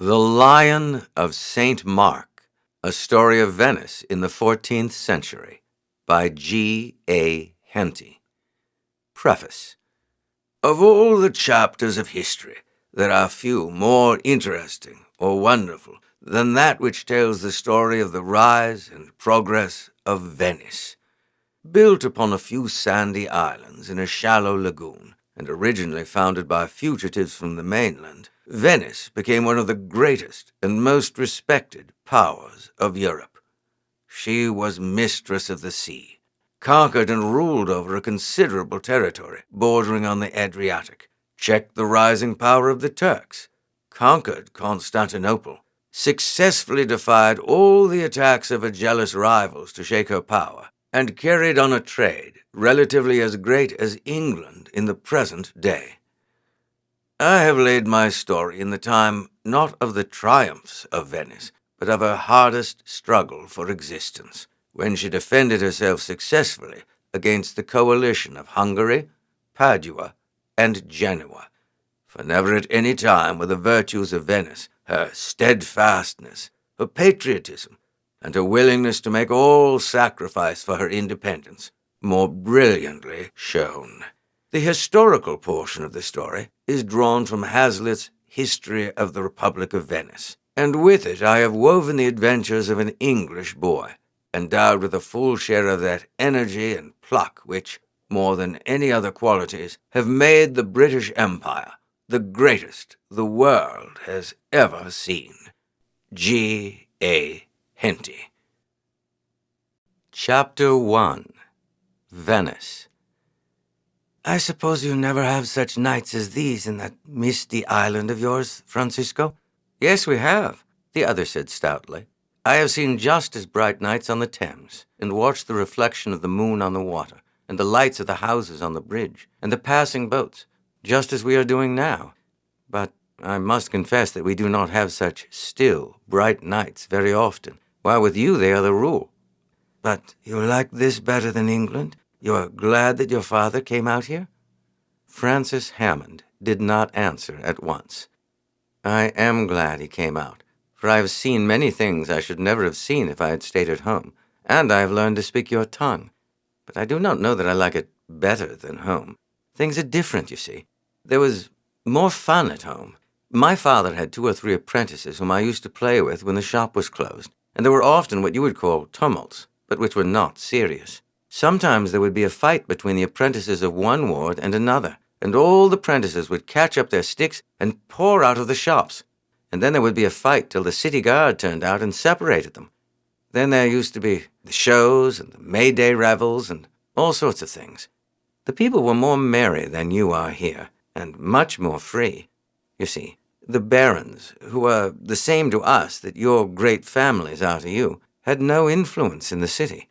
The Lion of St. Mark, A Story of Venice in the 14th Century, by G. A. Henty. Preface. Of all the chapters of history, there are few more interesting or wonderful than that which tells the story of the rise and progress of Venice. Built upon a few sandy islands in a shallow lagoon, and originally founded by fugitives from the mainland, Venice became one of the greatest and most respected powers of Europe. She was mistress of the sea, conquered and ruled over a considerable territory bordering on the Adriatic, checked the rising power of the Turks, conquered Constantinople, successfully defied all the attacks of her jealous rivals to shake her power, and carried on a trade relatively as great as England in the present day. I have laid my story in the time not of the triumphs of Venice, but of her hardest struggle for existence, when she defended herself successfully against the coalition of Hungary, Padua, and Genoa. For never at any time were the virtues of Venice, her steadfastness, her patriotism, and her willingness to make all sacrifice for her independence, more brilliantly shown. The historical portion of the story is drawn from Hazlitt's History of the Republic of Venice, and with it I have woven the adventures of an English boy, endowed with a full share of that energy and pluck which, more than any other qualities, have made the British Empire the greatest the world has ever seen. G. A. Henty. Chapter 1. Venice. I suppose you never have such nights as these in that misty island of yours, Francisco? Yes, we have, the other said stoutly. I have seen just as bright nights on the Thames, and watched the reflection of the moon on the water, and the lights of the houses on the bridge, and the passing boats, just as we are doing now. But I must confess that we do not have such still, bright nights very often, while with you they are the rule. But you like this better than England? You are glad that your father came out here? Francis Hammond did not answer at once. I am glad he came out, for I have seen many things I should never have seen if I had stayed at home, and I have learned to speak your tongue. But I do not know that I like it better than home. Things are different, you see. There was more fun at home. My father had 2 or 3 apprentices whom I used to play with when the shop was closed, and there were often what you would call tumults, but which were not serious. Sometimes there would be a fight between the apprentices of one ward and another, and all the apprentices would catch up their sticks and pour out of the shops. And then there would be a fight till the city guard turned out and separated them. Then there used to be the shows and the May Day revels and all sorts of things. The people were more merry than you are here, and much more free. You see, the barons, who are the same to us that your great families are to you, had no influence in the city.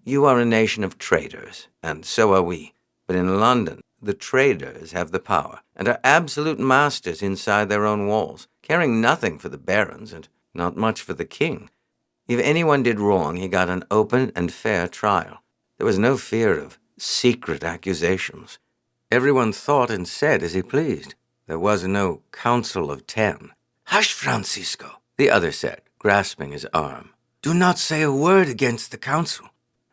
You are a nation of traders, and so are we. But in London, the traders have the power, and are absolute masters inside their own walls, caring nothing for the barons and not much for the king. If anyone did wrong, he got an open and fair trial. There was no fear of secret accusations. Everyone thought and said as he pleased. There was no Council of 10. Hush, Francisco, the other said, grasping his arm. Do not say a word against the council.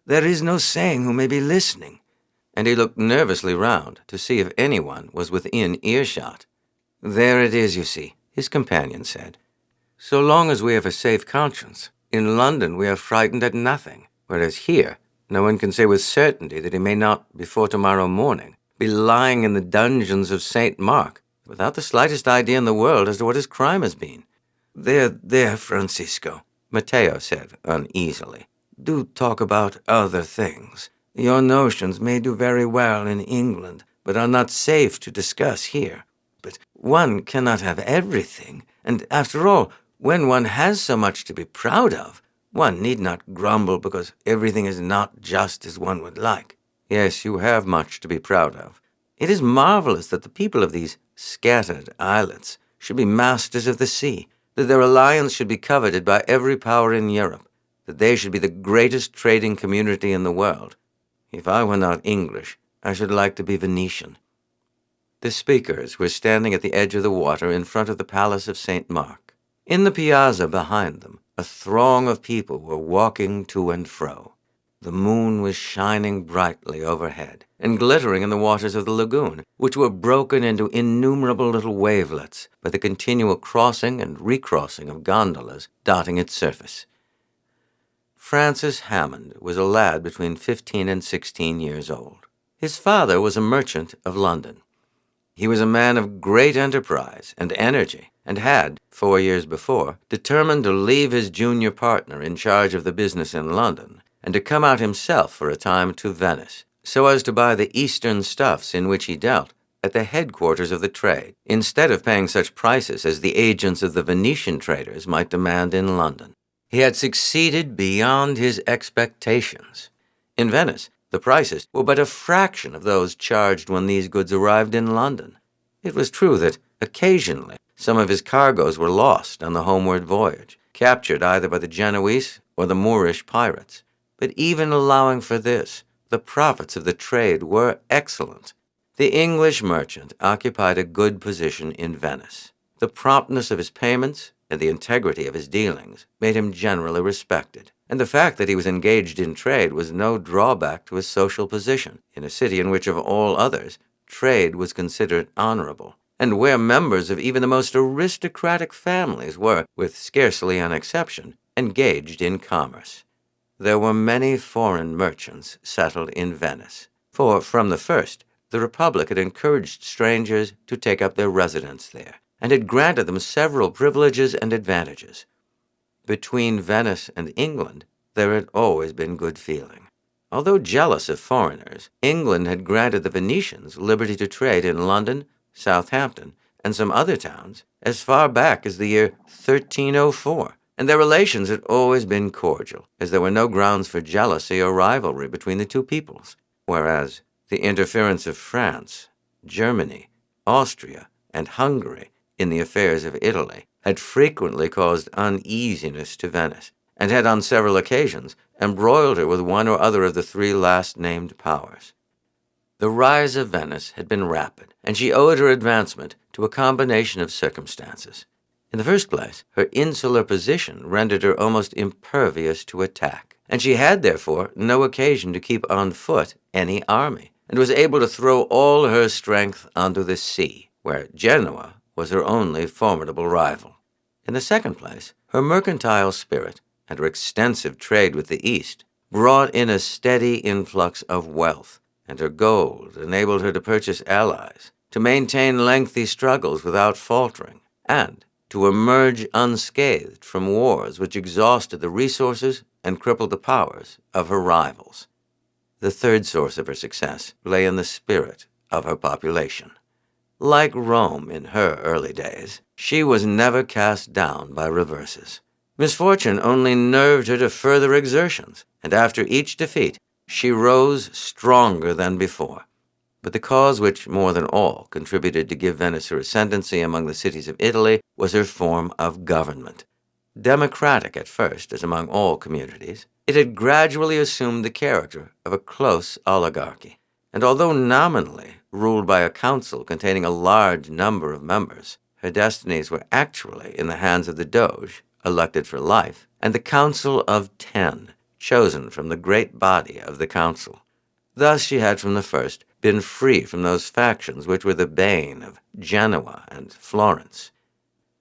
There is no saying who may be listening. And he looked nervously round to see if anyone was within earshot. There it is, you see, his companion said. So long as we have a safe conscience, in London we are frightened at nothing, whereas here no one can say with certainty that he may not, before tomorrow morning, be lying in the dungeons of St. Mark, without the slightest idea in the world as to what his crime has been. There, Francisco, Matteo said uneasily. Do talk about other things. Your notions may do very well in England, but are not safe to discuss here. But one cannot have everything, and after all, when one has so much to be proud of, one need not grumble because everything is not just as one would like. Yes, you have much to be proud of. It is marvelous that the people of these scattered islets should be masters of the sea, that their alliance should be coveted by every power in Europe, that they should be the greatest trading community in the world. If I were not English, I should like to be Venetian. The speakers were standing at the edge of the water in front of the Palace of St. Mark. In the piazza behind them, a throng of people were walking to and fro. The moon was shining brightly overhead and glittering in the waters of the lagoon, which were broken into innumerable little wavelets by the continual crossing and recrossing of gondolas dotting its surface. Francis Hammond was a lad between 15 and 16 years old. His father was a merchant of London. He was a man of great enterprise and energy, and had, 4 years before, determined to leave his junior partner in charge of the business in London, and to come out himself for a time to Venice, so as to buy the Eastern stuffs in which he dealt at the headquarters of the trade, instead of paying such prices as the agents of the Venetian traders might demand in London. He had succeeded beyond his expectations. In Venice, the prices were but a fraction of those charged when these goods arrived in London. It was true that, occasionally, some of his cargoes were lost on the homeward voyage, captured either by the Genoese or the Moorish pirates. But even allowing for this, the profits of the trade were excellent. The English merchant occupied a good position in Venice. The promptness of his payments and the integrity of his dealings made him generally respected, and the fact that he was engaged in trade was no drawback to his social position in a city in which, of all others, trade was considered honorable, and where members of even the most aristocratic families were, with scarcely an exception, engaged in commerce. There were many foreign merchants settled in Venice, for from the first the Republic had encouraged strangers to take up their residence there, and had granted them several privileges and advantages. Between Venice and England there had always been good feeling. Although jealous of foreigners, England had granted the Venetians liberty to trade in London, Southampton, and some other towns as far back as the year 1304, and their relations had always been cordial, as there were no grounds for jealousy or rivalry between the two peoples, whereas the interference of France, Germany, Austria, and Hungary in the affairs of Italy had frequently caused uneasiness to Venice, and had on several occasions embroiled her with one or other of the three last-named powers. The rise of Venice had been rapid, and she owed her advancement to a combination of circumstances. In the first place, her insular position rendered her almost impervious to attack, and she had, therefore, no occasion to keep on foot any army, and was able to throw all her strength onto the sea, where Genoa was her only formidable rival. In the second place, her mercantile spirit and her extensive trade with the East brought in a steady influx of wealth, and her gold enabled her to purchase allies, to maintain lengthy struggles without faltering, and to emerge unscathed from wars which exhausted the resources and crippled the powers of her rivals. The third source of her success lay in the spirit of her population. Like Rome in her early days, she was never cast down by reverses. Misfortune only nerved her to further exertions, and after each defeat, she rose stronger than before. But the cause which more than all contributed to give Venice her ascendancy among the cities of Italy was her form of government. Democratic at first, as among all communities, it had gradually assumed the character of a close oligarchy, and although nominally ruled by a council containing a large number of members, her destinies were actually in the hands of the Doge, elected for life, and the Council of 10, chosen from the great body of the council. Thus she had from the first been free from those factions which were the bane of Genoa and Florence.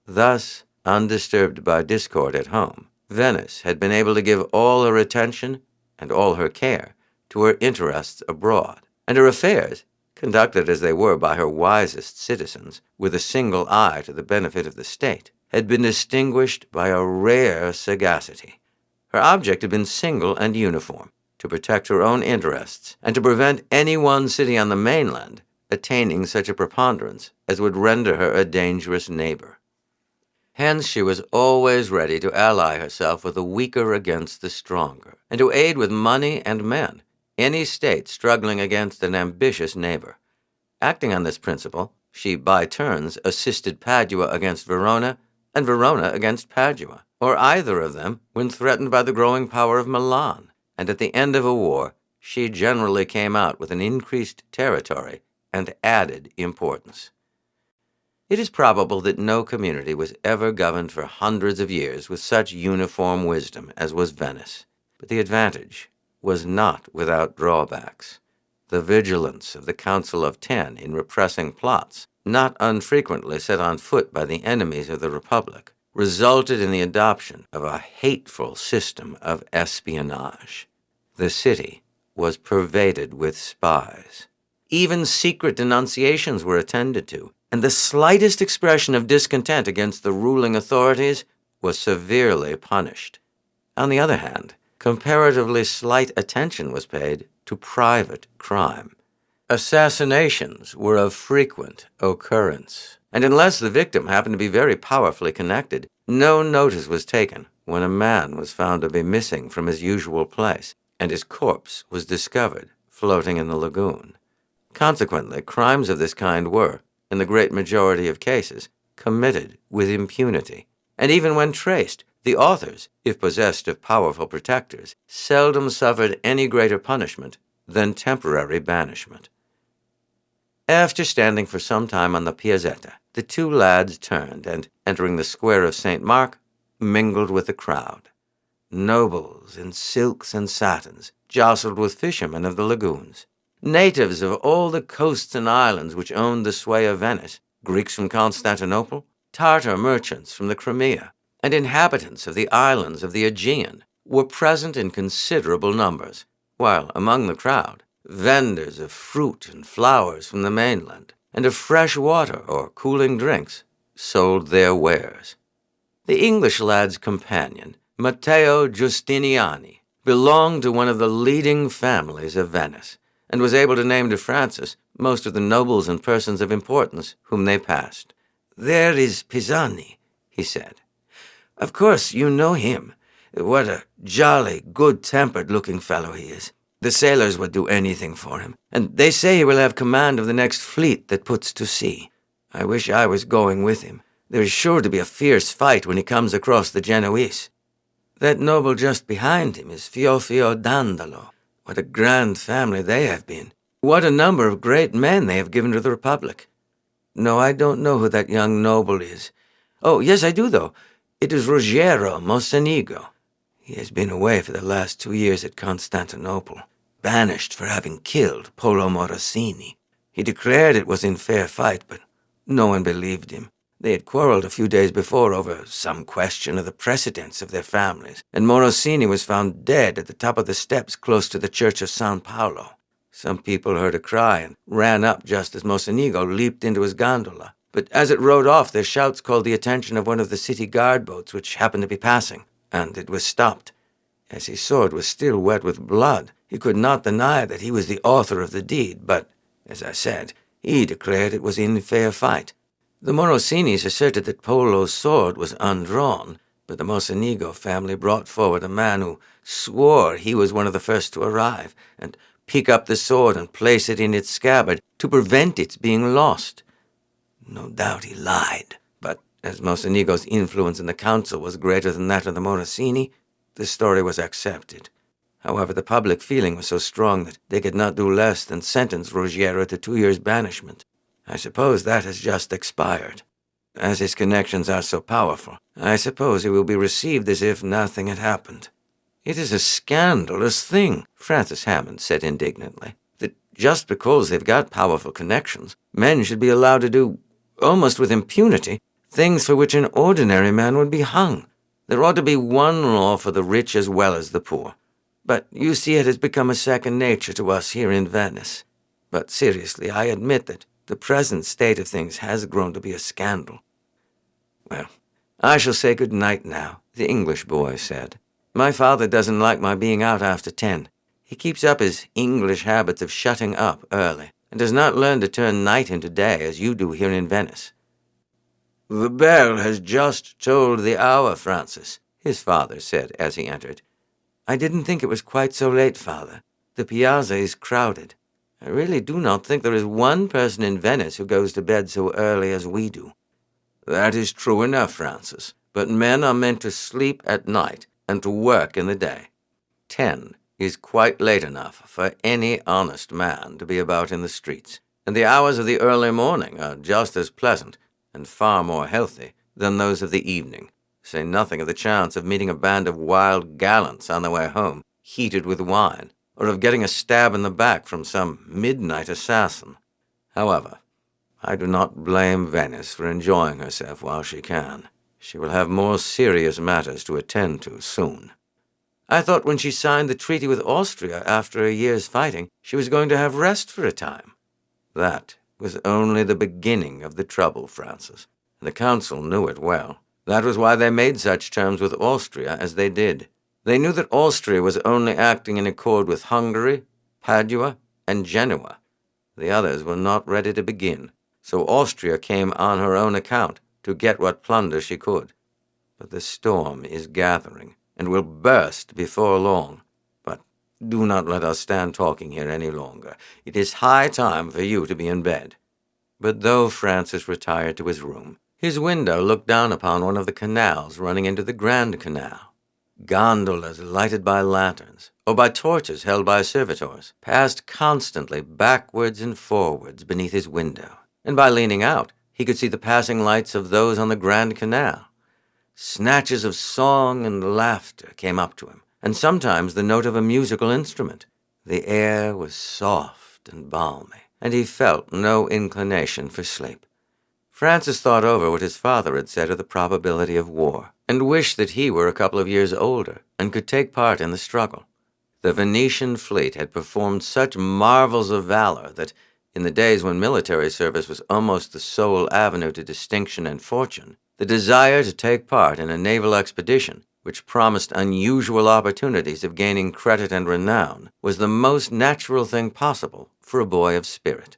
Thus, undisturbed by discord at home, Venice had been able to give all her attention and all her care to her interests abroad, and her affairs, conducted as they were by her wisest citizens, with a single eye to the benefit of the state, had been distinguished by a rare sagacity. Her object had been single and uniform, to protect her own interests, and to prevent any one city on the mainland attaining such a preponderance as would render her a dangerous neighbor. Hence she was always ready to ally herself with the weaker against the stronger, and to aid with money and men any state struggling against an ambitious neighbor. Acting on this principle, she by turns assisted Padua against Verona, and Verona against Padua, or either of them when threatened by the growing power of Milan, and at the end of a war she generally came out with an increased territory and added importance. It is probable that no community was ever governed for hundreds of years with such uniform wisdom as was Venice. But the advantage was not without drawbacks. The vigilance of the Council of Ten in repressing plots, not unfrequently set on foot by the enemies of the Republic, resulted in the adoption of a hateful system of espionage. The city was pervaded with spies. Even secret denunciations were attended to, and the slightest expression of discontent against the ruling authorities was severely punished. On the other hand, comparatively slight attention was paid to private crime. Assassinations were of frequent occurrence, and unless the victim happened to be very powerfully connected, no notice was taken when a man was found to be missing from his usual place, and his corpse was discovered floating in the lagoon. Consequently, crimes of this kind were, in the great majority of cases, committed with impunity, and even when traced, the authors, if possessed of powerful protectors, seldom suffered any greater punishment than temporary banishment. After standing for some time on the Piazzetta, the two lads turned and, entering the square of St. Mark, mingled with the crowd. Nobles in silks and satins jostled with fishermen of the lagoons. Natives of all the coasts and islands which owned the sway of Venice, Greeks from Constantinople, Tartar merchants from the Crimea, and inhabitants of the islands of the Aegean were present in considerable numbers, while among the crowd, vendors of fruit and flowers from the mainland, and of fresh water or cooling drinks, sold their wares. The English lad's companion, Matteo Giustiniani, belonged to one of the leading families of Venice, and was able to name to Francis most of the nobles and persons of importance whom they passed. "There is Pisani," he said. "Of course you know him. What a jolly, good-tempered-looking fellow he is. The sailors would do anything for him, and they say he will have command of the next fleet that puts to sea. I wish I was going with him. There is sure to be a fierce fight when he comes across the Genoese. That noble just behind him is Fiofio Dandolo. What a grand family they have been. What a number of great men they have given to the Republic. No, I don't know who that young noble is. Oh, yes, I do, though. It is Ruggiero Mocenigo. He has been away for the last 2 years at Constantinople, banished for having killed Polo Morosini. He declared it was in fair fight, but no one believed him. They had quarreled a few days before over some question of the precedence of their families, and Morosini was found dead at the top of the steps close to the church of San Paolo. Some people heard a cry and ran up just as Mocenigo leaped into his gondola. But as it rode off, their shouts called the attention of one of the city guard boats which happened to be passing, and it was stopped. As his sword was still wet with blood, he could not deny that he was the author of the deed, but, as I said, he declared it was in fair fight. The Morosinis asserted that Polo's sword was undrawn, but the Mocenigo family brought forward a man who swore he was one of the first to arrive, and pick up the sword and place it in its scabbard to prevent its being lost. No doubt he lied, but as Mocenigo's influence in the council was greater than that of the Morosini, the story was accepted. However, the public feeling was so strong that they could not do less than sentence Ruggiero to 2 years' banishment. I suppose that has just expired. As his connections are so powerful, I suppose he will be received as if nothing had happened. It is a scandalous thing, Francis Hammond said indignantly, that just because they've got powerful connections, men should be allowed to do, almost with impunity, things for which an ordinary man would be hung. There ought to be one law for the rich as well as the poor. But you see, it has become a second nature to us here in Venice. But seriously, I admit that the present state of things has grown to be a scandal. Well, I shall say good night now, the English boy said. My father doesn't like my being out after 10. He keeps up his English habits of shutting up early, and does not learn to turn night into day as you do here in Venice. The bell has just tolled the hour, Francis, his father said as he entered. I didn't think it was quite so late, Father. The piazza is crowded. I really do not think there is one person in Venice who goes to bed so early as we do. That is true enough, Francis, but men are meant to sleep at night and to work in the day. 10 is quite late enough for any honest man to be about in the streets, and the hours of the early morning are just as pleasant and far more healthy than those of the evening, say nothing of the chance of meeting a band of wild gallants on their way home, heated with wine, or of getting a stab in the back from some midnight assassin. However, I do not blame Venice for enjoying herself while she can. She will have more serious matters to attend to soon. I thought when she signed the treaty with Austria after a year's fighting, she was going to have rest for a time. That was only the beginning of the trouble, Francis, and the Council knew it well. That was why they made such terms with Austria as they did. They knew that Austria was only acting in accord with Hungary, Padua, and Genoa. The others were not ready to begin, so Austria came on her own account to get what plunder she could. But the storm is gathering, and will burst before long. But do not let us stand talking here any longer. It is high time for you to be in bed. But though Francis retired to his room, his window looked down upon one of the canals running into the Grand Canal. Gondolas lighted by lanterns, or by torches held by servitors, passed constantly backwards and forwards beneath his window, and by leaning out, he could see the passing lights of those on the Grand Canal. Snatches of song and laughter came up to him, and sometimes the note of a musical instrument. The air was soft and balmy, and he felt no inclination for sleep. Francis thought over what his father had said of the probability of war, and wished that he were a couple of years older and could take part in the struggle. The Venetian fleet had performed such marvels of valor that, in the days when military service was almost the sole avenue to distinction and fortune, the desire to take part in a naval expedition, which promised unusual opportunities of gaining credit and renown, was the most natural thing possible for a boy of spirit.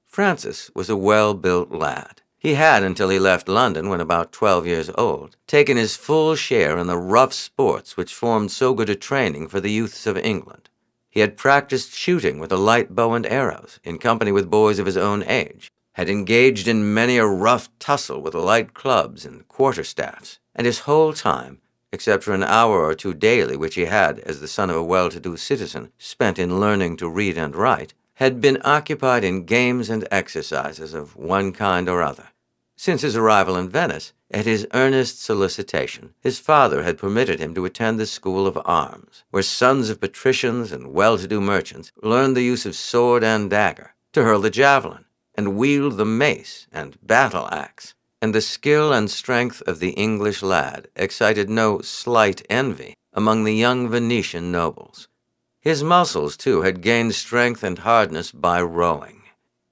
Francis was a well-built lad. He had, until he left London when about 12 years old, taken his full share in the rough sports which formed so good a training for the youths of England. He had practiced shooting with a light bow and arrows in company with boys of his own age, had engaged in many a rough tussle with light clubs and quarterstaffs, and his whole time, except for an hour or two daily which he had, as the son of a well-to-do citizen, spent in learning to read and write, had been occupied in games and exercises of one kind or other. Since his arrival in Venice, at his earnest solicitation, his father had permitted him to attend the school of arms, where sons of patricians and well-to-do merchants learned the use of sword and dagger, to hurl the javelin, and wield the mace and battle-axe, and the skill and strength of the English lad excited no slight envy among the young Venetian nobles. His muscles, too, had gained strength and hardness by rowing.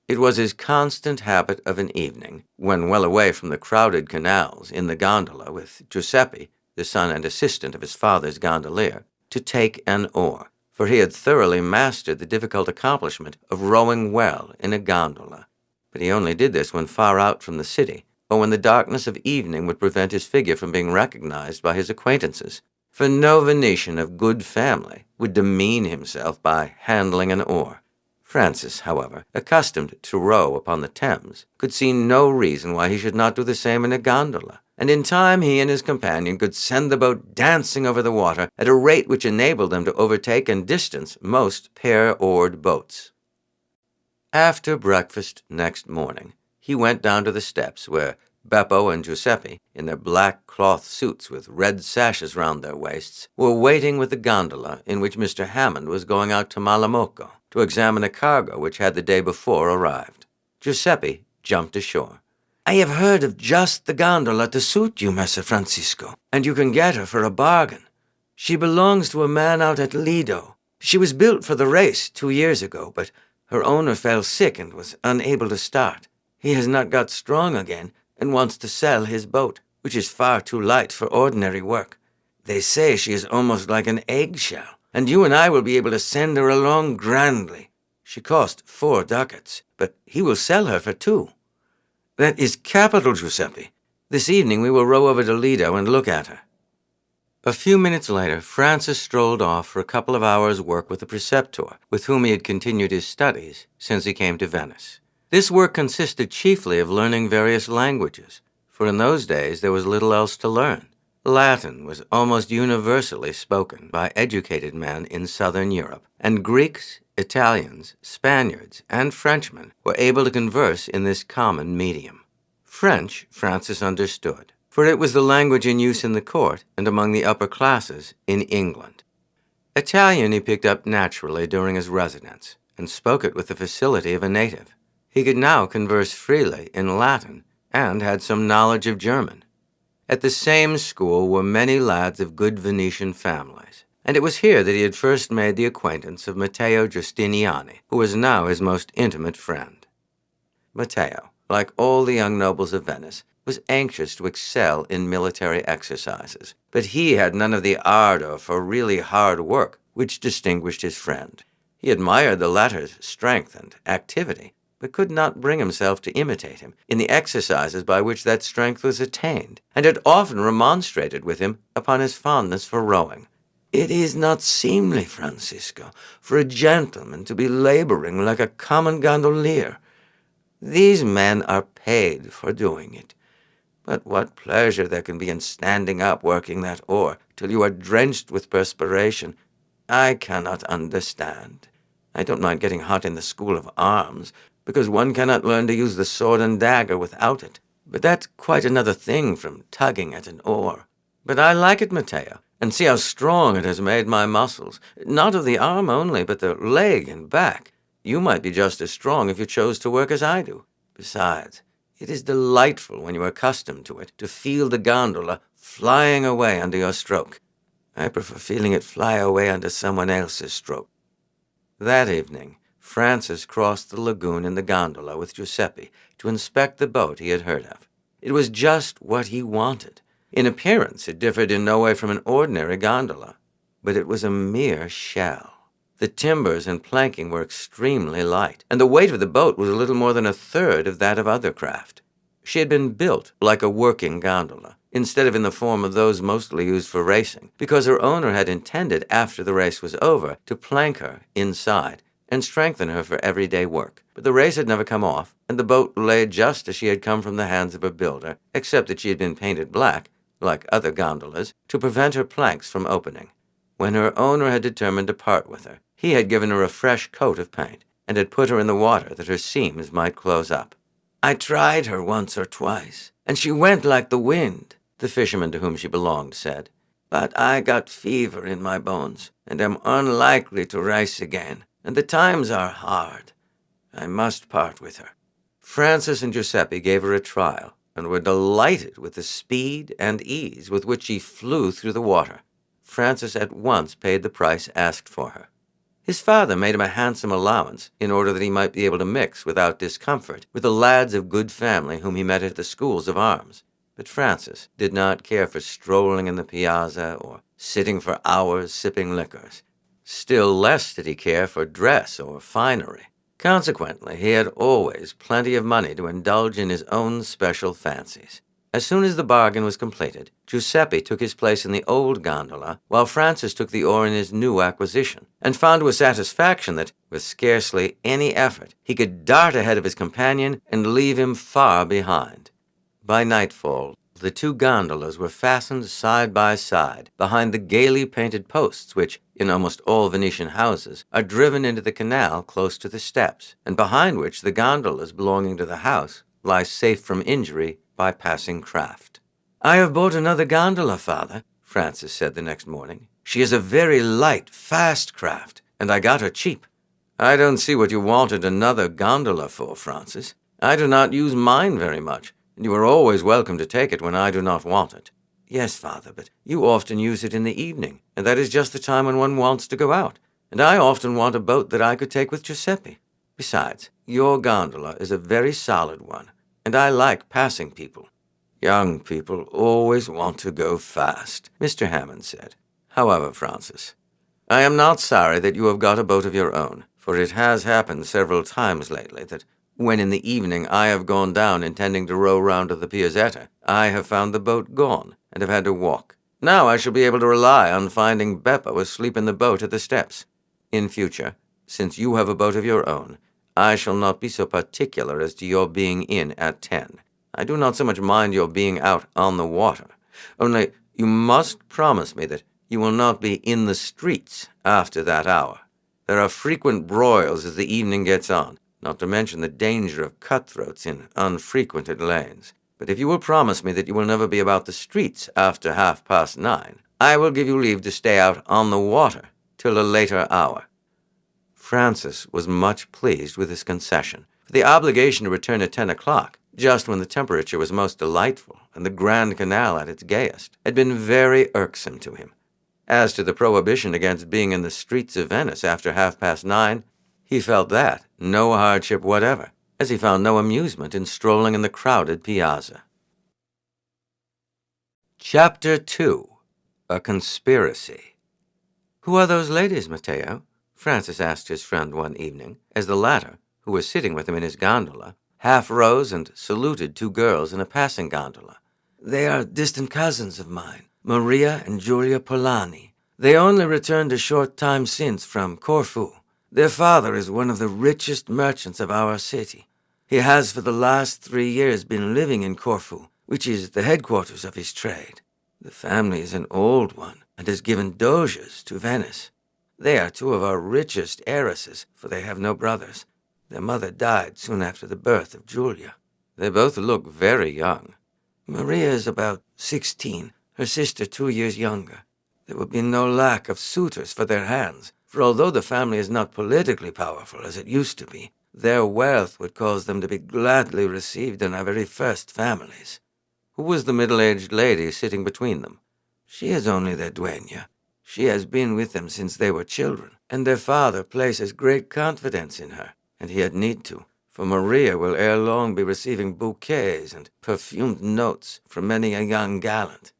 It was his constant habit of an evening, when well away from the crowded canals in the gondola with Giuseppe, the son and assistant of his father's gondolier, to take an oar, for he had thoroughly mastered the difficult accomplishment of rowing well in a gondola. But he only did this when far out from the city, or when the darkness of evening would prevent his figure from being recognized by his acquaintances. For no Venetian of good family would demean himself by handling an oar. Francis, however, accustomed to row upon the Thames, could see no reason why he should not do the same in a gondola, and in time he and his companion could send the boat dancing over the water at a rate which enabled them to overtake and distance most pair-oared boats. After breakfast next morning, he went down to the steps where Beppo and Giuseppe, in their black cloth suits with red sashes round their waists, were waiting with the gondola in which Mr. Hammond was going out to Malamocco to examine a cargo which had the day before arrived. Giuseppe jumped ashore. "I have heard of just the gondola to suit you, Messer Francisco, and you can get her for a bargain. She belongs to a man out at Lido. She was built for the race 2 years ago, but her owner fell sick and was unable to start. He has not got strong again, and wants to sell his boat, which is far too light for ordinary work. They say she is almost like an eggshell, and you and I will be able to send her along grandly. She cost 4 ducats, but he will sell her for 2. "That is capital, Giuseppe. This evening we will row over to Lido and look at her." A few minutes later, Francis strolled off for a couple of hours' work with the preceptor, with whom he had continued his studies since he came to Venice. This work consisted chiefly of learning various languages, for in those days there was little else to learn. Latin was almost universally spoken by educated men in southern Europe, and Greeks, Italians, Spaniards, and Frenchmen were able to converse in this common medium. French Francis understood, for it was the language in use in the court and among the upper classes in England. Italian he picked up naturally during his residence, and spoke it with the facility of a native. He could now converse freely in Latin, and had some knowledge of German. At the same school were many lads of good Venetian families, and it was here that he had first made the acquaintance of Matteo Giustiniani, who was now his most intimate friend. Matteo, like all the young nobles of Venice, was anxious to excel in military exercises, but he had none of the ardor for really hard work which distinguished his friend. He admired the latter's strength and activity, but could not bring himself to imitate him in the exercises by which that strength was attained, and had often remonstrated with him upon his fondness for rowing. "It is not seemly, Francisco, for a gentleman to be laboring like a common gondolier. These men are paid for doing it. But what pleasure there can be in standing up working that oar till you are drenched with perspiration, I cannot understand. I don't mind getting hot in the school of arms, because one cannot learn to use the sword and dagger without it. But that's quite another thing from tugging at an oar. But I like it, Matteo, and see how strong it has made my muscles, not of the arm only, but the leg and back. You might be just as strong if you chose to work as I do. Besides, it is delightful when you are accustomed to it, to feel the gondola flying away under your stroke. I prefer feeling it fly away under someone else's stroke." That evening, Francis crossed the lagoon in the gondola with Giuseppe to inspect the boat he had heard of. It was just what he wanted. In appearance, it differed in no way from an ordinary gondola, but it was a mere shell. The timbers and planking were extremely light, and the weight of the boat was a little more than a third of that of other craft. She had been built like a working gondola, instead of in the form of those mostly used for racing, because her owner had intended, after the race was over, to plank her inside and strengthen her for everyday work. But the race had never come off, and the boat lay just as she had come from the hands of her builder, except that she had been painted black, like other gondolas, to prevent her planks from opening. When her owner had determined to part with her, he had given her a fresh coat of paint, and had put her in the water that her seams might close up. "I tried her once or twice, and she went like the wind," the fisherman to whom she belonged said. "But I got fever in my bones, and am unlikely to race again, and the times are hard. I must part with her." Francis and Giuseppe gave her a trial, and were delighted with the speed and ease with which she flew through the water. Francis at once paid the price asked for her. His father made him a handsome allowance in order that he might be able to mix without discomfort with the lads of good family whom he met at the schools of arms. But Francis did not care for strolling in the piazza or sitting for hours sipping liquors. Still less did he care for dress or finery. Consequently, he had always plenty of money to indulge in his own special fancies. As soon as the bargain was completed, Giuseppe took his place in the old gondola, while Francis took the oar in his new acquisition, and found to his satisfaction that, with scarcely any effort, he could dart ahead of his companion and leave him far behind. By nightfall, the two gondolas were fastened side by side behind the gaily painted posts which, in almost all Venetian houses, are driven into the canal close to the steps, and behind which the gondolas belonging to the house lie safe from injury by passing craft. "I have bought another gondola, Father," Francis said the next morning. "She is a very light, fast craft, and I got her cheap." "I don't see what you wanted another gondola for, Francis. I do not use mine very much, and you are always welcome to take it when I do not want it." "Yes, Father, but you often use it in the evening, and that is just the time when one wants to go out, and I often want a boat that I could take with Giuseppe. Besides, your gondola is a very solid one, and I like passing people." "Young people always want to go fast," Mr. Hammond said. "However, Francis, I am not sorry that you have got a boat of your own, for it has happened several times lately that, when in the evening I have gone down intending to row round to the Piazzetta, I have found the boat gone, and have had to walk. Now I shall be able to rely on finding Beppo asleep in the boat at the steps. In future, since you have a boat of your own, I shall not be so particular as to your being in at 10. I do not so much mind your being out on the water. Only you must promise me that you will not be in the streets after that hour. There are frequent broils as the evening gets on, not to mention the danger of cutthroats in unfrequented lanes. But if you will promise me that you will never be about the streets after 9:30, I will give you leave to stay out on the water till a later hour." Francis was much pleased with this concession, for the obligation to return at 10 o'clock, just when the temperature was most delightful and the Grand Canal at its gayest, had been very irksome to him. As to the prohibition against being in the streets of Venice after 9:30, he felt that no hardship whatever, as he found no amusement in strolling in the crowded piazza. Chapter 2. A Conspiracy. "Who are those ladies, Matteo?" Francis asked his friend one evening, as the latter, who was sitting with him in his gondola, half rose and saluted two girls in a passing gondola. "They are distant cousins of mine, Maria and Giulia Polani. They only returned a short time since from Corfu. Their father is one of the richest merchants of our city. He has for the last 3 years been living in Corfu, which is the headquarters of his trade. The family is an old one and has given doges to Venice. They are two of our richest heiresses, for they have no brothers. Their mother died soon after the birth of Giulia. They both look very young. Maria is about 16, her sister 2 years younger. There will be no lack of suitors for their hands, for although the family is not politically powerful as it used to be, their wealth would cause them to be gladly received in our very first families." Who was the middle-aged lady sitting between them? "She is only their dueña. She has been with them since they were children, and their father places great confidence in her, and he had need to, for Maria will ere long be receiving bouquets and perfumed notes from many a young gallant."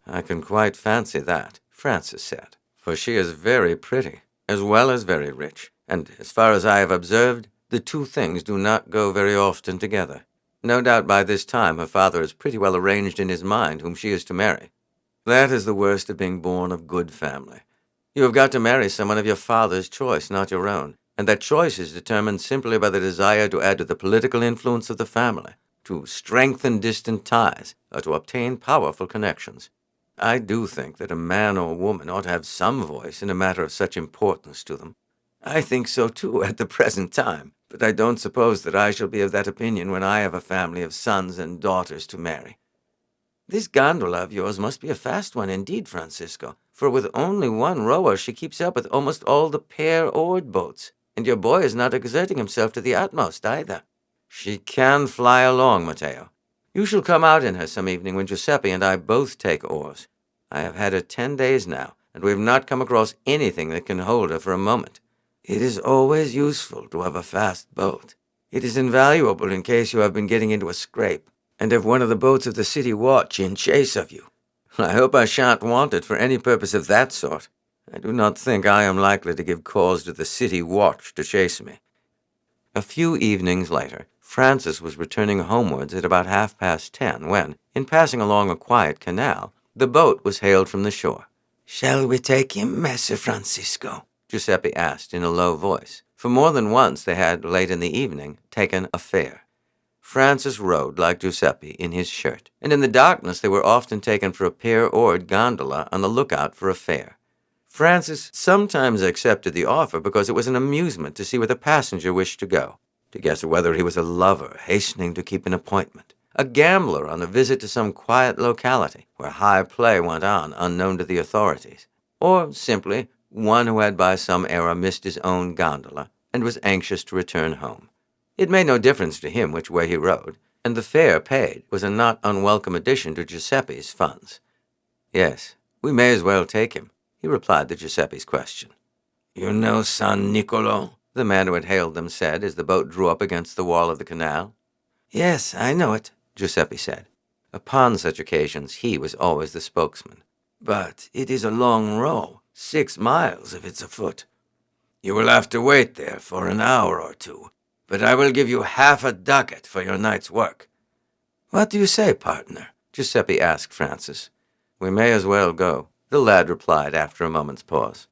"I can quite fancy that," Francis said, "for she is very pretty, as well as very rich, and as far as I have observed, the two things do not go very often together. No doubt by this time her father has pretty well arranged in his mind whom she is to marry. That is the worst of being born of good family. You have got to marry someone of your father's choice, not your own, and that choice is determined simply by the desire to add to the political influence of the family, to strengthen distant ties, or to obtain powerful connections. I do think that a man or woman ought to have some voice in a matter of such importance to them. I think so, too, at the present time, but I don't suppose that I shall be of that opinion when I have a family of sons and daughters to marry. This gondola of yours must be a fast one indeed, Francisco, for with only one rower she keeps up with almost all the pair-oared boats, and your boy is not exerting himself to the utmost either." "She can fly along, Matteo. You shall come out in her some evening when Giuseppe and I both take oars. I have had her 10 days now, and we have not come across anything that can hold her for a moment. It is always useful to have a fast boat. It is invaluable in case you have been getting into a scrape, and have one of the boats of the city watch in chase of you. I hope I shan't want it for any purpose of that sort. I do not think I am likely to give cause to the city watch to chase me." A few evenings later, Francis was returning homewards at about 10:30 when, in passing along a quiet canal, the boat was hailed from the shore. "Shall we take him, Messer Francisco?" Giuseppe asked in a low voice, for more than once they had, late in the evening, taken a fare. Francis rode like Giuseppe in his shirt, and in the darkness they were often taken for a pair-oared gondola on the lookout for a fare. Francis sometimes accepted the offer because it was an amusement to see where the passenger wished to go, to guess whether he was a lover hastening to keep an appointment, a gambler on a visit to some quiet locality where high play went on unknown to the authorities, or simply one who had by some error missed his own gondola and was anxious to return home. It made no difference to him which way he rode, and the fare paid was a not unwelcome addition to Giuseppe's funds. "Yes, we may as well take him," he replied to Giuseppe's question. "You know San Nicolo?" the man who had hailed them said as the boat drew up against the wall of the canal. "Yes, I know it," Giuseppe said. Upon such occasions he was always the spokesman. "But it is a long row, 6 miles if it's afoot. You will have to wait there for an hour or two, but I will give you half a ducat for your night's work." "What do you say, partner?" Giuseppe asked Francis. "We may as well go," the lad replied after a moment's pause.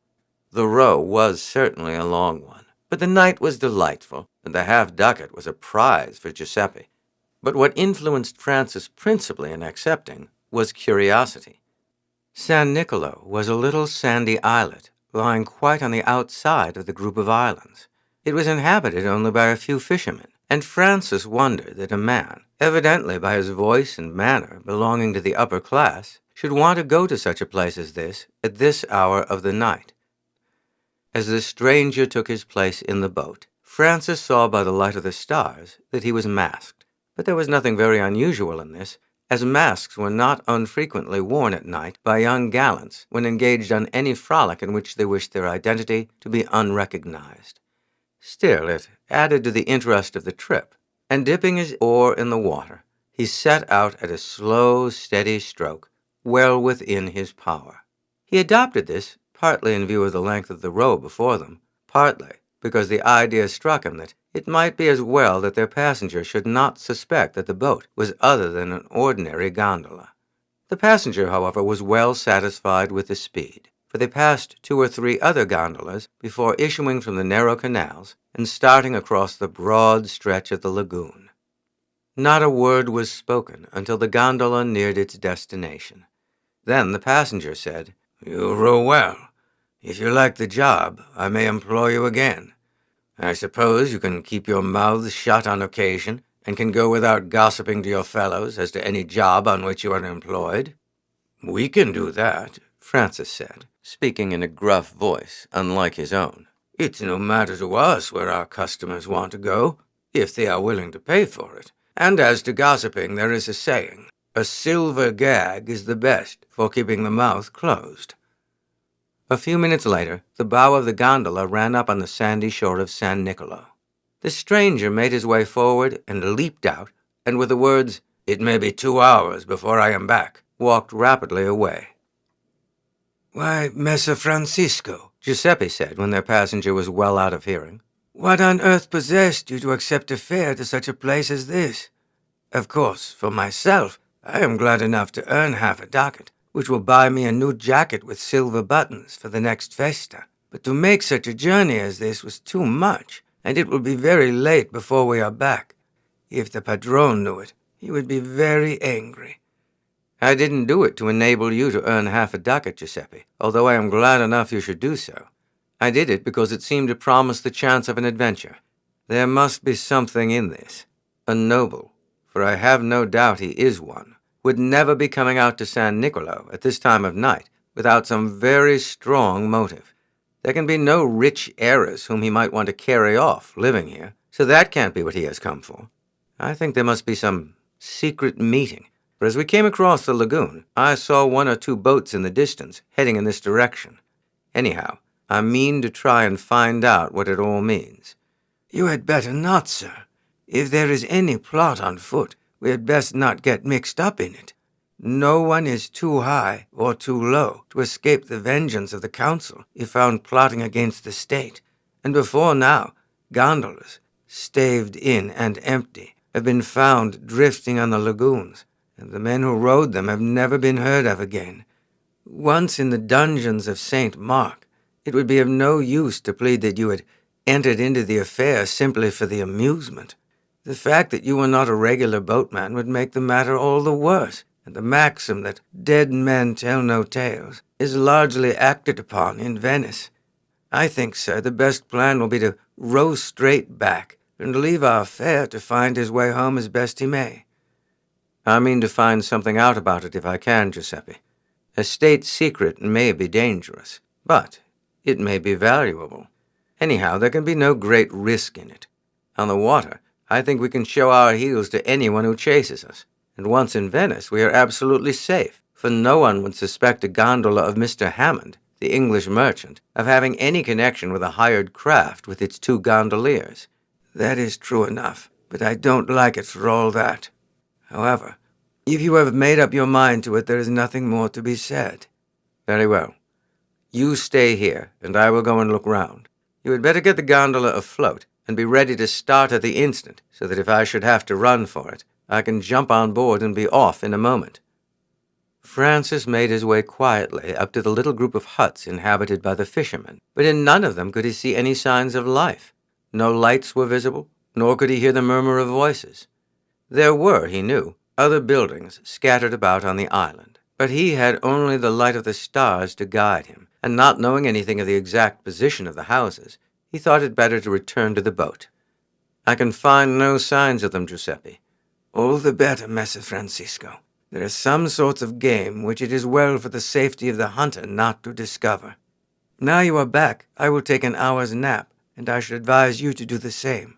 The row was certainly a long one, but the night was delightful, and the half-ducat was a prize for Giuseppe. But what influenced Francis principally in accepting was curiosity. San Nicolo was a little sandy islet lying quite on the outside of the group of islands. It was inhabited only by a few fishermen, and Francis wondered that a man, evidently by his voice and manner belonging to the upper class, should want to go to such a place as this at this hour of the night. As the stranger took his place in the boat, Francis saw by the light of the stars that he was masked. But there was nothing very unusual in this, as masks were not unfrequently worn at night by young gallants when engaged on any frolic in which they wished their identity to be unrecognized. Still, it added to the interest of the trip, and dipping his oar in the water, he set out at a slow, steady stroke, well within his power. He adopted this partly in view of the length of the row before them, partly because the idea struck him that it might be as well that their passenger should not suspect that the boat was other than an ordinary gondola. The passenger, however, was well satisfied with the speed, for they passed 2 or 3 other gondolas before issuing from the narrow canals and starting across the broad stretch of the lagoon. Not a word was spoken until the gondola neared its destination. Then the passenger said, "You row well. If you like the job, I may employ you again. I suppose you can keep your mouths shut on occasion, and can go without gossiping to your fellows as to any job on which you are employed." "We can do that," Francis said, speaking in a gruff voice, unlike his own. "It's no matter to us where our customers want to go, if they are willing to pay for it. And as to gossiping, there is a saying, a silver gag is the best for keeping the mouth closed." A few minutes later, the bow of the gondola ran up on the sandy shore of San Nicolo. The stranger made his way forward and leaped out, and with the words, "It may be 2 hours before I am back," walked rapidly away. "Why, Messer Francisco," Giuseppe said when their passenger was well out of hearing, "what on earth possessed you to accept a fare to such a place as this? Of course, for myself, I am glad enough to earn half a ducat, which will buy me a new jacket with silver buttons for the next festa. But to make such a journey as this was too much, and it will be very late before we are back. If the padrone knew it, he would be very angry." "I didn't do it to enable you to earn half a ducat, Giuseppe, although I am glad enough you should do so. I did it because it seemed to promise the chance of an adventure. There must be something in this. A noble, for I have no doubt he is one, would never be coming out to San Nicolo at this time of night without some very strong motive. There can be no rich heiress whom he might want to carry off living here, so that can't be what he has come for. I think there must be some secret meeting, for as we came across the lagoon, I saw 1 or 2 boats in the distance heading in this direction. Anyhow, I mean to try and find out what it all means." "You had better not, sir. If there is any plot on foot, we had best not get mixed up in it. No one is too high or too low to escape the vengeance of the council if found plotting against the state, and before now, gondolas, staved in and empty, have been found drifting on the lagoons, and the men who rowed them have never been heard of again. Once in the dungeons of St. Mark, it would be of no use to plead that you had entered into the affair simply for the amusement. The fact that you were not a regular boatman would make the matter all the worse, and the maxim that dead men tell no tales is largely acted upon in Venice. I think, sir, the best plan will be to row straight back and leave our fare to find his way home as best he may." "I mean to find something out about it if I can, Giuseppe. A state secret may be dangerous, but it may be valuable. Anyhow, there can be no great risk in it. On the water, I think we can show our heels to anyone who chases us, and once in Venice we are absolutely safe, for no one would suspect a gondola of Mr. Hammond, the English merchant, of having any connection with a hired craft with its 2 gondoliers." "That is true enough, but I don't like it for all that. However, if you have made up your mind to it, there is nothing more to be said." "Very well. You stay here, and I will go and look round. You had better get the gondola afloat, and be ready to start at the instant, so that if I should have to run for it, I can jump on board and be off in a moment." Francis made his way quietly up to the little group of huts inhabited by the fishermen, but in none of them could he see any signs of life. No lights were visible, nor could he hear the murmur of voices. There were, he knew, other buildings scattered about on the island, but he had only the light of the stars to guide him, and not knowing anything of the exact position of the houses, he thought it better to return to the boat. I can find no signs of them, Giuseppe. All the better, Messer Francisco. There are some sorts of game which it is well for the safety of the hunter not to discover. Now you are back, I will take an hour's nap, and I should advise you to do the same.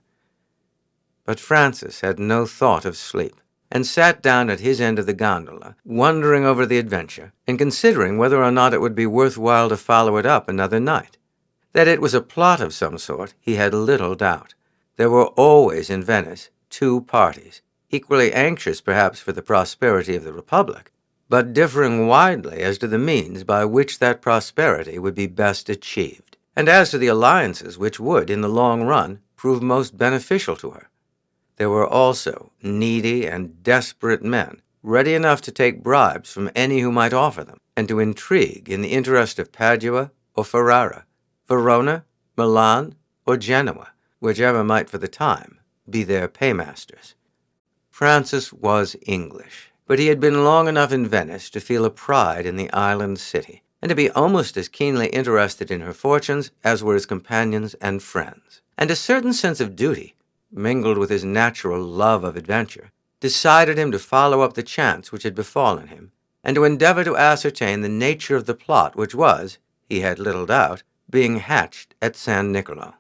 But Francis had no thought of sleep, and sat down at his end of the gondola, wondering over the adventure, and considering whether or not it would be worthwhile to follow it up another night. That it was a plot of some sort, he had little doubt. There were always in Venice 2 parties, equally anxious perhaps for the prosperity of the Republic, but differing widely as to the means by which that prosperity would be best achieved, and as to the alliances which would, in the long run, prove most beneficial to her. There were also needy and desperate men, ready enough to take bribes from any who might offer them, and to intrigue in the interest of Padua or Ferrara, Verona, Milan, or Genoa, whichever might for the time be their paymasters. Francis was English, but he had been long enough in Venice to feel a pride in the island city, and to be almost as keenly interested in her fortunes as were his companions and friends. And a certain sense of duty, mingled with his natural love of adventure, decided him to follow up the chance which had befallen him, and to endeavor to ascertain the nature of the plot which was, he had little doubt, being hatched at San Nicolo.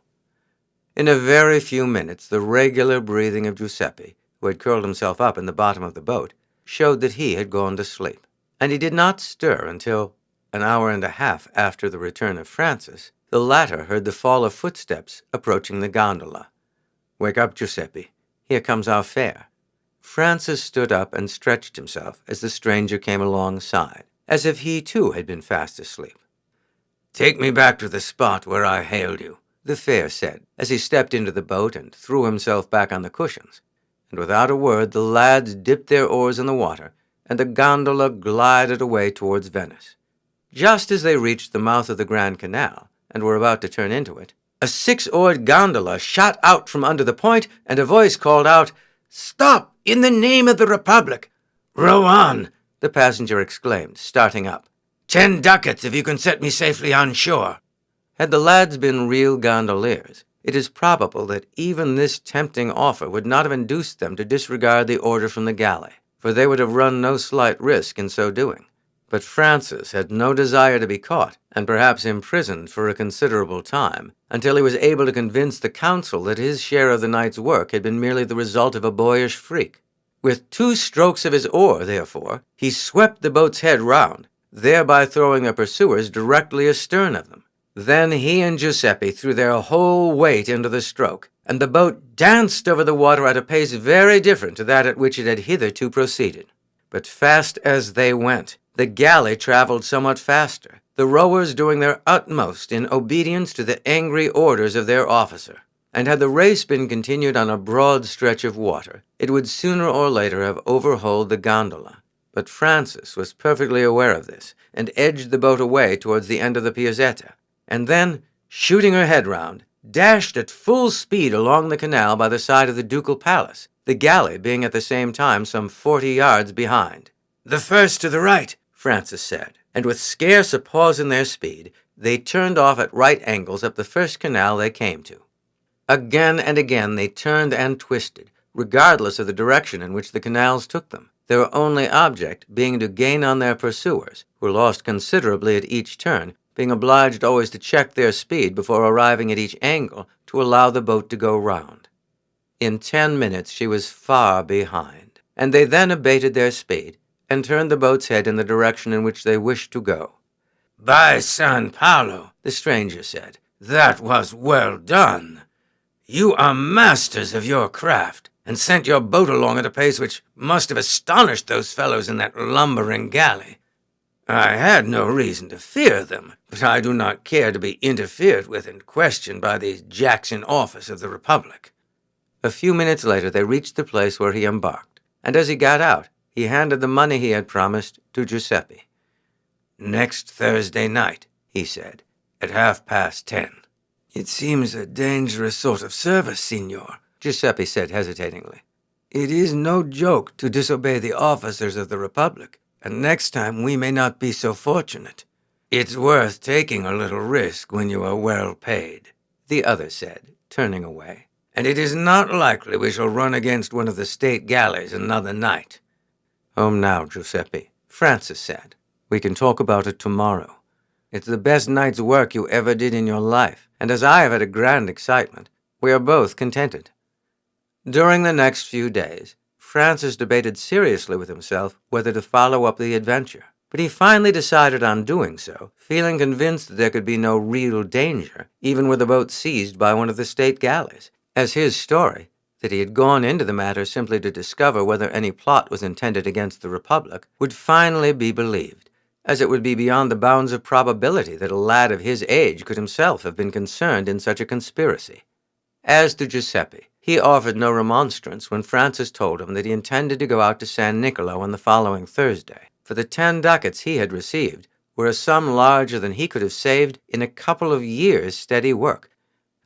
In a very few minutes the regular breathing of Giuseppe, who had curled himself up in the bottom of the boat, showed that he had gone to sleep, and he did not stir until, an hour and a half after the return of Francis, the latter heard the fall of footsteps approaching the gondola. "Wake up, Giuseppe. Here comes our fare." Francis stood up and stretched himself as the stranger came alongside, as if he too had been fast asleep. "Take me back to the spot where I hailed you," the fare said, as he stepped into the boat and threw himself back on the cushions. And without a word the lads dipped their oars in the water, and the gondola glided away towards Venice. Just as they reached the mouth of the Grand Canal, and were about to turn into it, a 6-oared gondola shot out from under the point, and a voice called out, "Stop, in the name of the Republic!" "Row on," the passenger exclaimed, starting up. 10 ducats if you can set me safely on shore." Had the lads been real gondoliers, it is probable that even this tempting offer would not have induced them to disregard the order from the galley, for they would have run no slight risk in so doing. But Francis had no desire to be caught, and perhaps imprisoned for a considerable time, until he was able to convince the council that his share of the night's work had been merely the result of a boyish freak. With 2 strokes of his oar, therefore, he swept the boat's head round, thereby throwing the pursuers directly astern of them. Then he and Giuseppe threw their whole weight into the stroke, and the boat danced over the water at a pace very different to that at which it had hitherto proceeded. But fast as they went, the galley traveled somewhat faster, the rowers doing their utmost in obedience to the angry orders of their officer. And had the race been continued on a broad stretch of water, it would sooner or later have overhauled the gondola. But Francis was perfectly aware of this, and edged the boat away towards the end of the Piazzetta, and then, shooting her head round, dashed at full speed along the canal by the side of the ducal palace, the galley being at the same time some 40 yards behind. "The first to the right," Francis said, and with scarce a pause in their speed, they turned off at right angles up the first canal they came to. Again and again they turned and twisted, regardless of the direction in which the canals took them, their only object being to gain on their pursuers, who lost considerably at each turn, being obliged always to check their speed before arriving at each angle to allow the boat to go round. In 10 minutes she was far behind, and they then abated their speed and turned the boat's head in the direction in which they wished to go. "By San Paolo," the stranger said, "that was well done. You are masters of your craft, and sent your boat along at a pace which must have astonished those fellows in that lumbering galley. I had no reason to fear them, but I do not care to be interfered with and questioned by these jacks in office of the Republic." A few minutes later they reached the place where he embarked, and as he got out, he handed the money he had promised to Giuseppe. "Next Thursday night," he said, "at 10:30. "It seems a dangerous sort of service, signor," Giuseppe said hesitatingly. "It is no joke to disobey the officers of the Republic, and next time we may not be so fortunate." "It's worth taking a little risk when you are well paid," the other said, turning away. and it is not likely we shall run against one of the state galleys another night." "Home now, Giuseppe," Francis said. "We can talk about it tomorrow. It's the best night's work you ever did in your life, and as I have had a grand excitement, we are both contented." During the next few days, Francis debated seriously with himself whether to follow up the adventure, but he finally decided on doing so, feeling convinced that there could be no real danger, even with the boat seized by one of the state galleys, as his story, that he had gone into the matter simply to discover whether any plot was intended against the Republic, would finally be believed, as it would be beyond the bounds of probability that a lad of his age could himself have been concerned in such a conspiracy. As to Giuseppe, he offered no remonstrance when Francis told him that he intended to go out to San Nicolo on the following Thursday, for the 10 ducats he had received were a sum larger than he could have saved in a couple of years' steady work.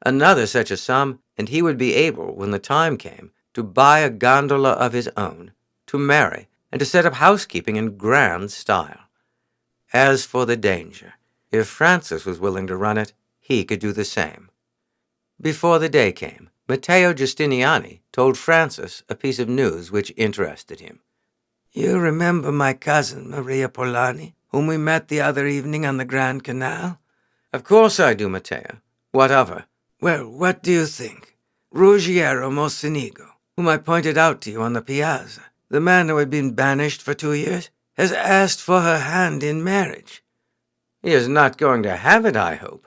Another such a sum, and he would be able, when the time came, to buy a gondola of his own, to marry, and to set up housekeeping in grand style. As for the danger, if Francis was willing to run it, he could do the same. Before the day came, Matteo Giustiniani told Francis a piece of news which interested him. "You remember my cousin, Maria Polani, whom we met the other evening on the Grand Canal?" "Of course I do, Matteo. What of her?" "Well, what do you think? Ruggiero Mocenigo, whom I pointed out to you on the piazza, the man who had been banished for 2 years, has asked for her hand in marriage." "He is not going to have it, I hope.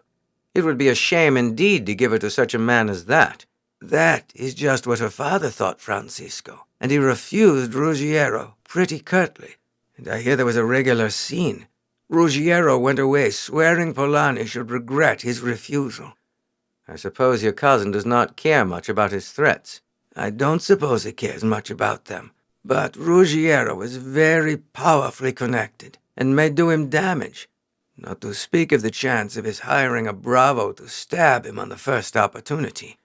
It would be a shame indeed to give it to such a man as that." "That is just what her father thought, Francisco, and he refused Ruggiero pretty curtly. And I hear there was a regular scene. Ruggiero went away swearing Polani should regret his refusal." "I suppose your cousin does not care much about his threats." "I don't suppose he cares much about them. But Ruggiero is very powerfully connected, and may do him damage, not to speak of the chance of his hiring a bravo to stab him on the first opportunity.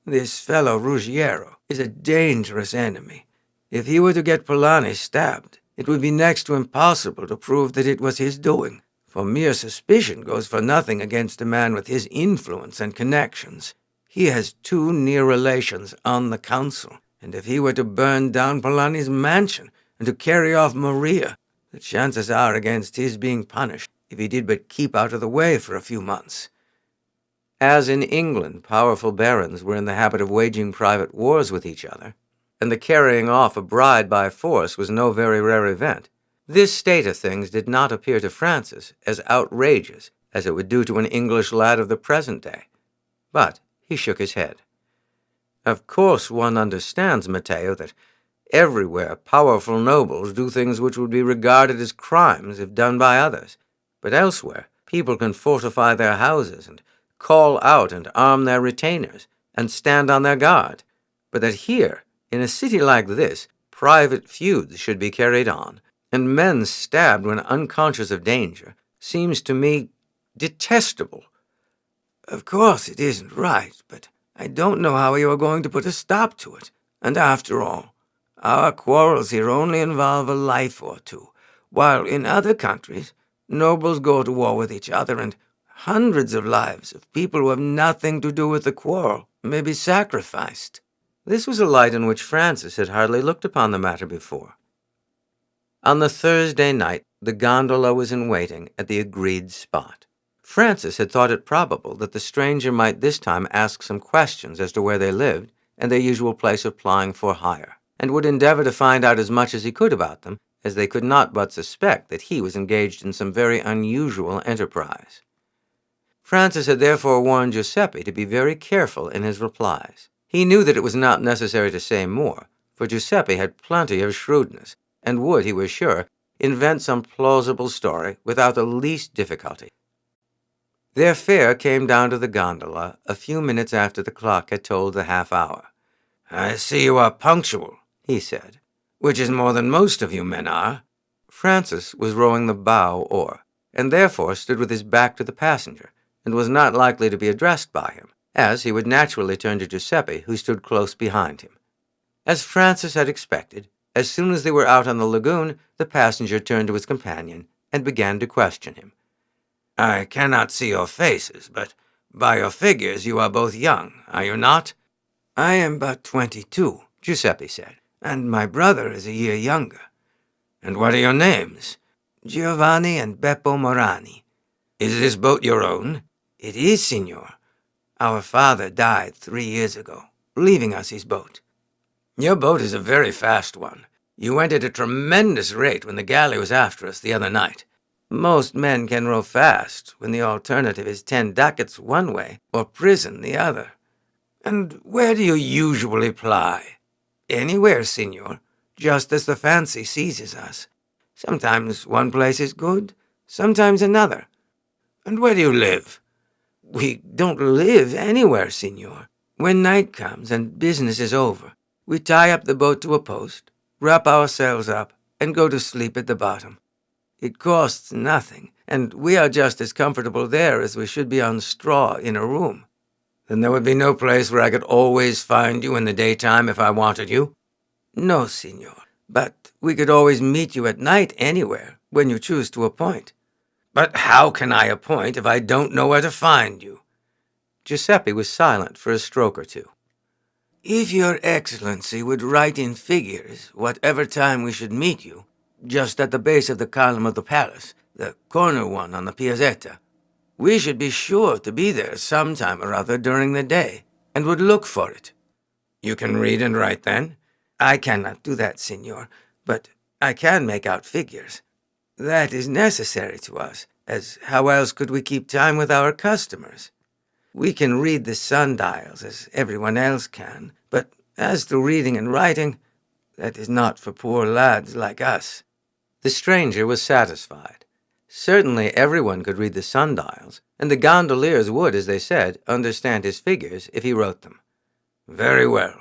This fellow Ruggiero is a dangerous enemy. If he were to get Polani stabbed, it would be next to impossible to prove that it was his doing, for mere suspicion goes for nothing against a man with his influence and connections. He has 2 near relations on the council, and if he were to burn down Polani's mansion and to carry off Maria, the chances are against his being punished if he did but keep out of the way for a few months." As in England, powerful barons were in the habit of waging private wars with each other, and the carrying off a bride by force was no very rare event, this state of things did not appear to Francis as outrageous as it would do to an English lad of the present day. But he shook his head. "Of course one understands, Matteo, that everywhere powerful nobles do things which would be regarded as crimes if done by others, but elsewhere people can fortify their houses and call out and arm their retainers, and stand on their guard, but that here, in a city like this, private feuds should be carried on, and men stabbed when unconscious of danger, seems to me detestable." "Of course it isn't right, but I don't know how you are going to put a stop to it. And after all, our quarrels here only involve a life or 2, while in other countries, nobles go to war with each other, and hundreds of lives of people who have nothing to do with the quarrel may be sacrificed." This was a light in which Francis had hardly looked upon the matter before. On the Thursday night, the gondola was in waiting at the agreed spot. Francis had thought it probable that the stranger might this time ask some questions as to where they lived and their usual place of plying for hire, and would endeavor to find out as much as he could about them, as they could not but suspect that he was engaged in some very unusual enterprise. Francis had therefore warned Giuseppe to be very careful in his replies. He knew that it was not necessary to say more, for Giuseppe had plenty of shrewdness, and would, he was sure, invent some plausible story without the least difficulty. Their fare came down to the gondola a few minutes after the clock had tolled the half-hour. "I see you are punctual," he said, "which is more than most of you men are." Francis was rowing the bow oar, and therefore stood with his back to the passenger, and was not likely to be addressed by him, as he would naturally turn to Giuseppe, who stood close behind him. As Francis had expected, as soon as they were out on the lagoon, the passenger turned to his companion and began to question him. "I cannot see your faces, but by your figures you are both young, are you not?" I am but 22, Giuseppe said, and my brother is a year younger. And what are your names? Giovanni and Beppo Morani. Is this boat your own? It is, signor. Our father died 3 years ago, leaving us his boat. Your boat is a very fast one. You went at a tremendous rate when the galley was after us the other night. Most men can row fast when the alternative is 10 ducats one way or prison the other. And where do you usually ply? Anywhere, signor, just as the fancy seizes us. Sometimes one place is good, sometimes another. And where do you live? We don't live anywhere, signor. When night comes and business is over, we tie up the boat to a post, wrap ourselves up, and go to sleep at the bottom. It costs nothing, and we are just as comfortable there as we should be on straw in a room. Then there would be no place where I could always find you in the daytime if I wanted you? No, signor, but we could always meet you at night anywhere, when you choose to appoint. But how can I appoint if I don't know where to find you? Giuseppe was silent for a stroke or two. If your excellency would write in figures whatever time we should meet you, just at the base of the column of the palace, the corner one on the Piazzetta, we should be sure to be there some time or other during the day, and would look for it. You can read and write then? I cannot do that, signor, but I can make out figures. That is necessary to us, as how else could we keep time with our customers? We can read the sundials as everyone else can, but as to reading and writing, that is not for poor lads like us. The stranger was satisfied. Certainly everyone could read the sundials, and the gondoliers would, as they said, understand his figures if he wrote them. Very well.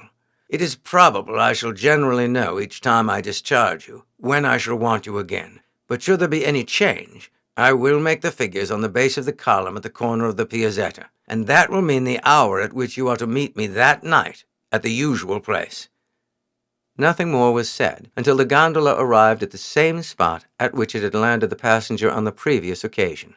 It is probable I shall generally know each time I discharge you when I shall want you again. But should there be any change, I will make the figures on the base of the column at the corner of the Piazzetta, and that will mean the hour at which you are to meet me that night at the usual place. Nothing more was said until the gondola arrived at the same spot at which it had landed the passenger on the previous occasion.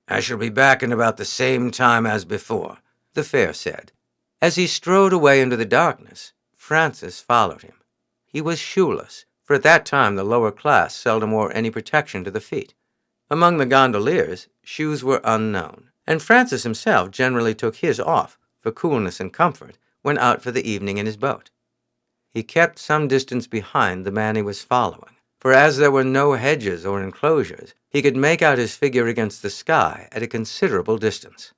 I shall be back in about the same time as before, the fare said. As he strode away into the darkness, Francis followed him. He was shoeless, for at that time the lower class seldom wore any protection to the feet. Among the gondoliers, shoes were unknown, and Francis himself generally took his off, for coolness and comfort, when out for the evening in his boat. He kept some distance behind the man he was following, for as there were no hedges or enclosures, he could make out his figure against the sky at a considerable distance.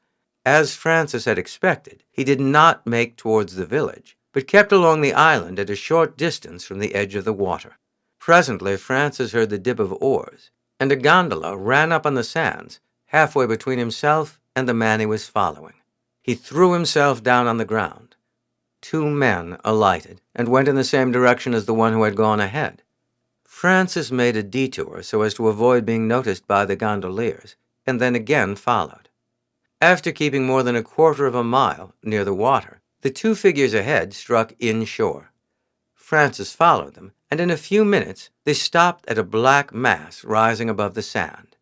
As Francis had expected, he did not make towards the village, but kept along the island at a short distance from the edge of the water. Presently Francis heard the dip of oars, and a gondola ran up on the sands, halfway between himself and the man he was following. He threw himself down on the ground. 2 men alighted, and went in the same direction as the one who had gone ahead. Francis made a detour so as to avoid being noticed by the gondoliers, and then again followed. After keeping more than a quarter of a mile near the water, the 2 figures ahead struck inshore. Francis followed them, and in a few minutes they stopped at a black mass rising above the sand.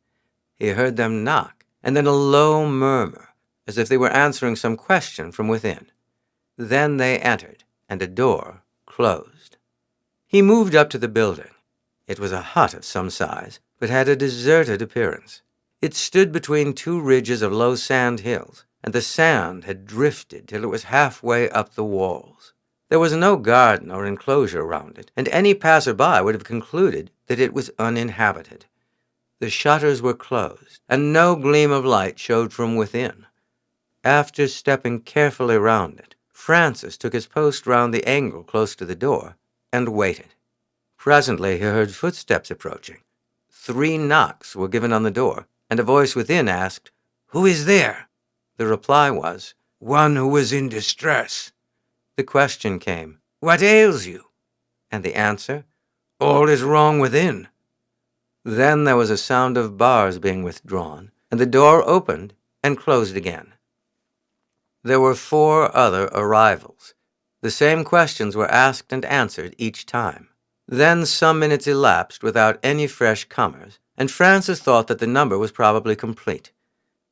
He heard them knock, and then a low murmur, as if they were answering some question from within. Then they entered, and a door closed. He moved up to the building. It was a hut of some size, but had a deserted appearance. It stood between 2 ridges of low sand hills, and the sand had drifted till it was halfway up the walls. There was no garden or enclosure around it, and any passer-by would have concluded that it was uninhabited. The shutters were closed, and no gleam of light showed from within. After stepping carefully round it, Francis took his post round the angle close to the door, and waited. Presently he heard footsteps approaching. 3 knocks were given on the door, and a voice within asked, "Who is there?" The reply was, "One who is in distress." The question came, "What ails you?" And the answer, "All is wrong within." Then there was a sound of bars being withdrawn, and the door opened and closed again. There were 4 other arrivals. The same questions were asked and answered each time. Then some minutes elapsed without any fresh comers, and Francis thought that the number was probably complete.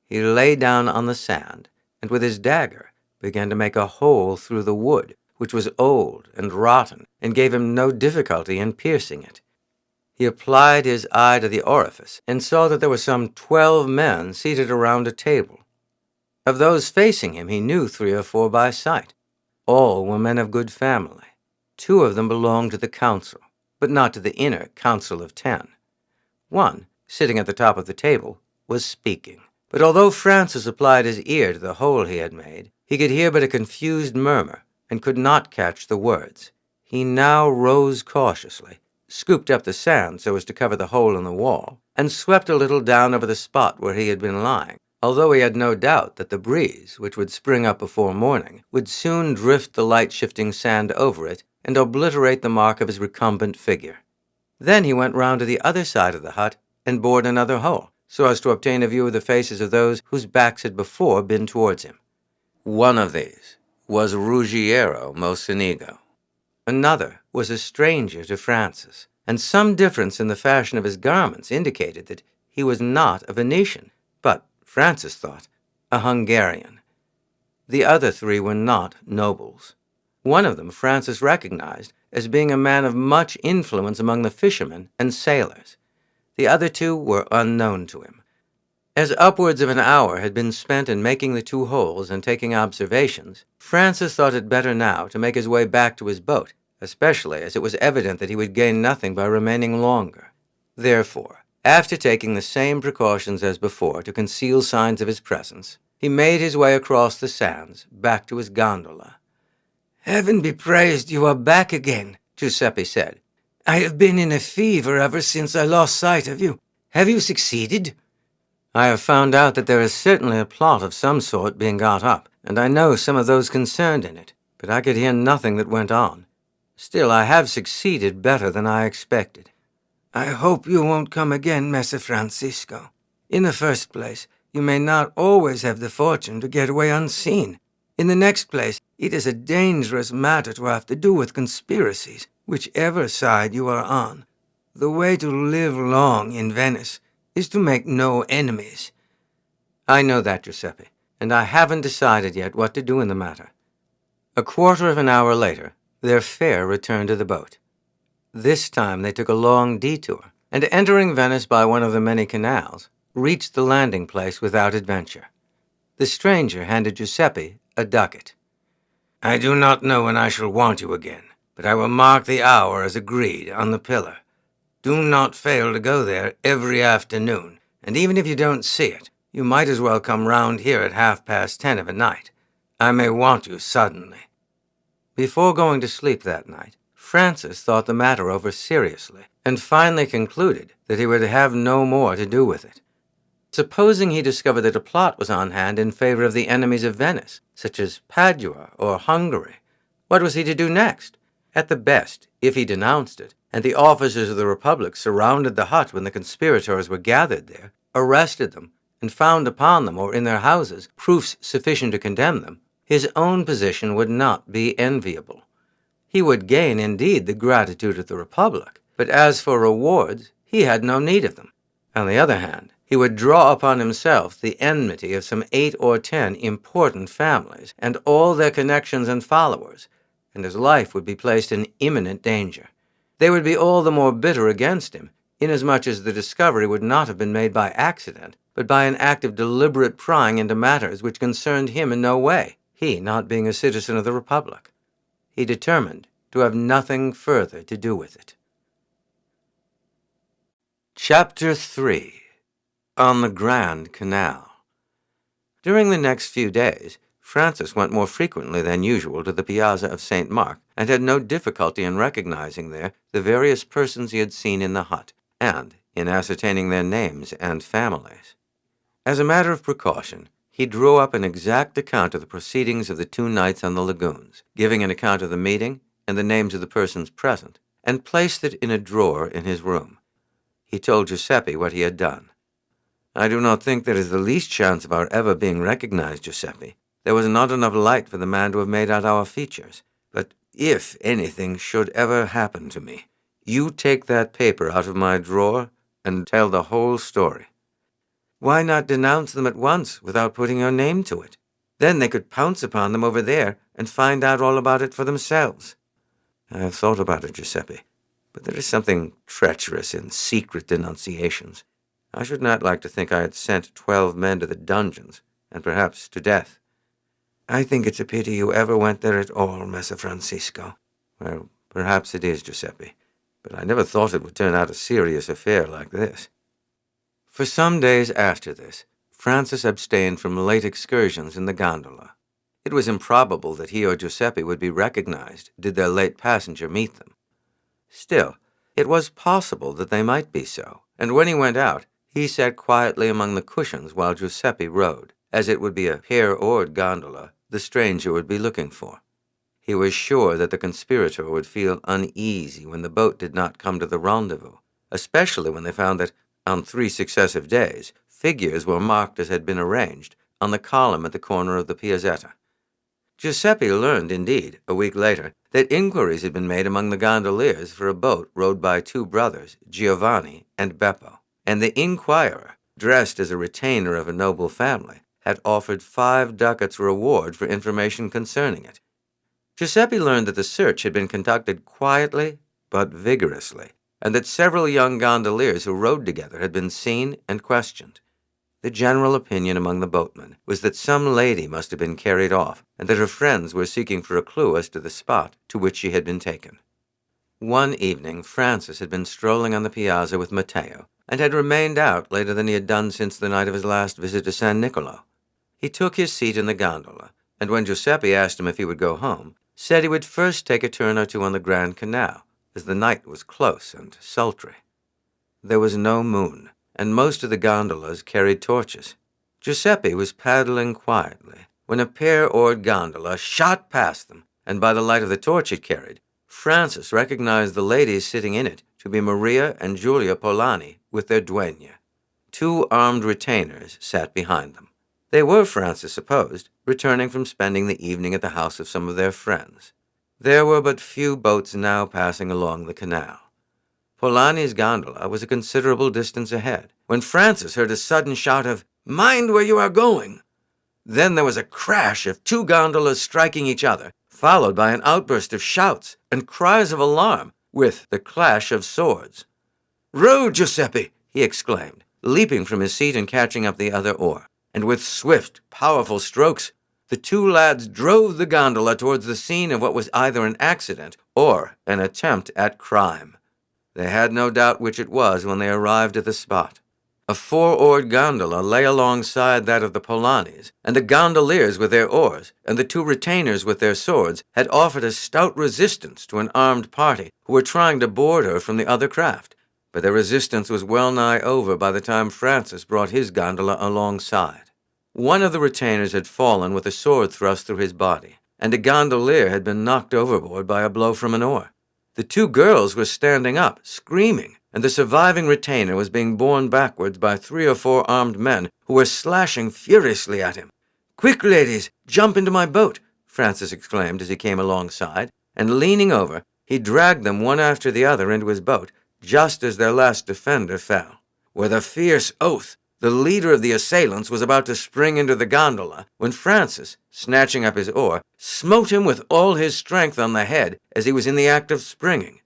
He lay down on the sand, and with his dagger began to make a hole through the wood, which was old and rotten, and gave him no difficulty in piercing it. He applied his eye to the orifice and saw that there were some 12 men seated around a table. Of those facing him, he knew 3 or 4 by sight. All were men of good family. 2 of them belonged to the council, but not to the inner Council of 10. One, sitting at the top of the table, was speaking. But although Francis applied his ear to the hole he had made, he could hear but a confused murmur and could not catch the words. He now rose cautiously, scooped up the sand so as to cover the hole in the wall, and swept a little down over the spot where he had been lying, although he had no doubt that the breeze, which would spring up before morning, would soon drift the light-shifting sand over it and obliterate the mark of his recumbent figure. Then he went round to the other side of the hut and bored another hole, so as to obtain a view of the faces of those whose backs had before been towards him. One of these was Ruggiero Mocenigo. Another was a stranger to Francis, and some difference in the fashion of his garments indicated that he was not a Venetian, but, Francis thought, a Hungarian. The other 3 were not nobles. One of them Francis recognized as being a man of much influence among the fishermen and sailors. The other 2 were unknown to him. As upwards of an hour had been spent in making the 2 holes and taking observations, Francis thought it better now to make his way back to his boat, especially as it was evident that he would gain nothing by remaining longer. Therefore, after taking the same precautions as before to conceal signs of his presence, he made his way across the sands back to his gondola. "Heaven be praised, you are back again," Giuseppe said. "I have been in a fever ever since I lost sight of you. Have you succeeded?" "I have found out that there is certainly a plot of some sort being got up, and I know some of those concerned in it, but I could hear nothing that went on. Still, I have succeeded better than I expected." "I hope you won't come again, Messer Francisco. In the first place, you may not always have the fortune to get away unseen. In the next place, it is a dangerous matter to have to do with conspiracies, whichever side you are on. The way to live long in Venice is to make no enemies." "I know that, Giuseppe, and I haven't decided yet what to do in the matter." A quarter of an hour later, their fare returned to the boat. This time they took a long detour, and entering Venice by one of the many canals, reached the landing place without adventure. The stranger handed Giuseppe a ducat. "I do not know when I shall want you again, but I will mark the hour as agreed on the pillar. Do not fail to go there every afternoon, and even if you don't see it, you might as well come round here at 10:30 of a night. I may want you suddenly." Before going to sleep that night, Francis thought the matter over seriously, and finally concluded that he would have no more to do with it. Supposing he discovered that a plot was on hand in favor of the enemies of Venice, such as Padua or Hungary, what was he to do next? At the best, if he denounced it, and the officers of the Republic surrounded the hut when the conspirators were gathered there, arrested them, and found upon them or in their houses proofs sufficient to condemn them, his own position would not be enviable. He would gain, indeed, the gratitude of the Republic, but as for rewards, he had no need of them. On the other hand, he would draw upon himself the enmity of some 8 or 10 important families and all their connections and followers, and his life would be placed in imminent danger. They would be all the more bitter against him, inasmuch as the discovery would not have been made by accident, but by an act of deliberate prying into matters which concerned him in no way, he not being a citizen of the Republic. He determined to have nothing further to do with it. Chapter 3. On the Grand Canal. During the next few days, Francis went more frequently than usual to the Piazza of St. Mark, and had no difficulty in recognizing there the various persons he had seen in the hut, and in ascertaining their names and families. As a matter of precaution, he drew up an exact account of the proceedings of the 2 nights on the lagoons, giving an account of the meeting and the names of the persons present, and placed it in a drawer in his room. He told Giuseppe what he had done. "I do not think there is the least chance of our ever being recognized, Giuseppe. There was not enough light for the man to have made out our features. But if anything should ever happen to me, you take that paper out of my drawer and tell the whole story." "Why not denounce them at once without putting your name to it?" Then they could pounce upon them over there and find out all about it for themselves. I have thought about it, Giuseppe, but there is something treacherous in secret denunciations. I should not like to think I had sent 12 men to the dungeons, and perhaps to death. I think it's a pity you ever went there at all, Messer Francisco. Well, perhaps it is, Giuseppe, but I never thought it would turn out a serious affair like this. For some days after this, Francis abstained from late excursions in the gondola. It was improbable that he or Giuseppe would be recognized did their late passenger meet them. Still, it was possible that they might be so, and when he went out, he sat quietly among the cushions while Giuseppe rowed, as it would be a pair-oared gondola the stranger would be looking for. He was sure that the conspirator would feel uneasy when the boat did not come to the rendezvous, especially when they found that, on 3 successive days, figures were marked as had been arranged on the column at the corner of the Piazzetta. Giuseppe learned, indeed, a week later, that inquiries had been made among the gondoliers for a boat rowed by 2 brothers, Giovanni and Beppo, and the inquirer, dressed as a retainer of a noble family, had offered 5 ducats reward for information concerning it. Giuseppe learned that the search had been conducted quietly but vigorously, and that several young gondoliers who rowed together had been seen and questioned. The general opinion among the boatmen was that some lady must have been carried off, and that her friends were seeking for a clue as to the spot to which she had been taken. One evening, Francis had been strolling on the piazza with Matteo, and had remained out later than he had done since the night of his last visit to San Nicolo. He took his seat in the gondola, and when Giuseppe asked him if he would go home, said he would first take a turn or 2 on the Grand Canal, as the night was close and sultry. There was no moon, and most of the gondolas carried torches. Giuseppe was paddling quietly when a pair-oared gondola shot past them, and by the light of the torch it carried, Francis recognized the ladies sitting in it to be Maria and Giulia Polani with their duenna. 2 armed retainers sat behind them. They were, Francis supposed, returning from spending the evening at the house of some of their friends. There were but few boats now passing along the canal. Polani's gondola was a considerable distance ahead, when Francis heard a sudden shout of, "Mind where you are going!" Then there was a crash of 2 gondolas striking each other, followed by an outburst of shouts and cries of alarm, with the clash of swords. "Row, Giuseppe!" he exclaimed, leaping from his seat and catching up the other oar. And with swift, powerful strokes, the 2 lads drove the gondola towards the scene of what was either an accident or an attempt at crime. They had no doubt which it was when they arrived at the spot. A 4-oared gondola lay alongside that of the Polanis, and the gondoliers with their oars, and the 2 retainers with their swords, had offered a stout resistance to an armed party who were trying to board her from the other craft. But their resistance was well nigh over by the time Francis brought his gondola alongside. One of the retainers had fallen with a sword thrust through his body, and a gondolier had been knocked overboard by a blow from an oar. The 2 girls were standing up, screaming, and the surviving retainer was being borne backwards by 3 or 4 armed men who were slashing furiously at him. "Quick, ladies, jump into my boat," Francis exclaimed as he came alongside, and leaning over, he dragged them one after the other into his boat, just as their last defender fell. With a fierce oath, the leader of the assailants was about to spring into the gondola when Francis, snatching up his oar, smote him with all his strength on the head as he was in the act of springing.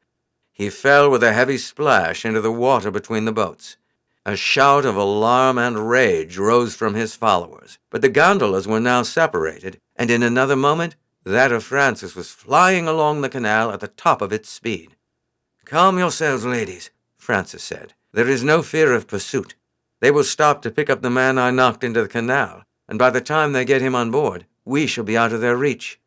He fell with a heavy splash into the water between the boats. A shout of alarm and rage rose from his followers, but the gondolas were now separated, and in another moment, that of Francis was flying along the canal at the top of its speed. "Calm yourselves, ladies," Francis said. "There is no fear of pursuit. They will stop to pick up the man I knocked into the canal, and by the time they get him on board, we shall be out of their reach."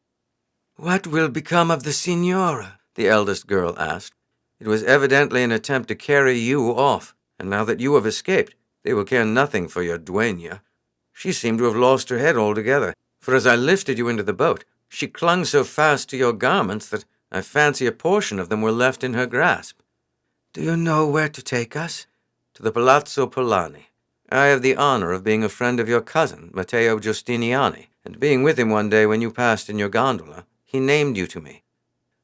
"What will become of the signora?" the eldest girl asked. "It was evidently an attempt to carry you off, and now that you have escaped, they will care nothing for your duenna. She seemed to have lost her head altogether, for as I lifted you into the boat, she clung so fast to your garments that I fancy a portion of them were left in her grasp." "Do you know where to take us?" "To the Palazzo Polani. I have the honor of being a friend of your cousin, Matteo Giustiniani, and being with him one day when you passed in your gondola, he named you to me."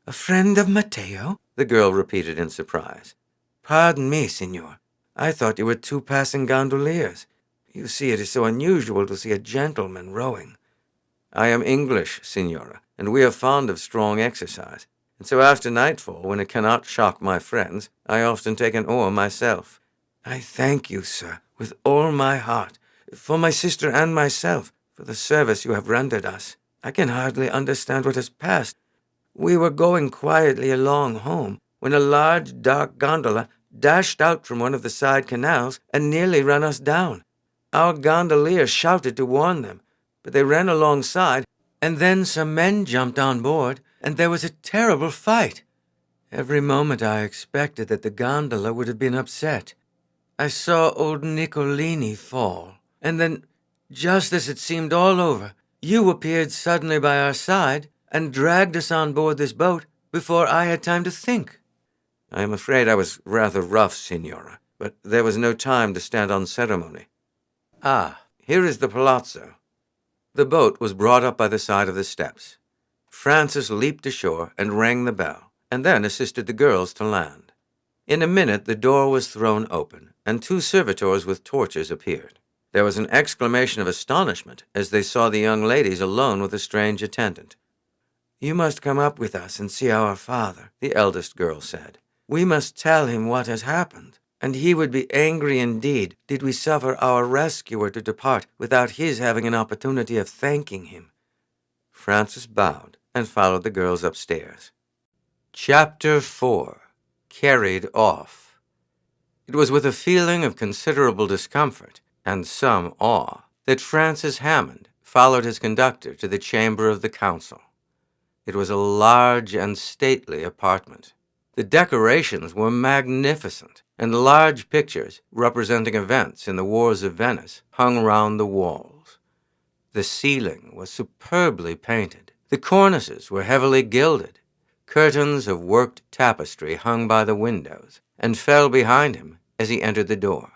"A friend of Matteo?" the girl repeated in surprise. "Pardon me, signor. I thought you were 2 passing gondoliers. You see, it is so unusual to see a gentleman rowing." I am English, Signora, and we are fond of strong exercise. And so after nightfall, when it cannot shock my friends, I often take an oar myself. I thank you, sir, with all my heart, for my sister and myself, for the service you have rendered us. I can hardly understand what has passed. We were going quietly along home when a large, dark gondola dashed out from one of the side canals and nearly ran us down. Our gondolier shouted to warn them, but they ran alongside, and then some men jumped on board, and there was a terrible fight. Every moment I expected that the gondola would have been upset. I saw old Nicolini fall, and then, just as it seemed all over, you appeared suddenly by our side and dragged us on board this boat before I had time to think. I am afraid I was rather rough, Signora, but there was no time to stand on ceremony. Ah, here is the palazzo. The boat was brought up by the side of the steps. Francis leaped ashore and rang the bell, and then assisted the girls to land. In a minute the door was thrown open, and 2 servitors with torches appeared. There was an exclamation of astonishment as they saw the young ladies alone with a strange attendant. "You must come up with us and see our father," the eldest girl said. "We must tell him what has happened, and he would be angry indeed did we suffer our rescuer to depart without his having an opportunity of thanking him." Francis bowed and followed the girls upstairs. Chapter 4. Carried Off. It was with a feeling of considerable discomfort and some awe that Francis Hammond followed his conductor to the chamber of the council. It was a large and stately apartment. The decorations were magnificent, and large pictures representing events in the wars of Venice hung round the walls. The ceiling was superbly painted. The cornices were heavily gilded. Curtains of worked tapestry hung by the windows and fell behind him as he entered the door.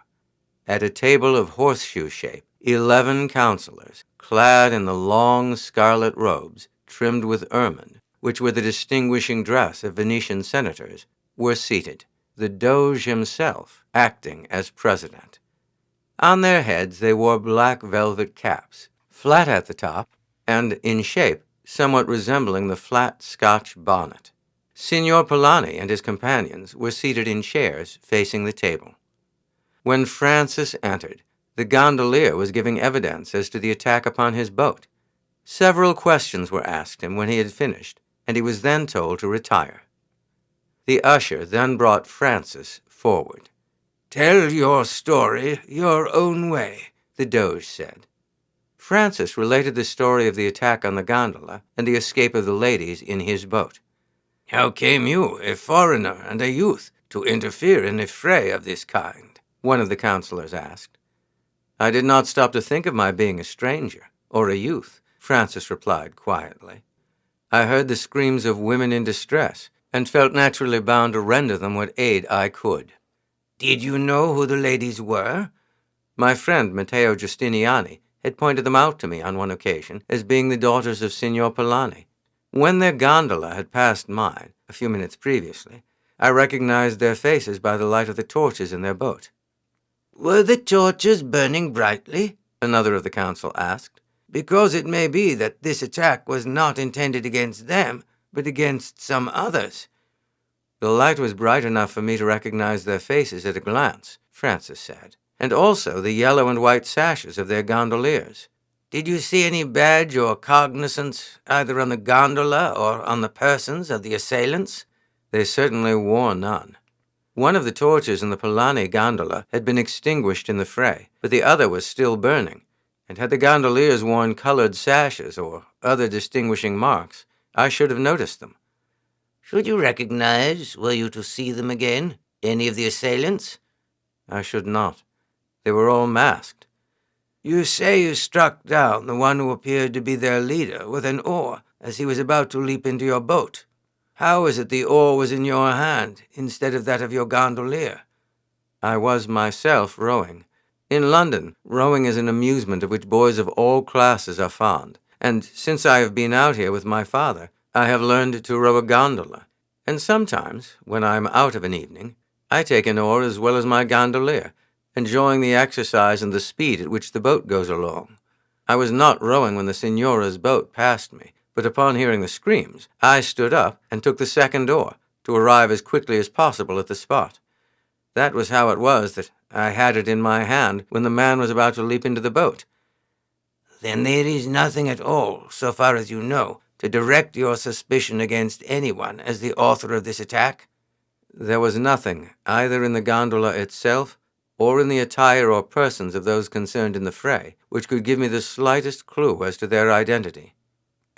At a table of horseshoe shape, 11 counselors, clad in the long scarlet robes trimmed with ermine, which were the distinguishing dress of Venetian senators, were seated, the Doge himself acting as president. On their heads they wore black velvet caps, flat at the top, and, in shape, somewhat resembling the flat Scotch bonnet. Signor Polani and his companions were seated in chairs facing the table. When Francis entered, the gondolier was giving evidence as to the attack upon his boat. Several questions were asked him when he had finished, and he was then told to retire. The usher then brought Francis forward. "Tell your story your own way," the Doge said. Francis related the story of the attack on the gondola and the escape of the ladies in his boat. "How came you, a foreigner and a youth, to interfere in a fray of this kind?" one of the counselors asked. "I did not stop to think of my being a stranger, or a youth," Francis replied quietly. "I heard the screams of women in distress, and felt naturally bound to render them what aid I could." "Did you know who the ladies were?" My friend Matteo Giustiniani had pointed them out to me on one occasion as being the daughters of Signor Polani. When their gondola had passed mine, a few minutes previously, I recognized their faces by the light of the torches in their boat. "Were the torches burning brightly?" another of the council asked. "Because it may be that this attack was not intended against them, but against some others." "The light was bright enough for me to recognize their faces at a glance," Francis said, "and also the yellow and white sashes of their gondoliers." "Did you see any badge or cognizance either on the gondola or on the persons of the assailants?" "They certainly wore none. One of the torches in the Polani gondola had been extinguished in the fray, but the other was still burning, and had the gondoliers worn colored sashes or other distinguishing marks, I should have noticed them." "Should you recognize, were you to see them again, any of the assailants?" "I should not. They were all masked." "You say you struck down the one who appeared to be their leader with an oar as he was about to leap into your boat. How is it the oar was in your hand instead of that of your gondolier?" "I was myself rowing. In London, rowing is an amusement of which boys of all classes are fond, and since I have been out here with my father, I have learned to row a gondola, and sometimes, when I am out of an evening, I take an oar as well as my gondolier, enjoying the exercise and the speed at which the boat goes along." I was not rowing when the signora's boat passed me, but upon hearing the screams, I stood up and took the second oar to arrive as quickly as possible at the spot. That was how it was that I had it in my hand when the man was about to leap into the boat." "Then there is nothing at all, so far as you know, to direct your suspicion against anyone as the author of this attack?" "There was nothing, either in the gondola itself or in the attire or persons of those concerned in the fray, which could give me the slightest clue as to their identity."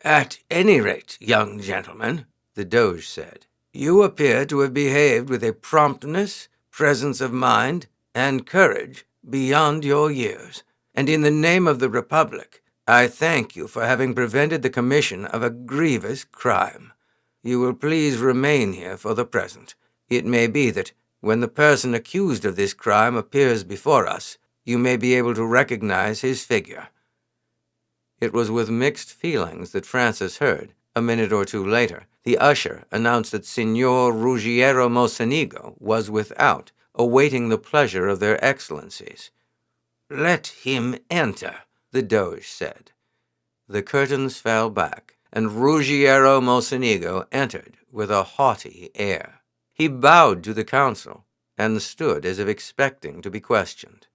"At any rate, young gentleman," the Doge said, "you appear to have behaved with a promptness, presence of mind, and courage beyond your years, and in the name of the Republic, I thank you for having prevented the commission of a grievous crime. You will please remain here for the present. It may be that when the person accused of this crime appears before us, you may be able to recognize his figure." It was with mixed feelings that Francis heard, a minute or two later, the usher announce that Signor Ruggiero Mocenigo was without, awaiting the pleasure of their excellencies. "Let him enter," the Doge said. The curtains fell back, and Ruggiero Mocenigo entered with a haughty air. He bowed to the council, and stood as if expecting to be questioned.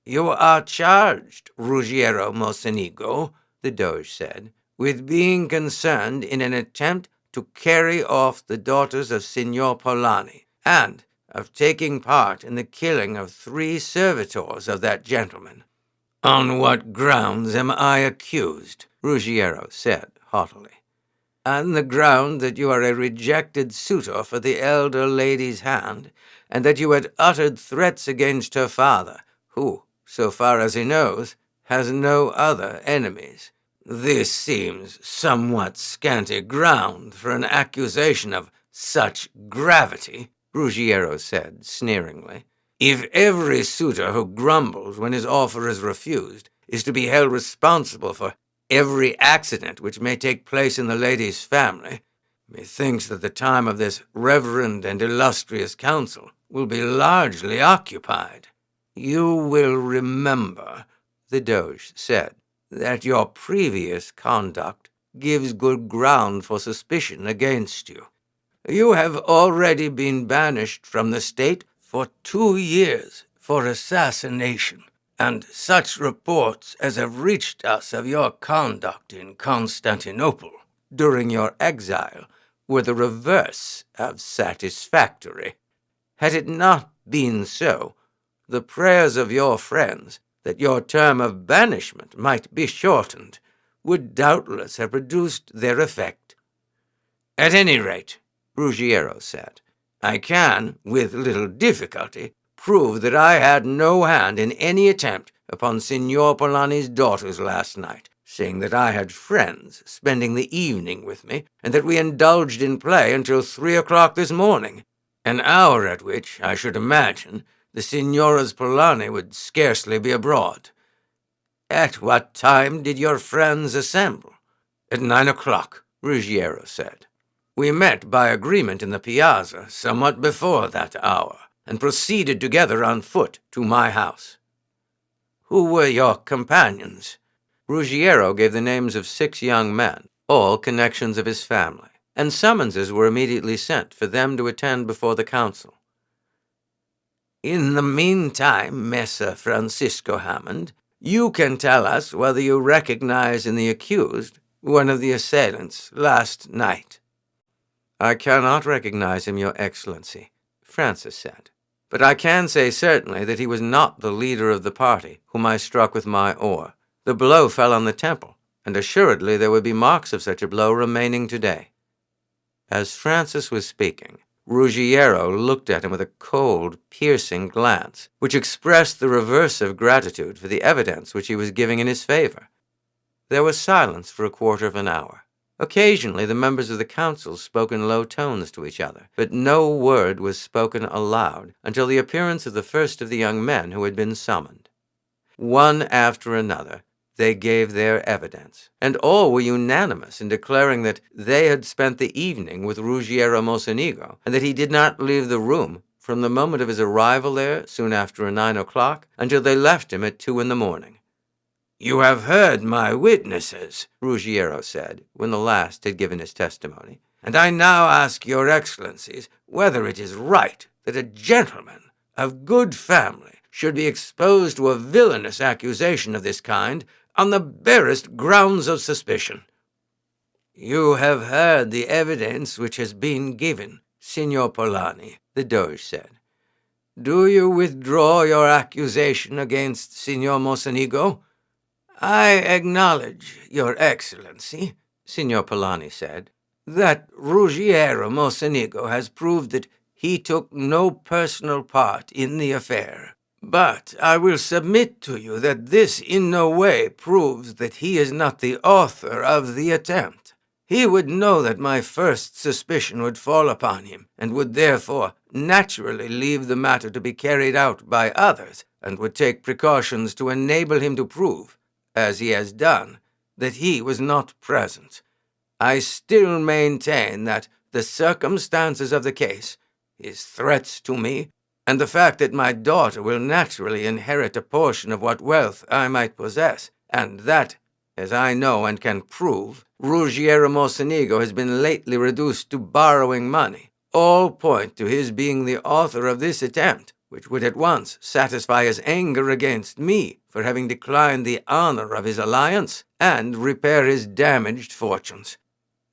"You are charged, Ruggiero Mocenigo," the Doge said, "with being concerned in an attempt to carry off the daughters of Signor Polani, and of taking part in the killing of 3 servitors of that gentleman." "On what grounds am I accused?" Ruggiero said haughtily. "On the ground that you are a rejected suitor for the elder lady's hand, and that you had uttered threats against her father, who, so far as he knows, has no other enemies. This seems somewhat scanty ground for an accusation of such gravity," Ruggiero said sneeringly. "If every suitor who grumbles when his offer is refused is to be held responsible for every accident which may take place in the lady's family, methinks that the time of this reverend and illustrious council will be largely occupied. You will remember," the Doge said, "that your previous conduct gives good ground for suspicion against you. You have already been banished from the state for 2 years for assassination, and such reports as have reached us of your conduct in Constantinople during your exile were the reverse of satisfactory. Had it not been so, the prayers of your friends that your term of banishment might be shortened would doubtless have produced their effect. At any rate," Ruggiero said, "I can, with little difficulty, prove that I had no hand in any attempt upon Signor Polani's daughters last night, seeing that I had friends spending the evening with me, and that we indulged in play until 3 o'clock this morning, an hour at which, I should imagine, the Signoras Polani would scarcely be abroad." "At what time did your friends assemble?" "At 9 o'clock, Ruggiero said. "We met by agreement in the piazza somewhat before that hour, and proceeded together on foot to my house." "Who were your companions?" Ruggiero gave the names of 6 young men, all connections of his family, and summonses were immediately sent for them to attend before the council. "In the meantime, Messer Francisco Hammond, you can tell us whether you recognize in the accused one of the assailants last night." "I cannot recognize him, Your Excellency," Francis said. "But I can say certainly that he was not the leader of the party whom I struck with my oar. The blow fell on the temple, and assuredly there would be marks of such a blow remaining today." As Francis was speaking, Ruggiero looked at him with a cold, piercing glance, which expressed the reverse of gratitude for the evidence which he was giving in his favor. There was silence for a quarter of an hour. Occasionally the members of the council spoke in low tones to each other, but no word was spoken aloud until the appearance of the first of the young men who had been summoned. One after another, they gave their evidence, and all were unanimous in declaring that they had spent the evening with Ruggiero Mocenigo, and that he did not leave the room from the moment of his arrival there, soon after 9 o'clock, until they left him at 2 in the morning. "You have heard my witnesses," Ruggiero said, when the last had given his testimony, "and I now ask your excellencies whether it is right that a gentleman of good family should be exposed to a villainous accusation of this kind on the barest grounds of suspicion." "You have heard the evidence which has been given, Signor Polani," the Doge said. "Do you withdraw your accusation against Signor Mocenigo?" "I acknowledge, Your Excellency," Signor Polani said, "that Ruggiero Mocenigo has proved that he took no personal part in the affair. But I will submit to you that this in no way proves that he is not the author of the attempt. He would know that my first suspicion would fall upon him, and would therefore naturally leave the matter to be carried out by others, and would take precautions to enable him to prove, as he has done, that he was not present. I still maintain that the circumstances of the case, his threats to me, and the fact that my daughter will naturally inherit a portion of what wealth I might possess, and that, as I know and can prove, Ruggiero Mocenigo has been lately reduced to borrowing money, all point to his being the author of this attempt, which would at once satisfy his anger against me for having declined the honor of his alliance, and repair his damaged fortunes."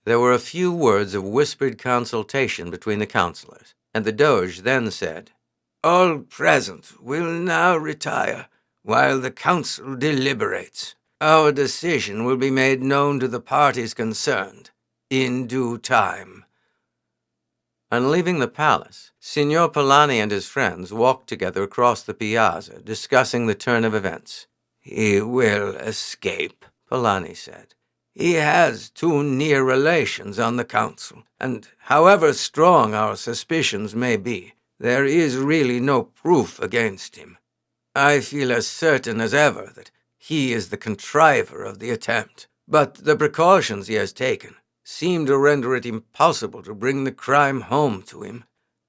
There were a few words of whispered consultation between the councillors, and the Doge then said, "All present will now retire while the council deliberates. Our decision will be made known to the parties concerned in due time." On leaving the palace, Signor Polani and his friends walked together across the piazza, discussing the turn of events. "He will escape," Polani said. "He has two near relations on the council, and however strong our suspicions may be, there is really no proof against him. I feel as certain as ever that he is the contriver of the attempt, but the precautions he has taken seem to render it impossible to bring the crime home to him.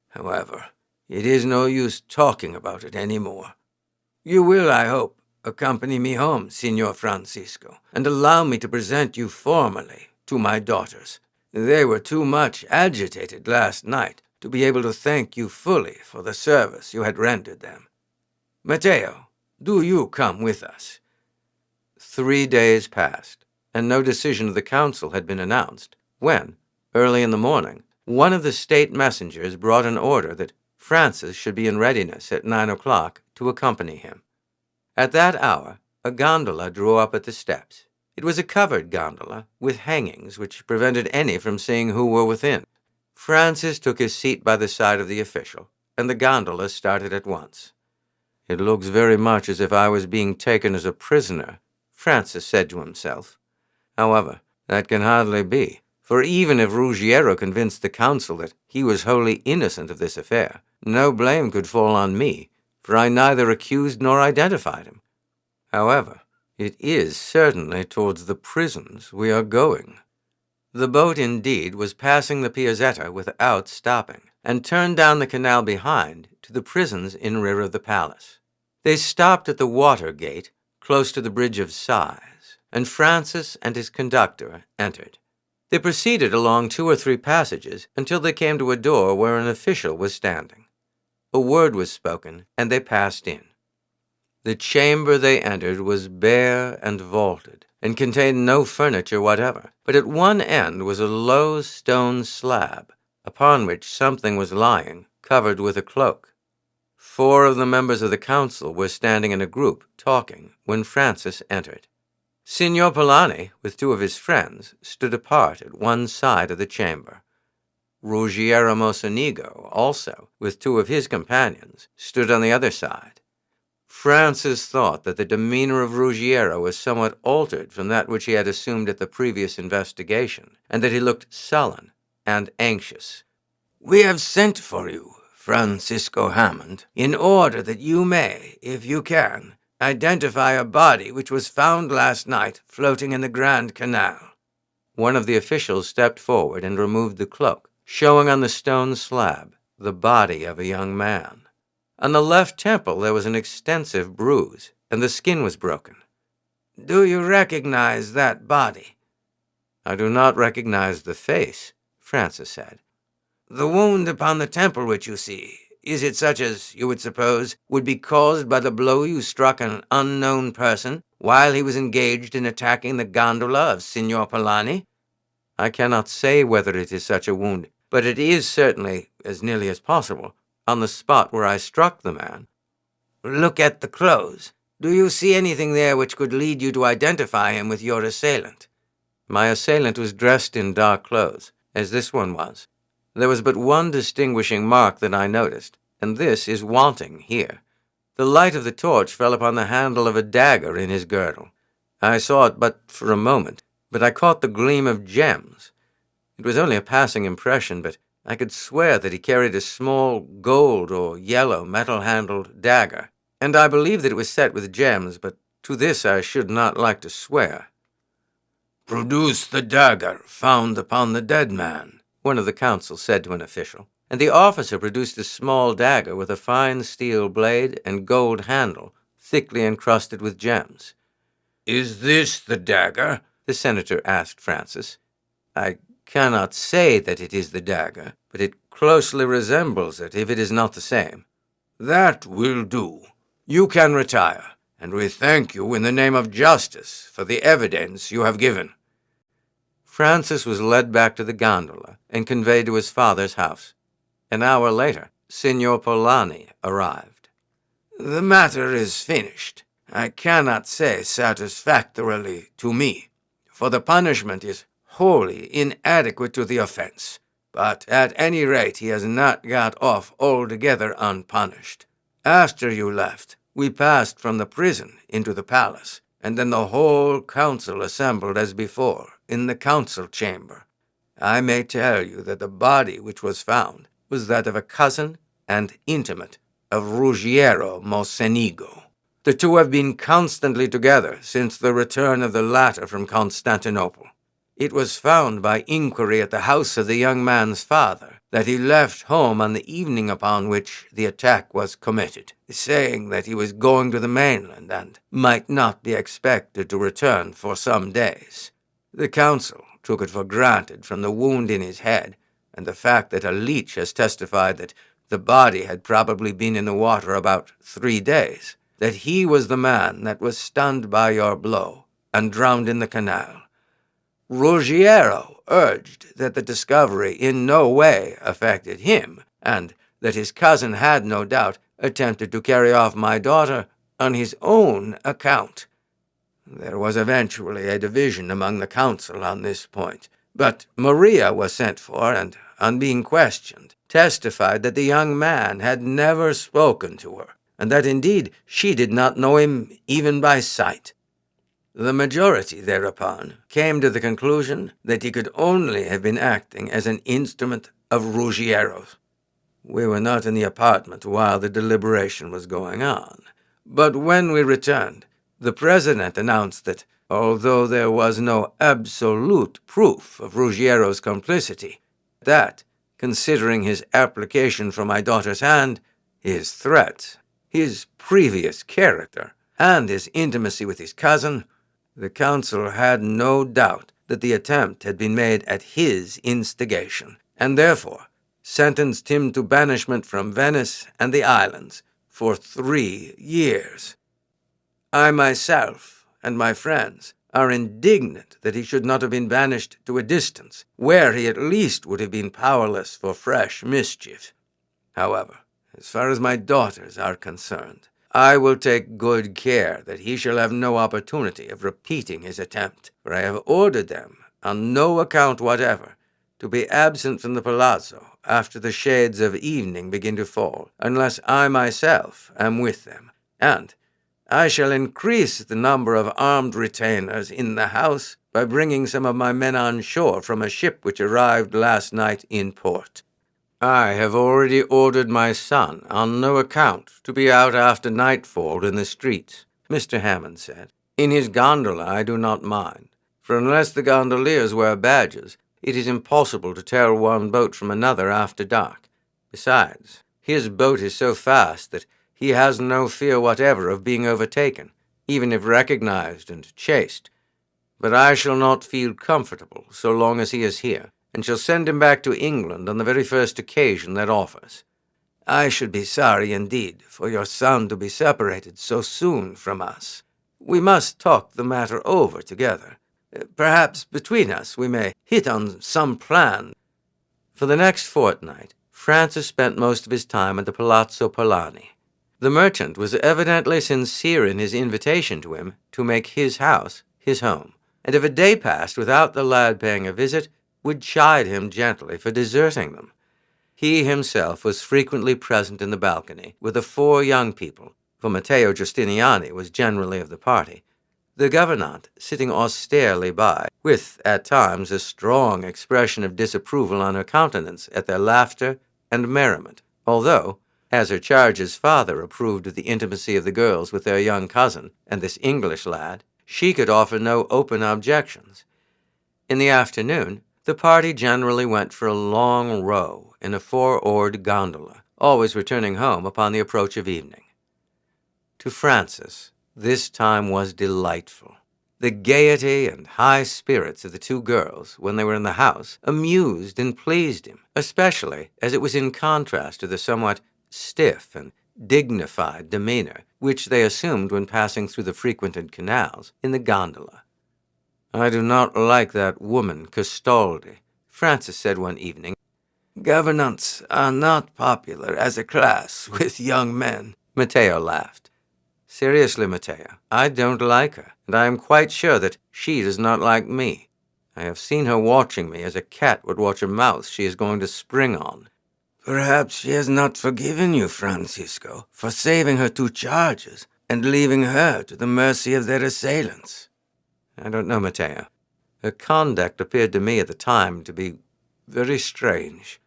However, it is no use talking about it any more. You will, I hope, accompany me home, Signor Francisco, and allow me to present you formally to my daughters. They were too much agitated last night to be able to thank you fully for the service you had rendered them. Matteo, do you come with us?" 3 days passed, and no decision of the council had been announced, when, early in the morning, one of the state messengers brought an order that Francis should be in readiness at 9 o'clock to accompany him. At that hour, a gondola drew up at the steps. It was a covered gondola, with hangings which prevented any from seeing who were within. Francis took his seat by the side of the official, and the gondola started at once. "It looks very much as if I was being taken as a prisoner," Francis said to himself. "However, that can hardly be, for even if Ruggiero convinced the council that he was wholly innocent of this affair, no blame could fall on me, for I neither accused nor identified him. However, it is certainly towards the prisons we are going." The boat, indeed, was passing the Piazzetta without stopping, and turned down the canal behind to the prisons in rear of the palace. They stopped at the water gate, close to the Bridge of Sighs, and Francis and his conductor entered. They proceeded along 2 or 3 passages until they came to a door where an official was standing. A word was spoken, and they passed in. The chamber they entered was bare and vaulted, and contained no furniture whatever, but at one end was a low stone slab, upon which something was lying, covered with a cloak. 4 of the members of the council were standing in a group, talking, when Francis entered. Signor Polani, with 2 of his friends, stood apart at one side of the chamber. Ruggiero Mocenigo, also, with 2 of his companions, stood on the other side. Francis thought that the demeanor of Ruggiero was somewhat altered from that which he had assumed at the previous investigation, and that he looked sullen and anxious. "We have sent for you, Francisco Hammond, in order that you may, if you can, identify a body which was found last night floating in the Grand Canal." One of the officials stepped forward and removed the cloak, showing on the stone slab the body of a young man. On the left temple there was an extensive bruise, and the skin was broken. Do you recognize that body?" "I do not recognize the face," Francis said. "The wound upon the temple which you see, is it such as, you would suppose, would be caused by the blow you struck an unknown person while he was engaged in attacking the gondola of Signor Polani?" "I cannot say whether it is such a wound, but it is certainly, as nearly as possible, on the spot where I struck the man." "Look at the clothes. Do you see anything there which could lead you to identify him with your assailant?" "My assailant was dressed in dark clothes, as this one was. There was but one distinguishing mark that I noticed, and this is wanting here. The light of the torch fell upon the handle of a dagger in his girdle. I saw it but for a moment, but I caught the gleam of gems. It was only a passing impression, but I could swear that he carried a small gold or yellow metal-handled dagger, and I believe that it was set with gems, but to this I should not like to swear." "Produce the dagger found upon the dead man," one of the council said to an official, and the officer produced a small dagger with a fine steel blade and gold handle, thickly encrusted with gems. "Is this the dagger?" the senator asked Francis. "I cannot say that it is the dagger, but it closely resembles it if it is not the same." "That will do. You can retire, and we thank you in the name of justice for the evidence you have given." Francis was led back to the gondola and conveyed to his father's house. An hour later, Signor Polani arrived. "The matter is finished. I cannot say satisfactorily to me, for the punishment is wholly inadequate to the offense. But at any rate he has not got off altogether unpunished. After you left, we passed from the prison into the palace, and then the whole council assembled as before in the council chamber. I may tell you that the body which was found was that of a cousin and intimate of Ruggiero Mocenigo. The two have been constantly together since the return of the latter from Constantinople. It was found by inquiry at the house of the young man's father that he left home on the evening upon which the attack was committed, saying that he was going to the mainland and might not be expected to return for some days. The council took it for granted from the wound in his head and the fact that a leech has testified that the body had probably been in the water about 3 days, that he was the man that was stunned by your blow and drowned in the canal. Ruggiero urged that the discovery in no way affected him, and that his cousin had, no doubt, attempted to carry off my daughter on his own account. There was eventually a division among the council on this point, but Maria was sent for and, on being questioned, testified that the young man had never spoken to her, and that indeed she did not know him even by sight. The majority thereupon came to the conclusion that he could only have been acting as an instrument of Ruggiero's. We were not in the apartment while the deliberation was going on, but when we returned, the president announced that, although there was no absolute proof of Ruggiero's complicity, that, considering his application for my daughter's hand, his threats, his previous character, and his intimacy with his cousin, the council had no doubt that the attempt had been made at his instigation, and therefore sentenced him to banishment from Venice and the islands for 3 years. I myself and my friends are indignant that he should not have been banished to a distance, where he at least would have been powerless for fresh mischief. However, as far as my daughters are concerned, I will take good care that he shall have no opportunity of repeating his attempt, for I have ordered them, on no account whatever, to be absent from the palazzo after the shades of evening begin to fall, unless I myself am with them, and I shall increase the number of armed retainers in the house by bringing some of my men on shore from a ship which arrived last night in port. I have already ordered my son on no account to be out after nightfall in the streets, Mr. Hammond said. In his gondola I do not mind, for unless the gondoliers wear badges, it is impossible to tell one boat from another after dark. Besides, his boat is so fast that he has no fear whatever of being overtaken, even if recognized and chased. But I shall not feel comfortable so long as he is here, and shall send him back to England on the very first occasion that offers. I should be sorry indeed for your son to be separated so soon from us. We must talk the matter over together. Perhaps between us we may hit on some plan. For the next fortnight, Francis spent most of his time at the Palazzo Polani. The merchant was evidently sincere in his invitation to him to make his house his home, and if a day passed without the lad paying a visit, would chide him gently for deserting them. He himself was frequently present in the balcony with the 4 young people, for Matteo Giustiniani was generally of the party, the gouvernante sitting austerely by, with at times a strong expression of disapproval on her countenance at their laughter and merriment, although, as her charge's father approved of the intimacy of the girls with their young cousin and this English lad, she could offer no open objections. In the afternoon, the party generally went for a long row in a 4-oared gondola, always returning home upon the approach of evening. To Francis, this time was delightful. The gaiety and high spirits of the 2 girls, when they were in the house, amused and pleased him, especially as it was in contrast to the somewhat stiff and dignified demeanor which they assumed when passing through the frequented canals in the gondola. "I do not like that woman, Castaldi," Francis said one evening. "Gouvernantes are not popular as a class with young men." Matteo laughed. "Seriously, Matteo, I don't like her, and I am quite sure that she does not like me. I have seen her watching me as a cat would watch a mouse she is going to spring on." "Perhaps she has not forgiven you, Francisco, for saving her 2 charges and leaving her to the mercy of their assailants." "I don't know, Matteo. Her conduct appeared to me at the time to be very strange.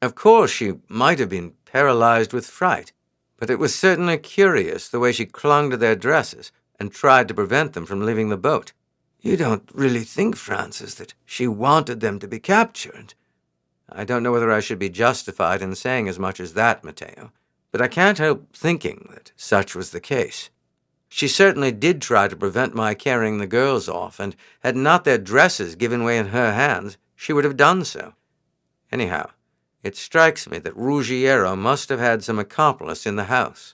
Of course, she might have been paralyzed with fright, but it was certainly curious the way she clung to their dresses and tried to prevent them from leaving the boat." "You don't really think, Francis, that she wanted them to be captured?" "I don't know whether I should be justified in saying as much as that, Matteo, but I can't help thinking that such was the case. She certainly did try to prevent my carrying the girls off, and had not their dresses given way in her hands, she would have done so. Anyhow, it strikes me that Ruggiero must have had some accomplice in the house.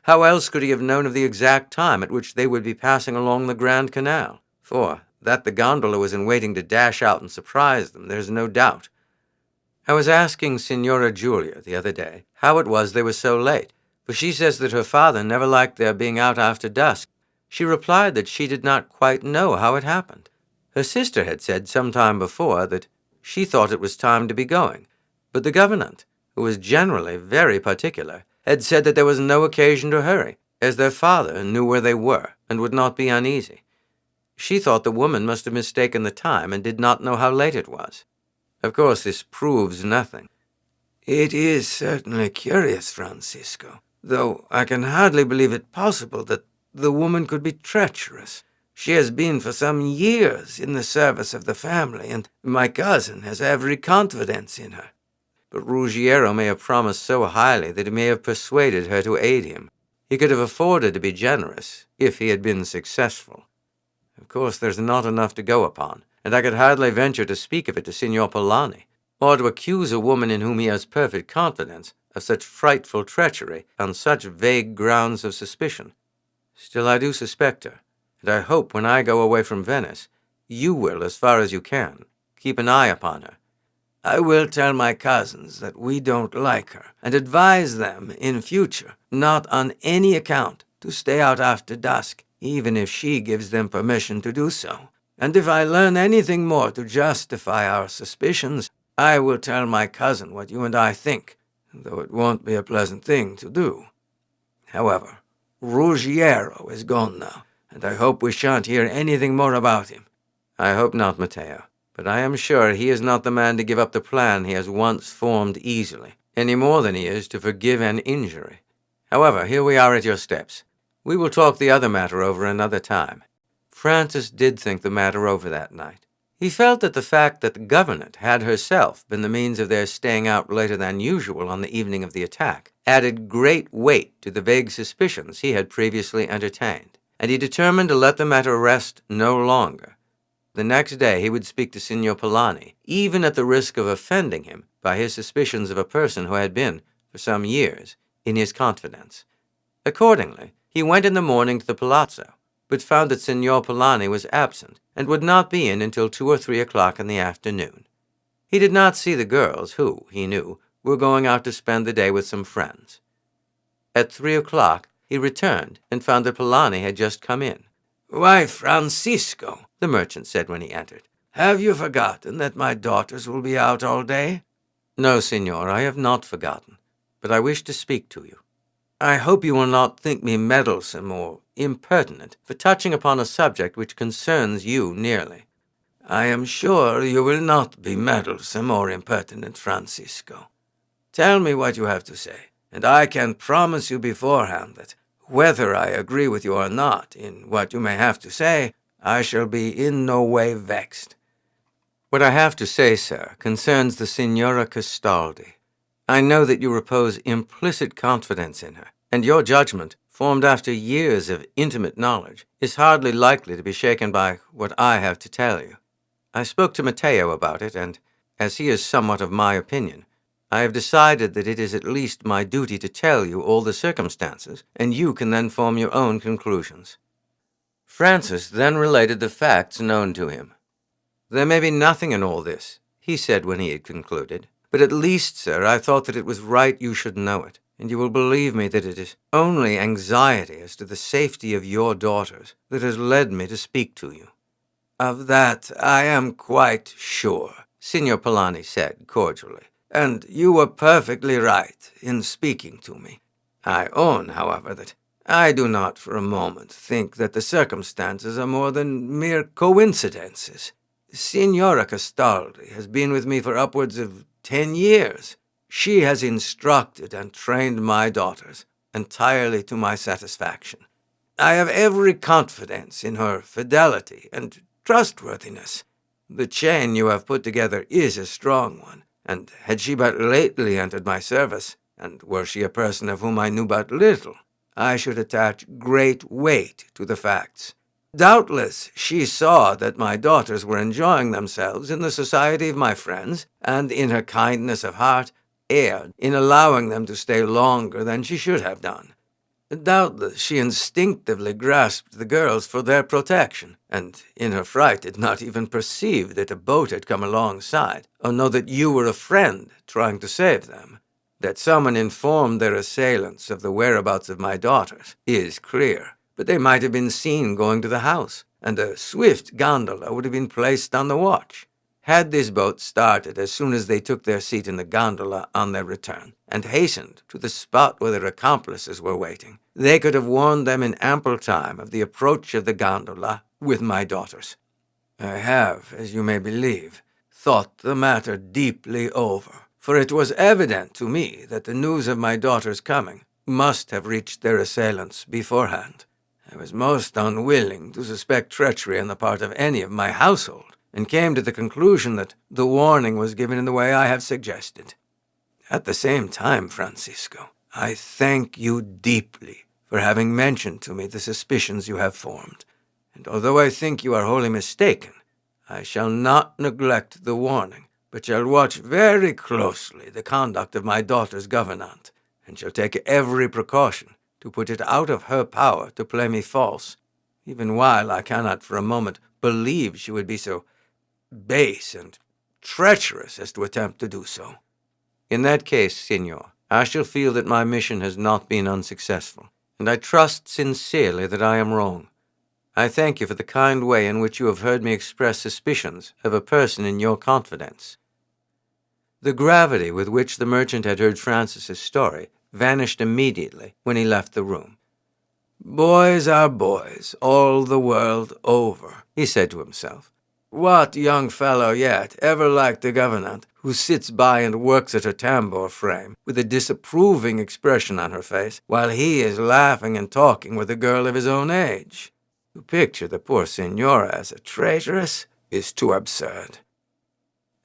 How else could he have known of the exact time at which they would be passing along the Grand Canal? For that the gondola was in waiting to dash out and surprise them, there's no doubt. I was asking Signora Giulia the other day how it was they were so late, for she says that her father never liked their being out after dusk. She replied that she did not quite know how it happened. Her sister had said some time before that she thought it was time to be going, but the gouvernante, who was generally very particular, had said that there was no occasion to hurry, as their father knew where they were and would not be uneasy. She thought the woman must have mistaken the time and did not know how late it was. Of course, this proves nothing." "It is certainly curious, Francisco, though I can hardly believe it possible that the woman could be treacherous. She has been for some years in the service of the family, and my cousin has every confidence in her." "But Ruggiero may have promised so highly that he may have persuaded her to aid him. He could have afforded to be generous if he had been successful. Of course, there's not enough to go upon, and I could hardly venture to speak of it to Signor Polani, or to accuse a woman in whom he has perfect confidence of such frightful treachery on such vague grounds of suspicion. Still, I do suspect her, and I hope when I go away from Venice, you will, as far as you can, keep an eye upon her." "I will tell my cousins that we don't like her, and advise them, in future, not on any account to stay out after dusk, even if she gives them permission to do so. And if I learn anything more to justify our suspicions, I will tell my cousin what you and I think, though it won't be a pleasant thing to do. However, Ruggiero is gone now, and I hope we shan't hear anything more about him." "I hope not, Matteo, but I am sure he is not the man to give up the plan he has once formed easily, any more than he is to forgive an injury. However, here we are at your steps. We will talk the other matter over another time." Francis did think the matter over that night. He felt that the fact that the gouvernante had herself been the means of their staying out later than usual on the evening of the attack added great weight to the vague suspicions he had previously entertained, and he determined to let the matter rest no longer. The next day he would speak to Signor Polani, even at the risk of offending him by his suspicions of a person who had been, for some years, in his confidence. Accordingly, he went in the morning to the palazzo, but found that Signor Polani was absent and would not be in until 2 or 3 o'clock in the afternoon. He did not see the girls, who, he knew, were going out to spend the day with some friends. At 3 o'clock, he returned and found that Polani had just come in. "Why, Francisco," the merchant said when he entered, "have you forgotten that my daughters will be out all day?" "No, signor, I have not forgotten, but I wish to speak to you. I hope you will not think me meddlesome or impertinent for touching upon a subject which concerns you nearly." "I am sure you will not be meddlesome or impertinent, Francisco. Tell me what you have to say, and I can promise you beforehand that, whether I agree with you or not in what you may have to say, I shall be in no way vexed." "What I have to say, sir, concerns the Signora Castaldi. I know that you repose implicit confidence in her, and your judgment, formed after years of intimate knowledge, is hardly likely to be shaken by what I have to tell you. I spoke to Matteo about it, and, as he is somewhat of my opinion, I have decided that it is at least my duty to tell you all the circumstances, and you can then form your own conclusions." Francis then related the facts known to him. "There may be nothing in all this," he said when he had concluded, "but at least, sir, I thought that it was right you should know it, and you will believe me that it is only anxiety as to the safety of your daughters that has led me to speak to you." "Of that I am quite sure," Signor Polani said cordially, "and you were perfectly right in speaking to me. I own, however, that I do not for a moment think that the circumstances are more than mere coincidences. Signora Castaldi has been with me for upwards of 10 years. She has instructed and trained my daughters entirely to my satisfaction. I have every confidence in her fidelity and trustworthiness. The chain you have put together is a strong one, and had she but lately entered my service, and were she a person of whom I knew but little, I should attach great weight to the facts. Doubtless she saw that my daughters were enjoying themselves in the society of my friends, and in her kindness of heart erred in allowing them to stay longer than she should have done. Doubtless she instinctively grasped the girls for their protection, and in her fright did not even perceive that a boat had come alongside, or know that you were a friend trying to save them. That someone informed their assailants of the whereabouts of my daughters is clear, but they might have been seen going to the house, and a swift gondola would have been placed on the watch. Had this boat started as soon as they took their seat in the gondola on their return, and hastened to the spot where their accomplices were waiting, they could have warned them in ample time of the approach of the gondola with my daughters. I have, as you may believe, thought the matter deeply over, for it was evident to me that the news of my daughter's coming must have reached their assailants beforehand. I was most unwilling to suspect treachery on the part of any of my household, and came to the conclusion that the warning was given in the way I have suggested. At the same time, Francisco, I thank you deeply for having mentioned to me the suspicions you have formed, and although I think you are wholly mistaken, I shall not neglect the warning, but shall watch very closely the conduct of my daughter's gouvernante, and shall take every precaution to put it out of her power to play me false, even while I cannot for a moment believe she would be so base and treacherous as to attempt to do so. In that case, Signor, I shall feel that my mission has not been unsuccessful, and I trust sincerely that I am wrong. I thank you for the kind way in which you have heard me express suspicions of a person in your confidence." The gravity with which the merchant had heard Francis's story vanished immediately when he left the room. "Boys are boys all the world over," he said to himself. "What young fellow yet ever liked a gouvernante who sits by and works at her tambour frame with a disapproving expression on her face, while he is laughing and talking with a girl of his own age? To picture the poor signora as a traitress is too absurd."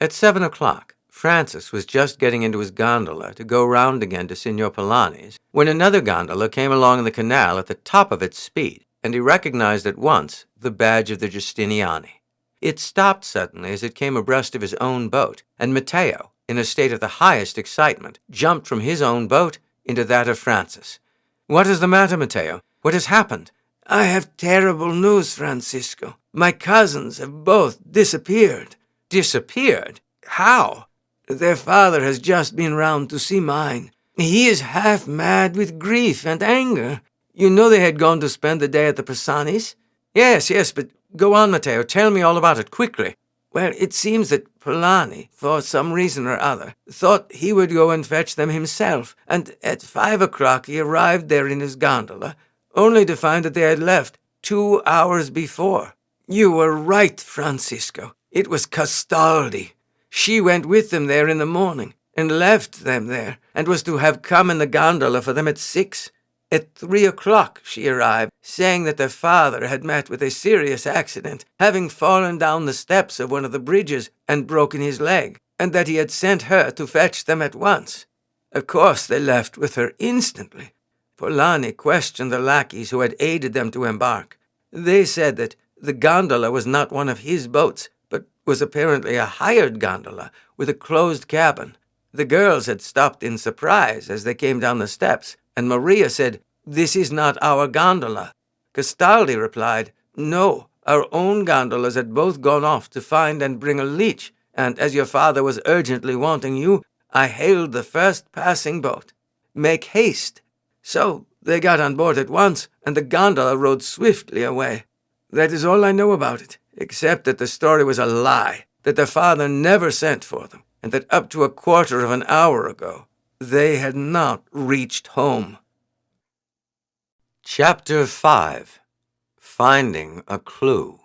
At 7 o'clock, Francis was just getting into his gondola to go round again to Signor Polani's, when another gondola came along the canal at the top of its speed, and he recognized at once the badge of the Giustiniani. It stopped suddenly as it came abreast of his own boat, and Matteo, in a state of the highest excitement, jumped from his own boat into that of Francis. "What is the matter, Matteo? What has happened?" "I have terrible news, Francisco. My cousins have both disappeared." "Disappeared? How?" "Their father has just been round to see mine. He is half mad with grief and anger. You know they had gone to spend the day at the Pisani's?" Yes, but go on, Matteo. Tell me all about it, quickly." "Well, it seems that Polani, for some reason or other, thought he would go and fetch them himself, and at 5 o'clock he arrived there in his gondola, only to find that they had left 2 hours before. You were right, Francisco. It was Castaldi. She went with them there in the morning, and left them there, and was to have come in the gondola for them at 6. At 3 o'clock she arrived, saying that their father had met with a serious accident, having fallen down the steps of one of the bridges and broken his leg, and that he had sent her to fetch them at once. Of course they left with her instantly. Polani questioned the lackeys who had aided them to embark. They said that the gondola was not one of his boats, but was apparently a hired gondola with a closed cabin. The girls had stopped in surprise as they came down the steps, and Maria said, "This is not our gondola." Castaldi replied, "No, our own gondolas had both gone off to find and bring a leech, and as your father was urgently wanting you, I hailed the first passing boat. Make haste." So they got on board at once, and the gondola rode swiftly away. That is all I know about it, except that the story was a lie, that their father never sent for them, and that up to a quarter of an hour ago, they had not reached home. Chapter 5. Finding a Clue.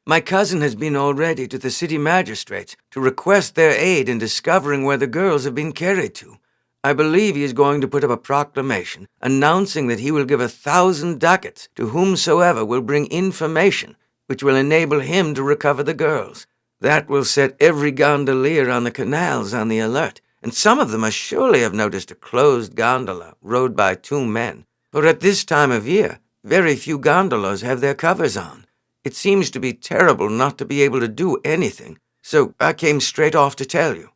My cousin has been already to the city magistrates to request their aid in discovering where the girls have been carried to. I believe he is going to put up a proclamation announcing that he will give 1,000 ducats to whomsoever will bring information which will enable him to recover the girls. That will set every gondolier on the canals on the alert, and some of them must surely have noticed a closed gondola rowed by 2 men, for at this time of year, very few gondolas have their covers on. It seems to be terrible not to be able to do anything, so I came straight off to tell you.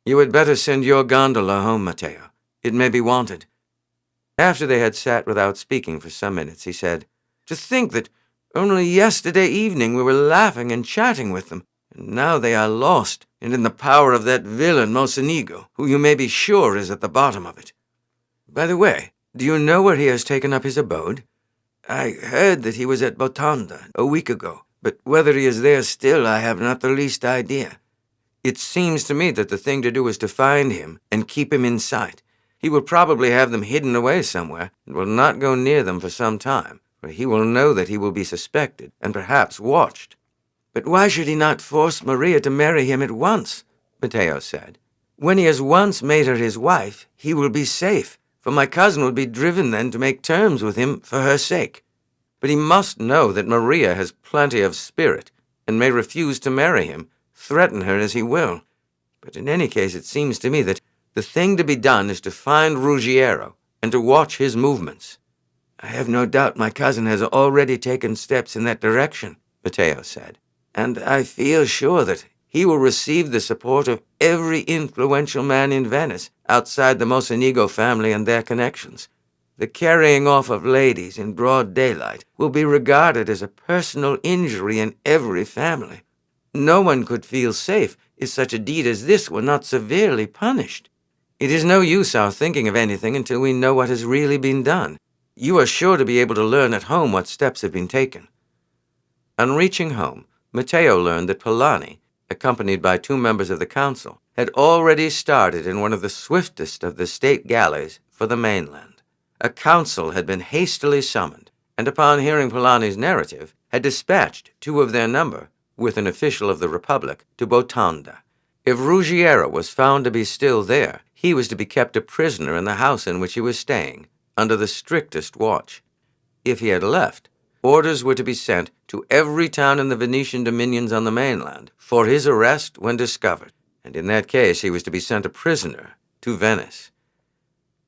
You had better send your gondola home, Matteo. It may be wanted. After they had sat without speaking for some minutes, he said, "To think that only yesterday evening we were laughing and chatting with them, and now they are lost, and in the power of that villain Mocenigo, who you may be sure is at the bottom of it. By the way, do you know where he has taken up his abode? I heard that he was at Botonda a week ago, but whether he is there still I have not the least idea. It seems to me that the thing to do is to find him and keep him in sight. He will probably have them hidden away somewhere, and will not go near them for some time, for he will know that he will be suspected, and perhaps watched." "But why should he not force Maria to marry him at once?" Matteo said. "When he has once made her his wife, he will be safe, for my cousin would be driven then to make terms with him for her sake. But he must know that Maria has plenty of spirit, and may refuse to marry him, threaten her as he will. But in any case it seems to me that the thing to be done is to find Ruggiero, and to watch his movements." "I have no doubt my cousin has already taken steps in that direction," Matteo said, "and I feel sure that he will receive the support of every influential man in Venice outside the Mocenigo family and their connections. The carrying off of ladies in broad daylight will be regarded as a personal injury in every family. No one could feel safe if such a deed as this were not severely punished. It is no use our thinking of anything until we know what has really been done. You are sure to be able to learn at home what steps have been taken." On reaching home, Matteo learned that Polani, accompanied by 2 members of the council, had already started in one of the swiftest of the state galleys for the mainland. A council had been hastily summoned, and upon hearing Polani's narrative, had dispatched 2 of their number, with an official of the Republic, to Botonda. If Ruggiero was found to be still there, he was to be kept a prisoner in the house in which he was staying, under the strictest watch. If he had left, orders were to be sent to every town in the Venetian dominions on the mainland for his arrest when discovered, and in that case he was to be sent a prisoner to Venice.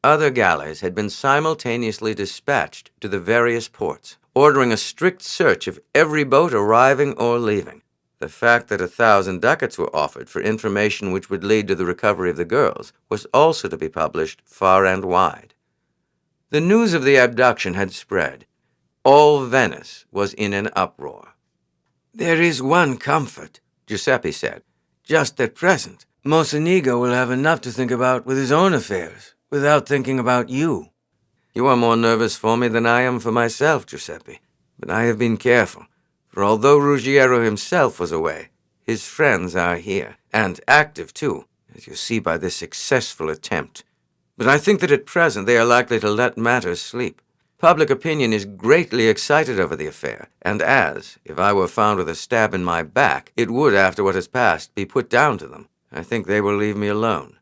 Other galleys had been simultaneously dispatched to the various ports, ordering a strict search of every boat arriving or leaving. The fact that 1,000 ducats were offered for information which would lead to the recovery of the girls was also to be published far and wide. The news of the abduction had spread. All Venice was in an uproar. "There is one comfort," Giuseppe said. "Just at present, Mocenigo will have enough to think about with his own affairs, without thinking about you." "You are more nervous for me than I am for myself, Giuseppe. But I have been careful, for although Ruggiero himself was away, his friends are here, and active too, as you see by this successful attempt. But I think that at present they are likely to let matters sleep. Public opinion is greatly excited over the affair, and as, if I were found with a stab in my back, it would, after what has passed, be put down to them, I think they will leave me alone."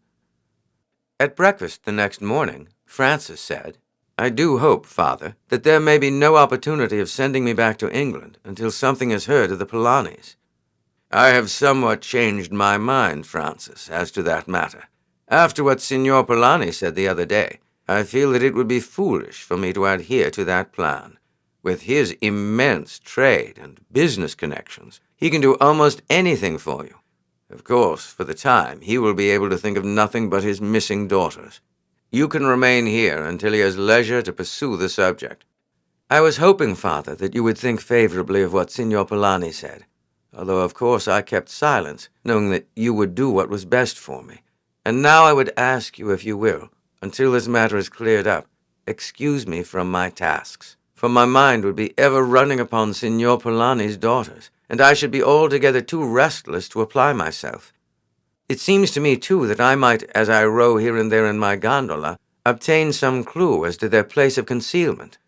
At breakfast the next morning, Francis said, "I do hope, Father, that there may be no opportunity of sending me back to England until something is heard of the Polanis." "I have somewhat changed my mind, Francis, as to that matter. After what Signor Polani said the other day, I feel that it would be foolish for me to adhere to that plan. With his immense trade and business connections, he can do almost anything for you. Of course, for the time, he will be able to think of nothing but his missing daughters. You can remain here until he has leisure to pursue the subject." "I was hoping, Father, that you would think favorably of what Signor Polani said, although of course I kept silence, knowing that you would do what was best for me. And now I would ask you, if you will, until this matter is cleared up, excuse me from my tasks, for my mind would be ever running upon Signor Polani's daughters, and I should be altogether too restless to apply myself. It seems to me, too, that I might, as I row here and there in my gondola, obtain some clue as to their place of concealment."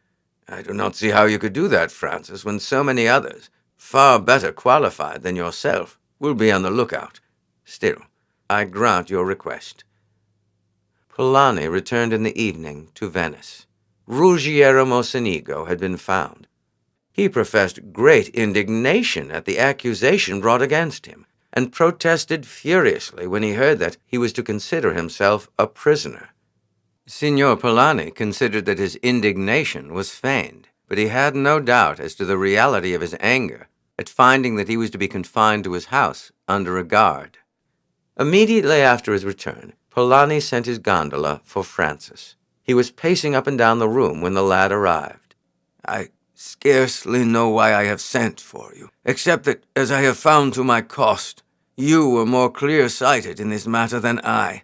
"I do not see how you could do that, Francis, when so many others, far better qualified than yourself, will be on the lookout. Still, I grant your request." Polani returned in the evening to Venice. Ruggiero Mocenigo had been found. He professed great indignation at the accusation brought against him, and protested furiously when he heard that he was to consider himself a prisoner. Signor Polani considered that his indignation was feigned, but he had no doubt as to the reality of his anger at finding that he was to be confined to his house under a guard. Immediately after his return, Polani sent his gondola for Francis. He was pacing up and down the room when the lad arrived. "I scarcely know why I have sent for you, except that, as I have found to my cost, you were more clear-sighted in this matter than I.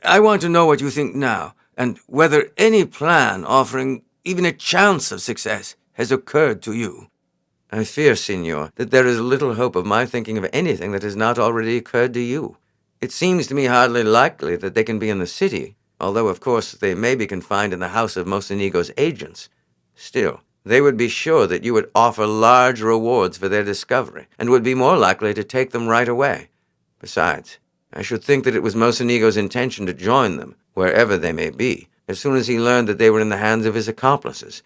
I want to know what you think now, and whether any plan offering even a chance of success has occurred to you." "I fear, Signor, that there is little hope of my thinking of anything that has not already occurred to you. It seems to me hardly likely that they can be in the city, although of course they may be confined in the house of Mocenigo's agents. Still, they would be sure that you would offer large rewards for their discovery, and would be more likely to take them right away. Besides, I should think that it was Mocenigo's intention to join them, wherever they may be, as soon as he learned that they were in the hands of his accomplices.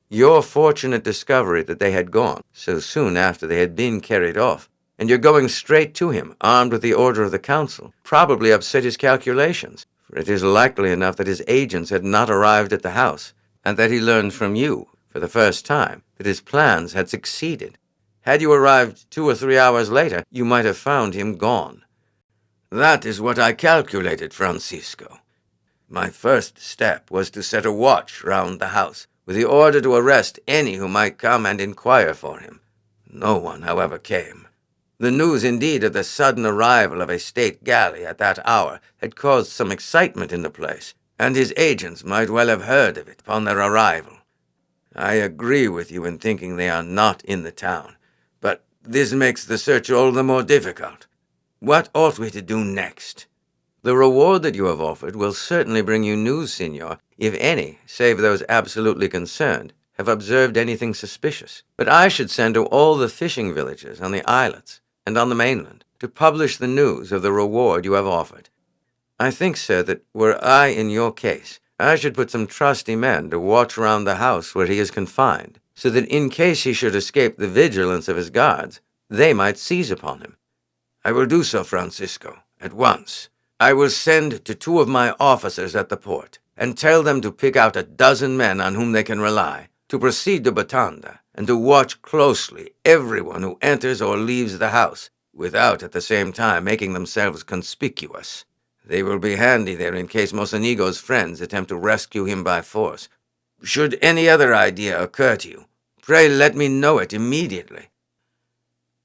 Your fortunate discovery that they had gone so soon after they had been carried off, and your going straight to him, armed with the order of the council, probably upset his calculations, for it is likely enough that his agents had not arrived at the house, and that he learned from you, for the first time, that his plans had succeeded. Had you arrived 2 or 3 hours later, you might have found him gone." "That is what I calculated, Francisco. My first step was to set a watch round the house, with the order to arrest any who might come and inquire for him. No one, however, came. The news, indeed, of the sudden arrival of a state galley at that hour had caused some excitement in the place, and his agents might well have heard of it upon their arrival. I agree with you in thinking they are not in the town, but this makes the search all the more difficult. What ought we to do next?" "The reward that you have offered will certainly bring you news, Signor, if any, save those absolutely concerned, have observed anything suspicious. But I should send to all the fishing villages on the islets and on the mainland to publish the news of the reward you have offered. I think, sir, that were I in your case, I should put some trusty men to watch round the house where he is confined, so that in case he should escape the vigilance of his guards, they might seize upon him." "I will do so, Francisco, at once. I will send to 2 of my officers at the port, and tell them to pick out 12 men on whom they can rely, to proceed to Batanda, and to watch closely everyone who enters or leaves the house, without at the same time making themselves conspicuous. They will be handy there in case Mocenigo's friends attempt to rescue him by force. Should any other idea occur to you, pray let me know it immediately."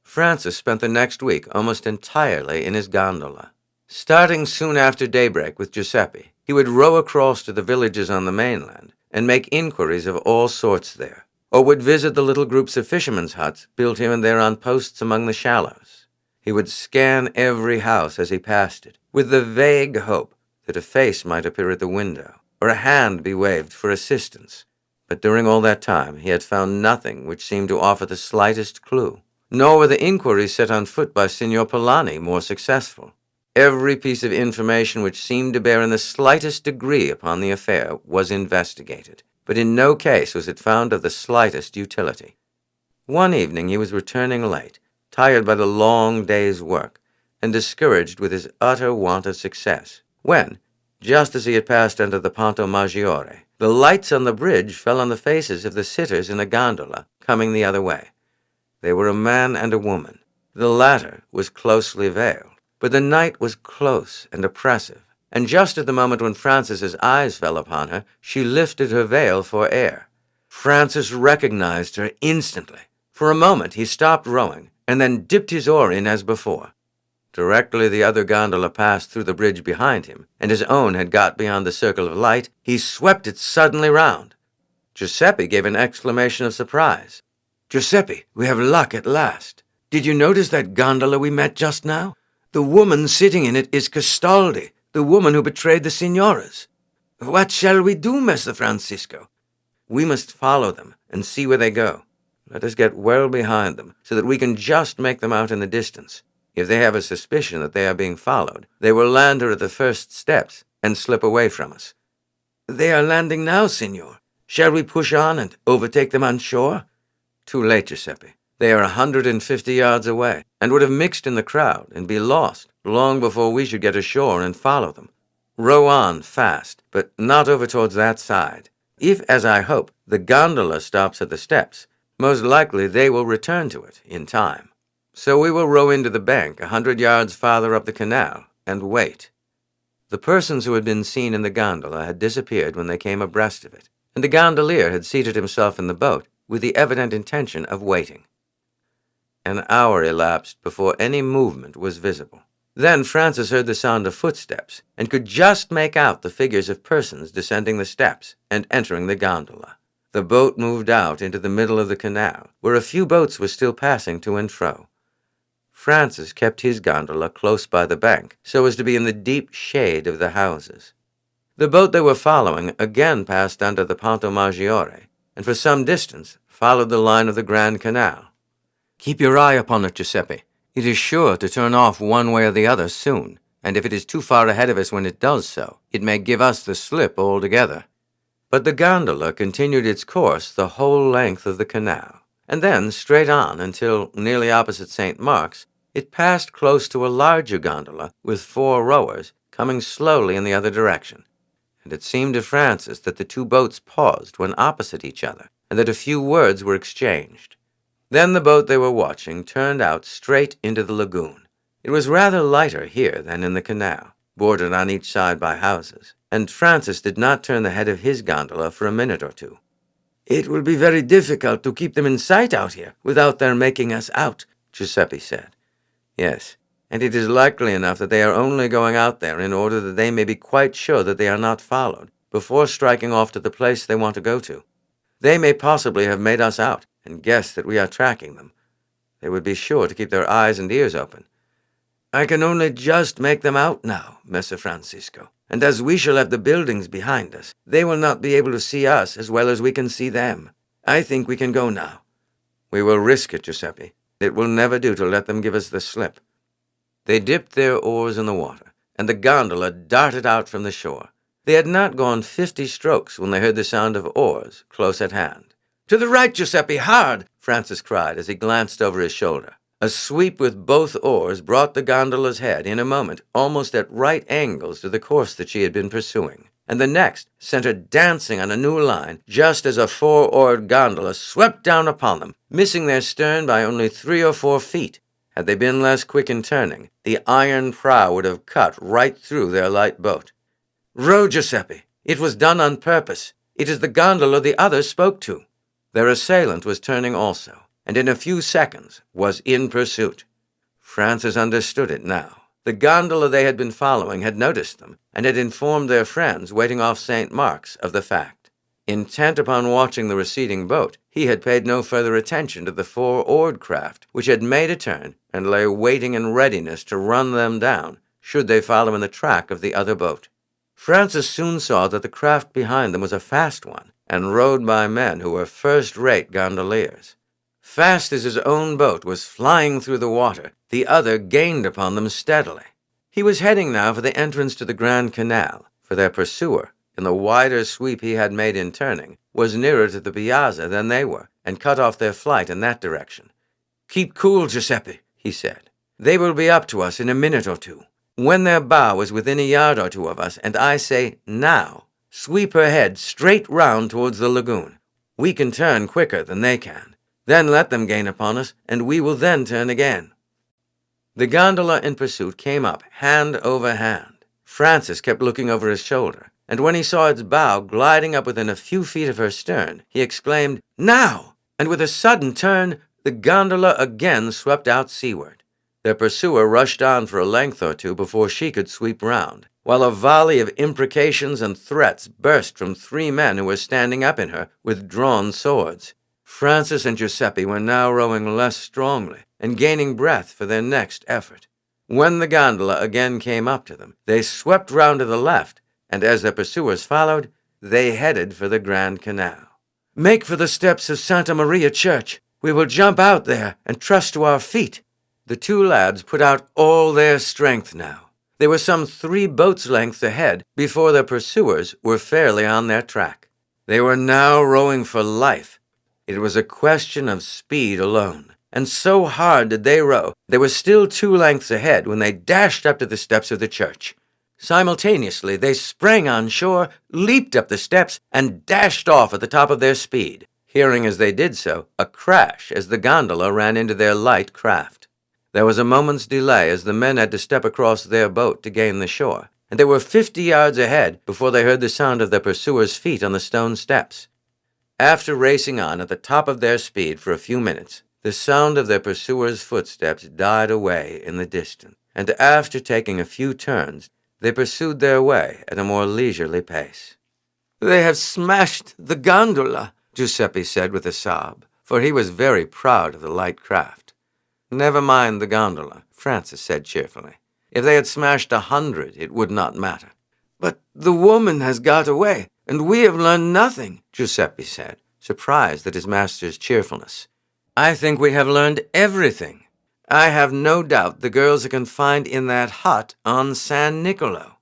Francis spent the next week almost entirely in his gondola. Starting soon after daybreak with Giuseppe, he would row across to the villages on the mainland and make inquiries of all sorts there, or would visit the little groups of fishermen's huts built here and there on posts among the shallows. He would scan every house as he passed it, with the vague hope that a face might appear at the window, or a hand be waved for assistance. But during all that time he had found nothing which seemed to offer the slightest clue, nor were the inquiries set on foot by Signor Polani more successful. Every piece of information which seemed to bear in the slightest degree upon the affair was investigated, but in no case was it found of the slightest utility. One evening he was returning late, tired by the long day's work, and discouraged with his utter want of success, when, just as he had passed under the Ponto Maggiore, the lights on the bridge fell on the faces of the sitters in a gondola coming the other way. They were a man and a woman. The latter was closely veiled, but the night was close and oppressive, and just at the moment when Francis's eyes fell upon her, she lifted her veil for air. Francis recognized her instantly. For a moment he stopped rowing, and then dipped his oar in as before. Directly the other gondola passed through the bridge behind him, and his own had got beyond the circle of light, he swept it suddenly round. Giuseppe gave an exclamation of surprise. "Giuseppe, we have luck at last. Did you notice that gondola we met just now? The woman sitting in it is Castaldi, the woman who betrayed the signoras. What shall we do, Messer Francisco?" "We must follow them and see where they go. Let us get well behind them, so that we can just make them out in the distance. If they have a suspicion that they are being followed, they will land her at the first steps and slip away from us." "They are landing now, signor. Shall we push on and overtake them on shore?" "Too late, Giuseppe. They are 150 yards away, and would have mixed in the crowd and be lost long before we should get ashore and follow them. Row on fast, but not over towards that side. If, as I hope, the gondola stops at the steps, most likely they will return to it in time. So we will row into the bank 100 yards farther up the canal and wait." The persons who had been seen in the gondola had disappeared when they came abreast of it, and the gondolier had seated himself in the boat with the evident intention of waiting. An hour elapsed before any movement was visible. Then Francis heard the sound of footsteps, and could just make out the figures of persons descending the steps and entering the gondola. The boat moved out into the middle of the canal, where a few boats were still passing to and fro. Francis kept his gondola close by the bank, so as to be in the deep shade of the houses. The boat they were following again passed under the Ponto Maggiore, and for some distance followed the line of the Grand Canal. "Keep your eye upon it, Giuseppe. It is sure to turn off one way or the other soon, and if it is too far ahead of us when it does so, it may give us the slip altogether." But the gondola continued its course the whole length of the canal, and then straight on until, nearly opposite St. Mark's, it passed close to a larger gondola with 4 rowers coming slowly in the other direction. And it seemed to Francis that the 2 boats paused when opposite each other, and that a few words were exchanged. Then the boat they were watching turned out straight into the lagoon. It was rather lighter here than in the canal, bordered on each side by houses, and Francis did not turn the head of his gondola for a minute or two. "It will be very difficult to keep them in sight out here without their making us out," Giuseppe said. "Yes, and it is likely enough that they are only going out there in order that they may be quite sure that they are not followed before striking off to the place they want to go to. They may possibly have made us out and guess that we are tracking them. They would be sure to keep their eyes and ears open. I can only just make them out now, Messer Francisco, and as we shall have the buildings behind us, they will not be able to see us as well as we can see them. I think we can go now." "We will risk it, Giuseppe. It will never do to let them give us the slip." They dipped their oars in the water, and the gondola darted out from the shore. They had not gone 50 strokes when they heard the sound of oars close at hand. "To the right, Giuseppe, hard!" Francis cried as he glanced over his shoulder. A sweep with both oars brought the gondola's head in a moment almost at right angles to the course that she had been pursuing, and the next sent her dancing on a new line just as a four-oared gondola swept down upon them, missing their stern by only 3 or 4 feet. Had they been less quick in turning, the iron prow would have cut right through their light boat. "Row, Giuseppe! It was done on purpose. It is the gondola the others spoke to." Their assailant was turning also, and in a few seconds was in pursuit. Francis understood it now. The gondola they had been following had noticed them, and had informed their friends waiting off St. Mark's of the fact. Intent upon watching the receding boat, he had paid no further attention to the 4-oared craft, which had made a turn and lay waiting in readiness to run them down, should they follow in the track of the other boat. Francis soon saw that the craft behind them was a fast one, and rowed by men who were first-rate gondoliers. Fast as his own boat was flying through the water, the other gained upon them steadily. He was heading now for the entrance to the Grand Canal, for their pursuer, in the wider sweep he had made in turning, was nearer to the piazza than they were, and cut off their flight in that direction. "Keep cool, Giuseppe," he said. "They will be up to us in a minute or two. When their bow is within a yard or two of us, and I say, 'Now,' sweep her head straight round towards the lagoon. We can turn quicker than they can. Then let them gain upon us, and we will then turn again." The gondola in pursuit came up hand over hand. Francis kept looking over his shoulder, and when he saw its bow gliding up within a few feet of her stern, he exclaimed, "Now!" And with a sudden turn, the gondola again swept out seaward. Their pursuer rushed on for a length or two before she could sweep round, while a volley of imprecations and threats burst from 3 men who were standing up in her with drawn swords. Francis and Giuseppe were now rowing less strongly and gaining breath for their next effort. When the gondola again came up to them, they swept round to the left, and as their pursuers followed, they headed for the Grand Canal. "Make for the steps of Santa Maria Church. We will jump out there and trust to our feet." The 2 lads put out all their strength now. They were some 3 boats' lengths ahead before their pursuers were fairly on their track. They were now rowing for life. It was a question of speed alone, and so hard did they row, they were still 2 lengths ahead when they dashed up to the steps of the church. Simultaneously, they sprang on shore, leaped up the steps, and dashed off at the top of their speed, hearing as they did so a crash as the gondola ran into their light craft. There was a moment's delay as the men had to step across their boat to gain the shore, and they were 50 yards ahead before they heard the sound of their pursuers' feet on the stone steps. After racing on at the top of their speed for a few minutes, the sound of their pursuers' footsteps died away in the distance, and after taking a few turns, they pursued their way at a more leisurely pace. "They have smashed the gondola," Giuseppe said with a sob, for he was very proud of the light craft. "Never mind the gondola," Francis said cheerfully. "If they had smashed 100, it would not matter." "But the woman has got away, and we have learned nothing," Giuseppe said, surprised at his master's cheerfulness. "I think we have learned everything. I have no doubt the girls are confined in that hut on San Nicolo.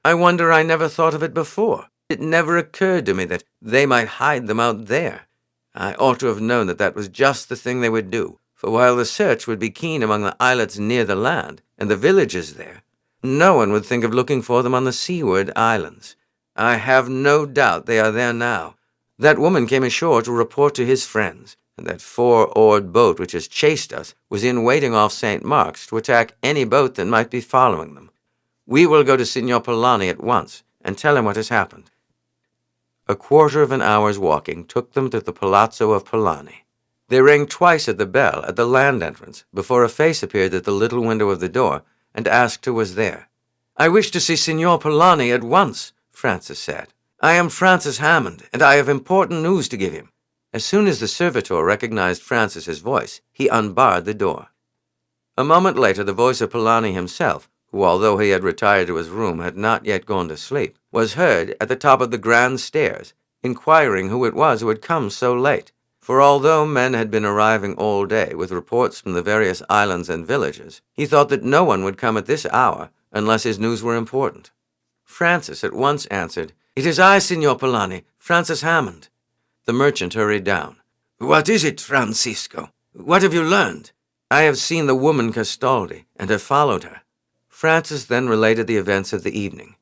I wonder I never thought of it before. It never occurred to me that they might hide them out there. I ought to have known that that was just the thing they would do, for while the search would be keen among the islets near the land and the villages there, no one would think of looking for them on the seaward islands. I have no doubt they are there now. That woman came ashore to report to his friends, and that 4-oared boat which has chased us was in waiting off St. Mark's to attack any boat that might be following them. We will go to Signor Polani at once and tell him what has happened." A quarter of an hour's walking took them to the Palazzo of Polani. They rang twice at the bell at the land entrance before a face appeared at the little window of the door and asked who was there. "I wish to see Signor Polani at once," Francis said. "I am Francis Hammond, and I have important news to give him." As soon as the servitor recognized Francis's voice, he unbarred the door. A moment later, the voice of Polani himself, who, although he had retired to his room, had not yet gone to sleep, was heard at the top of the grand stairs, inquiring who it was who had come so late. For although men had been arriving all day with reports from the various islands and villages, he thought that no one would come at this hour unless his news were important. Francis at once answered, "It is I, Signor Polani, Francis Hammond." The merchant hurried down. "What is it, Francisco? What have you learned?" "I have seen the woman Castaldi, and have followed her." Francis then related the events of the evening.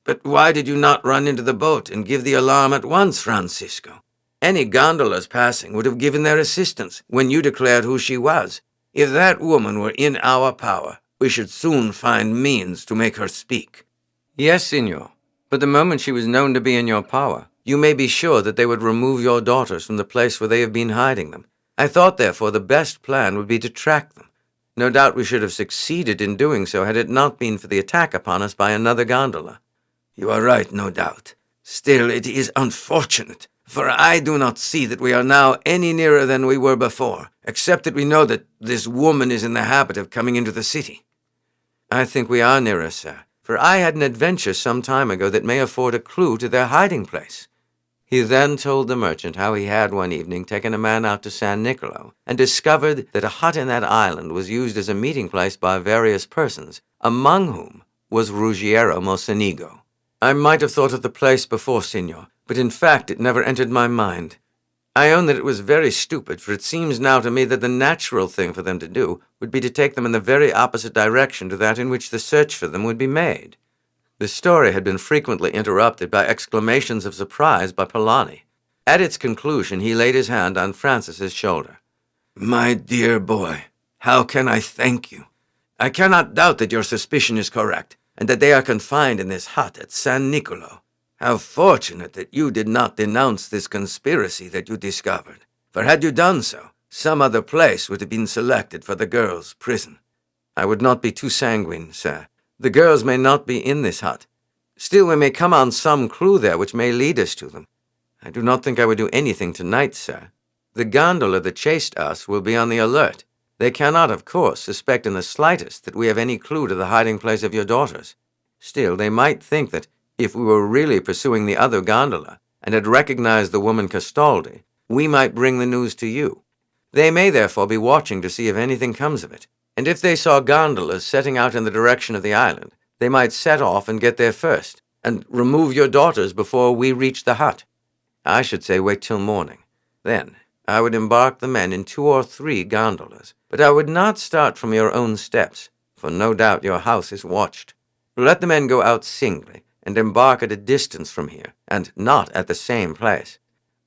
But why did you not run into the boat and give the alarm at once, Francisco? Any gondolas passing would have given their assistance when you declared who she was. If that woman were in our power, we should soon find means to make her speak. Yes, Signor, but the moment she was known to be in your power, you may be sure that they would remove your daughters from the place where they have been hiding them. I thought, therefore, the best plan would be to track them. No doubt we should have succeeded in doing so had it not been for the attack upon us by another gondola. You are right, no doubt. Still, it is unfortunate, for I do not see that we are now any nearer than we were before, except that we know that this woman is in the habit of coming into the city. I think we are nearer, sir, for I had an adventure some time ago that may afford a clue to their hiding place. He then told the merchant how he had one evening taken a man out to San Nicolo and discovered that a hut in that island was used as a meeting place by various persons, among whom was Ruggiero Mocenigo. I might have thought of the place before, Signor, but in fact it never entered my mind. I own that it was very stupid, for it seems now to me that the natural thing for them to do would be to take them in the very opposite direction to that in which the search for them would be made. The story had been frequently interrupted by exclamations of surprise by Polani. At its conclusion, he laid his hand on Francis's shoulder. My dear boy, how can I thank you? I cannot doubt that your suspicion is correct, and that they are confined in this hut at San Nicolo. How fortunate that you did not denounce this conspiracy that you discovered, for had you done so, some other place would have been selected for the girls' prison. I would not be too sanguine, sir. The girls may not be in this hut. Still, we may come on some clue there which may lead us to them. I do not think I would do anything tonight, sir. The gondola that chased us will be on the alert. They cannot, of course, suspect in the slightest that we have any clue to the hiding place of your daughters. Still, they might think that, if we were really pursuing the other gondola, and had recognized the woman Castaldi, we might bring the news to you. They may therefore be watching to see if anything comes of it, and if they saw gondolas setting out in the direction of the island, they might set off and get there first, and remove your daughters before we reach the hut. I should say wait till morning. Then I would embark the men in 2 or 3 gondolas, but I would not start from your own steps, for no doubt your house is watched. Let the men go out singly, and embark at a distance from here, and not at the same place.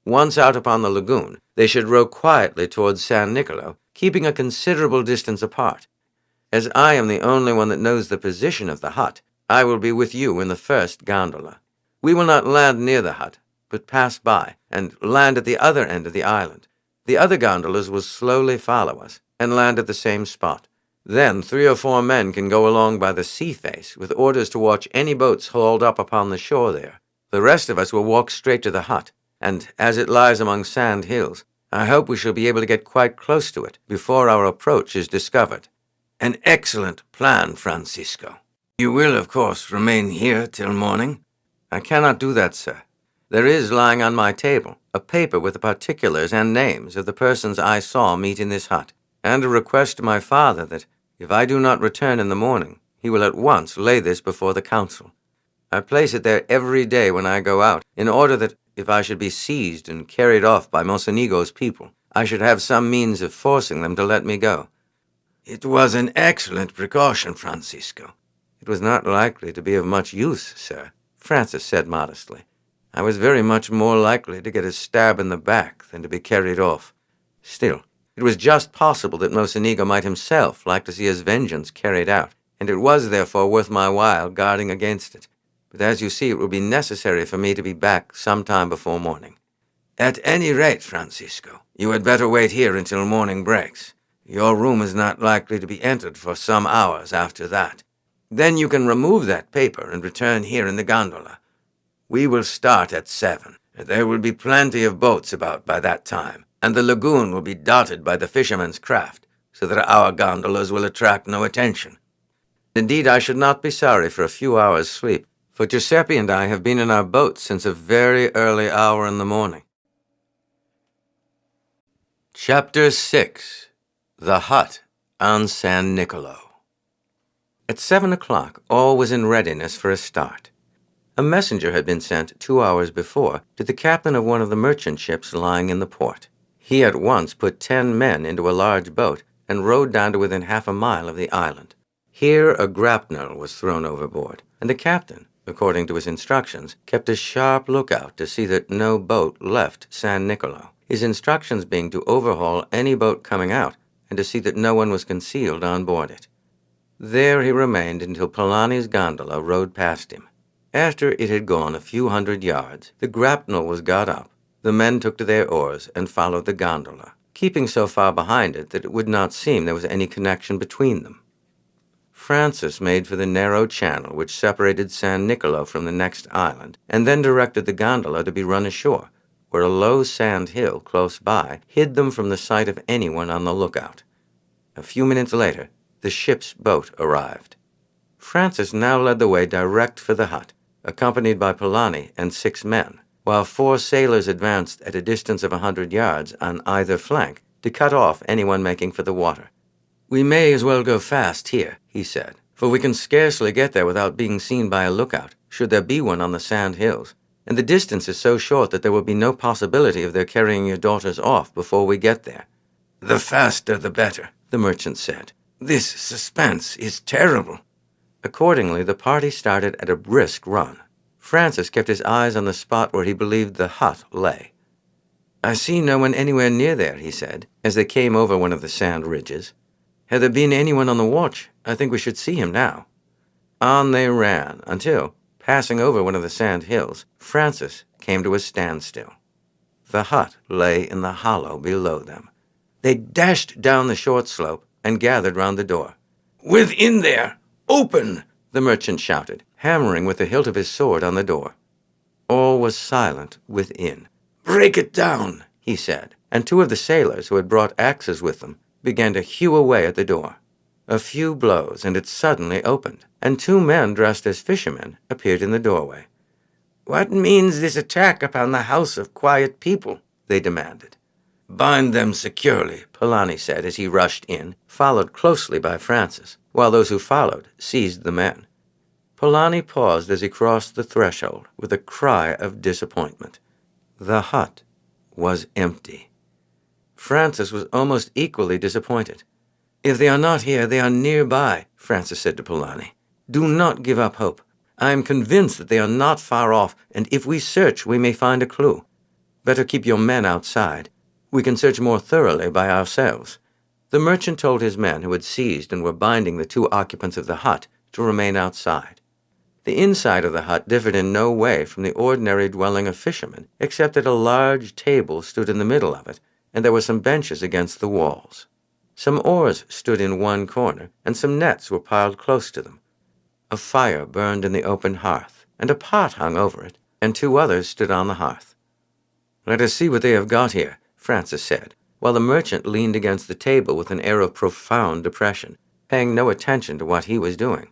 Once out upon the lagoon, they should row quietly towards San Nicolo, keeping a considerable distance apart. As I am the only one that knows the position of the hut, I will be with you in the first gondola. We will not land near the hut, but pass by, and land at the other end of the island. The other gondolas will slowly follow us, and land at the same spot. Then 3 or 4 men can go along by the sea face, with orders to watch any boats hauled up upon the shore there. The rest of us will walk straight to the hut, and as it lies among sand hills, I hope we shall be able to get quite close to it before our approach is discovered. An excellent plan, Francisco. You will, of course, remain here till morning? I cannot do that, sir. There is lying on my table a paper with the particulars and names of the persons I saw meet in this hut, and a request to my father that, if I do not return in the morning, he will at once lay this before the council. I place it there every day when I go out, in order that, if I should be seized and carried off by Mocenigo's people, I should have some means of forcing them to let me go. It was an excellent precaution, Francisco. It was not likely to be of much use, sir, Francis said modestly. I was very much more likely to get a stab in the back than to be carried off. Still, it was just possible that Mocenigo might himself like to see his vengeance carried out, and it was therefore worth my while guarding against it. But as you see, it will be necessary for me to be back some time before morning. At any rate, Francisco, you had better wait here until morning breaks. Your room is not likely to be entered for some hours after that. Then you can remove that paper and return here in the gondola. We will start at 7. There will be plenty of boats about by that time, and the lagoon will be dotted by the fishermen's craft, so that our gondolas will attract no attention. Indeed, I should not be sorry for a few hours' sleep, for Giuseppe and I have been in our boat since a very early hour in the morning. Chapter 6. The Hut on San Nicolo. At 7 o'clock, all was in readiness for a start. A messenger had been sent 2 hours before to the captain of one of the merchant ships lying in the port. He at once put 10 men into a large boat and rowed down to within half a mile of the island. Here a grapnel was thrown overboard, and the captain, according to his instructions, kept a sharp lookout to see that no boat left San Nicolo, his instructions being to overhaul any boat coming out and to see that no one was concealed on board it. There he remained until Polani's gondola rowed past him. After it had gone a few hundred yards, the grapnel was got up, the men took to their oars and followed the gondola, keeping so far behind it that it would not seem there was any connection between them. Francis made for the narrow channel which separated San Nicolo from the next island, and then directed the gondola to be run ashore, where a low sand hill close by hid them from the sight of anyone on the lookout. A few minutes later, the ship's boat arrived. Francis now led the way direct for the hut, accompanied by Polani and 6 men, while 4 sailors advanced at a distance of 100 yards on either flank to cut off anyone making for the water. "We may as well go fast here," he said, "for we can scarcely get there without being seen by a lookout, should there be one on the sand hills, and the distance is so short that there will be no possibility of their carrying your daughters off before we get there." "The faster the better," the merchant said. "This suspense is terrible." Accordingly, the party started at a brisk run. Francis kept his eyes on the spot where he believed the hut lay. "I see no one anywhere near there," he said, as they came over one of the sand ridges. "Had there been anyone on the watch, I think we should see him now." On they ran until, passing over one of the sand hills, Francis came to a standstill. The hut lay in the hollow below them. They dashed down the short slope and gathered round the door. "Within there! Open!" the merchant shouted, hammering with the hilt of his sword on the door. All was silent within. "Break it down," he said, and 2 of the sailors who had brought axes with them began to hew away at the door. A few blows, and it suddenly opened, and 2 men dressed as fishermen appeared in the doorway. "What means this attack upon the house of quiet people?" they demanded. "Bind them securely," Polani said as he rushed in, followed closely by Francis, while those who followed seized the men. Polani paused as he crossed the threshold with a cry of disappointment. The hut was empty. Francis was almost equally disappointed. "If they are not here, they are nearby," Francis said to Polani. "Do not give up hope. I am convinced that they are not far off, and if we search, we may find a clue. Better keep your men outside. We can search more thoroughly by ourselves." The merchant told his men who had seized and were binding the 2 occupants of the hut to remain outside. The inside of the hut differed in no way from the ordinary dwelling of fishermen, except that a large table stood in the middle of it, and there were some benches against the walls. Some oars stood in one corner, and some nets were piled close to them. A fire burned in the open hearth, and a pot hung over it, and 2 others stood on the hearth. "Let us see what they have got here," Francis said, while the merchant leaned against the table with an air of profound depression, paying no attention to what he was doing.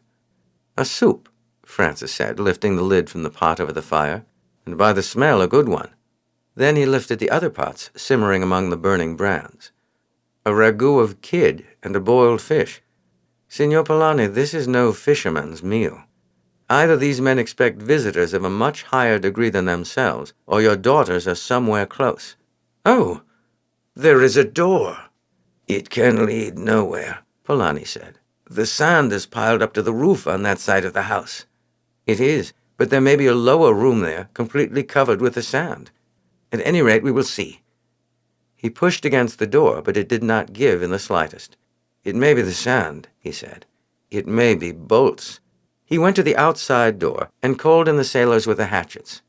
"A soup," Francis said, lifting the lid from the pot over the fire, "and by the smell a good one." Then he lifted the other pots simmering among the burning brands. "A ragout of kid and a boiled fish. Signor Polani, this is no fisherman's meal. Either these men expect visitors of a much higher degree than themselves, or your daughters are somewhere close." "Oh, there is a door." "It can lead nowhere," Polani said. "The sand is piled up to the roof on that side of the house." "It is, but there may be a lower room there, completely covered with the sand. At any rate, we will see." He pushed against the door, but it did not give in the slightest. "It may be the sand," he said. "It may be bolts." He went to the outside door and called in the sailors with the hatchets.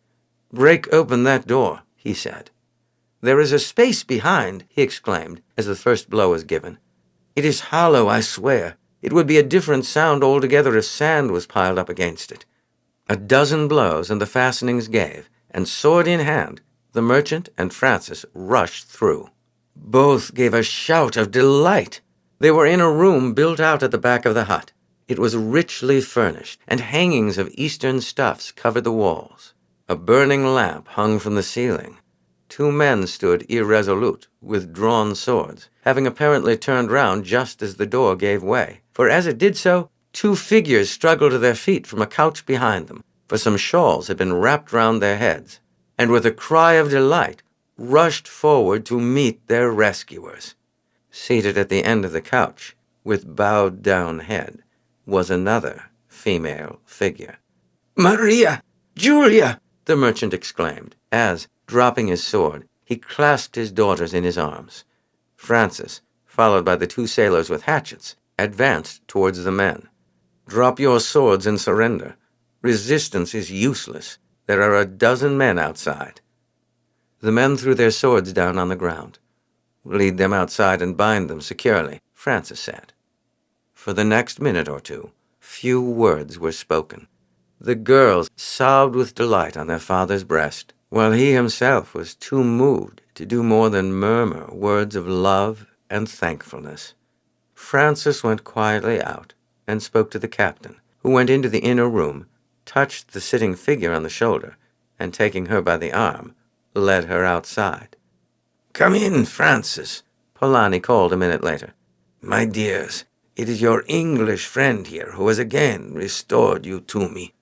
"Break open that door," he said. "There is a space behind," he exclaimed, as the first blow was given. "It is hollow, I swear. It would be a different sound altogether if sand was piled up against it." A dozen blows and the fastenings gave, and sword in hand, the merchant and Francis rushed through. Both gave a shout of delight. They were in a room built out at the back of the hut. It was richly furnished, and hangings of Eastern stuffs covered the walls. A burning lamp hung from the ceiling. 2 men stood irresolute, with drawn swords, having apparently turned round just as the door gave way, for as it did so, 2 figures struggled to their feet from a couch behind them, for some shawls had been wrapped round their heads, and with a cry of delight, rushed forward to meet their rescuers. Seated at the end of the couch, with bowed-down head, was another female figure. Maria! Julia! The merchant exclaimed, as, dropping his sword, he clasped his daughters in his arms. Francis, followed by the two sailors with hatchets, advanced towards the men. Drop your swords and surrender. Resistance is useless. There are a dozen men outside. The men threw their swords down on the ground. Lead them outside and bind them securely, Francis said. For the next minute or two, few words were spoken. The girls sobbed with delight on their father's breast, while he himself was too moved to do more than murmur words of love and thankfulness. Francis went quietly out and spoke to the captain, who went into the inner room, touched the sitting figure on the shoulder, and taking her by the arm, led her outside. "Come in, Francis," Polani called a minute later. "My dears, it is your English friend here who has again restored you to me.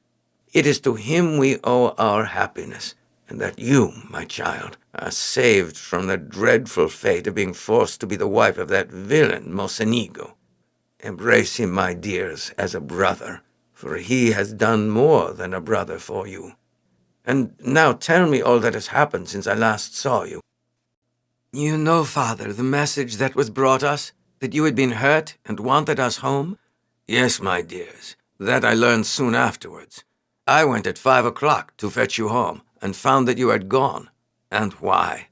It is to him we owe our happiness, and that you, my child, are saved from the dreadful fate of being forced to be the wife of that villain Mocenigo. Embrace him, my dears, as a brother, for he has done more than a brother for you. And now tell me all that has happened since I last saw you." "You know, Father, the message that was brought us, that you had been hurt and wanted us home?" "Yes, my dears, that I learned soon afterwards. I went at 5 o'clock to fetch you home, and found that you had gone. And why?"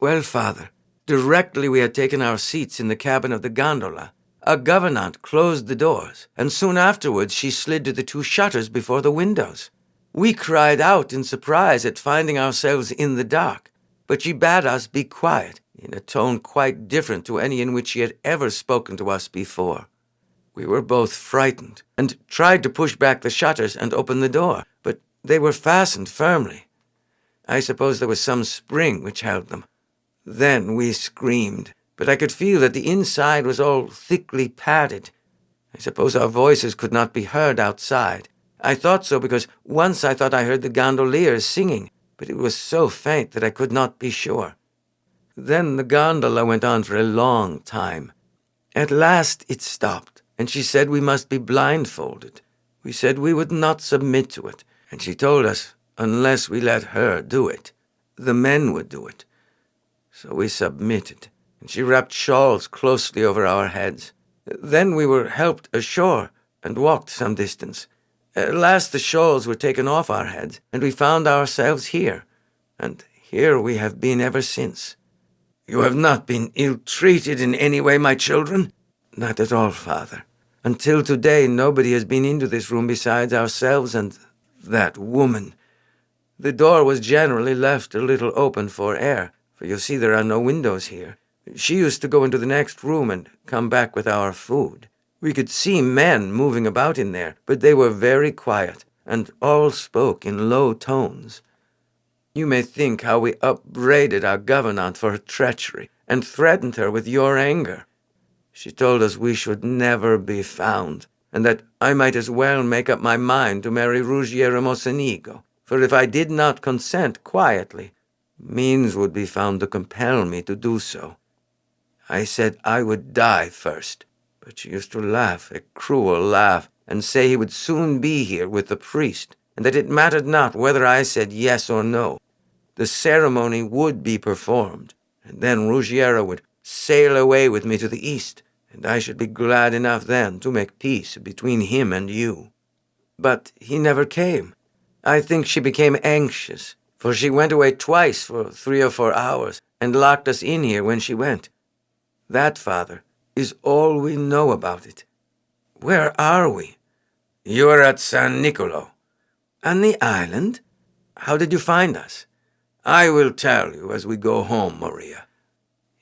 "Well, Father, directly we had taken our seats in the cabin of the gondola, a governante closed the doors, and soon afterwards she slid to the two shutters before the windows. We cried out in surprise at finding ourselves in the dark, but she bade us be quiet, in a tone quite different to any in which she had ever spoken to us before. We were both frightened, and tried to push back the shutters and open the door, but they were fastened firmly. I suppose there was some spring which held them. Then we screamed, but I could feel that the inside was all thickly padded. I suppose our voices could not be heard outside. I thought so because once I thought I heard the gondoliers singing, but it was so faint that I could not be sure. Then the gondola went on for a long time. At last it stopped, and she said we must be blindfolded. We said we would not submit to it, and she told us unless we let her do it, the men would do it. So we submitted, and she wrapped shawls closely over our heads. Then we were helped ashore and walked some distance. At last the shawls were taken off our heads, and we found ourselves here, and here we have been ever since." "You have not been ill-treated in any way, my children?" "Not at all, Father. Until today nobody has been into this room besides ourselves and that woman. The door was generally left a little open for air, for you see there are no windows here. She used to go into the next room and come back with our food. We could see men moving about in there, but they were very quiet, and all spoke in low tones. You may think how we upbraided our governante for her treachery, and threatened her with your anger. She told us we should never be found, and that I might as well make up my mind to marry Ruggiero Mocenigo, for if I did not consent quietly, means would be found to compel me to do so. I said I would die first, but she used to laugh a cruel laugh, and say he would soon be here with the priest, and that it mattered not whether I said yes or no. The ceremony would be performed, and then Ruggiero would sail away with me to the east, and I should be glad enough then to make peace between him and you. But he never came. I think she became anxious, for she went away twice for 3 or 4 hours, and locked us in here when she went. That, Father, is all we know about it. Where are we?" "You are at San Nicolo." "On the island? How did you find us?" "I will tell you as we go home, Maria."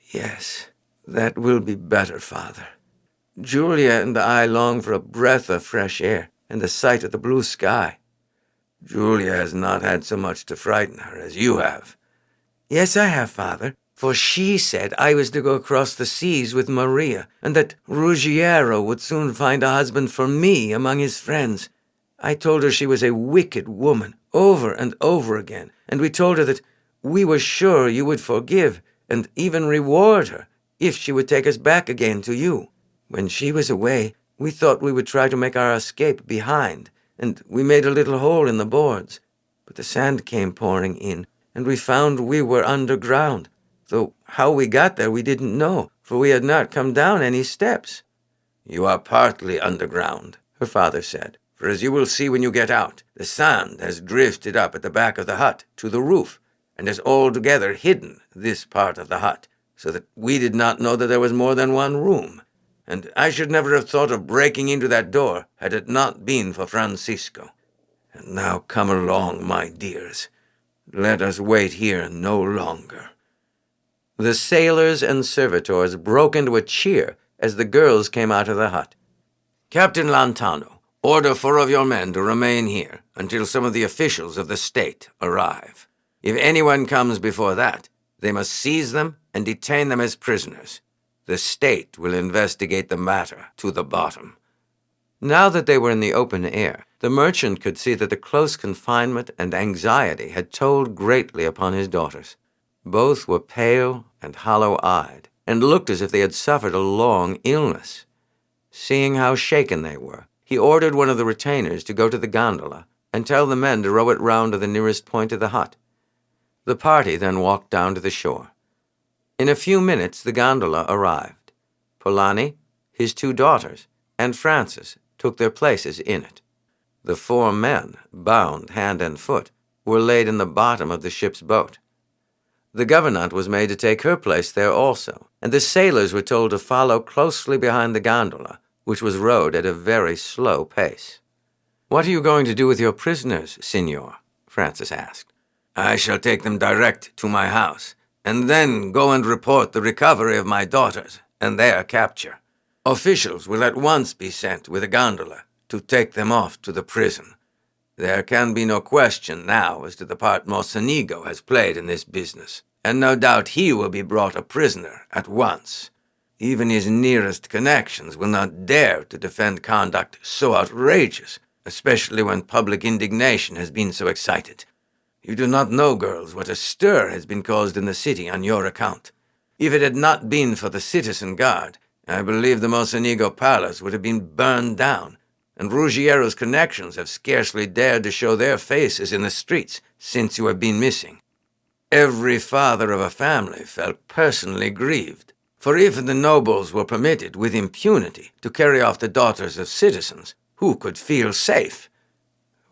"Yes, that will be better, Father. Julia and I long for a breath of fresh air and the sight of the blue sky." "Julia has not had so much to frighten her as you have." "Yes, I have, Father, for she said I was to go across the seas with Maria, and that Ruggiero would soon find a husband for me among his friends. I told her she was a wicked woman, over and over again, and we told her that we were sure you would forgive and even reward her if she would take us back again to you. When she was away, we thought we would try to make our escape behind, and we made a little hole in the boards. But the sand came pouring in, and we found we were underground, though how we got there we didn't know, for we had not come down any steps." "You are partly underground," her father said, "for as you will see when you get out, the sand has drifted up at the back of the hut to the roof, and has altogether hidden this part of the hut, so that we did not know that there was more than one room. And I should never have thought of breaking into that door had it not been for Francisco. And now come along, my dears. Let us wait here no longer." The sailors and servitors broke into a cheer as the girls came out of the hut. "Captain Lantano, order 4 of your men to remain here until some of the officials of the state arrive. If anyone comes before that, they must seize them and detain them as prisoners. The state will investigate the matter to the bottom." Now that they were in the open air, the merchant could see that the close confinement and anxiety had told greatly upon his daughters. Both were pale and hollow-eyed, and looked as if they had suffered a long illness. Seeing how shaken they were, he ordered one of the retainers to go to the gondola and tell the men to row it round to the nearest point of the hut. The party then walked down to the shore. In a few minutes the gondola arrived. Polani, his 2 daughters, and Francis took their places in it. The 4 men, bound hand and foot, were laid in the bottom of the ship's boat. The governante was made to take her place there also, and the sailors were told to follow closely behind the gondola, which was rowed at a very slow pace. "What are you going to do with your prisoners, Signor?" Francis asked. "I shall take them direct to my house, and then go and report the recovery of my daughters and their capture. Officials will at once be sent with a gondola to take them off to the prison. There can be no question now as to the part Mocenigo has played in this business, and no doubt he will be brought a prisoner at once. Even his nearest connections will not dare to defend conduct so outrageous, especially when public indignation has been so excited. You do not know, girls, what a stir has been caused in the city on your account. If it had not been for the citizen guard, I believe the Mocenigo Palace would have been burned down, and Ruggiero's connections have scarcely dared to show their faces in the streets since you have been missing. Every father of a family felt personally grieved, for if the nobles were permitted with impunity to carry off the daughters of citizens, who could feel safe?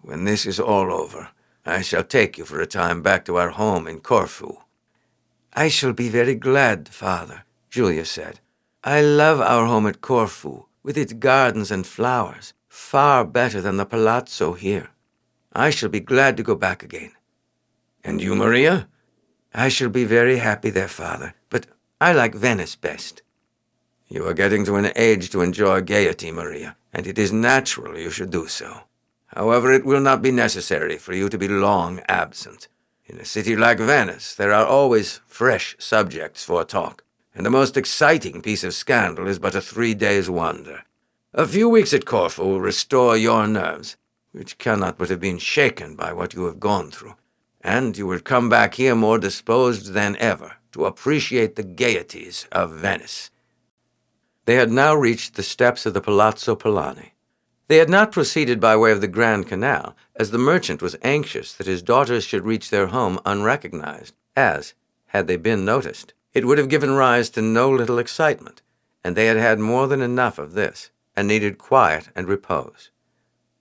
When this is all over, I shall take you for a time back to our home in Corfu." "I shall be very glad, Father," Julia said. "I love our home at Corfu, with its gardens and flowers, far better than the palazzo here. I shall be glad to go back again." "And you, Maria?" "I shall be very happy there, Father, but I like Venice best." "You are getting to an age to enjoy gaiety, Maria, and it is natural you should do so. However, it will not be necessary for you to be long absent. In a city like Venice, there are always fresh subjects for talk, and the most exciting piece of scandal is but a 3 days' wonder. A few weeks at Corfu will restore your nerves, which cannot but have been shaken by what you have gone through, and you will come back here more disposed than ever to appreciate the gaieties of Venice." They had now reached the steps of the Palazzo Polani. They had not proceeded by way of the Grand Canal, as the merchant was anxious that his daughters should reach their home unrecognized, as, had they been noticed, it would have given rise to no little excitement, and they had had more than enough of this, and needed quiet and repose.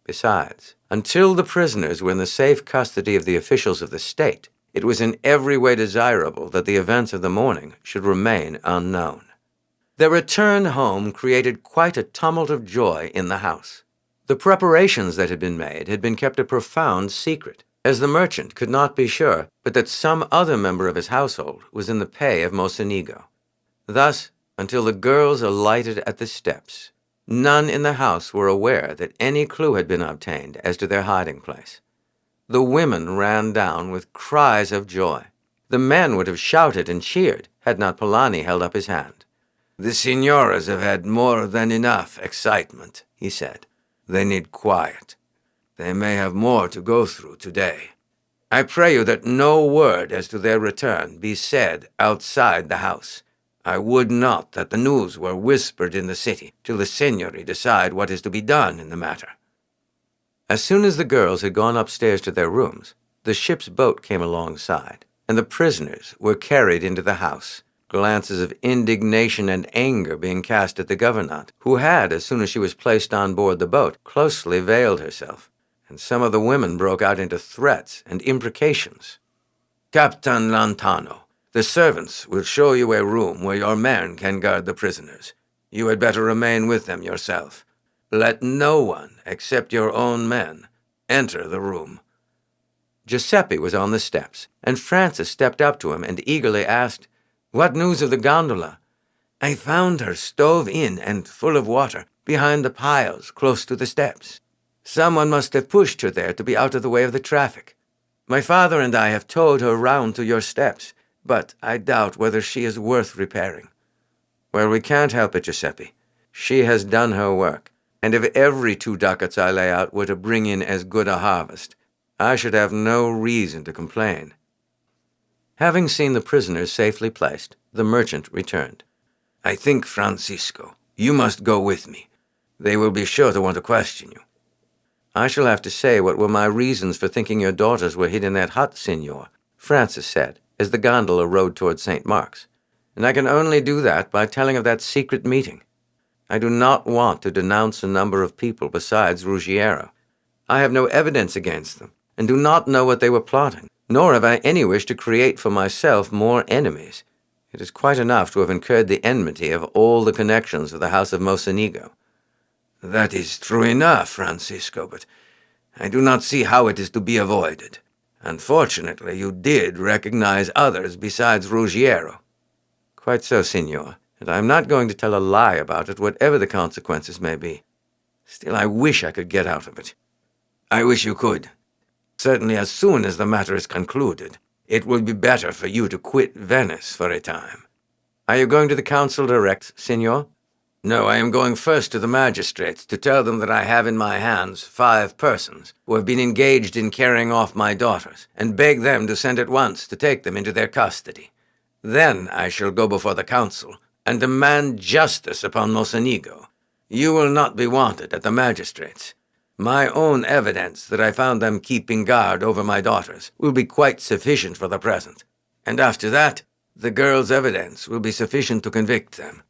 Besides, until the prisoners were in the safe custody of the officials of the state, it was in every way desirable that the events of the morning should remain unknown. Their return home created quite a tumult of joy in the house. The preparations that had been kept a profound secret, as the merchant could not be sure but that some other member of his household was in the pay of Mocenigo. Thus, until the girls alighted at the steps, none in the house were aware that any clue had been obtained as to their hiding place. The women ran down with cries of joy. The men would have shouted and cheered had not Polani held up his hand. "The signoras have had more than enough excitement," he said. "They need quiet. They may have more to go through today. I pray you that no word as to their return be said outside the house. I would not that the news were whispered in the city till the Signory decide what is to be done in the matter." As soon as the girls had gone upstairs to their rooms, the ship's boat came alongside, and the prisoners were carried into the house, glances of indignation and anger being cast at the gouvernante, who had, as soon as she was placed on board the boat, closely veiled herself, and some of the women broke out into threats and imprecations. "Captain Lantano, the servants will show you a room where your men can guard the prisoners. You had better remain with them yourself. Let no one, except your own men, enter the room." Giuseppe was on the steps, and Francis stepped up to him and eagerly asked, "What news of the gondola?" "I found her stove in and full of water, behind the piles close to the steps. Someone must have pushed her there to be out of the way of the traffic. My father and I have towed her round to your steps, but I doubt whether she is worth repairing." "Well, we can't help it, Giuseppe. She has done her work, and if every 2 ducats I lay out were to bring in as good a harvest, I should have no reason to complain." Having seen the prisoners safely placed, the merchant returned. "I think, Francisco, you must go with me. They will be sure to want to question you." "I shall have to say what were my reasons for thinking your daughters were hid in that hut, Signor," Francis said, as the gondola rowed toward St. Mark's. "And I can only do that by telling of that secret meeting. I do not want to denounce a number of people besides Ruggiero. I have no evidence against them, and do not know what they were plotting, nor have I any wish to create for myself more enemies. It is quite enough to have incurred the enmity of all the connections of the house of Mocenigo." "That is true enough, Francisco, but I do not see how it is to be avoided. Unfortunately, you did recognize others besides Ruggiero." "Quite so, Signor, and I am not going to tell a lie about it, whatever the consequences may be. Still, I wish I could get out of it." "I wish you could. Certainly, as soon as the matter is concluded, it will be better for you to quit Venice for a time." "Are you going to the council direct, Signor?" "No, I am going first to the magistrates to tell them that I have in my hands 5 persons who have been engaged in carrying off my daughters, and beg them to send at once to take them into their custody. Then I shall go before the council and demand justice upon Mocenigo. You will not be wanted at the magistrates. My own evidence that I found them keeping guard over my daughters will be quite sufficient for the present, and after that, the girls' evidence will be sufficient to convict them.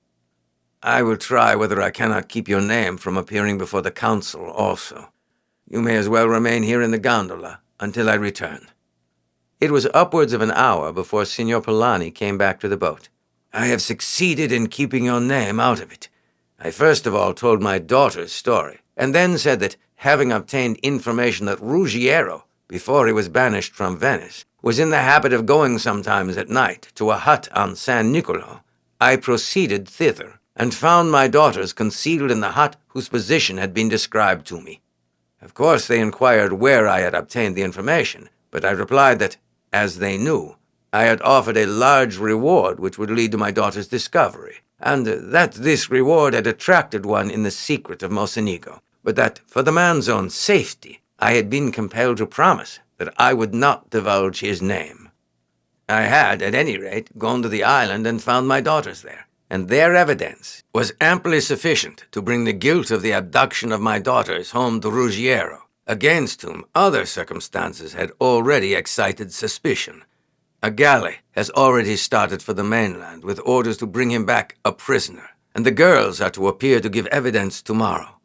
I will try whether I cannot keep your name from appearing before the council also. You may as well remain here in the gondola until I return." It was upwards of an hour before Signor Polani came back to the boat. "I have succeeded in keeping your name out of it. I first of all told my daughter's story, and then said that, having obtained information that Ruggiero, before he was banished from Venice, was in the habit of going sometimes at night to a hut on San Nicolo, I proceeded thither, and found my daughters concealed in the hut whose position had been described to me. Of course they inquired where I had obtained the information, but I replied that, as they knew, I had offered a large reward which would lead to my daughter's discovery, and that this reward had attracted one in the secret of Mocenigo, but that, for the man's own safety, I had been compelled to promise that I would not divulge his name. I had, at any rate, gone to the island and found my daughters there, and their evidence was amply sufficient to bring the guilt of the abduction of my daughters home to Ruggiero, against whom other circumstances had already excited suspicion. A galley has already started for the mainland with orders to bring him back a prisoner, and the girls are to appear to give evidence tomorrow.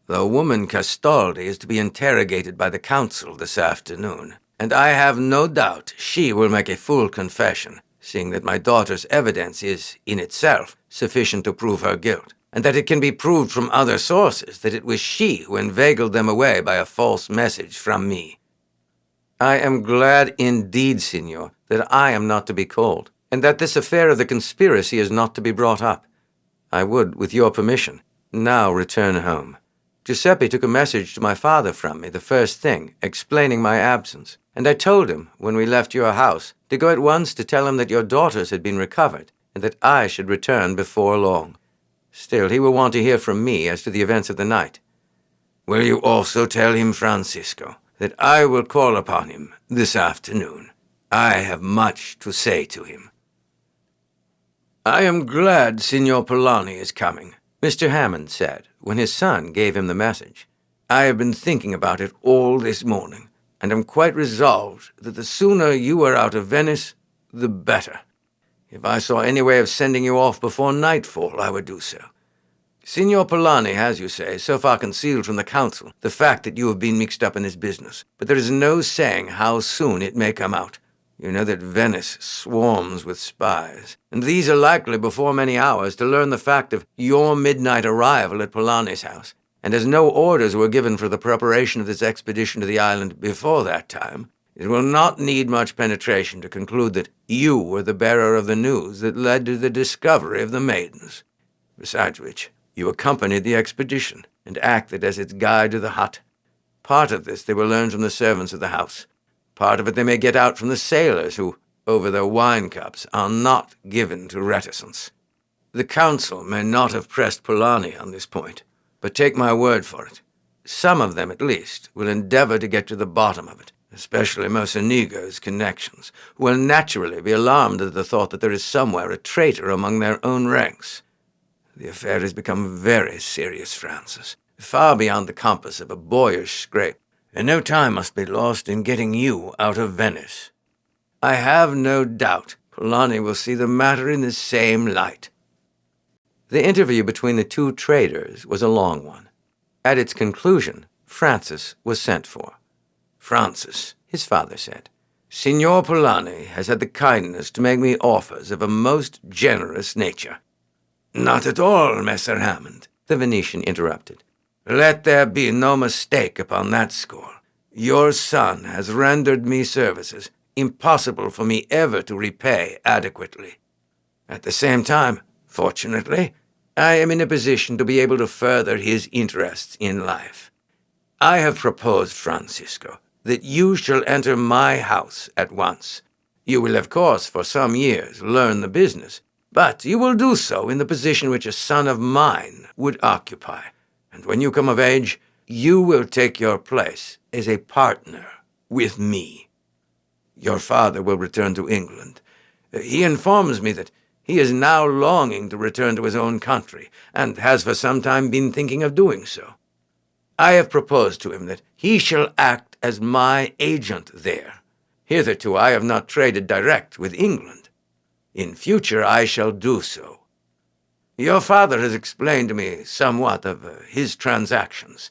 The woman Castaldi is to be interrogated by the council this afternoon, and I have no doubt she will make a full confession, seeing that my daughter's evidence is, in itself, sufficient to prove her guilt, and that it can be proved from other sources that it was she who inveigled them away by a false message from me. I am glad indeed, Signor, that I am not to be called, and that this affair of the conspiracy is not to be brought up. I would, with your permission, now return home. Giuseppe took a message to my father from me the first thing, explaining my absence, and I told him, when we left your house, to go at once to tell him that your daughters had been recovered, and that I should return before long. Still, he will want to hear from me as to the events of the night. Will you also tell him, Francisco, that I will call upon him this afternoon? I have much to say to him. I am glad Signor Polani is coming, Mr. Hammond said, when his son gave him the message. I have been thinking about it all this morning, and am quite resolved that the sooner you are out of Venice, the better. If I saw any way of sending you off before nightfall, I would do so. Signor Polani has, you say, so far concealed from the council the fact that you have been mixed up in this business, but there is no saying how soon it may come out. You know that Venice swarms with spies, and these are likely before many hours to learn the fact of your midnight arrival at Polani's house, and as no orders were given for the preparation of this expedition to the island before that time, it will not need much penetration to conclude that you were the bearer of the news that led to the discovery of the maidens. Besides which, you accompanied the expedition and acted as its guide to the hut. Part of this they will learn from the servants of the house. Part of it they may get out from the sailors who, over their wine cups, are not given to reticence. The council may not have pressed Polani on this point, but take my word for it. Some of them, at least, will endeavor to get to the bottom of it, especially Mocenigo's connections, who will naturally be alarmed at the thought that there is somewhere a traitor among their own ranks. The affair has become very serious, Francis, far beyond the compass of a boyish scrape, and no time must be lost in getting you out of Venice. I have no doubt Polani will see the matter in the same light." The interview between the two traders was a long one. At its conclusion, Francis was sent for. "Francis," his father said, "Signor Polani has had the kindness to make me offers of a most generous nature." "Not at all, Messer Hammond," the Venetian interrupted. "Let there be no mistake upon that score. Your son has rendered me services impossible for me ever to repay adequately. At the same time, fortunately, I am in a position to be able to further his interests in life. I have proposed, Francisco, that you shall enter my house at once. You will, of course, for some years learn the business, but you will do so in the position which a son of mine would occupy, and when you come of age, you will take your place as a partner with me. Your father will return to England. He informs me that he is now longing to return to his own country, and has for some time been thinking of doing so. I have proposed to him that he shall act as my agent there. Hitherto I have not traded direct with England. In future I shall do so. Your father has explained to me somewhat of his transactions,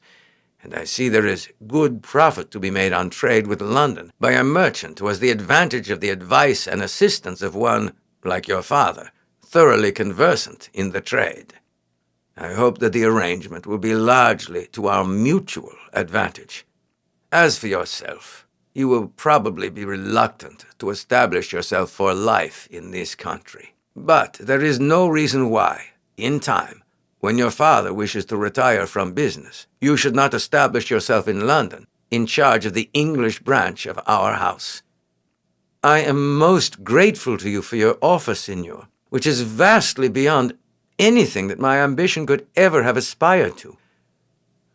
and I see there is good profit to be made on trade with London by a merchant who has the advantage of the advice and assistance of one, like your father, thoroughly conversant in the trade. I hope that the arrangement will be largely to our mutual advantage. As for yourself, you will probably be reluctant to establish yourself for life in this country. But there is no reason why, in time, when your father wishes to retire from business, you should not establish yourself in London in charge of the English branch of our house. I am most grateful to you for your offer, Signor, which is vastly beyond anything that my ambition could ever have aspired to.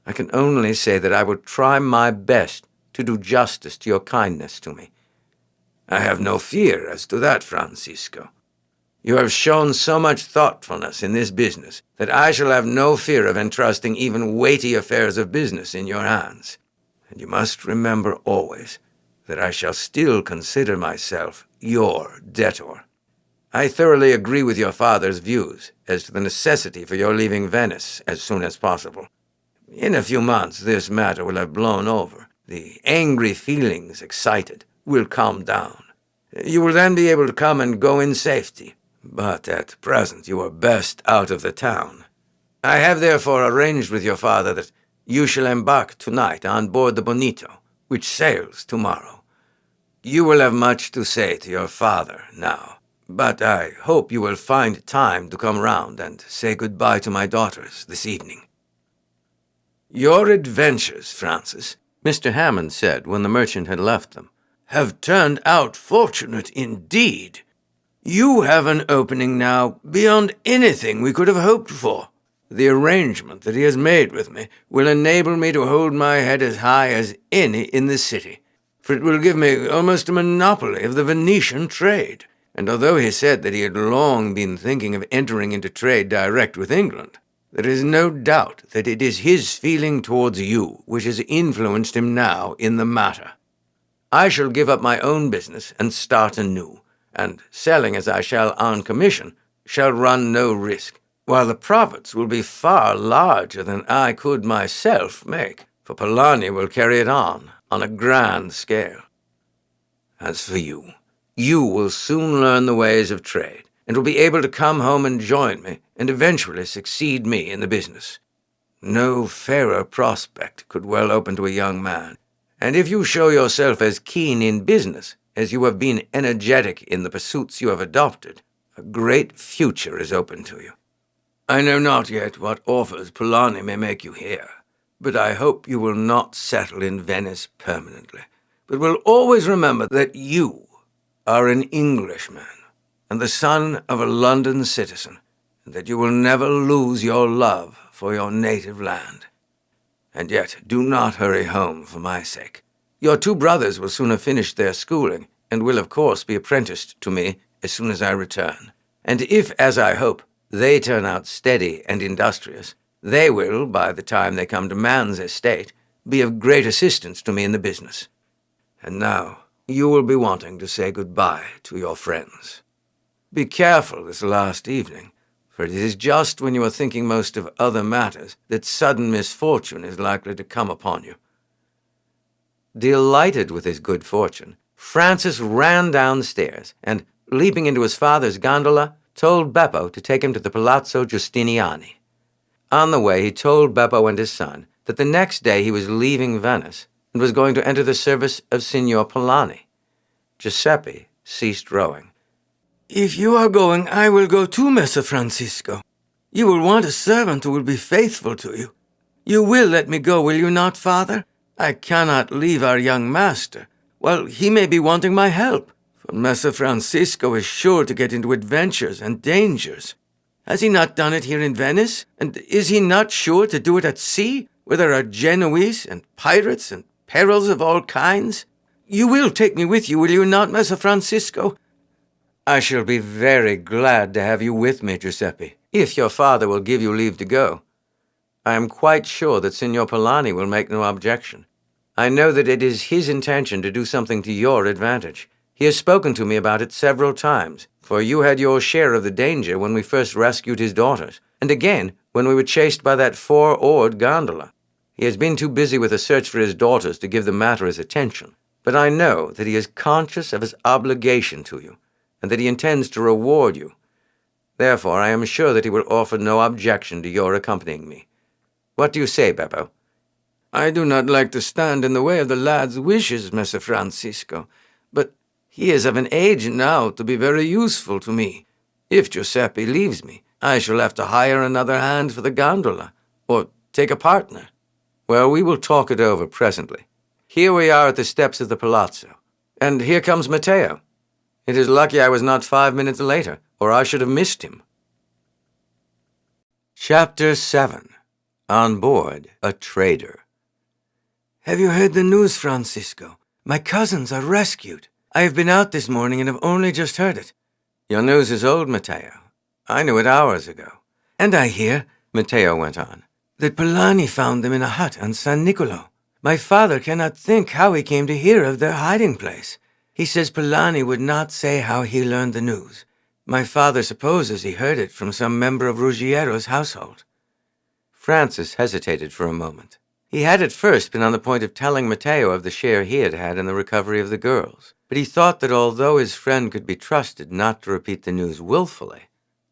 I can only say that I will try my best to do justice to your kindness to me. I have no fear as to that, Francisco. You have shown so much thoughtfulness in this business that I shall have no fear of entrusting even weighty affairs of business in your hands. And you must remember always that I shall still consider myself your debtor. I thoroughly agree with your father's views as to the necessity for your leaving Venice as soon as possible. In a few months this matter will have blown over. The angry feelings excited will calm down. You will then be able to come and go in safety, but at present you are best out of the town. I have therefore arranged with your father that you shall embark tonight on board the Bonito, which sails tomorrow. You will have much to say to your father now, but I hope you will find time to come round and say goodbye to my daughters this evening. Your adventures, Francis, Mr. Hammond said when the merchant had left them, have turned out fortunate indeed. You have an opening now beyond anything we could have hoped for. The arrangement that he has made with me will enable me to hold my head as high as any in the city, for it will give me almost a monopoly of the Venetian trade. And although he said that he had long been thinking of entering into trade direct with England, There is no doubt that it is his feeling towards you which has influenced him now in the matter. I shall give up my own business and start anew, and, selling as I shall on commission, shall run no risk, while the profits will be far larger than I could myself make, for Polani will carry it on a grand scale. As for you, you will soon learn the ways of trade, and will be able to come home and join me, and eventually succeed me in the business. No fairer prospect could well open to a young man, and if you show yourself as keen in business as you have been energetic in the pursuits you have adopted, a great future is open to you. I know not yet what offers Polani may make you here, but I hope you will not settle in Venice permanently, but will always remember that you are an Englishman and the son of a London citizen, and that you will never lose your love for your native land. And yet do not hurry home for my sake. Your two brothers will soon have finished their schooling, and will of course be apprenticed to me as soon as I return. And if, as I hope, they turn out steady and industrious, they will, by the time they come to man's estate, be of great assistance to me in the business. And now you will be wanting to say goodbye to your friends. Be careful this last evening, for it is just when you are thinking most of other matters that sudden misfortune is likely to come upon you." Delighted with his good fortune, Francis ran downstairs and, leaping into his father's gondola, told Beppo to take him to the Palazzo Giustiniani. On the way, he told Beppo and his son that the next day he was leaving Venice and was going to enter the service of Signor Polani. Giuseppe ceased rowing. "If you are going, I will go too, Messer Francisco. You will want a servant who will be faithful to you. You will let me go, will you not, father? I cannot leave our young master. Well, he may be wanting my help, for Messer Francisco is sure to get into adventures and dangers. Has he not done it here in Venice? And is he not sure to do it at sea, where there are Genoese and pirates and perils of all kinds? You will take me with you, will you not, Messer Francisco?" "I shall be very glad to have you with me, Giuseppe, if your father will give you leave to go. I am quite sure that Signor Polani will make no objection. I know that it is his intention to do something to your advantage. He has spoken to me about it several times, for you had your share of the danger when we first rescued his daughters, and again when we were chased by that four-oared gondola. He has been too busy with the search for his daughters to give the matter his attention, but I know that he is conscious of his obligation to you, and that he intends to reward you. Therefore, I am sure that he will offer no objection to your accompanying me. What do you say, Beppo?" "I do not like to stand in the way of the lad's wishes, Messer Francisco, but he is of an age now to be very useful to me. If Giuseppe leaves me, I shall have to hire another hand for the gondola, or take a partner." "Well, we will talk it over presently. Here we are at the steps of the palazzo, and here comes Matteo. It is lucky I was not 5 minutes later, or I should have missed him." Chapter 7. On Board a Trader. "Have you heard the news, Francisco? My cousins are rescued. I have been out this morning and have only just heard it." "Your news is old, Matteo. I knew it hours ago." "And I hear," Matteo went on, "that Polani found them in a hut on San Nicolo. My father cannot think how he came to hear of their hiding place. He says Polani would not say how he learned the news. My father supposes he heard it from some member of Ruggiero's household." Francis hesitated for a moment. He had at first been on the point of telling Matteo of the share he had had in the recovery of the girls, but he thought that although his friend could be trusted not to repeat the news willfully,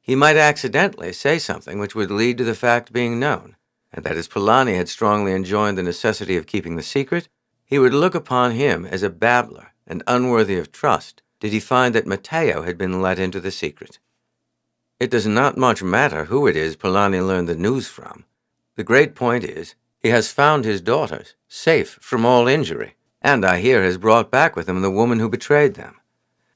he might accidentally say something which would lead to the fact being known, and that as Polani had strongly enjoined the necessity of keeping the secret, he would look upon him as a babbler and unworthy of trust did he find that Matteo had been let into the secret. It does not much matter who it is Polani learned the news from. The great point is, he has found his daughters, safe from all injury, and I hear has brought back with him the woman who betrayed them.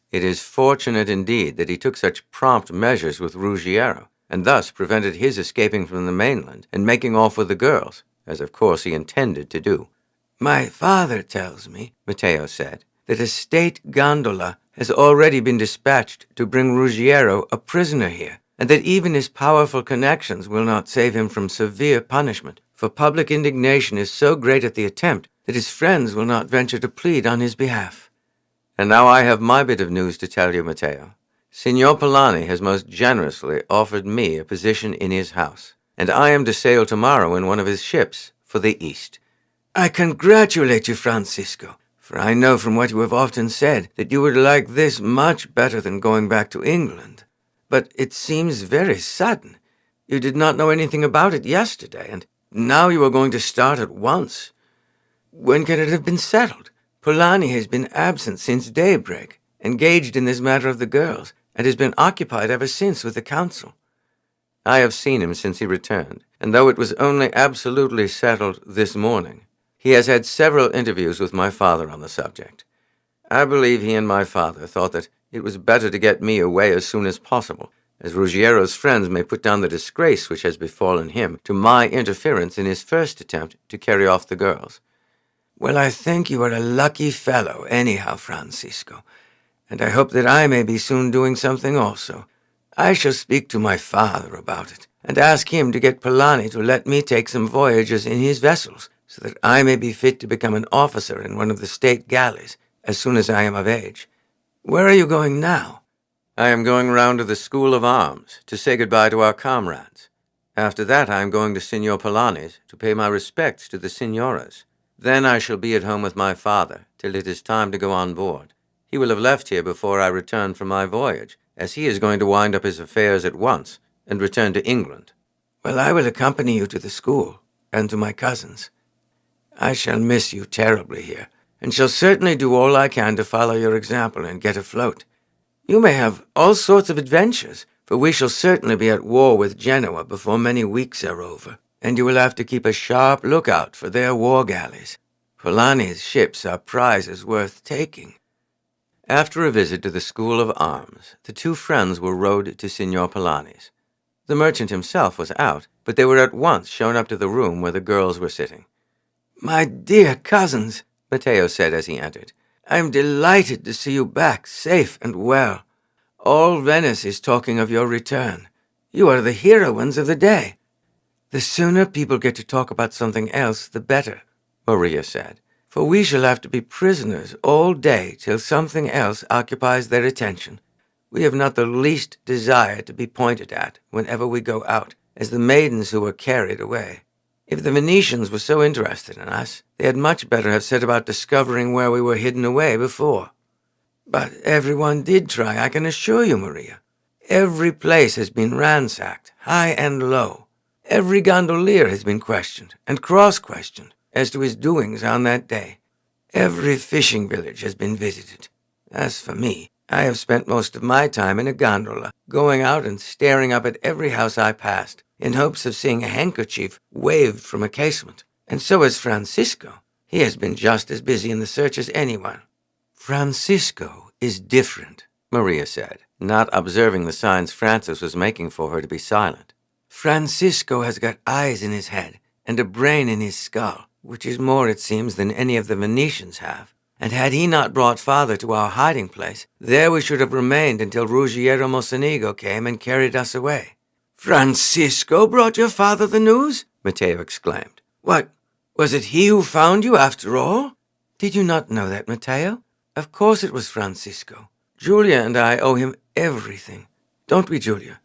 It is fortunate indeed that he took such prompt measures with Ruggiero, and thus prevented his escaping from the mainland and making off with the girls, as of course he intended to do. "My father tells me," Matteo said, "that a state gondola has already been dispatched to bring Ruggiero a prisoner here, and that even his powerful connections will not save him from severe punishment, for public indignation is so great at the attempt that his friends will not venture to plead on his behalf. And now I have my bit of news to tell you, Matteo. Signor Polani has most generously offered me a position in his house, and I am to sail tomorrow in one of his ships for the East. I congratulate you, Francisco, for I know from what you have often said that you would like this much better than going back to England. But it seems very sudden. You did not know anything about it yesterday, and now you are going to start at once. When can it have been settled? Polani has been absent since daybreak, engaged in this matter of the girls, and has been occupied ever since with the council. I have seen him since he returned, and though it was only absolutely settled this morning, he has had several interviews with my father on the subject. I believe he and my father thought that it was better to get me away as soon as possible, as Ruggiero's friends may put down the disgrace which has befallen him to my interference in his first attempt to carry off the girls. Well, I think you are a lucky fellow anyhow, Francisco, and I hope that I may be soon doing something also. I shall speak to my father about it, and ask him to get Polani to let me take some voyages in his vessels, so that I may be fit to become an officer in one of the state galleys as soon as I am of age. Where are you going now? I am going round to the School of Arms to say goodbye to our comrades. After that I am going to Signor Polani's to pay my respects to the signoras. Then I shall be at home with my father till it is time to go on board. He will have left here before I return from my voyage, as he is going to wind up his affairs at once and return to England. Well, I will accompany you to the school and to my cousins. I shall miss you terribly here, and shall certainly do all I can to follow your example and get afloat. You may have all sorts of adventures, for we shall certainly be at war with Genoa before many weeks are over, and you will have to keep a sharp lookout for their war galleys. Polani's ships are prizes worth taking. After a visit to the School of Arms, the two friends were rowed to Signor Polani's. The merchant himself was out, but they were at once shown up to the room where the girls were sitting. "My dear cousins," Matteo said as he entered, "I am delighted to see you back safe and well. All Venice is talking of your return. You are the heroines of the day." "The sooner people get to talk about something else, the better," Maria said, "for we shall have to be prisoners all day till something else occupies their attention. We have not the least desire to be pointed at whenever we go out, as the maidens who were carried away. If the Venetians were so interested in us, they had much better have set about discovering where we were hidden away before. But everyone did try, I can assure you, Maria. Every place has been ransacked, high and low. Every gondolier has been questioned and cross-questioned as to his doings on that day. Every fishing village has been visited. As for me, I have spent most of my time in a gondola, going out and staring up at every house I passed, in hopes of seeing a handkerchief waved from a casement. And so has Francisco. He has been just as busy in the search as anyone." "Francisco is different," Maria said, not observing the signs Francis was making for her to be silent. "Francisco has got eyes in his head and a brain in his skull, which is more, it seems, than any of the Venetians have. And had he not brought father to our hiding place, there we should have remained until Ruggiero Mocenigo came and carried us away." "Francisco brought your father the news?" Matteo exclaimed. "What, was it he who found you after all?" "Did you not know that, Matteo? Of course it was Francisco. Julia and I owe him everything. Don't we, Julia?"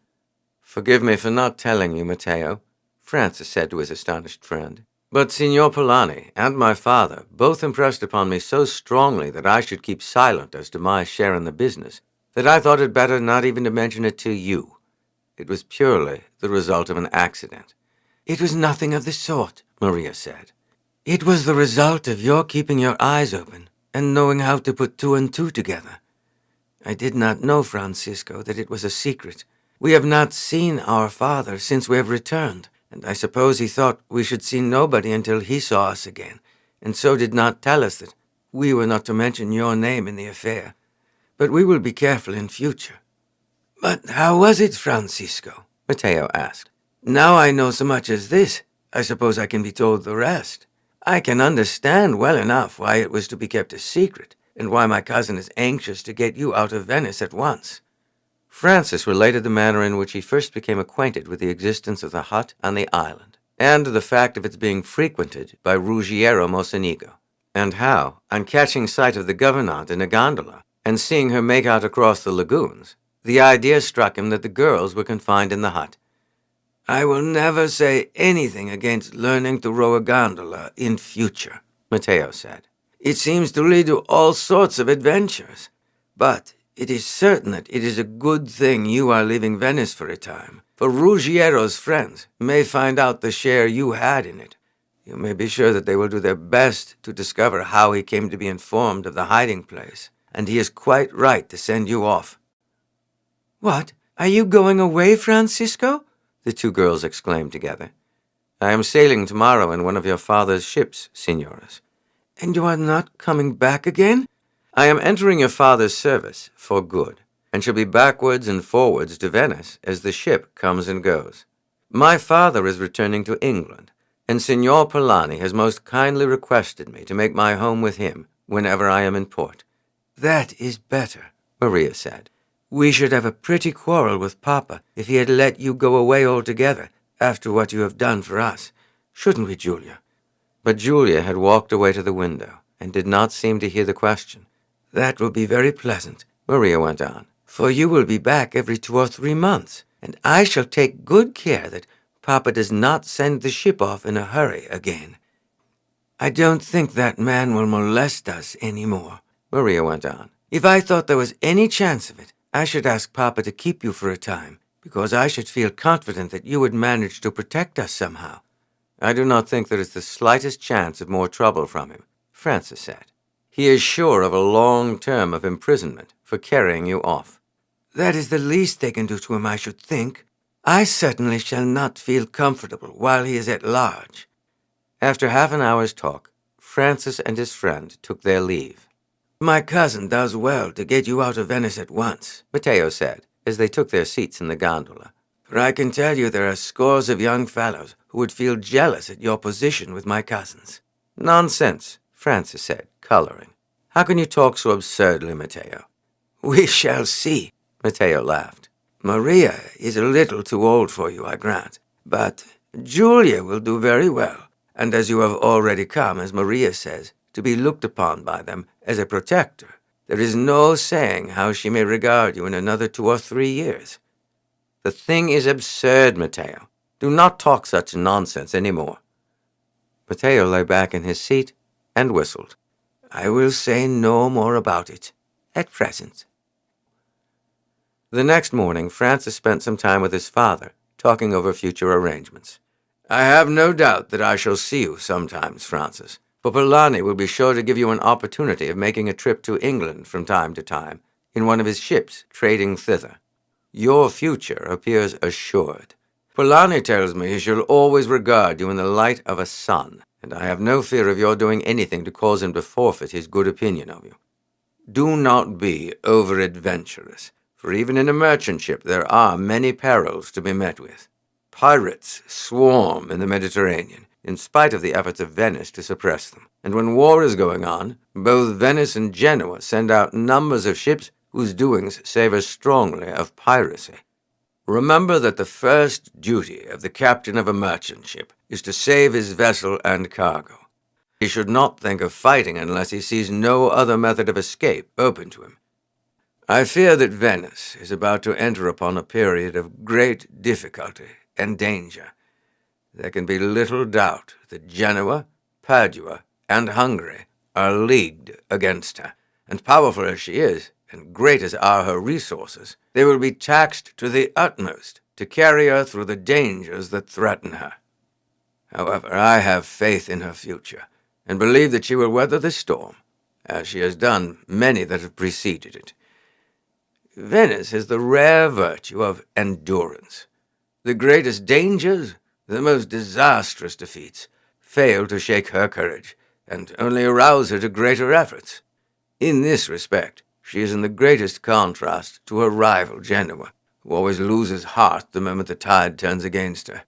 "Forgive me for not telling you, Matteo," Francis said to his astonished friend. "But Signor Polani and my father both impressed upon me so strongly that I should keep silent as to my share in the business, that I thought it better not even to mention it to you. It was purely the result of an accident." "It was nothing of the sort," Maria said. "It was the result of your keeping your eyes open and knowing how to put two and two together. I did not know, Francisco, that it was a secret. We have not seen our father since we have returned, and I suppose he thought we should see nobody until he saw us again, and so did not tell us that we were not to mention your name in the affair. But we will be careful in future." "But how was it, Francisco?" Matteo asked. "Now I know so much as this, I suppose I can be told the rest. I can understand well enough why it was to be kept a secret, and why my cousin is anxious to get you out of Venice at once." Francis related the manner in which he first became acquainted with the existence of the hut on the island, and the fact of its being frequented by Ruggiero Mocenigo, and how, on catching sight of the gouvernante in a gondola, and seeing her make out across the lagoons, the idea struck him that the girls were confined in the hut. "I will never say anything against learning to row a gondola in future," Matteo said. "It seems to lead to all sorts of adventures. But it is certain that it is a good thing you are leaving Venice for a time, for Ruggiero's friends may find out the share you had in it. You may be sure that they will do their best to discover how he came to be informed of the hiding place, and he is quite right to send you off." "What? Are you going away, Francisco?" the two girls exclaimed together. "I am sailing tomorrow in one of your father's ships, signoras." "And you are not coming back again?" "I am entering your father's service for good, and shall be backwards and forwards to Venice as the ship comes and goes. My father is returning to England, and Signor Polani has most kindly requested me to make my home with him whenever I am in port." "That is better," Maria said. "We should have a pretty quarrel with Papa if he had let you go away altogether after what you have done for us. Shouldn't we, Julia?" But Julia had walked away to the window and did not seem to hear the question. "That will be very pleasant," Maria went on, "for you will be back every 2 or 3 months, and I shall take good care that Papa does not send the ship off in a hurry again. I don't think that man will molest us any more," Maria went on. "If I thought there was any chance of it, I should ask Papa to keep you for a time, because I should feel confident that you would manage to protect us somehow." "I do not think there is the slightest chance of more trouble from him," Francis said. "He is sure of a long term of imprisonment for carrying you off." "That is the least they can do to him, I should think. I certainly shall not feel comfortable while he is at large." After half an hour's talk, Francis and his friend took their leave. "My cousin does well to get you out of Venice at once," Matteo said, as they took their seats in the gondola. "For I can tell you there are scores of young fellows who would feel jealous at your position with my cousins." "Nonsense," Francis said, coloring. "How can you talk so absurdly, Matteo?" "We shall see," Matteo laughed. "Maria is a little too old for you, I grant. But Julia will do very well, and as you have already come, as Maria says, to be looked upon by them as a protector, there is no saying how she may regard you in another 2 or 3 years." "The thing is absurd, Matteo. Do not talk such nonsense any more." Matteo lay back in his seat and whistled. "I will say no more about it at present." The next morning, Francis spent some time with his father, talking over future arrangements. "I have no doubt that I shall see you sometimes, Francis, for Polani will be sure to give you an opportunity of making a trip to England from time to time, in one of his ships trading thither. Your future appears assured. Polani tells me he shall always regard you in the light of a son, and I have no fear of your doing anything to cause him to forfeit his good opinion of you. Do not be over-adventurous, for even in a merchant ship there are many perils to be met with. Pirates swarm in the Mediterranean, in spite of the efforts of Venice to suppress them, and when war is going on, both Venice and Genoa send out numbers of ships whose doings savor strongly of piracy. Remember that the first duty of the captain of a merchant ship is to save his vessel and cargo. He should not think of fighting unless he sees no other method of escape open to him. I fear that Venice is about to enter upon a period of great difficulty and danger. There can be little doubt that Genoa, Padua, and Hungary are leagued against her, and powerful as she is, and great as are her resources, they will be taxed to the utmost to carry her through the dangers that threaten her. However, I have faith in her future, and believe that she will weather the storm, as she has done many that have preceded it. Venice has the rare virtue of endurance. The greatest dangers, the most disastrous defeats, fail to shake her courage, and only arouse her to greater efforts. In this respect, she is in the greatest contrast to her rival Genoa, who always loses heart the moment the tide turns against her.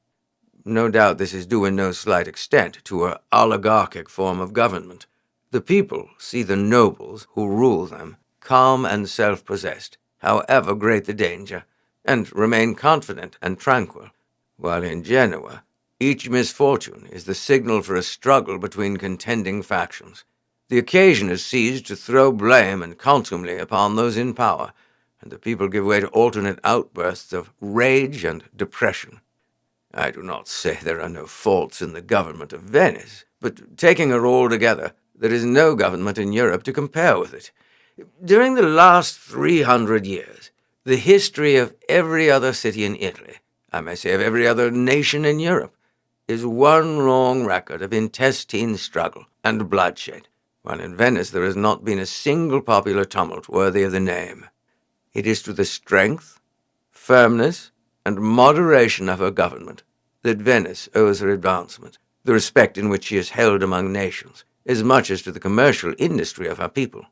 No doubt this is due in no slight extent to her oligarchic form of government. The people see the nobles who rule them calm and self-possessed, however great the danger, and remain confident and tranquil, while in Genoa each misfortune is the signal for a struggle between contending factions. The occasion is seized to throw blame and contumely upon those in power, and the people give way to alternate outbursts of rage and depression. I do not say there are no faults in the government of Venice, but taking her all together, there is no government in Europe to compare with it. During the last 300 years, the history of every other city in Italy, I may say of every other nation in Europe, is one long record of intestine struggle and bloodshed, while in Venice there has not been a single popular tumult worthy of the name. It is to the strength, firmness, and moderation of her government that Venice owes her advancement, the respect in which she is held among nations, as much as to the commercial industry of her people.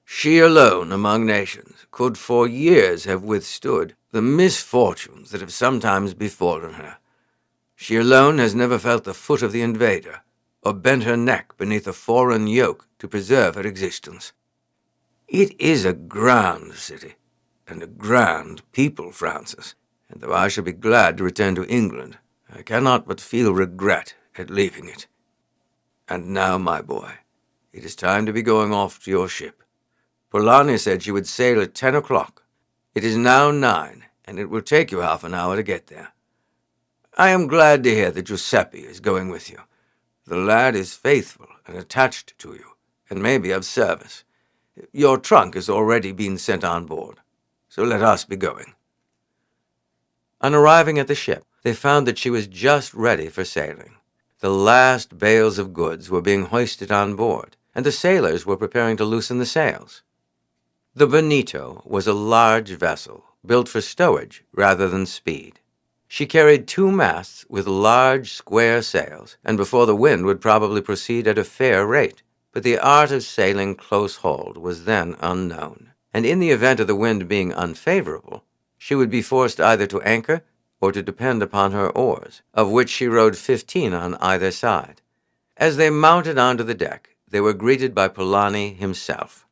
She alone among nations could for years have withstood the misfortunes that have sometimes befallen her. She alone has never felt the foot of the invader, or bent her neck beneath a foreign yoke to preserve her existence. It is a grand city, and a grand people, Francis, and though I shall be glad to return to England, I cannot but feel regret at leaving it. And now, my boy, it is time to be going off to your ship. Polani said she would sail at 10 o'clock. It is now 9, and it will take you half an hour to get there. I am glad to hear that Giuseppe is going with you. The lad is faithful and attached to you, and may be of service. Your trunk has already been sent on board, so let us be going. On arriving at the ship, they found that she was just ready for sailing. The last bales of goods were being hoisted on board, and the sailors were preparing to loosen the sails. The Bonito was a large vessel, built for stowage rather than speed. She carried 2 masts with large square sails, and before the wind would probably proceed at a fair rate. But the art of sailing close-hauled was then unknown, and in the event of the wind being unfavorable, she would be forced either to anchor or to depend upon her oars, of which she rowed 15 on either side. As they mounted onto the deck, they were greeted by Polani himself.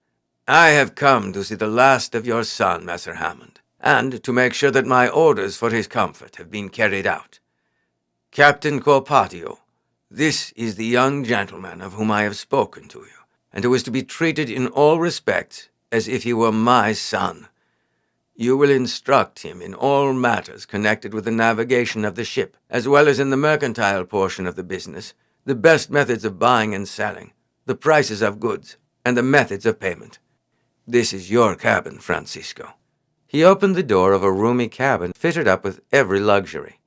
"I have come to see the last of your son, Messer Hammond, and to make sure that my orders for his comfort have been carried out. Captain Corpatio, this is the young gentleman of whom I have spoken to you, and who is to be treated in all respects as if he were my son. You will instruct him in all matters connected with the navigation of the ship, as well as in the mercantile portion of the business, the best methods of buying and selling, the prices of goods, and the methods of payment. This is your cabin, Francisco." He opened the door of a roomy cabin fitted up with every luxury.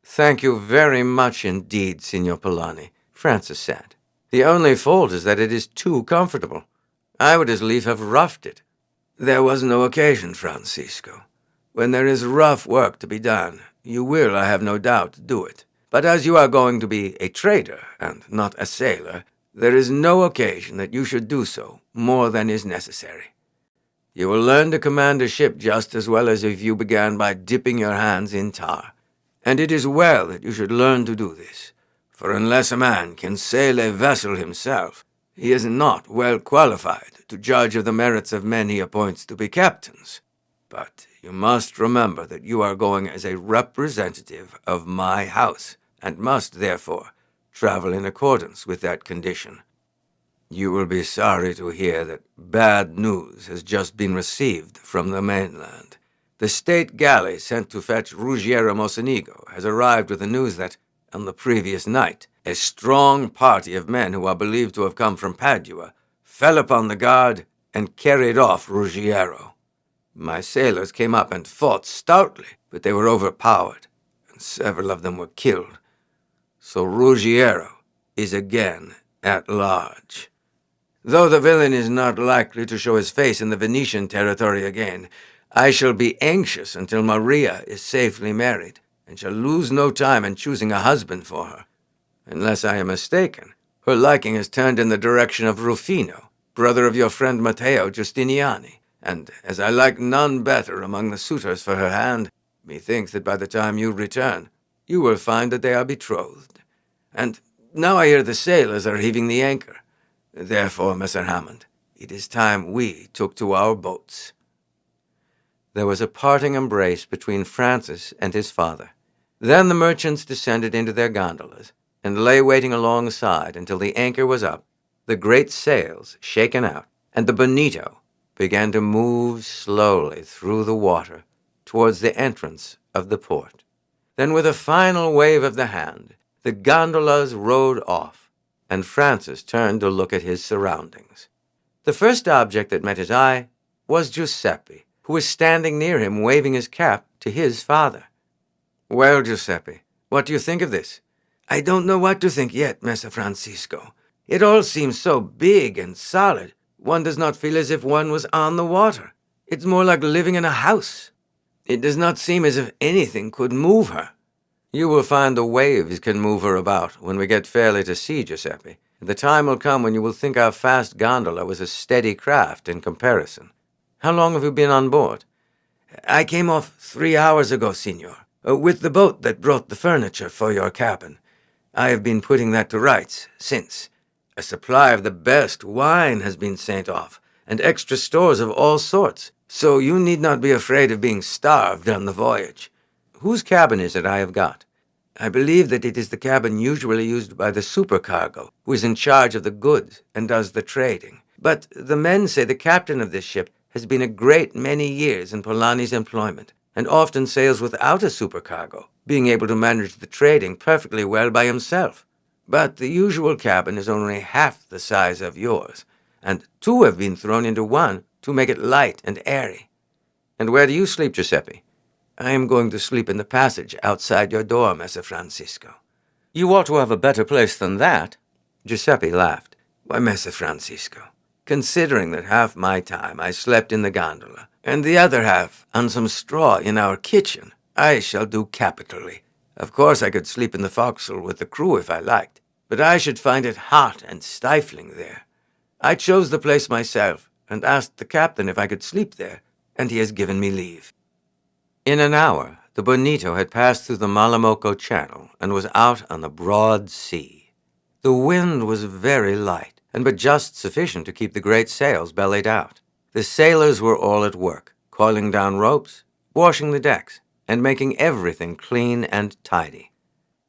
"Thank you very much indeed, Signor Polani," Francis said. "The only fault is that it is too comfortable. I would as lief have roughed it." "There was no occasion, Francisco. When there is rough work to be done, you will, I have no doubt, do it. But as you are going to be a trader and not a sailor, there is no occasion that you should do so more than is necessary. You will learn to command a ship just as well as if you began by dipping your hands in tar. And it is well that you should learn to do this, for unless a man can sail a vessel himself, he is not well qualified to judge of the merits of men he appoints to be captains. But you must remember that you are going as a representative of my house, and must, therefore, travel in accordance with that condition. You will be sorry to hear that bad news has just been received from the mainland. The state galley sent to fetch Ruggiero Mocenigo has arrived with the news that, on the previous night, a strong party of men who are believed to have come from Padua fell upon the guard and carried off Ruggiero. My sailors came up and fought stoutly, but they were overpowered, and several of them were killed. So Ruggiero is again at large. Though the villain is not likely to show his face in the Venetian territory again, I shall be anxious until Maria is safely married, and shall lose no time in choosing a husband for her. Unless I am mistaken, her liking has turned in the direction of Rufino, brother of your friend Matteo Giustiniani, and as I like none better among the suitors for her hand, methinks that by the time you return, you will find that they are betrothed. And now I hear the sailors are heaving the anchor. Therefore, Messer Hammond, it is time we took to our boats." There was a parting embrace between Francis and his father. Then the merchants descended into their gondolas and lay waiting alongside until the anchor was up, the great sails shaken out, and the Bonito began to move slowly through the water towards the entrance of the port. Then with a final wave of the hand, the gondolas rowed off, and Francis turned to look at his surroundings. The first object that met his eye was Giuseppe, who was standing near him waving his cap to his father. "Well, Giuseppe, what do you think of this?" "I don't know what to think yet, Messer Francisco. It all seems so big and solid, one does not feel as if one was on the water. It's more like living in a house. It does not seem as if anything could move her." "You will find the waves can move her about when we get fairly to sea, Giuseppe. The time will come when you will think our fast gondola was a steady craft in comparison. How long have you been on board?" "I came off 3 hours ago, Signor, with the boat that brought the furniture for your cabin. I have been putting that to rights since. A supply of the best wine has been sent off, and extra stores of all sorts, so you need not be afraid of being starved on the voyage." "Whose cabin is it I have got?" "I believe that it is the cabin usually used by the supercargo, who is in charge of the goods and does the trading. But the men say the captain of this ship has been a great many years in Polani's employment, and often sails without a supercargo, being able to manage the trading perfectly well by himself. But the usual cabin is only half the size of yours, and 2 have been thrown into one to make it light and airy." "And where do you sleep, Giuseppe?" "I am going to sleep in the passage outside your door, Messer Francisco." "You ought to have a better place than that." Giuseppe laughed. "Why, Messer Francisco, considering that half my time I slept in the gondola, and the other half on some straw in our kitchen, I shall do capitally. Of course I could sleep in the forecastle with the crew if I liked, but I should find it hot and stifling there. I chose the place myself, and asked the captain if I could sleep there, and he has given me leave." In an hour, the Bonito had passed through the Malamocco Channel and was out on the broad sea. The wind was very light, and but just sufficient to keep the great sails bellied out. The sailors were all at work, coiling down ropes, washing the decks, and making everything clean and tidy.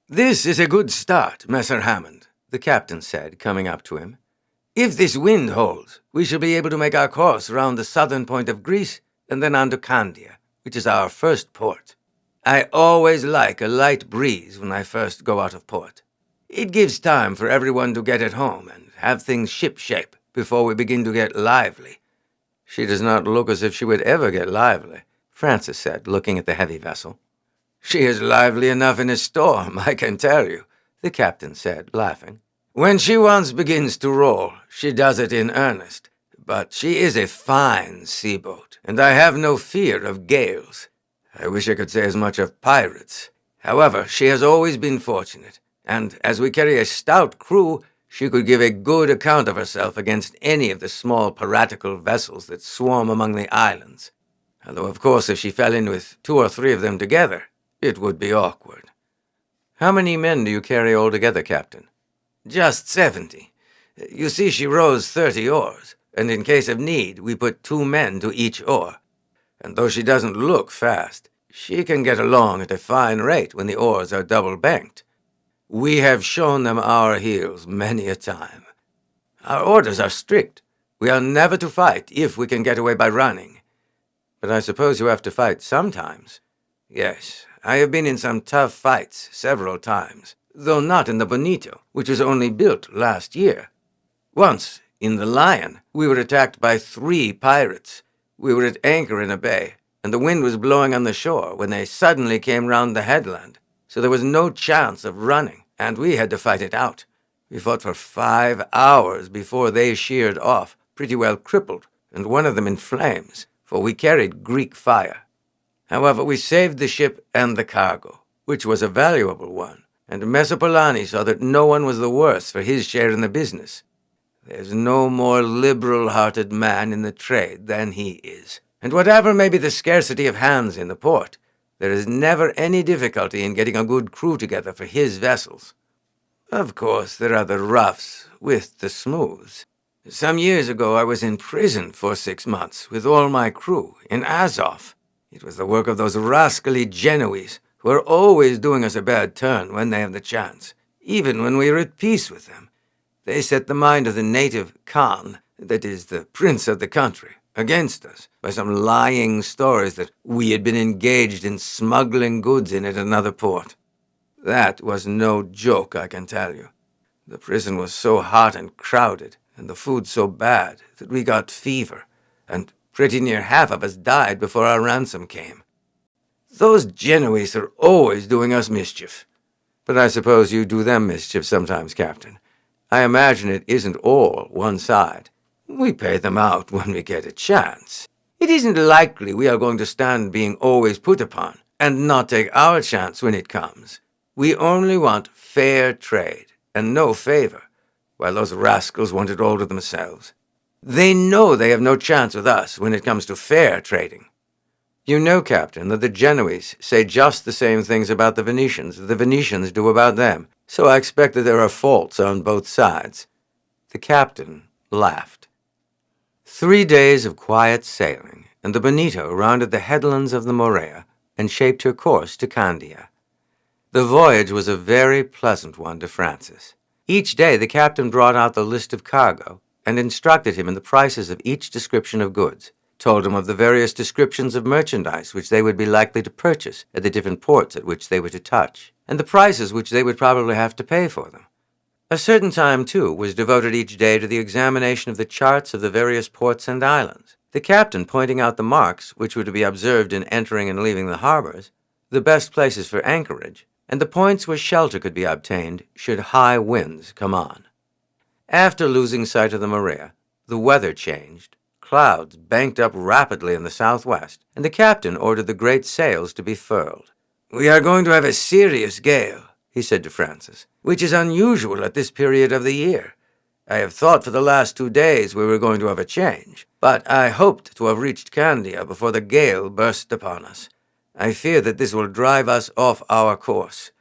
"This is a good start, Messer Hammond," the captain said, coming up to him. "If this wind holds, we shall be able to make our course round the southern point of Greece and then on to Candia, which is our first port. I always like a light breeze when I first go out of port. It gives time for everyone to get at home and have things ship-shape before we begin to get lively." "She does not look as if she would ever get lively," Francis said, looking at the heavy vessel. "She is lively enough in a storm, I can tell you," the captain said, laughing. "When she once begins to roll, she does it in earnest. But she is a fine sea-boat, and I have no fear of gales. I wish I could say as much of pirates. However, she has always been fortunate, and as we carry a stout crew, she could give a good account of herself against any of the small piratical vessels that swarm among the islands. Although, of course, if she fell in with 2 or 3 of them together, it would be awkward." "How many men do you carry altogether, Captain?" "Just 70. You see, she rows 30 oars, and in case of need, we put 2 men to each oar. And though she doesn't look fast, she can get along at a fine rate when the oars are double-banked. We have shown them our heels many a time. Our orders are strict. We are never to fight if we can get away by running." "But I suppose you have to fight sometimes." "Yes, I have been in some tough fights several times, though not in the Bonito, which was only built last year. Once, in the Lion, we were attacked by 3 pirates. We were at anchor in a bay, and the wind was blowing on the shore when they suddenly came round the headland, so there was no chance of running, and we had to fight it out. We fought for 5 hours before they sheered off, pretty well crippled, and one of them in flames, for we carried Greek fire. However, we saved the ship and the cargo, which was a valuable one, and Messer Polani saw that no one was the worse for his share in the business. There's no more liberal-hearted man in the trade than he is, and whatever may be the scarcity of hands in the port, there is never any difficulty in getting a good crew together for his vessels. Of course, there are the roughs with the smooths. Some years ago I was in prison for 6 months with all my crew in Azov. It was the work of those rascally Genoese, who are always doing us a bad turn when they have the chance, even when we are at peace with them. They set the mind of the native Khan, that is, the prince of the country, against us by some lying stories that we had been engaged in smuggling goods in at another port. That was no joke, I can tell you. The prison was so hot and crowded, and the food so bad, that we got fever, and pretty near half of us died before our ransom came. Those Genoese are always doing us mischief. But I suppose you do them mischief sometimes, Captain. I imagine it isn't all one side. We pay them out when we get a chance. It isn't likely we are going to stand being always put upon, and not take our chance when it comes. We only want fair trade, and no favor, while those rascals want it all to themselves. They know they have no chance with us when it comes to fair trading. You know, Captain, that the Genoese say just the same things about the Venetians that the Venetians do about them, so I expect that there are faults on both sides. The captain laughed. 3 days of quiet sailing, and the Bonito rounded the headlands of the Morea and shaped her course to Candia. The voyage was a very pleasant one to Francis. Each day the captain brought out the list of cargo and instructed him in the prices of each description of goods, told him of the various descriptions of merchandise which they would be likely to purchase at the different ports at which they were to touch, and the prices which they would probably have to pay for them. A certain time, too, was devoted each day to the examination of the charts of the various ports and islands, the captain pointing out the marks which were to be observed in entering and leaving the harbors, the best places for anchorage, and the points where shelter could be obtained should high winds come on. After losing sight of the Morea, the weather changed. Clouds banked up rapidly in the southwest, and the captain ordered the great sails to be furled. "We are going to have a serious gale," he said to Francis, "which is unusual at this period of the year. I have thought for the last 2 days we were going to have a change, but I hoped to have reached Candia before the gale burst upon us. I fear that this will drive us off our course."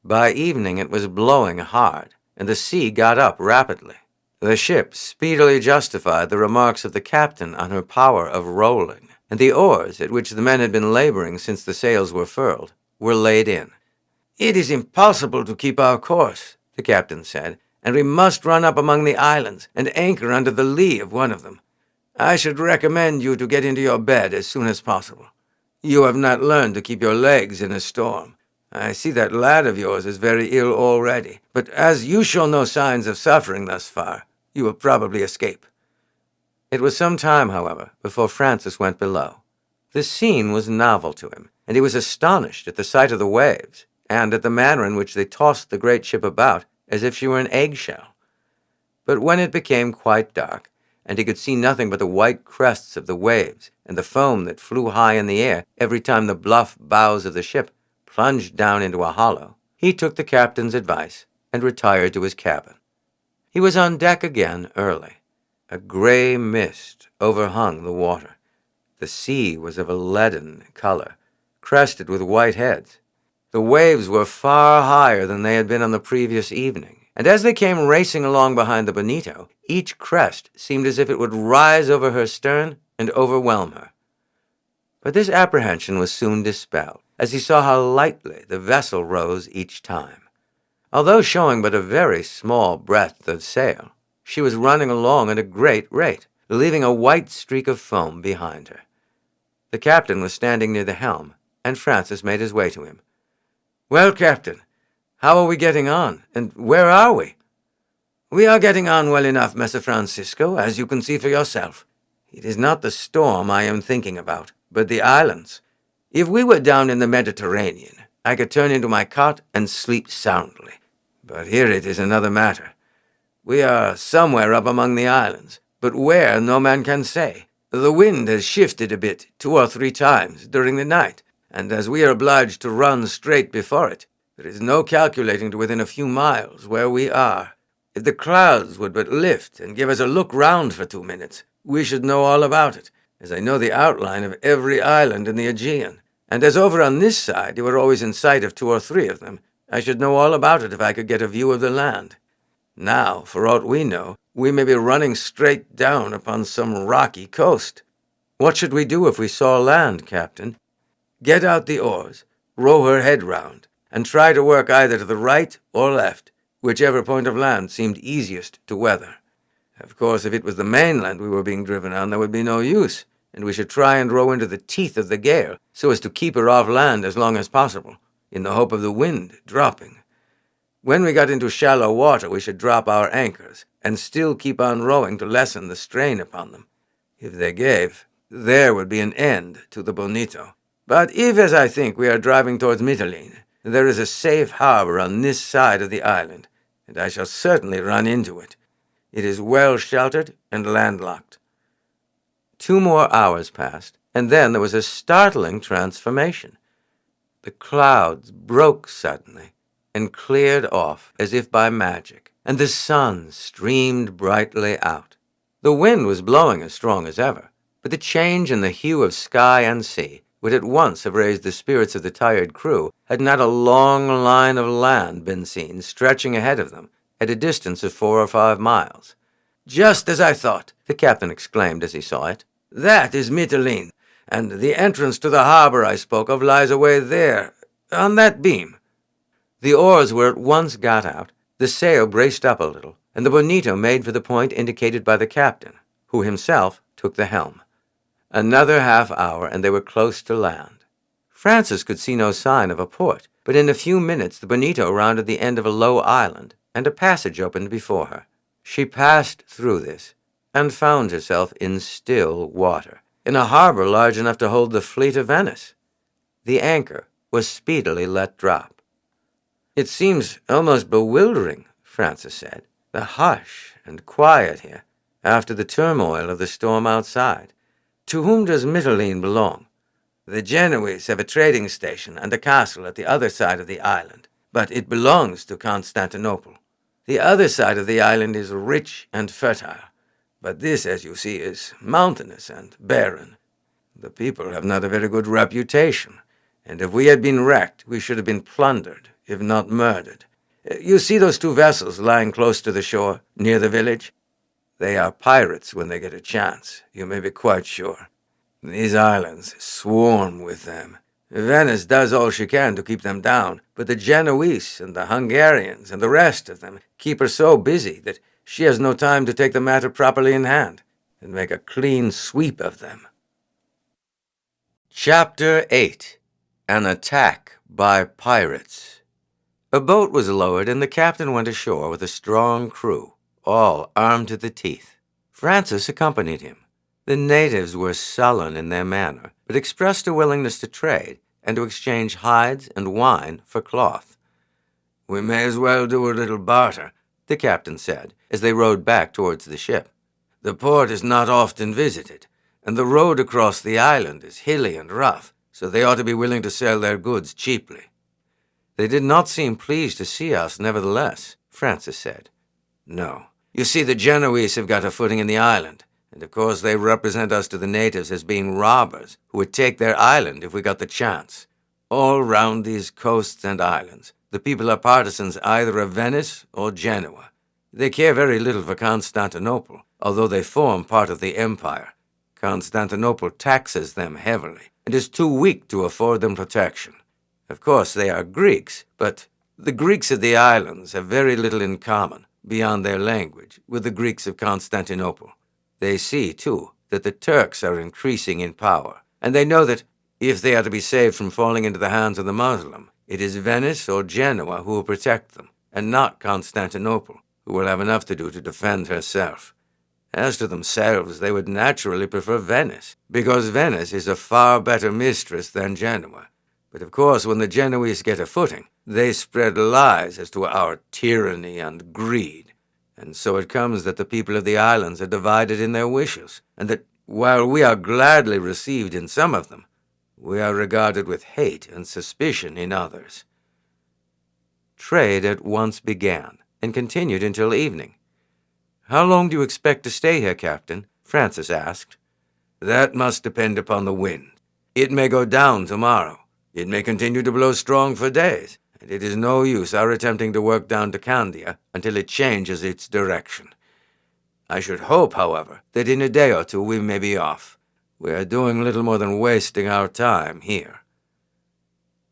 By evening it was blowing hard, and the sea got up rapidly. The ship speedily justified the remarks of the captain on her power of rolling, and the oars, at which the men had been laboring since the sails were furled, were laid in. "It is impossible to keep our course," the captain said, "and we must run up among the islands and anchor under the lee of one of them. I should recommend you to get into your bed as soon as possible. You have not learned to keep your legs in a storm. I see that lad of yours is very ill already, but as you show no signs of suffering thus far, you will probably escape." It was some time, however, before Francis went below. The scene was novel to him, and he was astonished at the sight of the waves, and at the manner in which they tossed the great ship about as if she were an eggshell. But when it became quite dark, and he could see nothing but the white crests of the waves and the foam that flew high in the air every time the bluff bows of the ship plunged down into a hollow, he took the captain's advice and retired to his cabin. He was on deck again early. A gray mist overhung the water. The sea was of a leaden color, crested with white heads. The waves were far higher than they had been on the previous evening, and as they came racing along behind the Bonito, each crest seemed as if it would rise over her stern and overwhelm her. But this apprehension was soon dispelled, as he saw how lightly the vessel rose each time. Although showing but a very small breadth of sail, she was running along at a great rate, leaving a white streak of foam behind her. The captain was standing near the helm, and Francis made his way to him. "Well, Captain, how are we getting on, and where are we?" "We are getting on well enough, Messer Francisco, as you can see for yourself. It is not the storm I am thinking about, but the islands. If we were down in the Mediterranean, I could turn into my cot and sleep soundly. But here it is another matter. We are somewhere up among the islands, but where no man can say. The wind has shifted a bit 2 or 3 times during the night, and as we are obliged to run straight before it, there is no calculating to within a few miles where we are. If the clouds would but lift and give us a look round for 2 minutes, we should know all about it, as I know the outline of every island in the Aegean, and as over on this side you are always in sight of 2 or 3 of them, I should know all about it if I could get a view of the land. Now, for aught we know, we may be running straight down upon some rocky coast." What should we do if we saw land, Captain? Get out the oars, row her head round, and try to work either to the right or left, whichever point of land seemed easiest to weather. Of course, if it was the mainland we were being driven on, there would be no use, and we should try and row into the teeth of the gale so as to keep her off land as long as possible, in the hope of the wind dropping. When we got into shallow water, we should drop our anchors and still keep on rowing to lessen the strain upon them. If they gave, there would be an end to the Bonito. But if, as I think, we are driving towards Mytilene, there is a safe harbor on this side of the island, and I shall certainly run into it. It is well sheltered and landlocked. 2 more hours passed, and then there was a startling transformation. The clouds broke suddenly and cleared off as if by magic, and the sun streamed brightly out. The wind was blowing as strong as ever, but the change in the hue of sky and sea would at once have raised the spirits of the tired crew had not a long line of land been seen stretching ahead of them at a distance of 4 or 5 miles. "Just as I thought," the captain exclaimed as he saw it. "That is Mytilene, and the entrance to the harbor I spoke of lies away there, on that beam." The oars were at once got out, the sail braced up a little, and the Bonito made for the point indicated by the captain, who himself took the helm. Another half-hour, and they were close to land. Frances could see no sign of a port, but in a few minutes the Bonito rounded the end of a low island, and a passage opened before her. She passed through this, and found herself in still water, in a harbor large enough to hold the fleet of Venice. The anchor was speedily let drop. "It seems almost bewildering," Frances said, "the hush and quiet here, after the turmoil of the storm outside. To whom does Mytilene belong?" "The Genoese have a trading station and a castle at the other side of the island, but it belongs to Constantinople. The other side of the island is rich and fertile, but this, as you see, is mountainous and barren. The people have not a very good reputation, and if we had been wrecked, we should have been plundered, if not murdered. You see those 2 vessels lying close to the shore, near the village? They are pirates when they get a chance, you may be quite sure. These islands swarm with them. Venice does all she can to keep them down, but the Genoese and the Hungarians and the rest of them keep her so busy that she has no time to take the matter properly in hand and make a clean sweep of them." Chapter 8. An Attack by Pirates. A boat was lowered, and the captain went ashore with a strong crew, all armed to the teeth. Frances accompanied him. The natives were sullen in their manner, but expressed a willingness to trade and to exchange hides and wine for cloth. "We may as well do a little barter," the captain said, as they rowed back towards the ship. "The port is not often visited, and the road across the island is hilly and rough, so they ought to be willing to sell their goods cheaply." "They did not seem pleased to see us, nevertheless," Frances said. "No. You see, the Genoese have got a footing in the island, and of course they represent us to the natives as being robbers who would take their island if we got the chance. All round these coasts and islands, the people are partisans either of Venice or Genoa. They care very little for Constantinople, although they form part of the empire. Constantinople taxes them heavily, and is too weak to afford them protection. Of course they are Greeks, but the Greeks of the islands have very little in common, beyond their language, with the Greeks of Constantinople. They see, too, that the Turks are increasing in power, and they know that, if they are to be saved from falling into the hands of the Moslem, it is Venice or Genoa who will protect them, and not Constantinople, who will have enough to do to defend herself. As to themselves, they would naturally prefer Venice, because Venice is a far better mistress than Genoa. But of course, when the Genoese get a footing, they spread lies as to our tyranny and greed. And so it comes that the people of the islands are divided in their wishes, and that, while we are gladly received in some of them, we are regarded with hate and suspicion in others." Trade at once began, and continued until evening. "How long do you expect to stay here, Captain?" Frances asked. "That must depend upon the wind. It may go down tomorrow. It may continue to blow strong for days, and it is no use our attempting to work down to Candia until it changes its direction. I should hope, however, that in a day or 2 we may be off. We are doing little more than wasting our time here."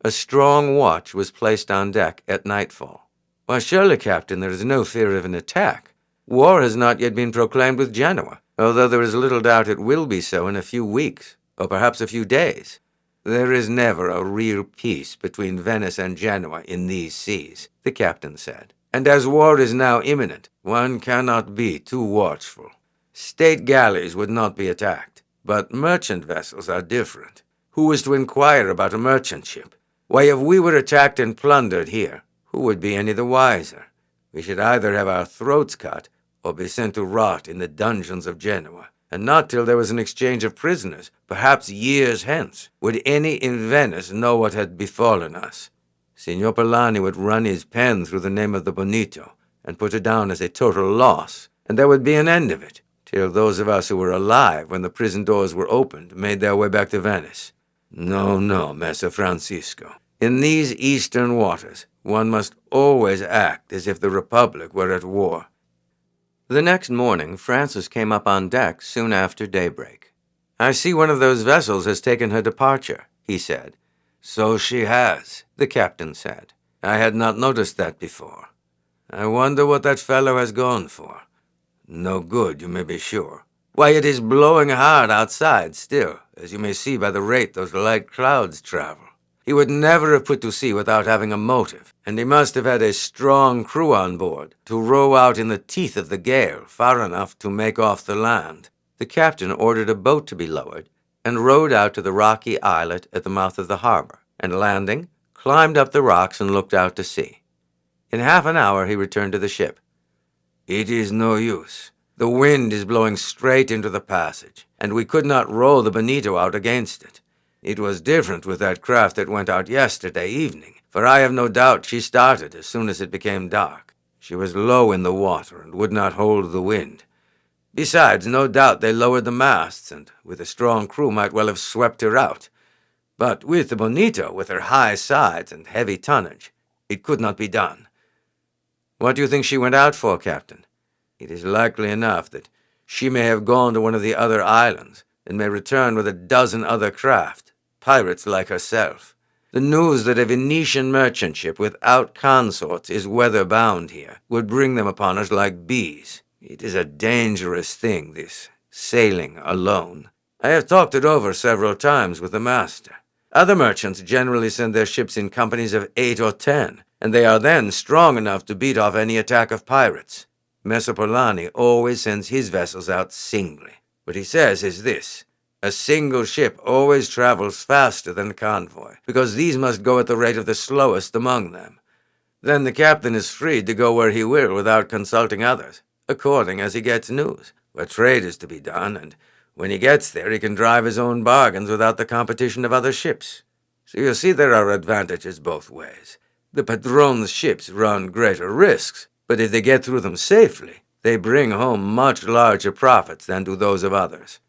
A strong watch was placed on deck at nightfall. "Why, surely, Captain, there is no fear of an attack. War has not yet been proclaimed with Genoa, although there is little doubt it will be so in a few weeks, or perhaps a few days. There is never a real peace between Venice and Genoa in these seas," the captain said. "And as war is now imminent, one cannot be too watchful. State galleys would not be attacked, but merchant vessels are different. Who is to inquire about a merchant ship? Why, if we were attacked and plundered here, who would be any the wiser? We should either have our throats cut or be sent to rot in the dungeons of Genoa. And not till there was an exchange of prisoners, perhaps years hence, would any in Venice know what had befallen us. Signor Polani would run his pen through the name of the Bonito and put it down as a total loss, and there would be an end of it, till those of us who were alive when the prison doors were opened made their way back to Venice. No, no, Messer Francisco. In these eastern waters, one must always act as if the Republic were at war." The next morning, Francis came up on deck soon after daybreak. "I see one of those vessels has taken her departure," he said. "So she has," the captain said. "I had not noticed that before. I wonder what that fellow has gone for. No good, you may be sure. Why, it is blowing hard outside still, as you may see by the rate those light clouds travel. He would never have put to sea without having a motive, and he must have had a strong crew on board to row out in the teeth of the gale far enough to make off the land." The captain ordered a boat to be lowered and rowed out to the rocky islet at the mouth of the harbor, and landing, climbed up the rocks and looked out to sea. In half an hour he returned to the ship. "It is no use. The wind is blowing straight into the passage, and we could not row the Bonito out against it. It was different with that craft that went out yesterday evening, for I have no doubt she started as soon as it became dark. She was low in the water and would not hold the wind. Besides, no doubt they lowered the masts, and with a strong crew might well have swept her out. But with the Bonito, with her high sides and heavy tonnage, it could not be done." "What do you think she went out for, Captain?" "It is likely enough that she may have gone to one of the other islands, and may return with a dozen other craft, pirates like herself. The news that a Venetian merchant ship without consorts is weather-bound here would bring them upon us like bees. It is a dangerous thing, this sailing alone. I have talked it over several times with the master. Other merchants generally send their ships in companies of 8 or 10, and they are then strong enough to beat off any attack of pirates. Messer Polani always sends his vessels out singly. What he says is this: a single ship always travels faster than a convoy, because these must go at the rate of the slowest among them. Then the captain is free to go where he will without consulting others, according as he gets news, where trade is to be done, and when he gets there he can drive his own bargains without the competition of other ships. So you see there are advantages both ways. The padrone's ships run greater risks, but if they get through them safely, they bring home much larger profits than do those of others.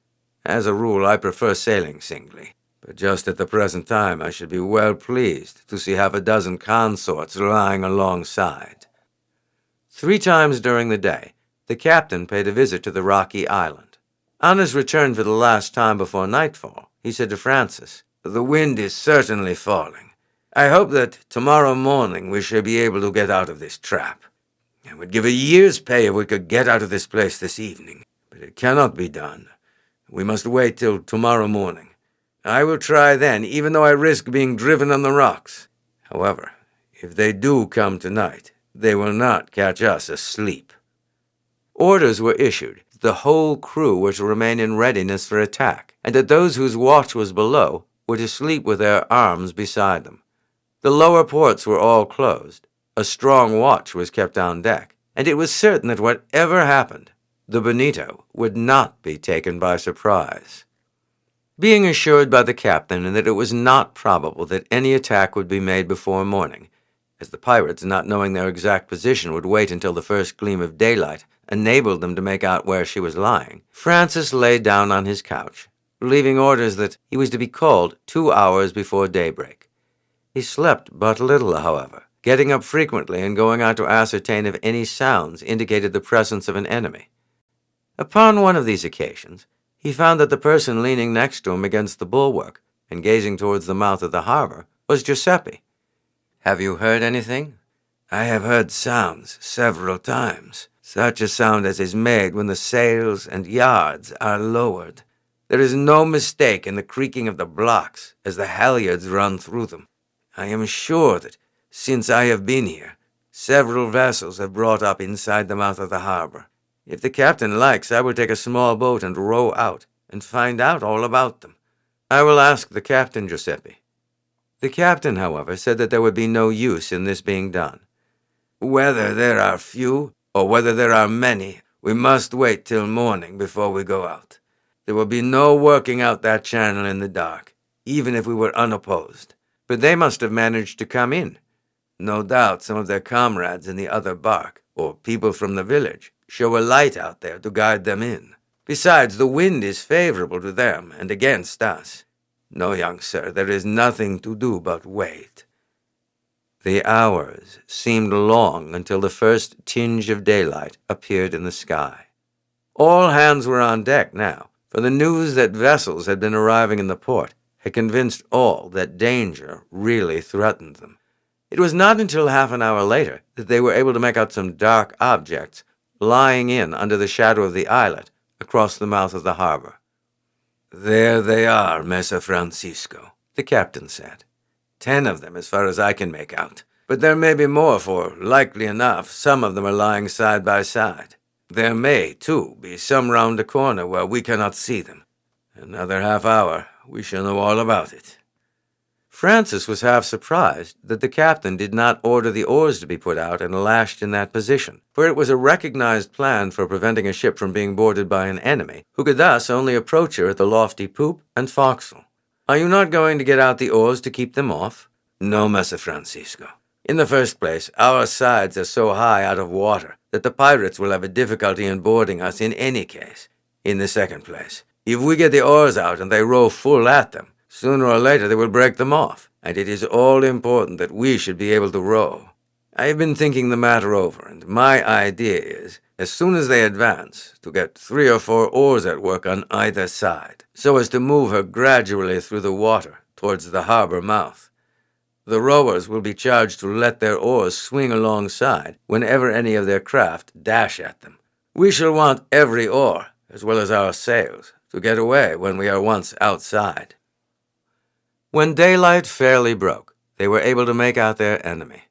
As a rule, I prefer sailing singly, but just at the present time I should be well pleased to see half a dozen consorts lying alongside." 3 times during the day, the captain paid a visit to the rocky island. On his return for the last time before nightfall, he said to Francis, "The wind is certainly falling. I hope that tomorrow morning we shall be able to get out of this trap. I would give a year's pay if we could get out of this place this evening, but it cannot be done. We must wait till tomorrow morning. I will try then, even though I risk being driven on the rocks. However, if they do come tonight, they will not catch us asleep." Orders were issued that the whole crew were to remain in readiness for attack, and that those whose watch was below were to sleep with their arms beside them. The lower ports were all closed. A strong watch was kept on deck, and it was certain that whatever happened, the Bonito would not be taken by surprise. Being assured by the captain that it was not probable that any attack would be made before morning, as the pirates, not knowing their exact position, would wait until the first gleam of daylight enabled them to make out where she was lying, Francis lay down on his couch, leaving orders that he was to be called 2 hours before daybreak. He slept but little, however, getting up frequently and going out to ascertain if any sounds indicated the presence of an enemy. Upon one of these occasions, He found that the person leaning next to him against the bulwark and gazing towards the mouth of the harbor was Giuseppe. "Have you heard anything?" "I have heard sounds several times, such a sound as is made when the sails and yards are lowered. There is no mistake in the creaking of the blocks as the halyards run through them. I am sure that, since I have been here, several vessels have brought up inside the mouth of the harbor. If the captain likes, I will take a small boat and row out and find out all about them." "I will ask the captain, Giuseppe." The captain, however, said that there would be no use in this being done. "Whether there are few or whether there are many, we must wait till morning before we go out. There will be no working out that channel in the dark, even if we were unopposed." "But they must have managed to come in." "No doubt some of their comrades in the other bark, or people from the village, show a light out there to guide them in. Besides, the wind is favorable to them and against us. No, young sir, there is nothing to do but wait." The hours seemed long until the first tinge of daylight appeared in the sky. All hands were on deck now, for the news that vessels had been arriving in the port had convinced all that danger really threatened them. It was not until half an hour later that they were able to make out some dark objects lying in under the shadow of the islet across the mouth of the harbor. "There they are, Messer Francisco," the captain said. 10 of them as far as I can make out. But there may be more, for, likely enough, some of them are lying side by side. There may, too, be some round the corner where we cannot see them. Another half hour, we shall know all about it." Francis was half surprised that the captain did not order the oars to be put out and lashed in that position, for it was a recognized plan for preventing a ship from being boarded by an enemy, who could thus only approach her at the lofty poop and forecastle. "Are you not going to get out the oars to keep them off?" "No, Messer Francisco. In the first place, our sides are so high out of water that the pirates will have a difficulty in boarding us in any case. In the second place, if we get the oars out and they row full at them, sooner or later they will break them off, and it is all important that we should be able to row. I have been thinking the matter over, and my idea is, as soon as they advance, to get 3 or 4 oars at work on either side, so as to move her gradually through the water towards the harbor mouth. The rowers will be charged to let their oars swing alongside whenever any of their craft dash at them. We shall want every oar, as well as our sails, to get away when we are once outside." When daylight fairly broke, they were able to make out their enemy.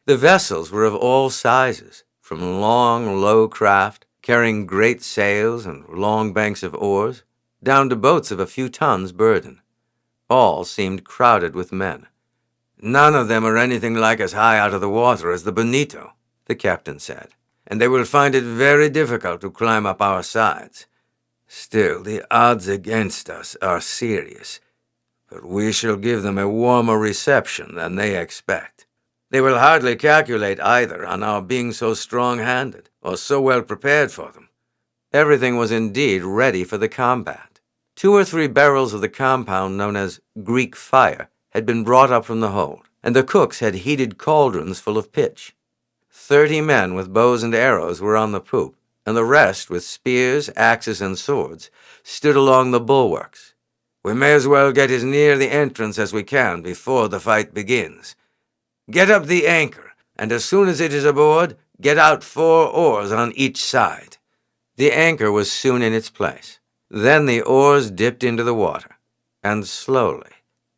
The vessels were of all sizes, from long, low craft, carrying great sails and long banks of oars, down to boats of a few tons burden. All seemed crowded with men. "None of them are anything like as high out of the water as the Bonito," the captain said, "and they will find it very difficult to climb up our sides. Still, the odds against us are serious, but we shall give them a warmer reception than they expect. They will hardly calculate either on our being so strong-handed or so well prepared for them." Everything was indeed ready for the combat. 2 or 3 barrels of the compound known as Greek fire had been brought up from the hold, and the cooks had heated cauldrons full of pitch. 30 men with bows and arrows were on the poop, and the rest, with spears, axes, and swords, stood along the bulwarks. "We may as well get as near the entrance as we can before the fight begins. Get up the anchor, and as soon as it is aboard, get out 4 oars on each side." The anchor was soon in its place. Then the oars dipped into the water, and slowly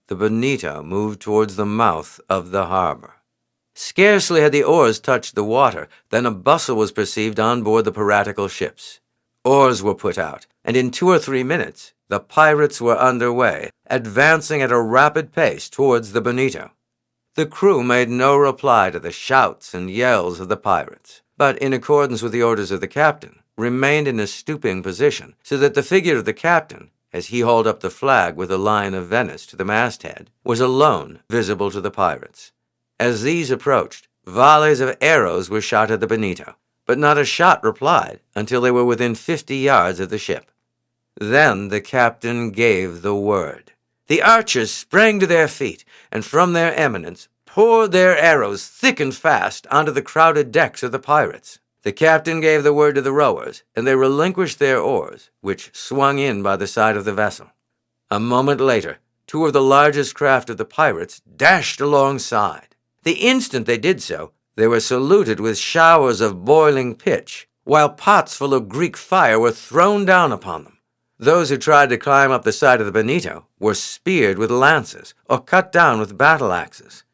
the Bonito moved towards the mouth of the harbor. Scarcely had the oars touched the water than a bustle was perceived on board the piratical ships. Oars were put out, and in 2 or 3 minutes the pirates were under way, advancing at a rapid pace towards the Bonito. The crew made no reply to the shouts and yells of the pirates, but in accordance with the orders of the captain, remained in a stooping position, so that the figure of the captain, as he hauled up the flag with the Lion of Venice to the masthead, was alone visible to the pirates. As these approached, volleys of arrows were shot at the Bonito, but not a shot replied until they were within 50 yards of the ship. Then the captain gave the word. The archers sprang to their feet, and from their eminence poured their arrows thick and fast onto the crowded decks of the pirates. The captain gave the word to the rowers, and they relinquished their oars, which swung in by the side of the vessel. A moment later, two of the largest craft of the pirates dashed alongside. The instant they did so, they were saluted with showers of boiling pitch, while pots full of Greek fire were thrown down upon them. Those who tried to climb up the side of the Bonito were speared with lances or cut down with battle axes.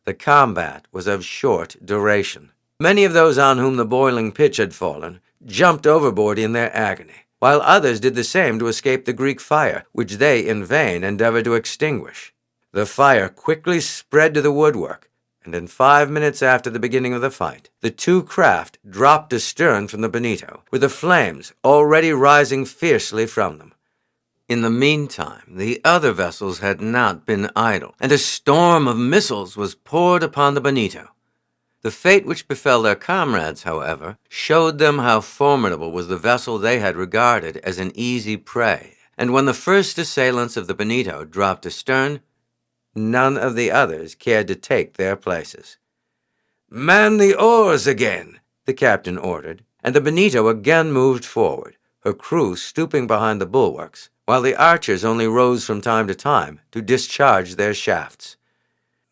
The combat was of short duration. Many of those on whom the boiling pitch had fallen jumped overboard in their agony, while others did the same to escape the Greek fire, which they in vain endeavored to extinguish. The fire quickly spread to the woodwork, and in 5 minutes after the beginning of the fight, the two craft dropped astern from the Bonito, with the flames already rising fiercely from them. In the meantime, the other vessels had not been idle, and a storm of missiles was poured upon the Bonito. The fate which befell their comrades, however, showed them how formidable was the vessel they had regarded as an easy prey, and when the first assailants of the Bonito dropped astern, none of the others cared to take their places. "Man the oars again," the captain ordered, and the Bonito again moved forward, her crew stooping behind the bulwarks, while the archers only rose from time to time to discharge their shafts.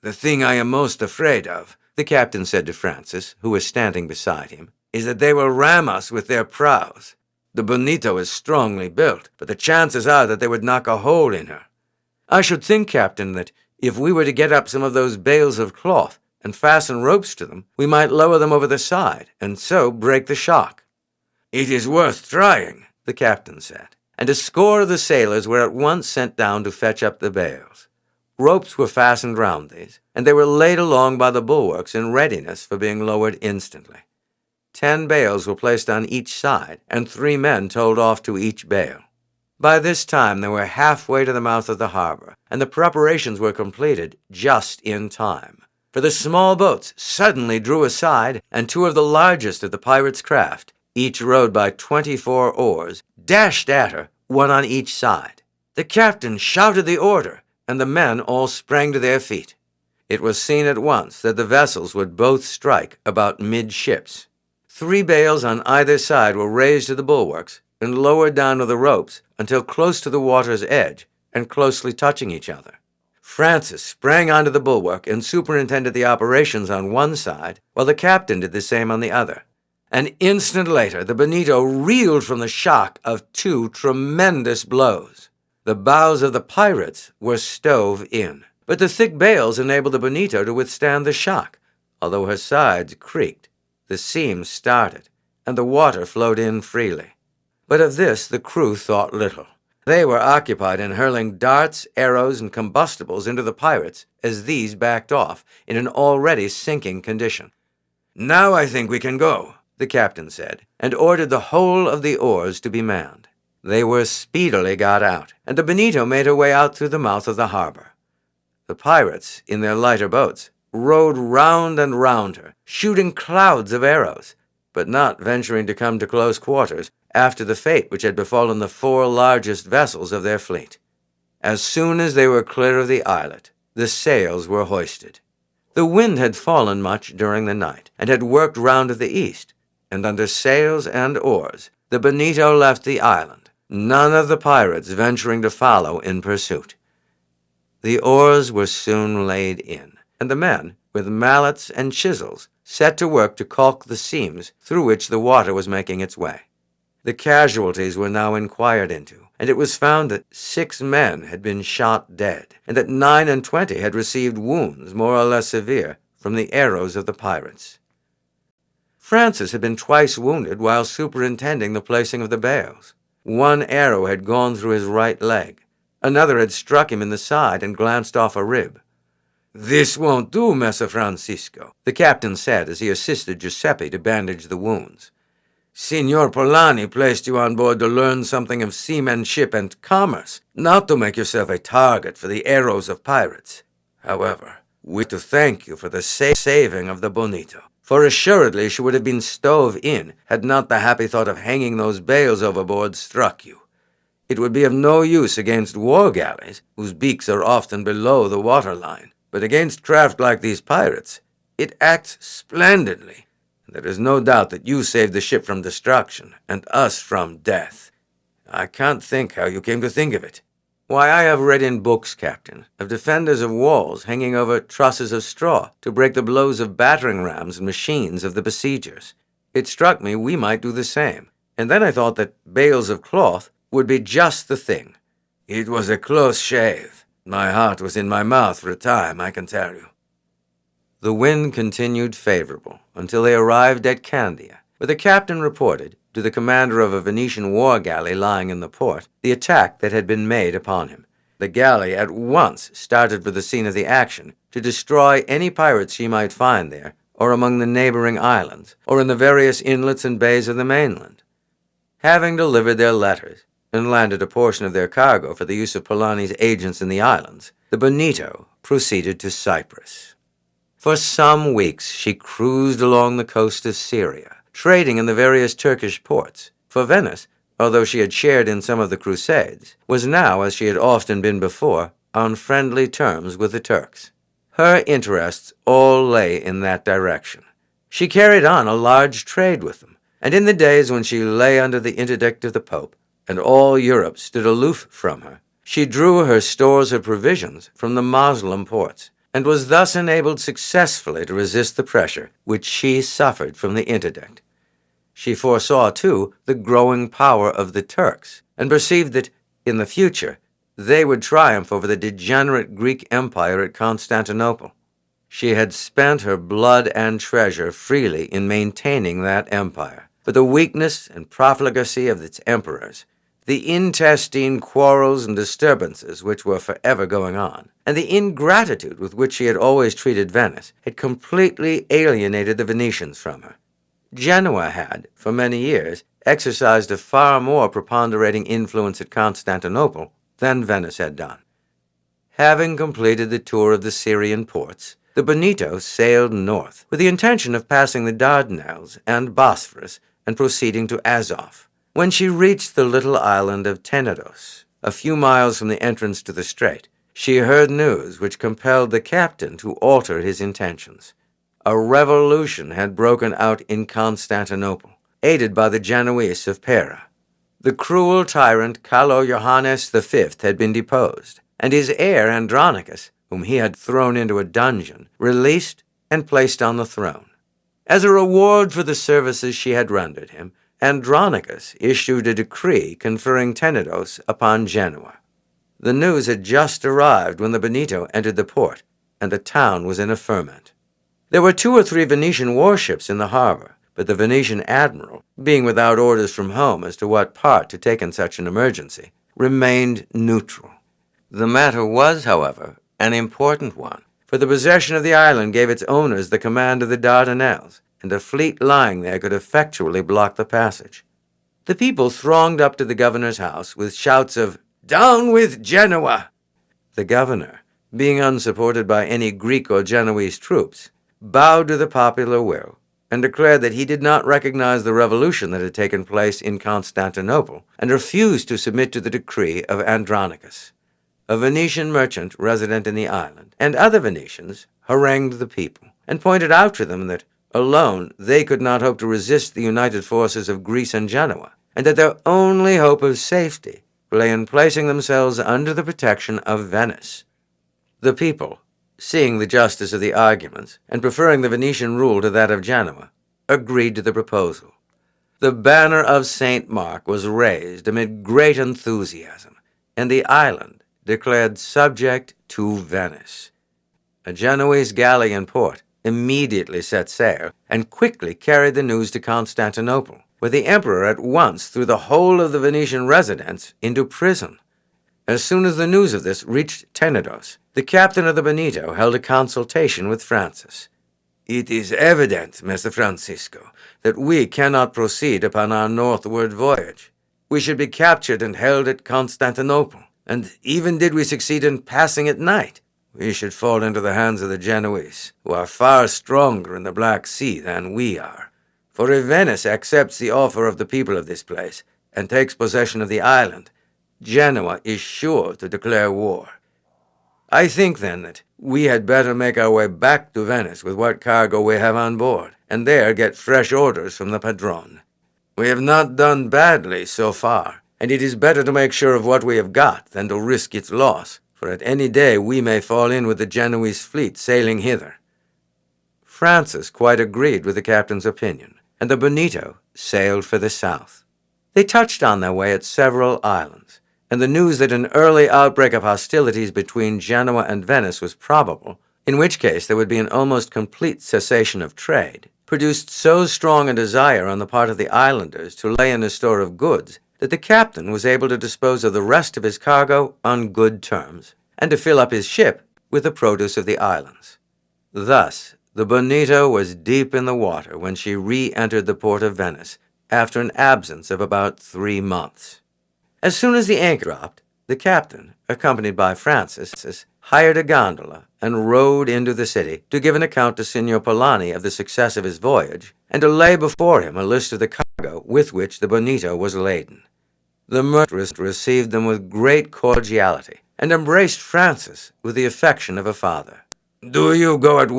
"The thing I am most afraid of," the captain said to Francis, who was standing beside him, "is that they will ram us with their prows. The Bonito is strongly built, but the chances are that they would knock a hole in her. I should think, Captain, that if we were to get up some of those bales of cloth and fasten ropes to them, we might lower them over the side, and so break the shock." "It is worth trying," the captain said, and a score of the sailors were at once sent down to fetch up the bales. Ropes were fastened round these, and they were laid along by the bulwarks in readiness for being lowered instantly. 10 bales were placed on each side, and 3 men towed off to each bale. By this time they were halfway to the mouth of the harbor, and the preparations were completed just in time. For the small boats suddenly drew aside, and 2 of the largest of the pirates' craft, each rowed by 24 oars, dashed at her, one on each side. The captain shouted the order, and the men all sprang to their feet. It was seen at once that the vessels would both strike about midships. 3 bales on either side were raised to the bulwarks and lowered down to the ropes until close to the water's edge and closely touching each other. Francis sprang onto the bulwark and superintended the operations on one side, while the captain did the same on the other. An instant later, the Bonito reeled from the shock of 2 tremendous blows. The bows of the pirates were stove in, but the thick bales enabled the Bonito to withstand the shock. Although her sides creaked, the seams started, and the water flowed in freely. But of this the crew thought little. They were occupied in hurling darts, arrows, and combustibles into the pirates as these backed off in an already sinking condition. "Now I think we can go," the captain said, and ordered the whole of the oars to be manned. They were speedily got out, and the Bonito made her way out through the mouth of the harbor. The pirates, in their lighter boats, rowed round and round her, shooting clouds of arrows, but not venturing to come to close quarters after the fate which had befallen the 4 largest vessels of their fleet. As soon as they were clear of the islet, the sails were hoisted. The wind had fallen much during the night, and had worked round to the east, and under sails and oars, the Bonito left the island, none of the pirates venturing to follow in pursuit. The oars were soon laid in, and the men, with mallets and chisels, set to work to caulk the seams through which the water was making its way. The casualties were now inquired into, and it was found that 6 men had been shot dead, and that 29 had received wounds more or less severe from the arrows of the pirates. Francis had been twice wounded while superintending the placing of the bales. 1 arrow had gone through his right leg. Another had struck him in the side and glanced off a rib. "This won't do, Messer Francisco," the captain said as he assisted Giuseppe to bandage the wounds. "Signor Polani placed you on board to learn something of seamanship and commerce, not to make yourself a target for the arrows of pirates. However, we to thank you for the saving of the Bonito, for assuredly she would have been stove in had not the happy thought of hanging those bales overboard struck you. It would be of no use against war galleys, whose beaks are often below the waterline, but against craft like these pirates, it acts splendidly. There is no doubt that you saved the ship from destruction, and us from death. I can't think how you came to think of it. Why, I have read in books, Captain, of defenders of walls hanging over trusses of straw to break the blows of battering rams and machines of the besiegers. It struck me we might do the same, and then I thought that bales of cloth would be just the thing. It was a close shave. My heart was in my mouth for a time, I can tell you. The wind continued favorable until they arrived at Candia, where the captain reported to the commander of a Venetian war galley lying in the port the attack that had been made upon him. The galley at once started for the scene of the action to destroy any pirates she might find there, or among the neighboring islands, or in the various inlets and bays of the mainland. Having delivered their letters and landed a portion of their cargo for the use of Polani's agents in the islands, the Bonito proceeded to Cyprus. For some weeks she cruised along the coast of Syria, trading in the various Turkish ports, for Venice, although she had shared in some of the Crusades, was now, as she had often been before, on friendly terms with the Turks. Her interests all lay in that direction. She carried on a large trade with them, and in the days when she lay under the interdict of the Pope, and all Europe stood aloof from her, she drew her stores of provisions from the Moslem ports, and was thus enabled successfully to resist the pressure which she suffered from the interdict. She foresaw, too, the growing power of the Turks, and perceived that, in the future, they would triumph over the degenerate Greek Empire at Constantinople. She had spent her blood and treasure freely in maintaining that empire, but the weakness and profligacy of its emperors, the intestine quarrels and disturbances which were forever going on, and the ingratitude with which she had always treated Venice, had completely alienated the Venetians from her. Genoa had, for many years, exercised a far more preponderating influence at Constantinople than Venice had done. Having completed the tour of the Syrian ports, the Bonito sailed north with the intention of passing the Dardanelles and Bosphorus and proceeding to Azov. When she reached the little island of Tenedos, a few miles from the entrance to the strait, she heard news which compelled the captain to alter his intentions. A revolution had broken out in Constantinople, aided by the Genoese of Pera. The cruel tyrant Carlo Johannes V had been deposed, and his heir Andronicus, whom he had thrown into a dungeon, released and placed on the throne. As a reward for the services she had rendered him, Andronicus issued a decree conferring Tenedos upon Genoa. The news had just arrived when the Bonito entered the port, and the town was in a ferment. There were 2 or 3 Venetian warships in the harbor, but the Venetian admiral, being without orders from home as to what part to take in such an emergency, remained neutral. The matter was, however, an important one, for the possession of the island gave its owners the command of the Dardanelles, and a fleet lying there could effectually block the passage. The people thronged up to the governor's house with shouts of, "Down with Genoa!" The governor, being unsupported by any Greek or Genoese troops, bowed to the popular will, and declared that he did not recognize the revolution that had taken place in Constantinople, and refused to submit to the decree of Andronicus. A Venetian merchant resident in the island, and other Venetians, harangued the people, and pointed out to them that alone they could not hope to resist the united forces of Greece and Genoa, and that their only hope of safety lay in placing themselves under the protection of Venice. The people, seeing the justice of the arguments, and preferring the Venetian rule to that of Genoa, agreed to the proposal. The banner of St. Mark was raised amid great enthusiasm, and the island declared subject to Venice. A Genoese galley in port immediately set sail and quickly carried the news to Constantinople, where the emperor at once threw the whole of the Venetian residents into prison. As soon as the news of this reached Tenedos, the captain of the Bonito held a consultation with Francis. "It is evident, Messer Francisco, that we cannot proceed upon our northward voyage. We should be captured and held at Constantinople, and even did we succeed in passing at night, we should fall into the hands of the Genoese, who are far stronger in the Black Sea than we are. For if Venice accepts the offer of the people of this place and takes possession of the island, Genoa is sure to declare war. I think, then, that we had better make our way back to Venice with what cargo we have on board, and there get fresh orders from the Padrone. We have not done badly so far, and it is better to make sure of what we have got than to risk its loss, for at any day we may fall in with the Genoese fleet sailing hither." Francis quite agreed with the captain's opinion, and the Bonito sailed for the south. They touched on their way at several islands, and the news that an early outbreak of hostilities between Genoa and Venice was probable, in which case there would be an almost complete cessation of trade, produced so strong a desire on the part of the islanders to lay in a store of goods that the captain was able to dispose of the rest of his cargo on good terms, and to fill up his ship with the produce of the islands. Thus, the Bonito was deep in the water when she re-entered the port of Venice after an absence of about 3 months. As soon as the anchor dropped, the captain, accompanied by Francis, hired a gondola and rowed into the city to give an account to Signor Polani of the success of his voyage and to lay before him a list of the cargo with which the Bonito was laden. The merchant received them with great cordiality and embraced Francis with the affection of a father. "Do you go at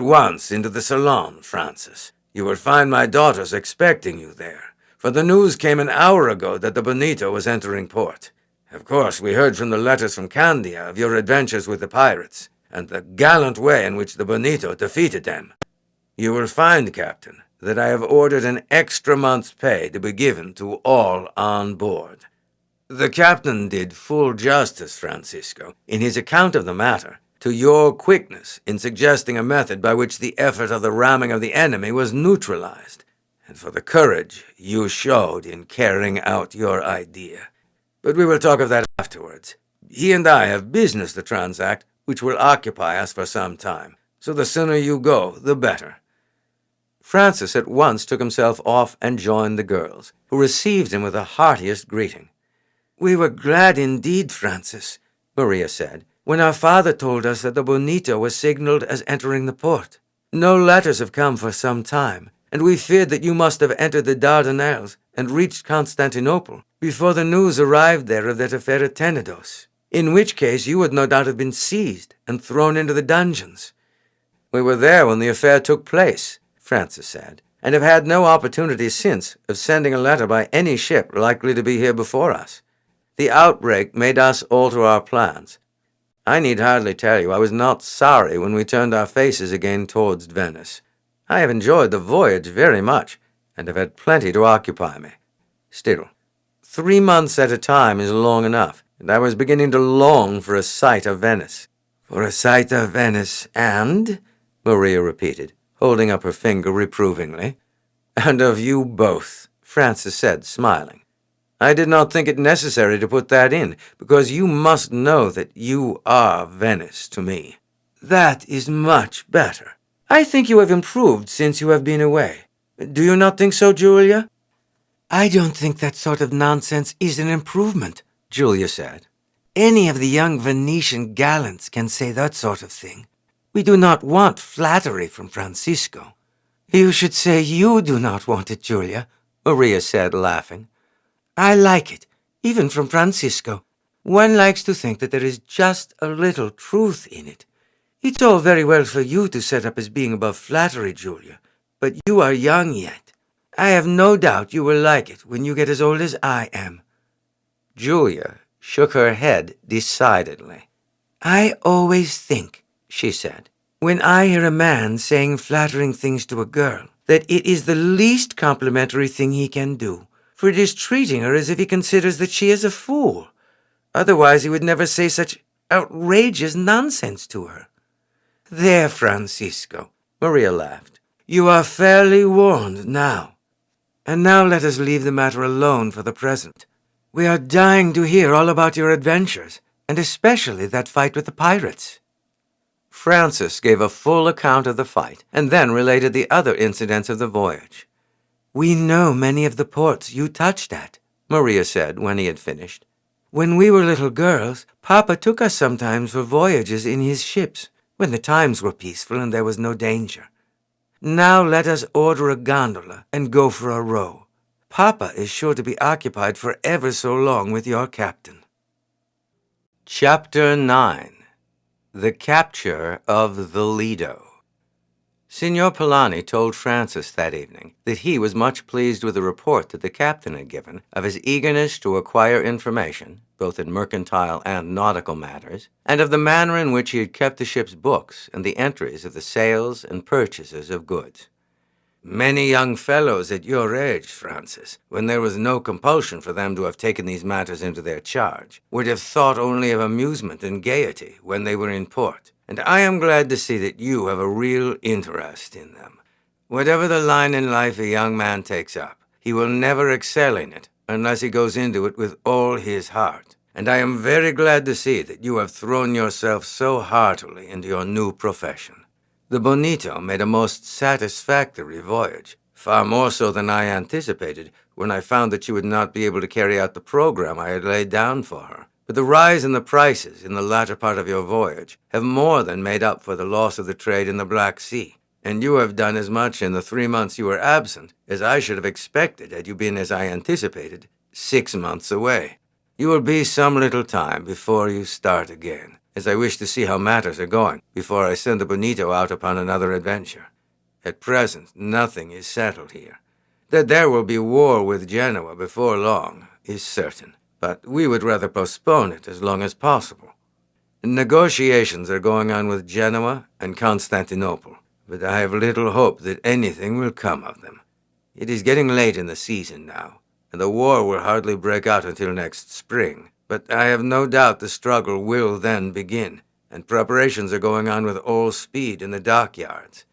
once into the salon, Francis? You will find my daughters expecting you there, for the news came an hour ago that the Bonito was entering port. Of course, we heard from the letters from Candia of your adventures with the pirates, and the gallant way in which the Bonito defeated them. You will find, Captain, that I have ordered an extra month's pay to be given to all on board." The captain did full justice, Francisco, in his account of the matter, to your quickness in suggesting a method by which the effort of the ramming of the enemy was neutralized, and for the courage you showed in carrying out your idea. But we will talk of that afterwards. He and I have business to transact, which will occupy us for some time, so the sooner you go, the better. Francis at once took himself off and joined the girls, who received him with the heartiest greeting. "We were glad indeed, Francis," Maria said, "when our father told us that the Bonito was signaled as entering the port. No letters have come for some time, and we feared that you must have entered the Dardanelles and reached Constantinople before the news arrived there of that affair at Tenedos, in which case you would no doubt have been seized and thrown into the dungeons." "We were there when the affair took place," Francis said, "and have had no opportunity since of sending a letter by any ship likely to be here before us. The outbreak made us alter our plans. I need hardly tell you I was not sorry when we turned our faces again towards Venice. I have enjoyed the voyage very much, and have had plenty to occupy me. Still, 3 months at a time is long enough, and I was beginning to long for a sight of Venice." "For a sight of Venice and?" Maria repeated, holding up her finger reprovingly. "And of you both," Francis said, smiling. "I did not think it necessary to put that in, because you must know that you are Venice to me." "That is much better. I think you have improved since you have been away. Do you not think so, Julia?" "I don't think that sort of nonsense is an improvement," Julia said. "Any of the young Venetian gallants can say that sort of thing. We do not want flattery from Francisco." "You should say you do not want it, Julia," Maria said, laughing. "I like it, even from Francisco. One likes to think that there is just a little truth in it. It's all very well for you to set up as being above flattery, Julia, but you are young yet. I have no doubt you will like it when you get as old as I am." Julia shook her head decidedly. "I always think," she said, "when I hear a man saying flattering things to a girl, that it is the least complimentary thing he can do, for it is treating her as if he considers that she is a fool. Otherwise he would never say such outrageous nonsense to her." "There, Francisco," Maria laughed. "You are fairly warned now. And now let us leave the matter alone for the present. We are dying to hear all about your adventures, and especially that fight with the pirates." Francis gave a full account of the fight, and then related the other incidents of the voyage. "We know many of the ports you touched at," Maria said when he had finished. "When we were little girls, Papa took us sometimes for voyages in his ships, when the times were peaceful and there was no danger. Now let us order a gondola and go for a row. Papa is sure to be occupied for ever so long with your captain." Chapter 9. The Capture of the Lido. Signor Polani told Francis that evening that he was much pleased with the report that the captain had given of his eagerness to acquire information, both in mercantile and nautical matters, and of the manner in which he had kept the ship's books and the entries of the sales and purchases of goods. Many young fellows at your age, Francis, when there was no compulsion for them to have taken these matters into their charge, would have thought only of amusement and gaiety when they were in port, and I am glad to see that you have a real interest in them. Whatever the line in life a young man takes up, he will never excel in it unless he goes into it with all his heart, and I am very glad to see that you have thrown yourself so heartily into your new profession. The Bonito made a most satisfactory voyage, far more so than I anticipated when I found that she would not be able to carry out the program I had laid down for her. But the rise in the prices in the latter part of your voyage have more than made up for the loss of the trade in the Black Sea, and you have done as much in the 3 months you were absent as I should have expected had you been, as I anticipated, 6 months away. You will be some little time before you start again, as I wish to see how matters are going before I send the Bonito out upon another adventure. At present, nothing is settled here. That there will be war with Genoa before long is certain, but we would rather postpone it as long as possible. Negotiations are going on with Genoa and Constantinople, but I have little hope that anything will come of them. It is getting late in the season now, and the war will hardly break out until next spring. But I have no doubt the struggle will then begin, and preparations are going on with all speed in the dockyards.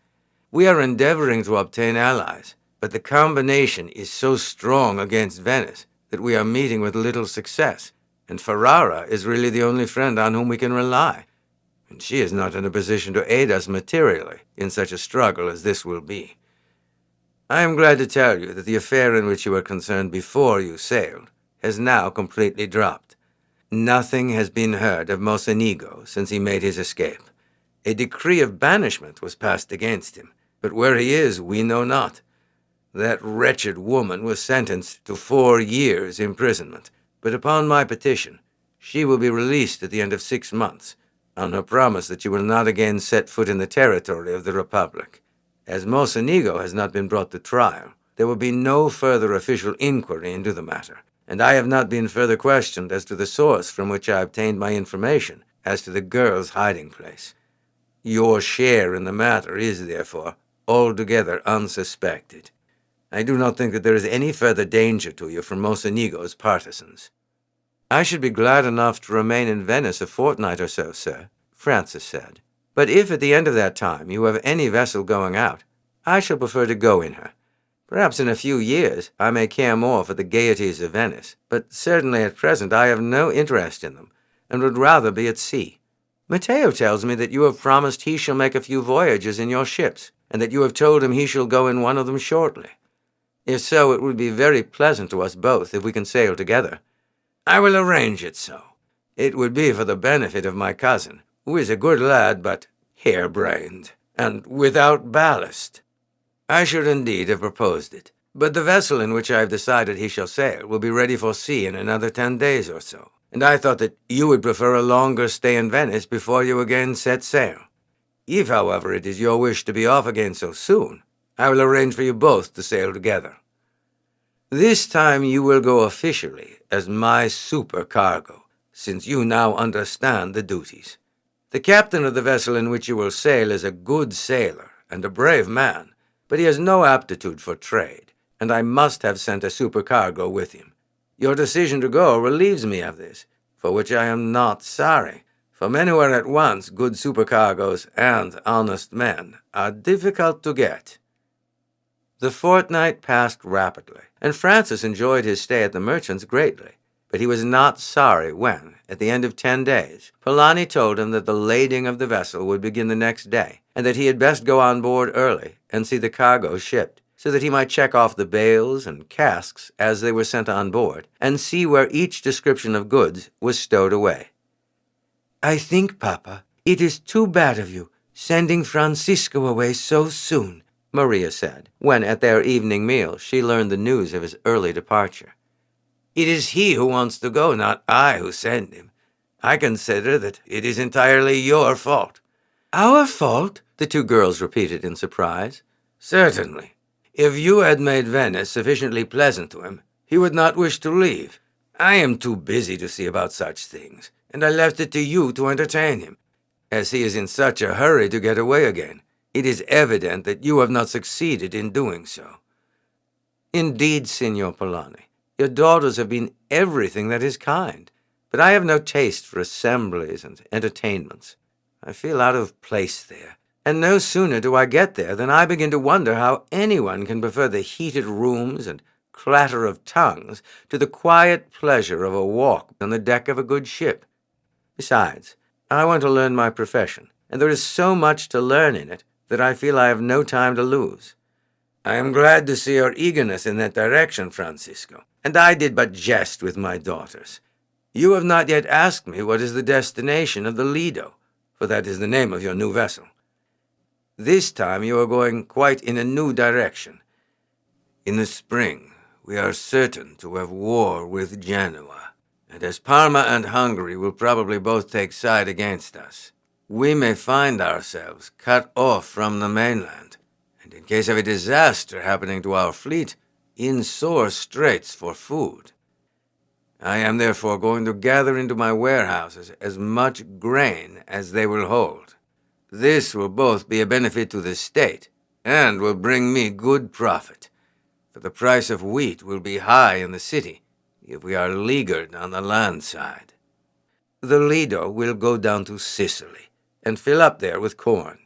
We are endeavoring to obtain allies, but the combination is so strong against Venice that we are meeting with little success, and Ferrara is really the only friend on whom we can rely, and she is not in a position to aid us materially in such a struggle as this will be. I am glad to tell you that the affair in which you were concerned before you sailed has now completely dropped. Nothing has been heard of Mocenigo since he made his escape. A decree of banishment was passed against him, but where he is we know not. That wretched woman was sentenced to 4 years' imprisonment, but upon my petition, she will be released at the end of 6 months, on her promise that she will not again set foot in the territory of the Republic. As Mocenigo has not been brought to trial, there will be no further official inquiry into the matter, and I have not been further questioned as to the source from which I obtained my information as to the girl's hiding place. Your share in the matter is, therefore, altogether unsuspected. I do not think that there is any further danger to you from Mocenigo's partisans. I should be glad enough to remain in Venice a fortnight or so, sir, Francis said. But if at the end of that time you have any vessel going out, I shall prefer to go in her. Perhaps in a few years I may care more for the gaieties of Venice, but certainly at present I have no interest in them, and would rather be at sea. Matteo tells me that you have promised he shall make a few voyages in your ships, and that you have told him he shall go in one of them shortly. If so, it would be very pleasant to us both if we can sail together. I will arrange it so. It would be for the benefit of my cousin, who is a good lad but harebrained, and without ballast. I should indeed have proposed it, but the vessel in which I have decided he shall sail will be ready for sea in another 10 days or so, and I thought that you would prefer a longer stay in Venice before you again set sail. If, however, it is your wish to be off again so soon, I will arrange for you both to sail together. This time you will go officially as my supercargo, since you now understand the duties. The captain of the vessel in which you will sail is a good sailor and a brave man, but he has no aptitude for trade, and I must have sent a supercargo with him. Your decision to go relieves me of this, for which I am not sorry, for men who are at once good supercargoes and honest men are difficult to get. The fortnight passed rapidly, and Francis enjoyed his stay at the merchant's greatly, but he was not sorry when, at the end of 10 days, Polani told him that the lading of the vessel would begin the next day, and that he had best go on board early and see the cargo shipped, so that he might check off the bales and casks as they were sent on board, and see where each description of goods was stowed away. "I think, Papa, it is too bad of you, sending Francisco away so soon," Maria said, when at their evening meal she learned the news of his early departure. "It is he who wants to go, not I who send him. I consider that it is entirely your fault." "Our fault?" the two girls repeated in surprise. Certainly. If you had made Venice sufficiently pleasant to him, he would not wish to leave. I am too busy to see about such things, and I left it to you to entertain him. As he is in such a hurry to get away again, it is evident that you have not succeeded in doing so. Indeed, Signor Polani, your daughters have been everything that is kind, but I have no taste for assemblies and entertainments. I feel out of place there, and no sooner do I get there than I begin to wonder how anyone can prefer the heated rooms and clatter of tongues to the quiet pleasure of a walk on the deck of a good ship. Besides, I want to learn my profession, and there is so much to learn in it that I feel I have no time to lose. I am glad to see your eagerness in that direction, Francisco, and I did but jest with my daughters. You have not yet asked me what is the destination of the Lido, for that is the name of your new vessel. This time you are going quite in a new direction. In the spring, we are certain to have war with Genoa, and as Parma and Hungary will probably both take side against us, we may find ourselves cut off from the mainland, and in case of a disaster happening to our fleet, in sore straits for food. I am therefore going to gather into my warehouses as much grain as they will hold. This will both be a benefit to the state, and will bring me good profit, for the price of wheat will be high in the city if we are leaguered on the land side. The Lido will go down to Sicily, and fill up there with corn.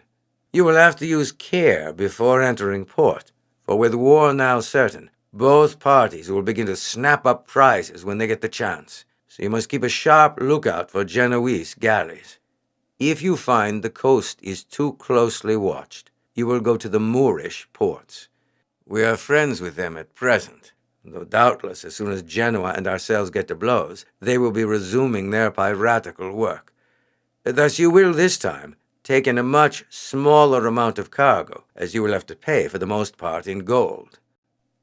You will have to use care before entering port, for with war now certain, both parties will begin to snap up prizes when they get the chance, so you must keep a sharp lookout for Genoese galleys. If you find the coast is too closely watched, you will go to the Moorish ports. We are friends with them at present, though doubtless as soon as Genoa and ourselves get to blows, they will be resuming their piratical work. Thus you will this time take in a much smaller amount of cargo, as you will have to pay for the most part in gold.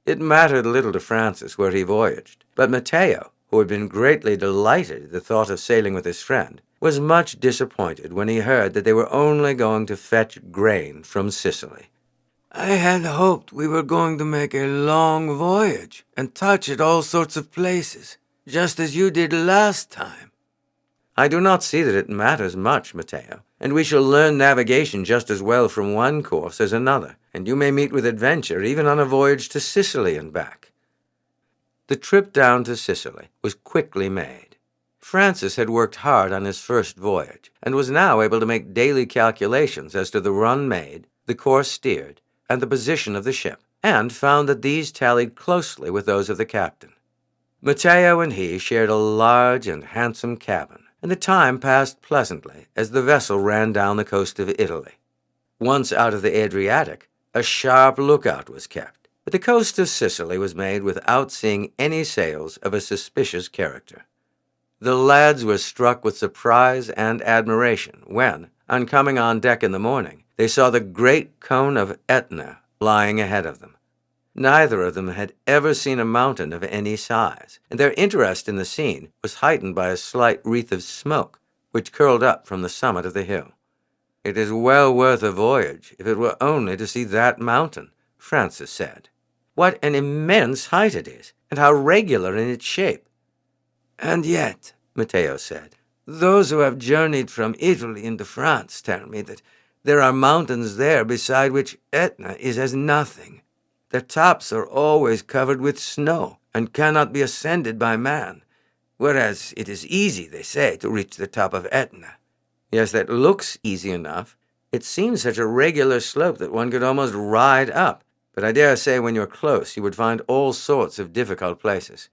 It mattered little to Francis where he voyaged, but Matteo, who had been greatly delighted at the thought of sailing with his friend, was much disappointed when he heard that they were only going to fetch grain from Sicily. I had hoped we were going to make a long voyage and touch at all sorts of places, just as you did last time. I do not see that it matters much, Matteo, and we shall learn navigation just as well from one course as another, and you may meet with adventure even on a voyage to Sicily and back. The trip down to Sicily was quickly made. Francis had worked hard on his first voyage, and was now able to make daily calculations as to the run made, the course steered, and the position of the ship, and found that these tallied closely with those of the captain. Matteo and he shared a large and handsome cabin, and the time passed pleasantly as the vessel ran down the coast of Italy. Once out of the Adriatic, a sharp lookout was kept, but the coast of Sicily was made without seeing any sails of a suspicious character. The lads were struck with surprise and admiration when, on coming on deck in the morning, they saw the great cone of Etna lying ahead of them. Neither of them had ever seen a mountain of any size, and their interest in the scene was heightened by a slight wreath of smoke which curled up from the summit of the hill. It is well worth a voyage if it were only to see that mountain, Francis said. What an immense height it is, and how regular in its shape. And yet, Matteo said, those who have journeyed from Italy into France tell me that there are mountains there beside which Etna is as nothing. Their tops are always covered with snow and cannot be ascended by man, whereas it is easy, they say, to reach the top of Etna. Yes, that looks easy enough. It seems such a regular slope that one could almost ride up, but I dare say when you're close you would find all sorts of difficult places.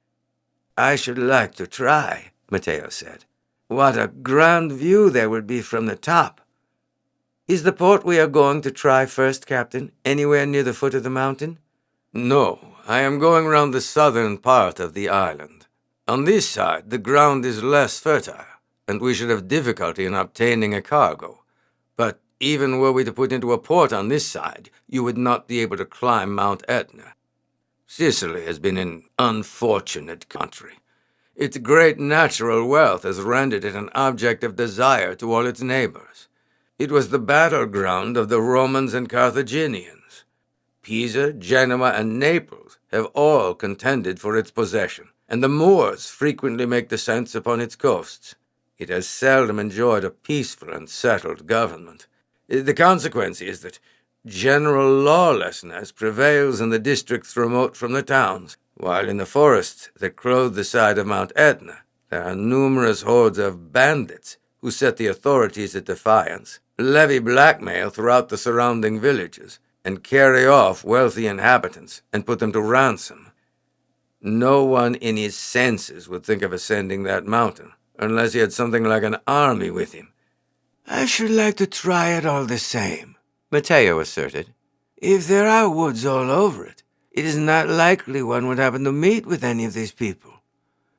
I should like to try, Matteo said. What a grand view there would be from the top. Is the port we are going to try first, Captain, anywhere near the foot of the mountain? No, I am going round the southern part of the island. On this side the ground is less fertile, and we should have difficulty in obtaining a cargo. But even were we to put into a port on this side, you would not be able to climb Mount Etna. Sicily has been an unfortunate country. Its great natural wealth has rendered it an object of desire to all its neighbors. It was the battleground of the Romans and Carthaginians. Pisa, Genoa, and Naples have all contended for its possession, and the Moors frequently make descents upon its coasts. It has seldom enjoyed a peaceful and settled government. The consequence is that general lawlessness prevails in the districts remote from the towns, while in the forests that clothe the side of Mount Etna there are numerous hordes of bandits who set the authorities at defiance, levy blackmail throughout the surrounding villages, and carry off wealthy inhabitants and put them to ransom. No one in his senses would think of ascending that mountain unless he had something like an army with him. I should like to try it all the same, Matteo asserted. If there are woods all over it, it is not likely one would happen to meet with any of these people.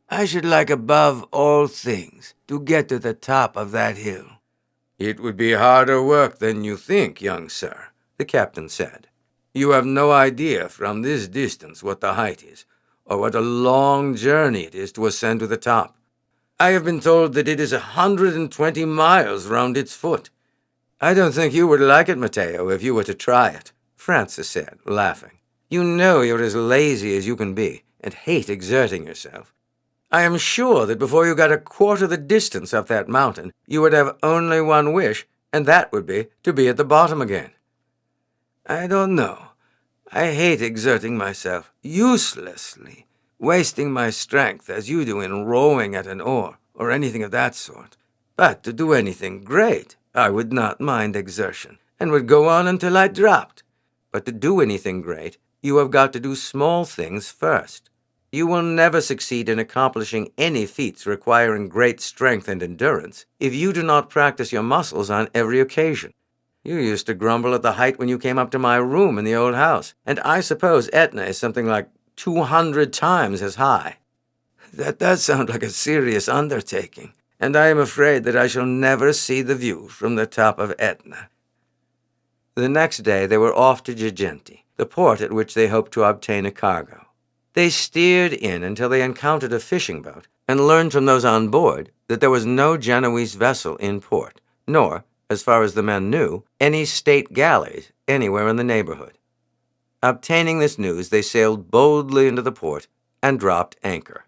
I should like above all things to get to the top of that hill. It would be harder work than you think, young sir, the captain said. You have no idea from this distance what the height is, or what a long journey it is to ascend to the top. I have been told that it is 120 miles round its foot. I don't think you would like it, Matteo, if you were to try it, Francis said, laughing. You know you're as lazy as you can be, and hate exerting yourself. I am sure that before you got a quarter the distance up that mountain, you would have only one wish, and that would be to be at the bottom again. I don't know. I hate exerting myself uselessly, wasting my strength as you do in rowing at an oar, or anything of that sort. But to do anything great, I would not mind exertion, and would go on until I dropped. But to do anything great, you have got to do small things first. You will never succeed in accomplishing any feats requiring great strength and endurance if you do not practice your muscles on every occasion. You used to grumble at the height when you came up to my room in the old house, and I suppose Etna is something like 200 times as high. That does sound like a serious undertaking, and I am afraid that I shall never see the view from the top of Etna. The next day they were off to Girgenti, the port at which they hoped to obtain a cargo. They steered in until they encountered a fishing boat and learned from those on board that there was no Genoese vessel in port, nor, as far as the men knew, any state galleys anywhere in the neighborhood. Obtaining this news, they sailed boldly into the port and dropped anchor.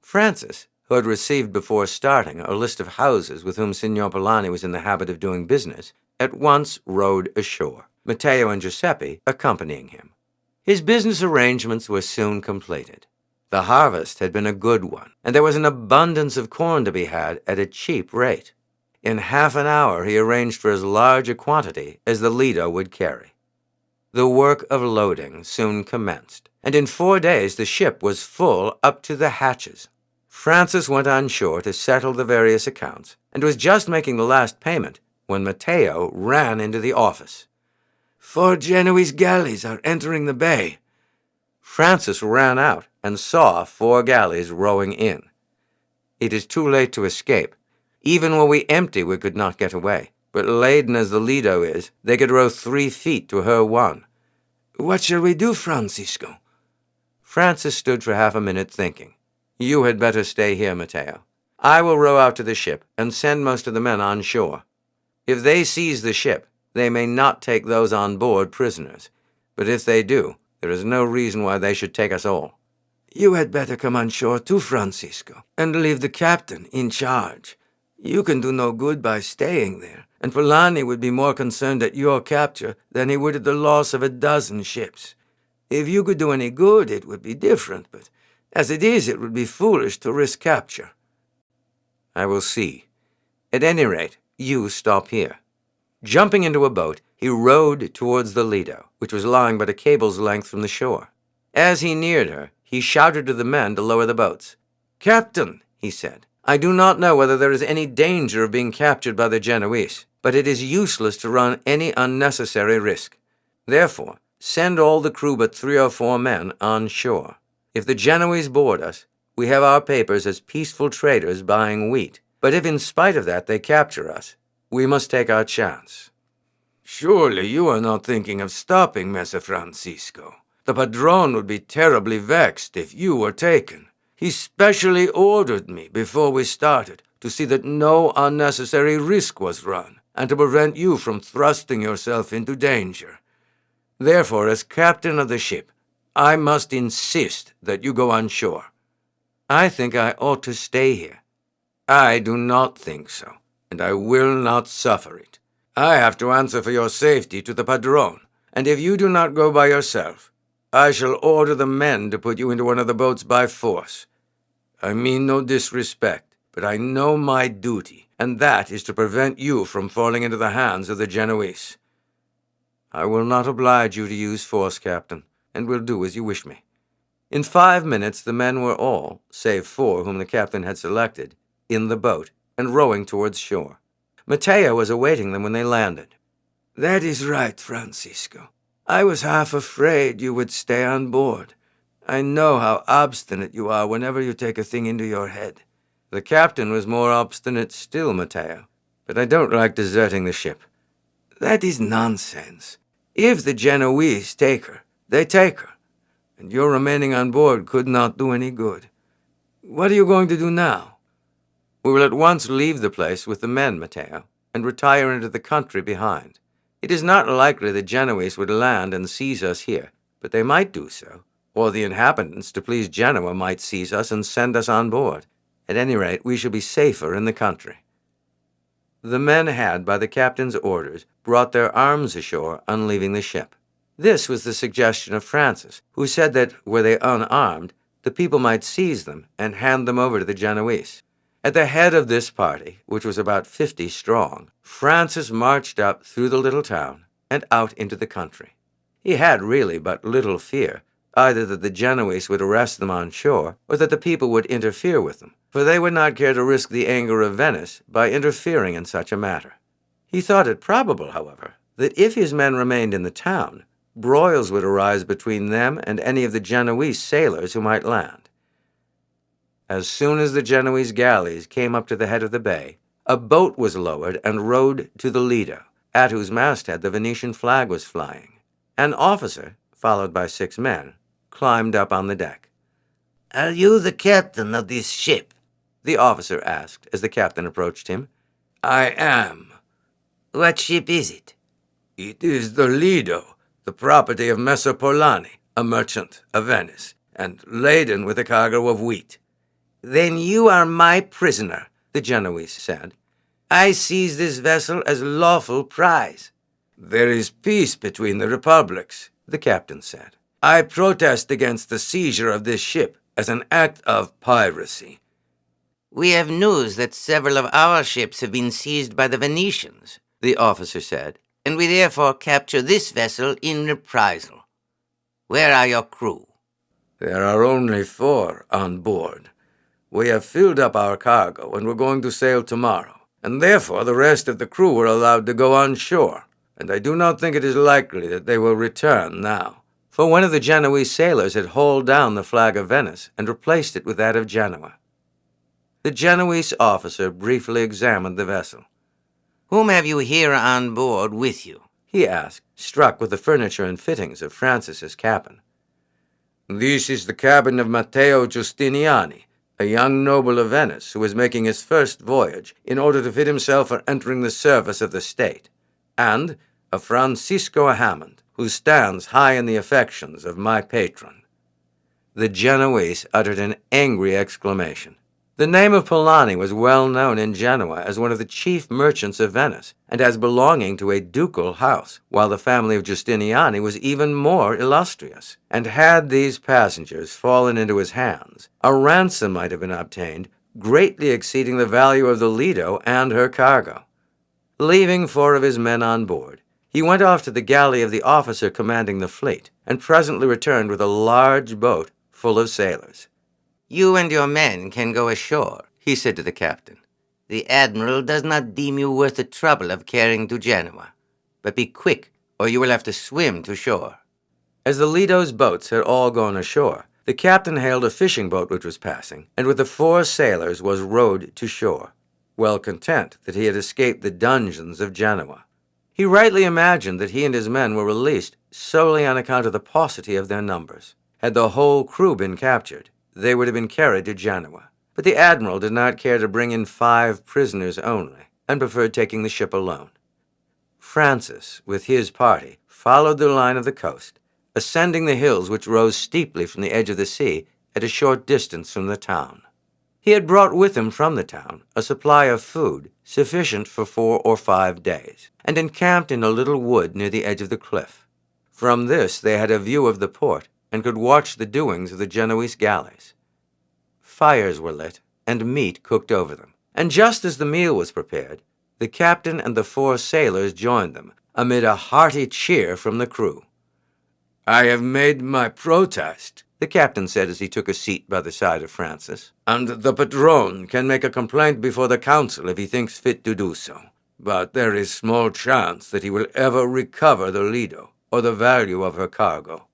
Francis, who had received before starting a list of houses with whom Signor Polani was in the habit of doing business, at once rowed ashore, Matteo and Giuseppe accompanying him. His business arrangements were soon completed. The harvest had been a good one, and there was an abundance of corn to be had at a cheap rate. In half an hour he arranged for as large a quantity as the Lido would carry. The work of loading soon commenced, and in 4 days the ship was full up to the hatches. Francis went on shore to settle the various accounts, and was just making the last payment when Matteo ran into the office. 4 Genoese galleys are entering the bay. Francis ran out and saw 4 galleys rowing in. It is too late to escape. Even were we empty, we could not get away. But laden as the Lido is, they could row 3 feet to her 1. What shall we do, Francisco? Francis stood for half a minute thinking. You had better stay here, Matteo. I will row out to the ship and send most of the men on shore. If they seize the ship, they may not take those on board prisoners, but if they do, there is no reason why they should take us all. You had better come on shore too, Francisco, and leave the captain in charge. You can do no good by staying there, and Polani would be more concerned at your capture than he would at the loss of a dozen ships. If you could do any good, it would be different, but as it is, it would be foolish to risk capture. I will see. At any rate, you stop here. Jumping into a boat, he rowed towards the Lido, which was lying but a cable's length from the shore. As he neared her, he shouted to the men to lower the boats. Captain, he said, I do not know whether there is any danger of being captured by the Genoese, but it is useless to run any unnecessary risk. Therefore, send all the crew but 3 or 4 men on shore. If the Genoese board us, we have our papers as peaceful traders buying wheat. But if in spite of that they capture us, we must take our chance. Surely you are not thinking of stopping, Messer Francisco. The padrone would be terribly vexed if you were taken. He specially ordered me before we started to see that no unnecessary risk was run, and to prevent you from thrusting yourself into danger. Therefore, as captain of the ship, I must insist that you go on shore. I think I ought to stay here. I do not think so, and I will not suffer it. I have to answer for your safety to the Padrone, and if you do not go by yourself, I shall order the men to put you into one of the boats by force. I mean no disrespect, but I know my duty, and that is to prevent you from falling into the hands of the Genoese. I will not oblige you to use force, Captain, and will do as you wish me. In 5 minutes the men were all, save 4 whom the captain had selected, in the boat, and rowing towards shore. Matteo was awaiting them when they landed. "That is right, Francisco. I was half afraid you would stay on board. I know how obstinate you are whenever you take a thing into your head." The captain was more obstinate still, Matteo. "But I don't like deserting the ship." "That is nonsense. If the Genoese take her, they take her, and your remaining on board could not do any good. What are you going to do now?" "We will at once leave the place with the men, Matteo, and retire into the country behind. It is not likely the Genoese would land and seize us here, but they might do so, or the inhabitants, to please Genoa, might seize us and send us on board. At any rate, we shall be safer in the country." The men had, by the captain's orders, brought their arms ashore on leaving the ship. This was the suggestion of Francis, who said that, were they unarmed, the people might seize them and hand them over to the Genoese. At the head of this party, which was about 50 strong, Francis marched up through the little town and out into the country. He had really but little fear, either that the Genoese would arrest them on shore, or that the people would interfere with them, for they would not care to risk the anger of Venice by interfering in such a matter. He thought it probable, however, that if his men remained in the town, broils would arise between them and any of the Genoese sailors who might land. As soon as the Genoese galleys came up to the head of the bay, a boat was lowered and rowed to the Lido, at whose masthead the Venetian flag was flying. An officer, followed by 6 men, climbed up on the deck. "Are you the captain of this ship?" the officer asked as the captain approached him. "I am." "What ship is it?" "It is the Lido, the property of Messer Polani, a merchant of Venice, and laden with a cargo of wheat." "Then you are my prisoner," the Genoese said. "I seize this vessel as lawful prize." "There is peace between the republics," the captain said. "I protest against the seizure of this ship as an act of piracy." "We have news that several of our ships have been seized by the Venetians," the officer said, "and we therefore capture this vessel in reprisal. Where are your crew?" "There are only 4 on board. We have filled up our cargo and we're going to sail tomorrow, and therefore the rest of the crew were allowed to go on shore, and I do not think it is likely that they will return now." For one of the Genoese sailors had hauled down the flag of Venice and replaced it with that of Genoa. The Genoese officer briefly examined the vessel. "Whom have you here on board with you?" he asked, struck with the furniture and fittings of Francis's cabin. "This is the cabin of Matteo Giustiniani, a young noble of Venice who is making his first voyage in order to fit himself for entering the service of the state, and of Francisco Hammond, who stands high in the affections of my patron." The Genoese uttered an angry exclamation. The name of Polani was well known in Genoa as one of the chief merchants of Venice, and as belonging to a ducal house, while the family of Giustiniani was even more illustrious. And had these passengers fallen into his hands, a ransom might have been obtained, greatly exceeding the value of the Lido and her cargo. Leaving 4 of his men on board, he went off to the galley of the officer commanding the fleet, and presently returned with a large boat full of sailors. "You and your men can go ashore," he said to the captain. "The admiral does not deem you worth the trouble of carrying to Genoa. But be quick, or you will have to swim to shore." As the Lido's boats had all gone ashore, the captain hailed a fishing boat which was passing, and with the 4 sailors was rowed to shore, well content that he had escaped the dungeons of Genoa. He rightly imagined that he and his men were released solely on account of the paucity of their numbers. Had the whole crew been captured, they would have been carried to Genoa. But the admiral did not care to bring in 5 prisoners only, and preferred taking the ship alone. Francis, with his party, followed the line of the coast, ascending the hills which rose steeply from the edge of the sea at a short distance from the town. He had brought with him from the town a supply of food sufficient for 4 or 5 days, and encamped in a little wood near the edge of the cliff. From this they had a view of the port, and could watch the doings of the Genoese galleys. Fires were lit, and meat cooked over them, and just as the meal was prepared, the captain and the 4 sailors joined them, amid a hearty cheer from the crew. "I have made my protest," the captain said as he took a seat by the side of Francis, "and the patron can make a complaint before the council if he thinks fit to do so. But there is small chance that he will ever recover the Lido or the value of her cargo."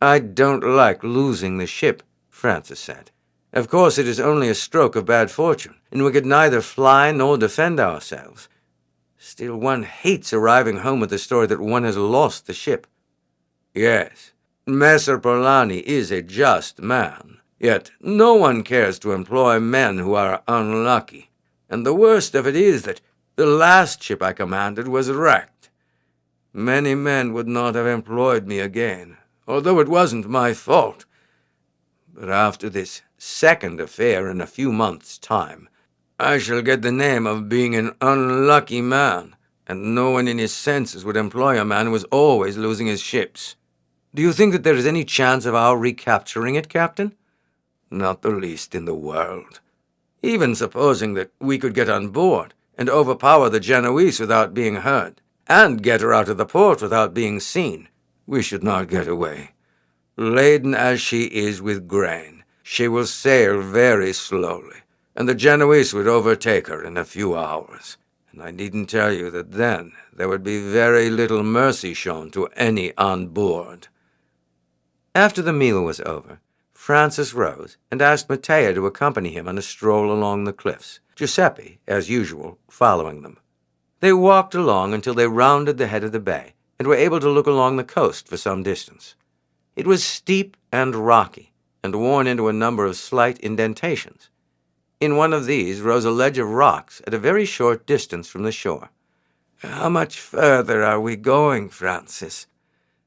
"I don't like losing the ship," Francis said. "Of course it is only a stroke of bad fortune, and we could neither fly nor defend ourselves. Still, one hates arriving home with the story that one has lost the ship." "Yes, Messer Polani is a just man, yet no one cares to employ men who are unlucky, and the worst of it is that the last ship I commanded was wrecked. Many men would not have employed me again, although it wasn't my fault. But after this second affair in a few months' time, I shall get the name of being an unlucky man, and no one in his senses would employ a man who was always losing his ships." "Do you think that there is any chance of our recapturing it, Captain?" "Not the least in the world. Even supposing that we could get on board and overpower the Genoese without being heard, and get her out of the port without being seen, we should not get away. Laden as she is with grain, she will sail very slowly, and the Genoese would overtake her in a few hours. And I needn't tell you that then there would be very little mercy shown to any on board." After the meal was over, Francis rose and asked Matteo to accompany him on a stroll along the cliffs, Giuseppe, as usual, following them. They walked along until they rounded the head of the bay and were able to look along the coast for some distance. It was steep and rocky, and worn into a number of slight indentations. In one of these rose a ledge of rocks at a very short distance from the shore. "How much further are we going, Francis?"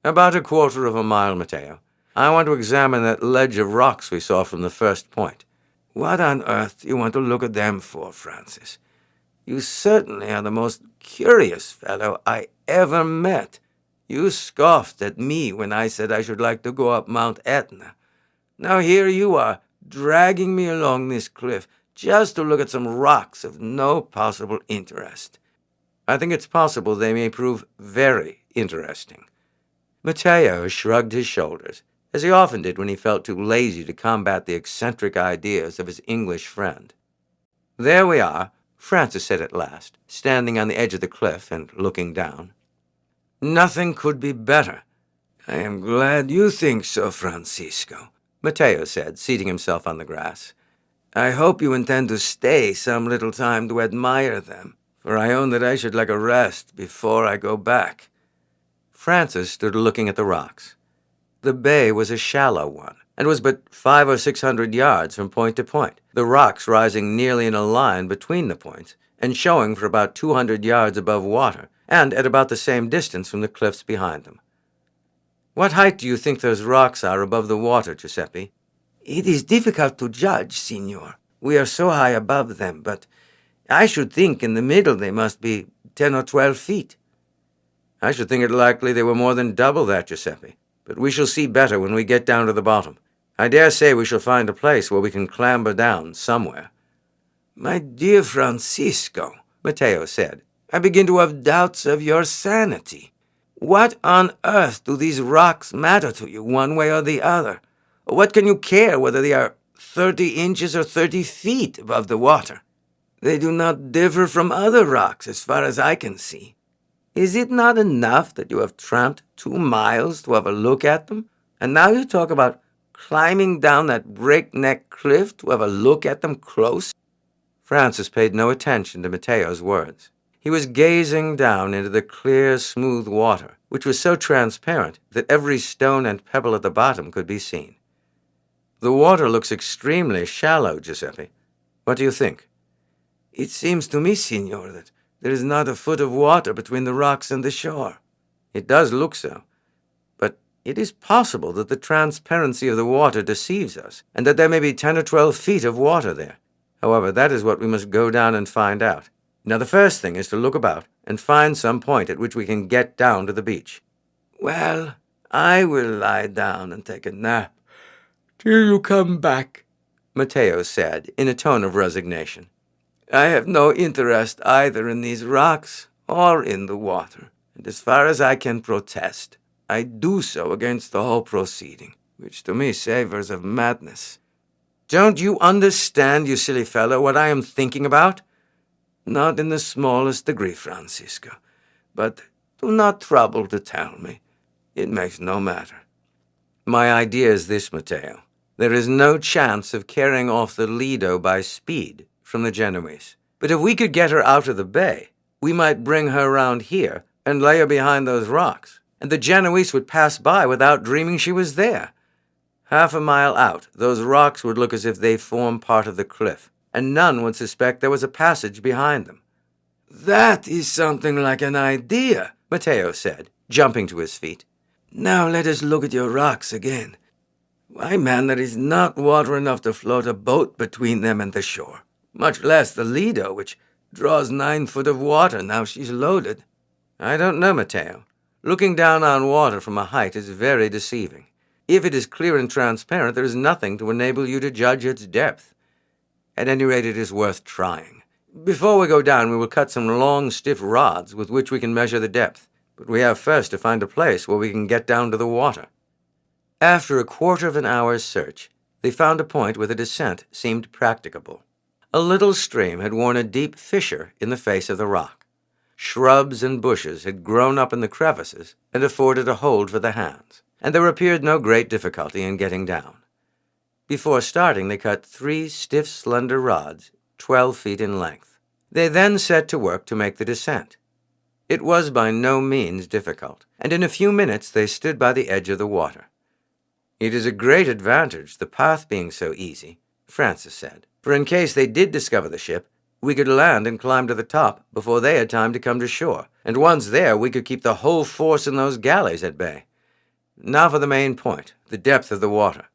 "About 1/4 of a mile, Matteo. I want to examine that ledge of rocks we saw from the first point." "What on earth do you want to look at them for, Francis? You certainly are the most curious fellow I ever met. You scoffed at me when I said I should like to go up Mount Etna. Now here you are, dragging me along this cliff just to look at some rocks of no possible interest." "I think it's possible they may prove very interesting." Matteo shrugged his shoulders, as he often did when he felt too lazy to combat the eccentric ideas of his English friend. "There we are," Francis said at last, standing on the edge of the cliff and looking down. "Nothing could be better." "I am glad you think so, Francisco," Matteo said, seating himself on the grass. "I hope you intend to stay some little time to admire them, for I own that I should like a rest before I go back." Francis stood looking at the rocks. The bay was a shallow one, and was but 500 or 600 yards from point to point, the rocks rising nearly in a line between the points, and showing for about 200 yards above water, and at about the same distance from the cliffs behind them. "What height do you think those rocks are above the water, Giuseppe?" "It is difficult to judge, signor. We are so high above them, but I should think in the middle they must be 10 or 12 feet. "I should think it likely they were more than double that, Giuseppe. But we shall see better when we get down to the bottom. I dare say we shall find a place where we can clamber down somewhere." "My dear Francisco," Matteo said, "I begin to have doubts of your sanity. What on earth do these rocks matter to you one way or the other? What can you care whether they are 30 inches or 30 feet above the water? They do not differ from other rocks as far as I can see. Is it not enough that you have tramped 2 miles to have a look at them? And now you talk about climbing down that breakneck cliff to have a look at them close?" Francis paid no attention to Matteo's words. He was gazing down into the clear, smooth water, which was so transparent that every stone and pebble at the bottom could be seen. "The water looks extremely shallow, Giuseppe. What do you think?" "It seems to me, signor, that There is not a foot of water between the rocks and the shore. It does look so. But it is possible that the transparency of the water deceives us, and that there may be 10 or 12 feet of water there. However, that is what we must go down and find out. Now, the first thing is to look about and find some point at which we can get down to the beach. Well, I will lie down and take a nap till you come back, Matteo said in a tone of resignation. I have no interest either in these rocks or in the water, and as far as I can protest, I do so against the whole proceeding, which to me savors of madness. Don't you understand, you silly fellow, what I am thinking about? Not in the smallest degree, Francisco, but do not trouble to tell me. It makes no matter. My idea is this, Matteo. There is no chance of carrying off the Lido by speed from the Genoese. But if we could get her out of the bay, we might bring her round here and lay her behind those rocks, and the Genoese would pass by without dreaming she was there. Half a mile out, those rocks would look as if they formed part of the cliff, and none would suspect there was a passage behind them. That is something like an idea, Matteo said, jumping to his feet. Now let us look at your rocks again. Why, man, there is not water enough to float a boat between them and the shore, much less the Lido, which draws 9 foot of water now she's loaded. I don't know, Matteo. Looking down on water from a height is very deceiving. If it is clear and transparent, there is nothing to enable you to judge its depth. At any rate, it is worth trying. Before we go down, we will cut some long, stiff rods with which we can measure the depth, but we have first to find a place where we can get down to the water. After a quarter of an hour's search, they found a point where the descent seemed practicable. A little stream had worn a deep fissure in the face of the rock. Shrubs and bushes had grown up in the crevices and afforded a hold for the hands, and there appeared no great difficulty in getting down. Before starting, they cut 3 stiff, slender rods, 12 feet in length. They then set to work to make the descent. It was by no means difficult, and in a few minutes they stood by the edge of the water. It is a great advantage, the path being so easy, Francis said, for in case they did discover the ship, we could land and climb to the top before they had time to come to shore, and once there we could keep the whole force in those galleys at bay. Now for the main point, the depth of the water.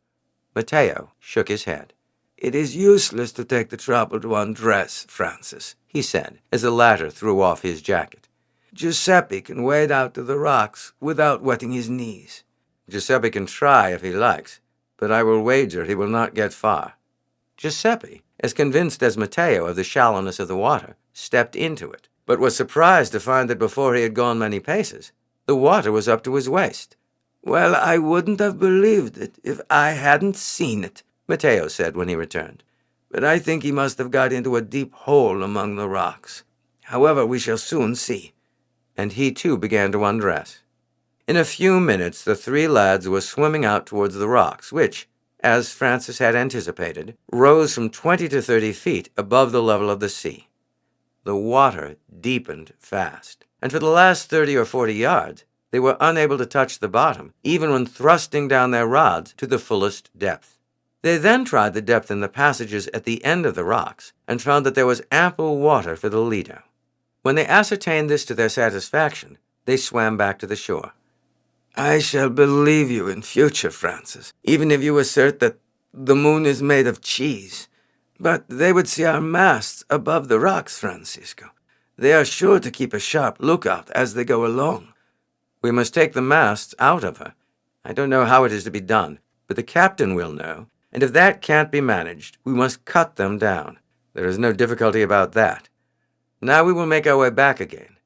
Matteo shook his head. It is useless to take the trouble to undress, Francis, he said, as the latter threw off his jacket. Giuseppe can wade out to the rocks without wetting his knees. Giuseppe can try if he likes, but I will wager he will not get far. Giuseppe, as convinced as Matteo of the shallowness of the water, stepped into it, but was surprised to find that before he had gone many paces, the water was up to his waist. Well, I wouldn't have believed it if I hadn't seen it, Matteo said when he returned. But I think he must have got into a deep hole among the rocks. However, we shall soon see. And he too began to undress. In a few minutes, the 3 lads were swimming out towards the rocks, which, as Francis had anticipated, rose from 20 to 30 feet above the level of the sea. The water deepened fast, and for the last 30 or 40 yards, they were unable to touch the bottom, even when thrusting down their rods to the fullest depth. They then tried the depth in the passages at the end of the rocks, and found that there was ample water for the Lido. When they ascertained this to their satisfaction, they swam back to the shore. I shall believe you in future, Francis, even if you assert that the moon is made of cheese. But they would see our masts above the rocks, Francisco. They are sure to keep a sharp lookout as they go along. We must take the masts out of her. I don't know how it is to be done, but the captain will know, and if that can't be managed, we must cut them down. There is no difficulty about that. Now we will make our way back again.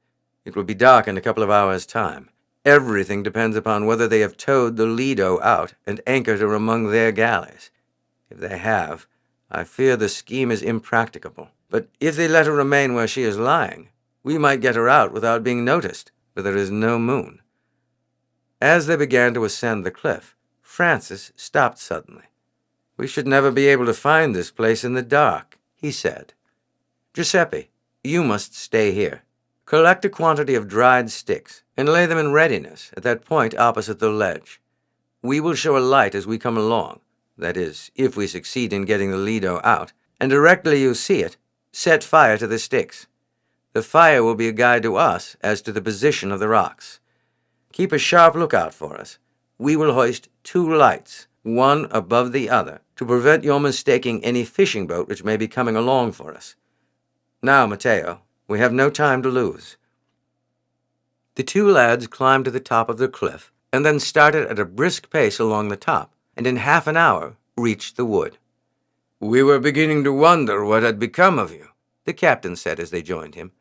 It will be dark in a couple of hours' time. Everything depends upon whether they have towed the Lido out and anchored her among their galleys. If they have, I fear the scheme is impracticable. But if they let her remain where she is lying, we might get her out without being noticed, for there is no moon. As they began to ascend the cliff, Francis stopped suddenly. We should never be able to find this place in the dark, he said. Giuseppe, you must stay here. Collect a quantity of dried sticks and lay them in readiness at that point opposite the ledge. We will show a light as we come along, that is, if we succeed in getting the Lido out, and directly you see it, set fire to the sticks. The fire will be a guide to us as to the position of the rocks. Keep a sharp lookout for us. We will hoist 2 lights, one above the other, to prevent your mistaking any fishing boat which may be coming along for us. Now, Matteo, we have no time to lose." The 2 lads climbed to the top of the cliff, and then started at a brisk pace along the top, and in half an hour reached the wood. "We were beginning to wonder what had become of you," the captain said as they joined him.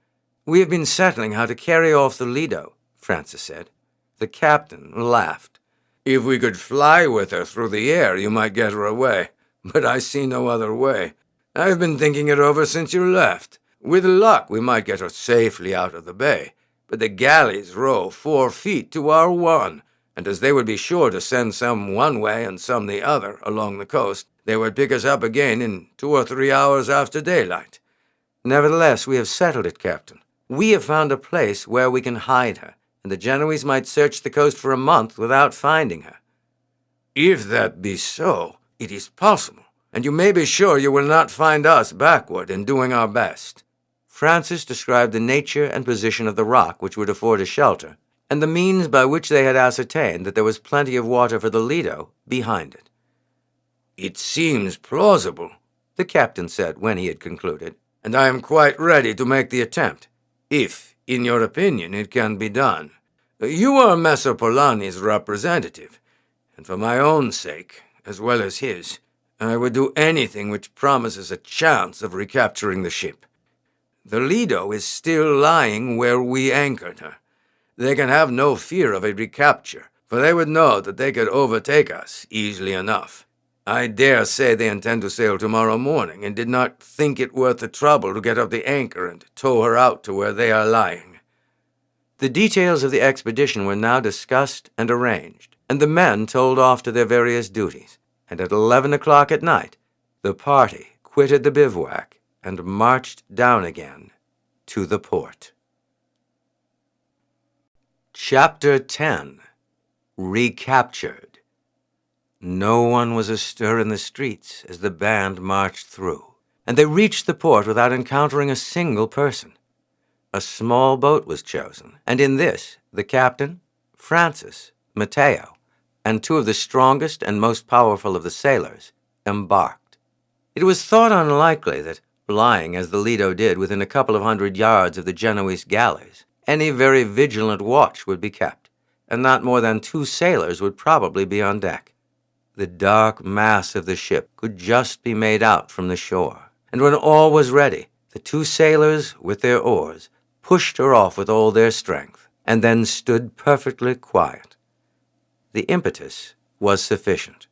"We have been settling how to carry off the Lido," Francis said. The captain laughed. "If we could fly with her through the air, you might get her away, but I see no other way. I've been thinking it over since you left. With luck, we might get her safely out of the bay, but the galleys row 4 feet to our 1, and as they would be sure to send some one way and some the other along the coast, they would pick us up again in 2 or 3 hours after daylight. Nevertheless, we have settled it, Captain. We have found a place where we can hide her, and the Genoese might search the coast for a month without finding her." "If that be so, it is possible, and you may be sure you will not find us backward in doing our best." Francis described the nature and position of the rock which would afford a shelter, and the means by which they had ascertained that there was plenty of water for the Lido behind it. "It seems plausible," the captain said when he had concluded, "and I am quite ready to make the attempt, if, in your opinion, it can be done. You are Messer Polani's representative, and for my own sake, as well as his, I would do anything which promises a chance of recapturing the ship. The Lido is still lying where we anchored her. They can have no fear of a recapture, for they would know that they could overtake us easily enough. I dare say they intend to sail tomorrow morning, and did not think it worth the trouble to get up the anchor and tow her out to where they are lying." The details of the expedition were now discussed and arranged, and the men told off to their various duties, and at 11 o'clock at night, the party quitted the bivouac and marched down again to the port. Chapter 10. Recaptured. No one was astir in the streets as the band marched through, and they reached the port without encountering a single person. A small boat was chosen, and in this the captain, Francis, Matteo, and 2 of the strongest and most powerful of the sailors embarked. It was thought unlikely that, lying as the Lido did within a couple of 100 yards of the Genoese galleys, any very vigilant watch would be kept, and not more than 2 sailors would probably be on deck. The dark mass of the ship could just be made out from the shore, and when all was ready, the 2 sailors, with their oars, pushed her off with all their strength, and then stood perfectly quiet. The impetus was sufficient.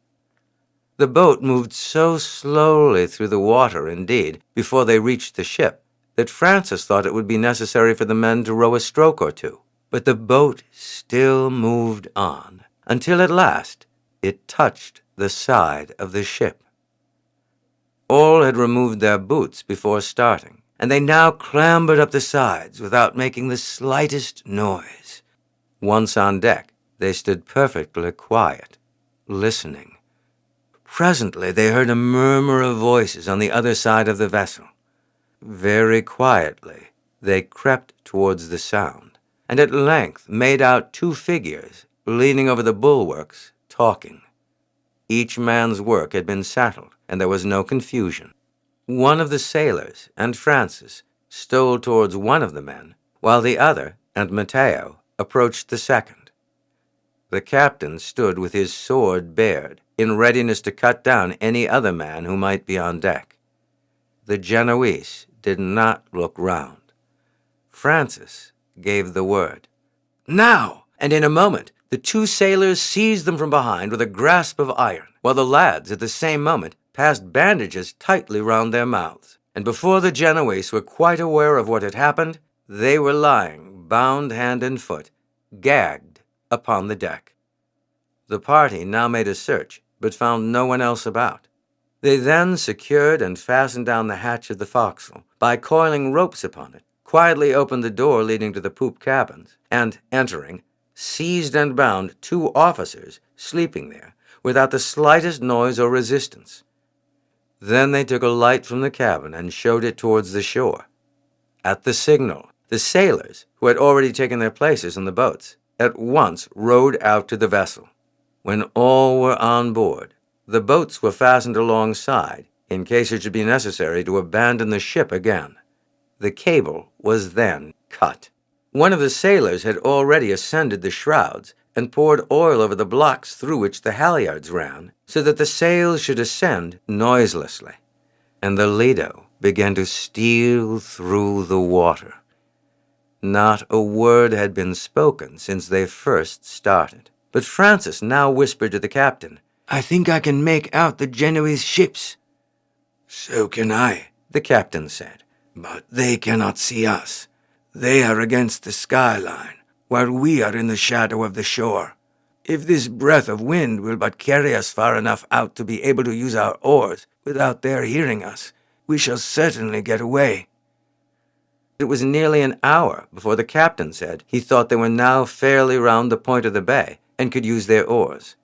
The boat moved so slowly through the water, indeed, before they reached the ship, that Francis thought it would be necessary for the men to row a stroke or 2. But the boat still moved on, until at last it touched the side of the ship. All had removed their boots before starting, and they now clambered up the sides without making the slightest noise. Once on deck, they stood perfectly quiet, listening. Presently they heard a murmur of voices on the other side of the vessel. Very quietly they crept towards the sound, and at length made out 2 figures leaning over the bulwarks, talking. Each man's work had been settled, and there was no confusion. One of the sailors and Francis stole towards one of the men, while the other and Matteo approached the second. The captain stood with his sword bared, in readiness to cut down any other man who might be on deck. The Genoese did not look round. Francis gave the word, "Now!" and in a moment the 2 sailors seized them from behind with a grasp of iron, while the lads at the same moment passed bandages tightly round their mouths, and before the Genoese were quite aware of what had happened, they were lying, bound hand and foot, gagged upon the deck. The party now made a search, but found no one else about. They then secured and fastened down the hatch of the forecastle by coiling ropes upon it, quietly opened the door leading to the poop cabins, and, entering, seized and bound 2 officers sleeping there without the slightest noise or resistance. Then they took a light from the cabin and showed it towards the shore. At the signal, The sailors, who had already taken their places in the boats, at once rowed out to the vessel. When all were on board, the boats were fastened alongside in case it should be necessary to abandon the ship again. The cable was then cut. One of the sailors had already ascended the shrouds and poured oil over the blocks through which the halyards ran, so that the sails should ascend noiselessly. And the Lido began to steal through the water. Not a word had been spoken since they first started. But Francis now whispered to the captain, "I think I can make out the Genoese ships." "So can I," the captain said. "But they cannot see us. They are against the skyline, while we are in the shadow of the shore. If this breath of wind will but carry us far enough out to be able to use our oars without their hearing us, we shall certainly get away." It was nearly an hour before the captain said he thought they were now fairly round the point of the bay and could use their oars.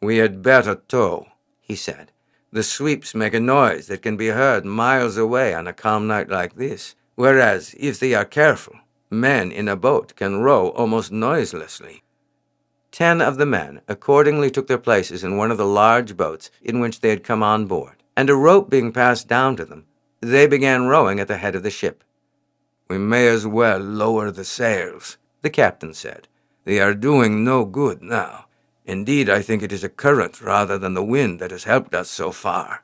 "We had better tow," he said. "The sweeps make a noise that can be heard miles away on a calm night like this, whereas, if they are careful, men in a boat can row almost noiselessly." 10 of the men accordingly took their places in one of the large boats in which they had come on board, and a rope being passed down to them, they began rowing at the head of the ship. "We may as well lower the sails," the captain said. "They are doing no good now. Indeed, I think it is a current rather than the wind that has helped us so far."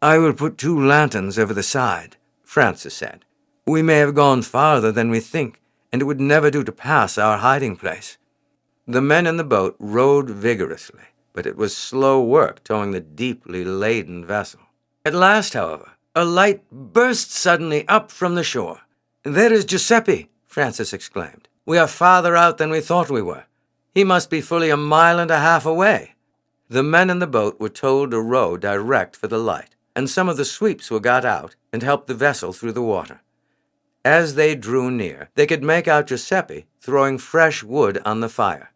"I will put 2 lanterns over the side," Francis said. "We may have gone farther than we think, and it would never do to pass our hiding place." The men in the boat rowed vigorously, but it was slow work towing the deeply laden vessel. At last, however, a light burst suddenly up from the shore. "There is Giuseppe," Francis exclaimed. "We are farther out than we thought we were. He must be fully 1.5 miles away." The men in the boat were told to row direct for the light, and some of the sweeps were got out and helped the vessel through the water. As they drew near, they could make out Giuseppe throwing fresh wood on the fire.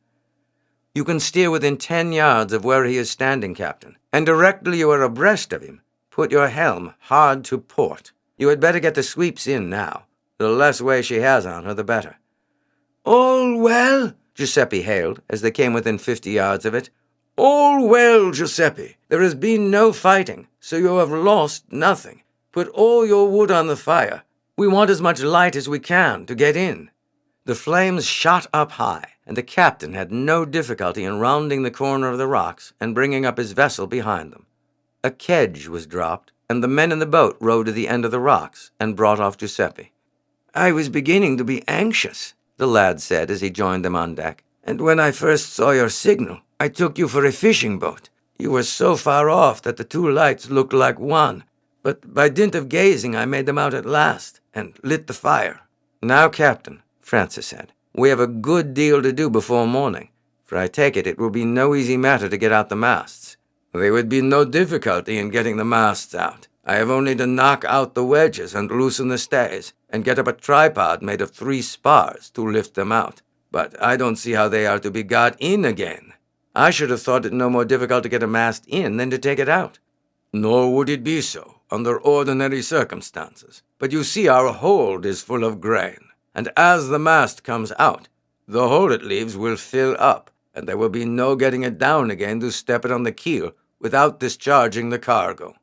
"You can steer within 10 yards of where he is standing, Captain, and directly you are abreast of him, put your helm hard to port. You had better get the sweeps in now. The less way she has on her, the better." "All well?" Giuseppe hailed as they came within 50 yards of it. "All well, Giuseppe. There has been no fighting, so you have lost nothing. Put all your wood on the fire. We want as much light as we can to get in." The flames shot up high, and the captain had no difficulty in rounding the corner of the rocks and bringing up his vessel behind them. A kedge was dropped, and the men in the boat rowed to the end of the rocks and brought off Giuseppe. "I was beginning to be anxious," the lad said as he joined them on deck, "and when I first saw your signal, I took you for a fishing boat. You were so far off that the 2 lights looked like one, but by dint of gazing I made them out at last, and lit the fire." "Now, Captain," Francis said, "we have a good deal to do before morning, for I take it will be no easy matter to get out the masts." "There would be no difficulty in getting the masts out. I have only to knock out the wedges and loosen the stays, and get up a tripod made of 3 spars to lift them out. But I don't see how they are to be got in again." "I should have thought it no more difficult to get a mast in than to take it out." "Nor would it be so, under ordinary circumstances. But you see our hold is full of grain, and as the mast comes out, the hole it leaves will fill up, and there will be no getting it down again to step it on the keel without discharging the cargo."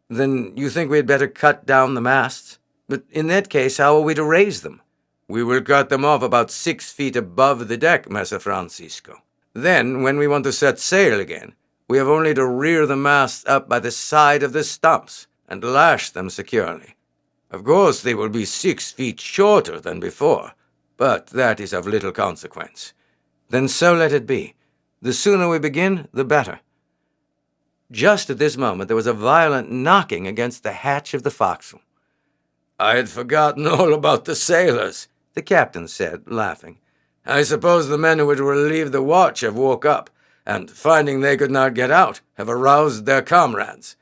"Then you think we had better cut down the masts? But in that case, how are we to raise them?" "We will cut them off about 6 feet above the deck, Messer Francisco. Then, when we want to set sail again, we have only to rear the masts up by the side of the stumps and lash them securely. Of course, they will be 6 feet shorter than before, but that is of little consequence." "Then so let it be. The sooner we begin, the better." Just at this moment there was a violent knocking against the hatch of the forecastle. "I had forgotten all about the sailors," the captain said, laughing. "I suppose the men who were to relieve the watch have woke up, and, finding they could not get out, have aroused their comrades."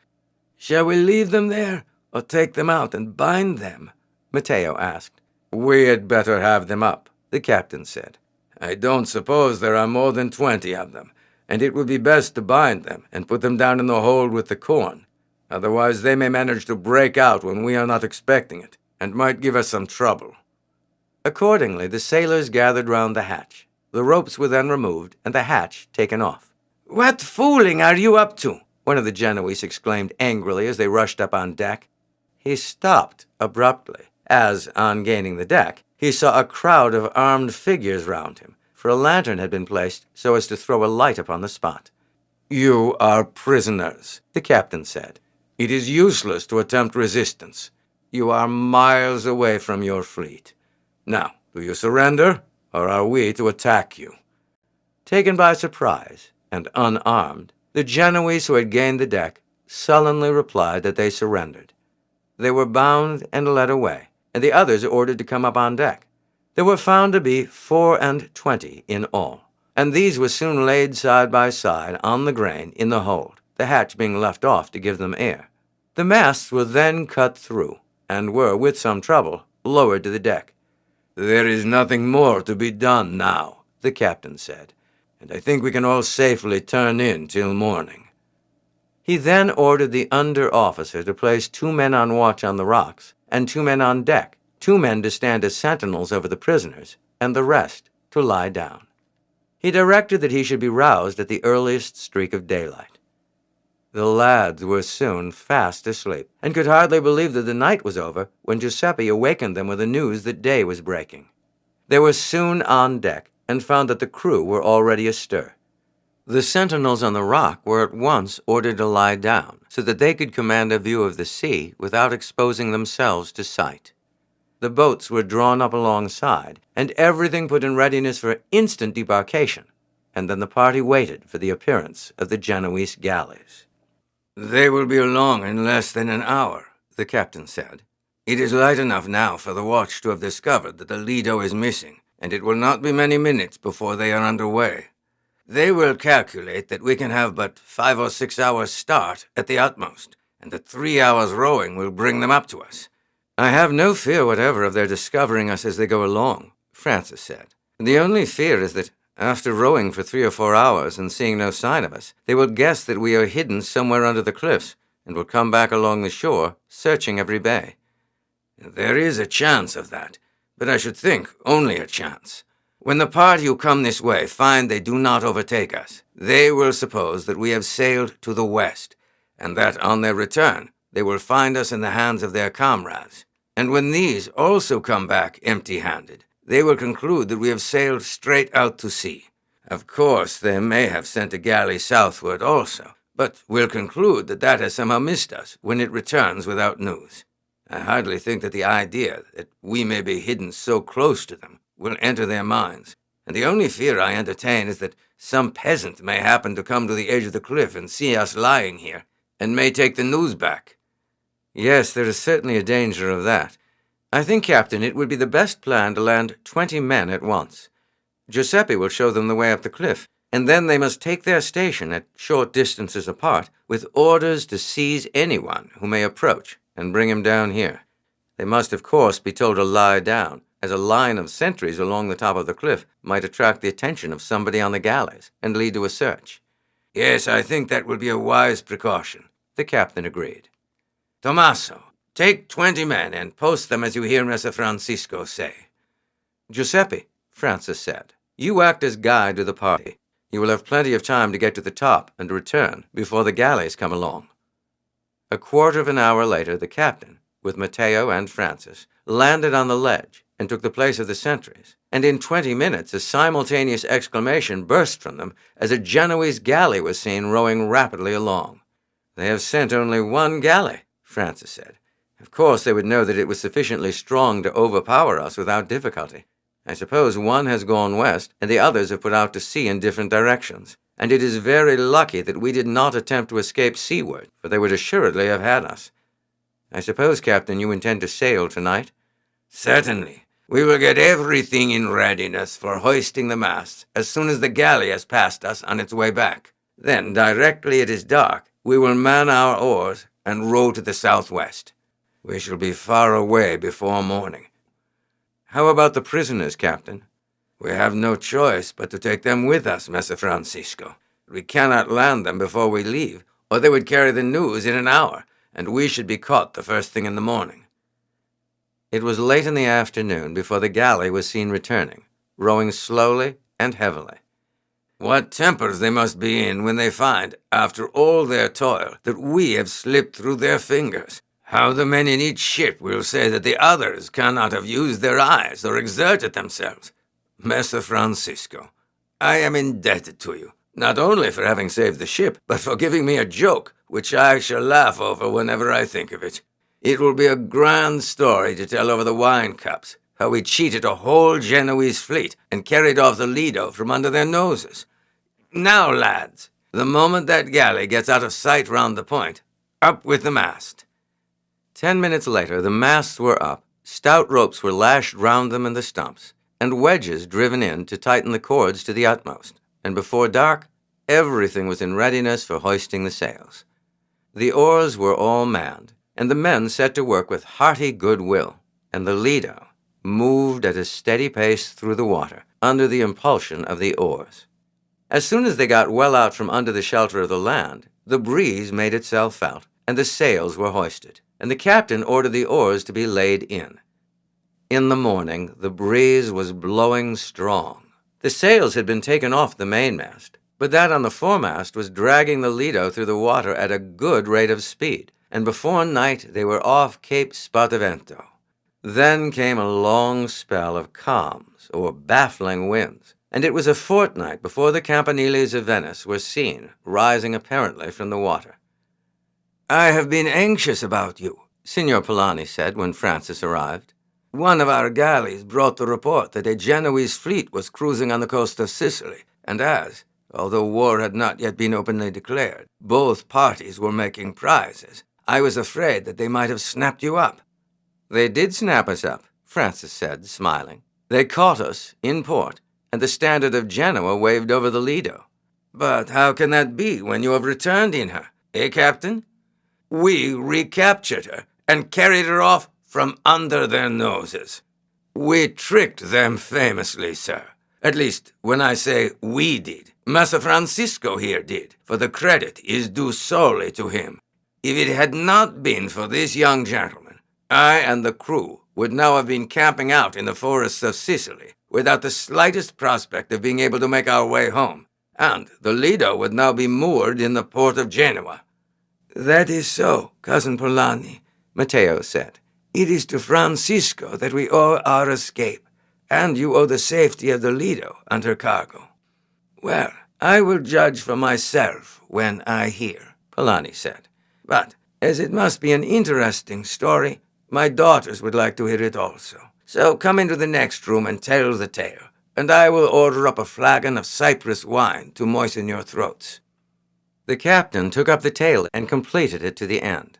"Shall we leave them there, or take them out and bind them?" Matteo asked. "We had better have them up," the captain said. "I don't suppose there are more than 20 of them, and it would be best to bind them and put them down in the hold with the corn. Otherwise they may manage to break out when we are not expecting it, and might give us some trouble." Accordingly, the sailors gathered round the hatch. The ropes were then removed, and the hatch taken off. "What fooling are you up to?" one of the Genoese exclaimed angrily as they rushed up on deck. He stopped abruptly, as, on gaining the deck, he saw a crowd of armed figures round him, for a lantern had been placed so as to throw a light upon the spot. "You are prisoners," the captain said. "It is useless to attempt resistance. You are miles away from your fleet. Now, do you surrender, or are we to attack you?" Taken by surprise and unarmed, the Genoese who had gained the deck sullenly replied that they surrendered. They were bound and led away, and the others ordered to come up on deck. There were found to be 24 in all, and these were soon laid side by side on the grain in the hold, the hatch being left off to give them air. The masts were then cut through, and were, with some trouble, lowered to the deck. "There is nothing more to be done now," the captain said, "and I think we can all safely turn in till morning." He then ordered the under-officer to place 2 men on watch on the rocks, and 2 men on deck, 2 men to stand as sentinels over the prisoners, and the rest to lie down. He directed that he should be roused at the earliest streak of daylight. The lads were soon fast asleep, and could hardly believe that the night was over when Giuseppe awakened them with the news that day was breaking. They were soon on deck, and found that the crew were already astir. The sentinels on the rock were at once ordered to lie down, so that they could command a view of the sea without exposing themselves to sight. The boats were drawn up alongside, and everything put in readiness for instant debarkation, and then the party waited for the appearance of the Genoese galleys. "They will be along in less than an hour," the captain said. "It is light enough now for the watch to have discovered that the Lido is missing, and it will not be many minutes before they are under way. They will calculate that we can have but 5 or 6 hours' start at the utmost, and that 3 hours rowing will bring them up to us." "I have no fear whatever of their discovering us as they go along," Francis said. "The only fear is that, after rowing for 3 or 4 hours and seeing no sign of us, they will guess that we are hidden somewhere under the cliffs, and will come back along the shore, searching every bay." "There is a chance of that, but I should think only a chance. When the party who come this way find they do not overtake us, they will suppose that we have sailed to the west, and that on their return they will find us in the hands of their comrades. And when these also come back empty-handed, they will conclude that we have sailed straight out to sea. Of course, they may have sent a galley southward also, but will conclude that that has somehow missed us when it returns without news. I hardly think that the idea that we may be hidden so close to them will enter their minds, and the only fear I entertain is that some peasant may happen to come to the edge of the cliff and see us lying here, and may take the news back." "Yes, there is certainly a danger of that. I think, Captain, it would be the best plan to land 20 men at once. Giuseppe will show them the way up the cliff, and then they must take their station at short distances apart, with orders to seize anyone who may approach and bring him down here. They must, of course, be told to lie down, as a line of sentries along the top of the cliff might attract the attention of somebody on the galleys and lead to a search." "Yes, I think that will be a wise precaution," the captain agreed. "Tommaso, take 20 men and post them as you hear Messer Francisco say." "Giuseppe," Francis said, "you act as guide to the party. You will have plenty of time to get to the top and return before the galleys come along." A quarter of an hour later, the captain, with Matteo and Francis, landed on the ledge and took the place of the sentries, and in 20 minutes a simultaneous exclamation burst from them as a Genoese galley was seen rowing rapidly along. "They have sent only 1 galley," Francis said. "Of course they would know that it was sufficiently strong to overpower us without difficulty. I suppose one has gone west, and the others have put out to sea in different directions, and it is very lucky that we did not attempt to escape seaward, for they would assuredly have had us. I suppose, Captain, you intend to sail tonight?" "Certainly. We will get everything in readiness for hoisting the masts as soon as the galley has passed us on its way back. Then, directly it is dark, we will man our oars and row to the southwest. We shall be far away before morning." "How about the prisoners, Captain?" "We have no choice but to take them with us, Messer Francisco. We cannot land them before we leave, or they would carry the news in an hour, and we should be caught the first thing in the morning." It was late in the afternoon before the galley was seen returning, rowing slowly and heavily. What tempers they must be in when they find, after all their toil, that we have slipped through their fingers. How the men in each ship will say that the others cannot have used their eyes or exerted themselves. Messer Francisco, I am indebted to you, not only for having saved the ship, but for giving me a joke, which I shall laugh over whenever I think of it. It will be a grand story to tell over the wine cups, how we cheated a whole Genoese fleet and carried off the Lido from under their noses. Now, lads, the moment that galley gets out of sight round the point, up with the mast. 10 minutes later, the masts were up, stout ropes were lashed round them and the stumps, and wedges driven in to tighten the cords to the utmost, and before dark, everything was in readiness for hoisting the sails. The oars were all manned, and the men set to work with hearty good will, and the Lido moved at a steady pace through the water, under the impulsion of the oars. As soon as they got well out from under the shelter of the land, the breeze made itself felt, and the sails were hoisted, and the captain ordered the oars to be laid in. In the morning, the breeze was blowing strong. The sails had been taken off the mainmast, but that on the foremast was dragging the Lido through the water at a good rate of speed, and before night they were off Cape Spartivento. Then came a long spell of calms, or baffling winds, and it was a fortnight before the campaniles of Venice were seen, rising apparently from the water. "I have been anxious about you," Signor Polani said when Francis arrived. "One of our galleys brought the report that a Genoese fleet was cruising on the coast of Sicily, and although war had not yet been openly declared, both parties were making prizes, I was afraid that they might have snapped you up." "They did snap us up," Francis said, smiling. "They caught us in port, and the standard of Genoa waved over the Lido." "But how can that be when you have returned in her, Captain?" "We recaptured her and carried her off from under their noses. We tricked them famously, sir. At least, when I say we did, Messer Francisco here did, for the credit is due solely to him. If it had not been for this young gentleman, I and the crew would now have been camping out in the forests of Sicily, without the slightest prospect of being able to make our way home, and the Lido would now be moored in the port of Genoa." "That is so, Cousin Polani," Matteo said. "It is to Francisco that we owe our escape, and you owe the safety of the Lido and her cargo." "Well, I will judge for myself when I hear," Polani said. "But, as it must be an interesting story, my daughters would like to hear it also. So come into the next room and tell the tale, and I will order up a flagon of Cyprus wine to moisten your throats." The captain took up the tale and completed it to the end.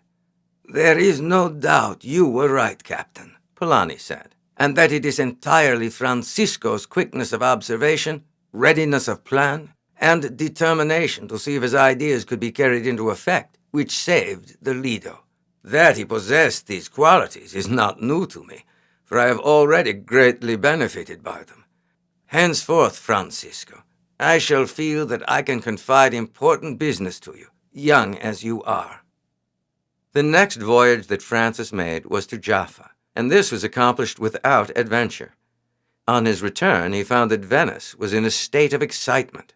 "There is no doubt you were right, Captain," Polani said, "and that it is entirely Francisco's quickness of observation, readiness of plan, and determination to see if his ideas could be carried into effect, which saved the Lido. That he possessed these qualities is not new to me, for I have already greatly benefited by them. Henceforth, Francisco, I shall feel that I can confide important business to you, young as you are." The next voyage that Francis made was to Jaffa, and this was accomplished without adventure. On his return, he found that Venice was in a state of excitement.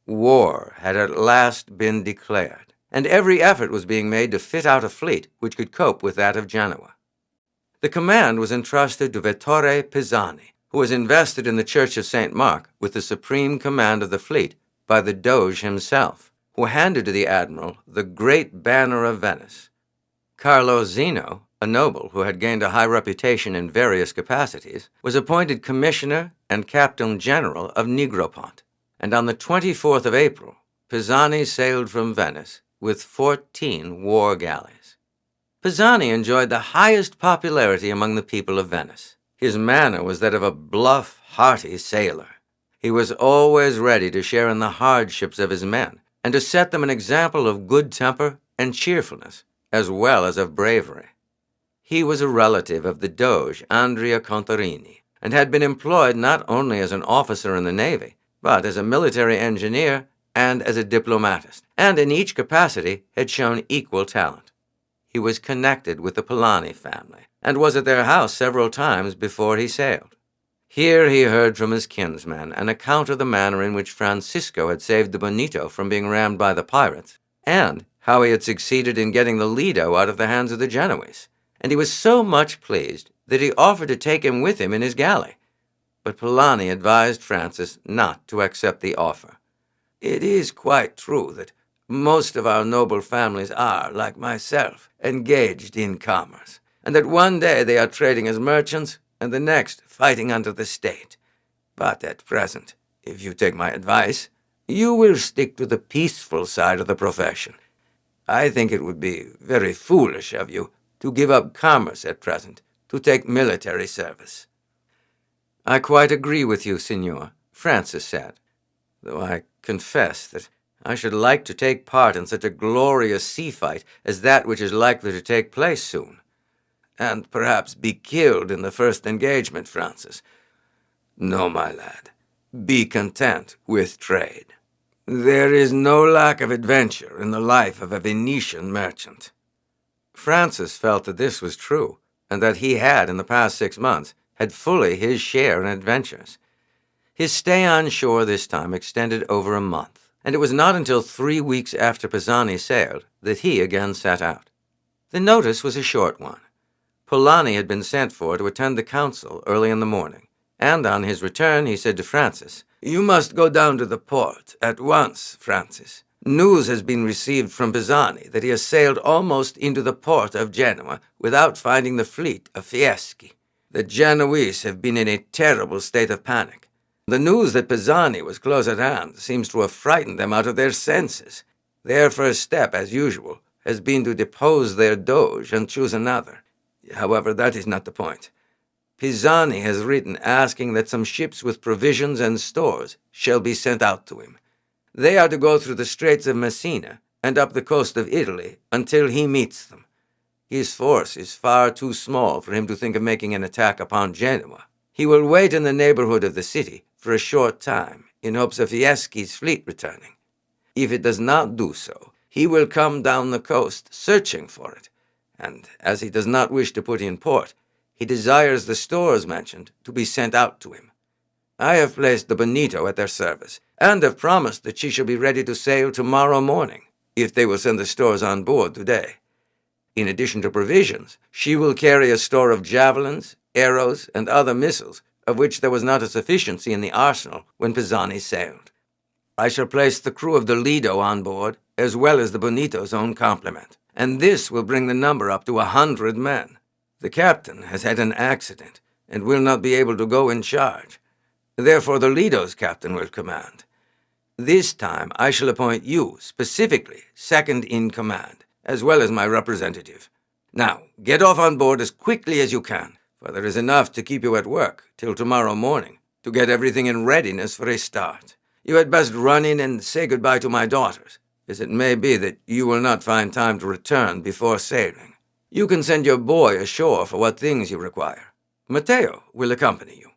War had at last been declared, and every effort was being made to fit out a fleet which could cope with that of Genoa. The command was entrusted to Vittore Pisani, who was invested in the Church of St. Mark with the supreme command of the fleet by the Doge himself, who handed to the admiral the great banner of Venice. Carlo Zeno, a noble who had gained a high reputation in various capacities, was appointed commissioner and captain general of Negropont, and on the 24th of April, Pisani sailed from Venice with 14 war galleys. Pisani enjoyed the highest popularity among the people of Venice. His manner was that of a bluff, hearty sailor. He was always ready to share in the hardships of his men and to set them an example of good temper and cheerfulness, as well as of bravery. He was a relative of the Doge Andrea Contarini, and had been employed not only as an officer in the Navy, but as a military engineer and as a diplomatist, and in each capacity had shown equal talent. He was connected with the Polani family, and was at their house several times before he sailed. Here he heard from his kinsman an account of the manner in which Francisco had saved the Bonito from being rammed by the pirates, and how he had succeeded in getting the Lido out of the hands of the Genoese, and he was so much pleased that he offered to take him with him in his galley. But Polani advised Francis not to accept the offer. "It is quite true that most of our noble families are, like myself, engaged in commerce, and that one day they are trading as merchants and the next fighting under the state. But at present, if you take my advice, you will stick to the peaceful side of the profession. I think it would be very foolish of you to give up commerce at present to take military service." "I quite agree with you, Signor," Francis said, "though I confess that I should like to take part in such a glorious sea fight as that which is likely to take place soon." "And perhaps be killed in the first engagement, Francis. No, my lad, be content with trade. There is no lack of adventure in the life of a Venetian merchant." Francis felt that this was true, and that he had, in the past 6 months, had fully his share in adventures. His stay on shore this time extended over a month, and it was not until 3 weeks after Pisani sailed that he again set out. The notice was a short one. Polani had been sent for to attend the council early in the morning, and on his return he said to Francis, "You must go down to the port at once, Francis. News has been received from Pisani that he has sailed almost into the port of Genoa without finding the fleet of Fieschi. The Genoese have been in a terrible state of panic. The news that Pisani was close at hand seems to have frightened them out of their senses. Their first step, as usual, has been to depose their doge and choose another. However, that is not the point. Pisani has written asking that some ships with provisions and stores shall be sent out to him. They are to go through the Straits of Messina and up the coast of Italy until he meets them. His force is far too small for him to think of making an attack upon Genoa. He will wait in the neighborhood of the city for a short time in hopes of Fieschi's fleet returning. If it does not do so, he will come down the coast searching for it, and as he does not wish to put in port, he desires the stores mentioned to be sent out to him. I have placed the Bonito at their service, and have promised that she shall be ready to sail tomorrow morning, if they will send the stores on board today. In addition to provisions, she will carry a store of javelins, arrows, and other missiles, of which there was not a sufficiency in the arsenal when Pisani sailed. I shall place the crew of the Lido on board, as well as the Bonito's own complement, and this will bring the number up to 100 men. The captain has had an accident, and will not be able to go in charge. Therefore the Lido's captain will command. This time I shall appoint you, specifically, second in command, as well as my representative. Now, get off on board as quickly as you can, for there is enough to keep you at work till tomorrow morning, to get everything in readiness for a start. You had best run in and say goodbye to my daughters, as it may be that you will not find time to return before sailing. You can send your boy ashore for what things you require. Matteo will accompany you."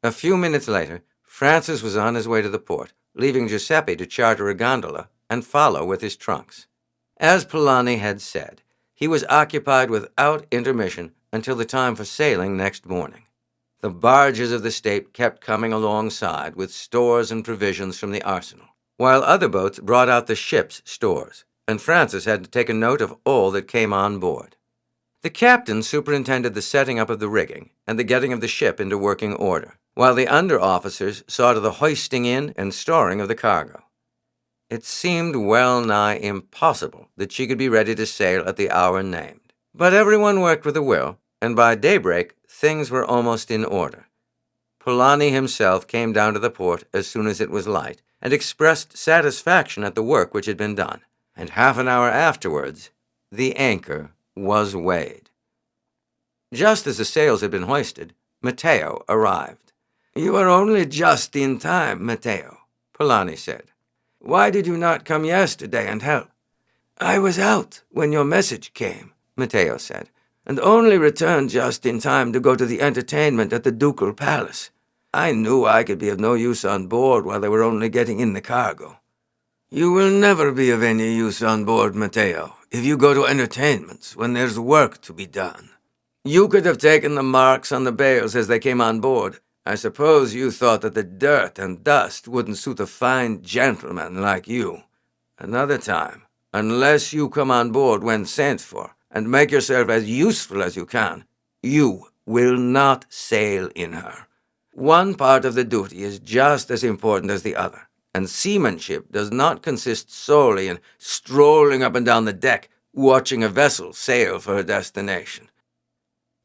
A few minutes later, Francis was on his way to the port, leaving Giuseppe to charter a gondola and follow with his trunks. As Polani had said, he was occupied without intermission until the time for sailing next morning. The barges of the state kept coming alongside with stores and provisions from the arsenal, while other boats brought out the ship's stores, and Francis had to take a note of all that came on board. The captain superintended the setting up of the rigging and the getting of the ship into working order, while the under-officers saw to the hoisting in and storing of the cargo. It seemed well-nigh impossible that she could be ready to sail at the hour named, but everyone worked with a will, and by daybreak things were almost in order. Polani himself came down to the port as soon as it was light, and expressed satisfaction at the work which had been done, and half an hour afterwards the anchor was weighed. Just as the sails had been hoisted, Matteo arrived. "You are only just in time, Matteo," Polani said. "Why did you not come yesterday and help?" "I was out when your message came," Matteo said, "and only returned just in time to go to the entertainment at the ducal palace. I knew I could be of no use on board while they were only getting in the cargo." "You will never be of any use on board, Matteo, if you go to entertainments when there's work to be done." You could have taken the marks on the bales as they came on board. I suppose you thought that the dirt and dust wouldn't suit a fine gentleman like you. Another time, unless you come on board when sent for, and make yourself as useful as you can, you will not sail in her. One part of the duty is just as important as the other, and seamanship does not consist solely in strolling up and down the deck, watching a vessel sail for her destination.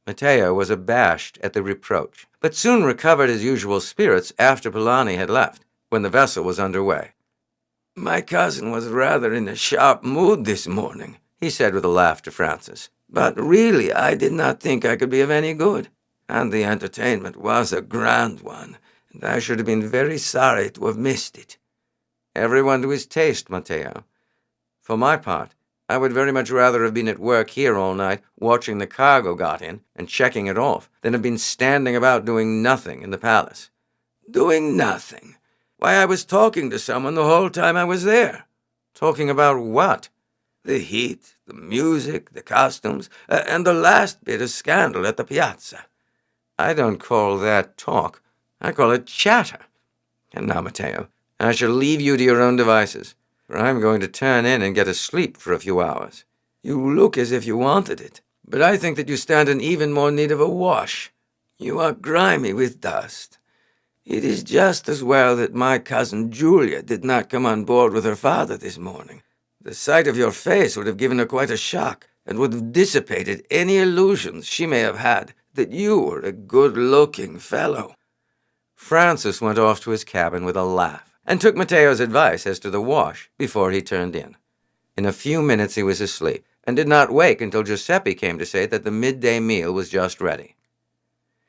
Matteo was abashed at the reproach, but soon recovered his usual spirits after Polani had left, when the vessel was under way. My cousin was rather in a sharp mood this morning, he said with a laugh to Francis. But really I did not think I could be of any good. And the entertainment was a grand one, and I should have been very sorry to have missed it. Everyone to his taste, Matteo. For my part, I would very much rather have been at work here all night, watching the cargo got in and checking it off, than have been standing about doing nothing in the palace. Doing nothing? Why, I was talking to someone the whole time I was there. Talking about what? The heat, the music, the costumes, and the last bit of scandal at the piazza. I don't call that talk. I call it chatter. And now, Matteo, I shall leave you to your own devices, for I'm going to turn in and get a sleep for a few hours. You look as if you wanted it, but I think that you stand in even more need of a wash. You are grimy with dust. It is just as well that my cousin Julia did not come on board with her father this morning. The sight of your face would have given her quite a shock, and would have dissipated any illusions she may have had that you were a good-looking fellow. Francis went off to his cabin with a laugh, and took Matteo's advice as to the wash before he turned in. In a few minutes he was asleep, and did not wake until Giuseppe came to say that the midday meal was just ready.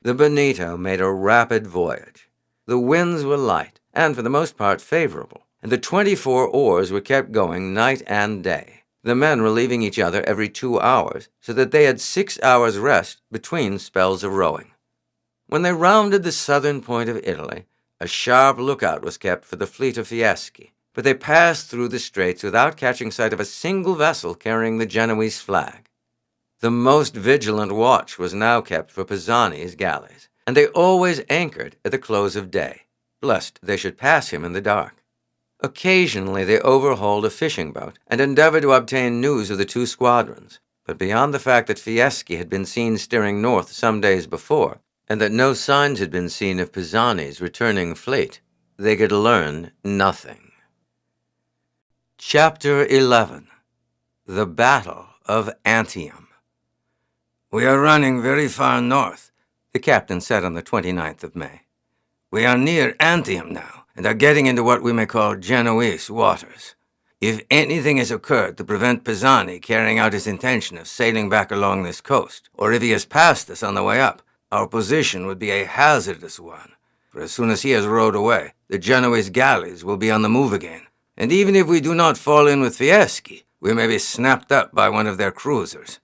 The Bonito made a rapid voyage. The winds were light, and for the most part favorable, and the 24 oars were kept going night and day, the men relieving each other every 2 hours, so that they had 6 hours' rest between spells of rowing. When they rounded the southern point of Italy, a sharp lookout was kept for the fleet of Fieschi, but they passed through the straits without catching sight of a single vessel carrying the Genoese flag. The most vigilant watch was now kept for Pisani's galleys, and they always anchored at the close of day, lest they should pass him in the dark. Occasionally they overhauled a fishing boat and endeavored to obtain news of the 2 squadrons, but beyond the fact that Fieschi had been seen steering north some days before, and that no signs had been seen of Pisani's returning fleet, they could learn nothing. Chapter 11. The Battle of Antium. We are running very far north, the captain said on the 29th of May. We are near Antium now, and are getting into what we may call Genoese waters. If anything has occurred to prevent Pisani carrying out his intention of sailing back along this coast, or if he has passed us on the way up, our position would be a hazardous one, for as soon as he has rowed away, the Genoese galleys will be on the move again, and even if we do not fall in with Fieschi, we may be snapped up by one of their cruisers.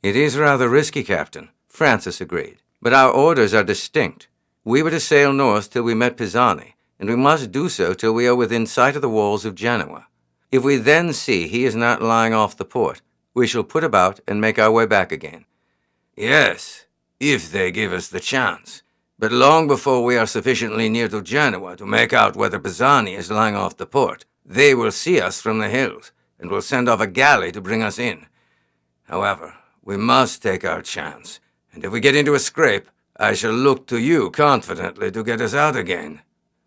It is rather risky, Captain, Francis agreed, but our orders are distinct. We were to sail north till we met Pisani, and we must do so till we are within sight of the walls of Genoa. If we then see he is not lying off the port, we shall put about and make our way back again. Yes, if they give us the chance. But long before we are sufficiently near to Genoa to make out whether Pisani is lying off the port, they will see us from the hills, and will send off a galley to bring us in. However, we must take our chance, and if we get into a scrape, I shall look to you confidently to get us out again.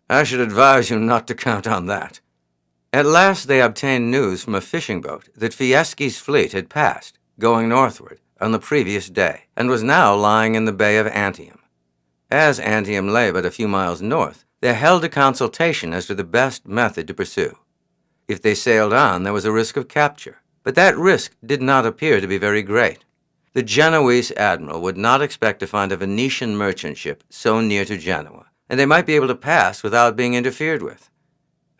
I should advise you not to count on that. At last they obtained news from a fishing boat that Fieschi's fleet had passed, going northward, on the previous day, and was now lying in the bay of Antium. As Antium lay but a few miles north, they held a consultation as to the best method to pursue. If they sailed on, there was a risk of capture, but that risk did not appear to be very great. The Genoese admiral would not expect to find a Venetian merchant ship so near to Genoa, and they might be able to pass without being interfered with.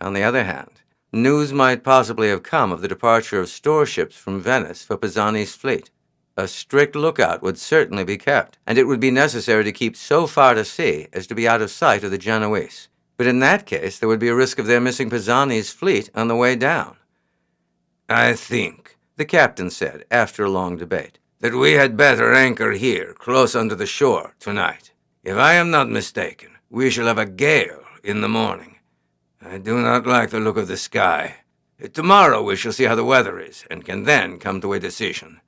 On the other hand, news might possibly have come of the departure of storeships from Venice for Pisani's fleet. A strict lookout would certainly be kept, and it would be necessary to keep so far to sea as to be out of sight of the Genoese. But in that case, there would be a risk of their missing Pisani's fleet on the way down. I think, the captain said after a long debate, that we had better anchor here, close under the shore, tonight. If I am not mistaken, we shall have a gale in the morning. I do not like the look of the sky. Tomorrow we shall see how the weather is, and can then come to a decision."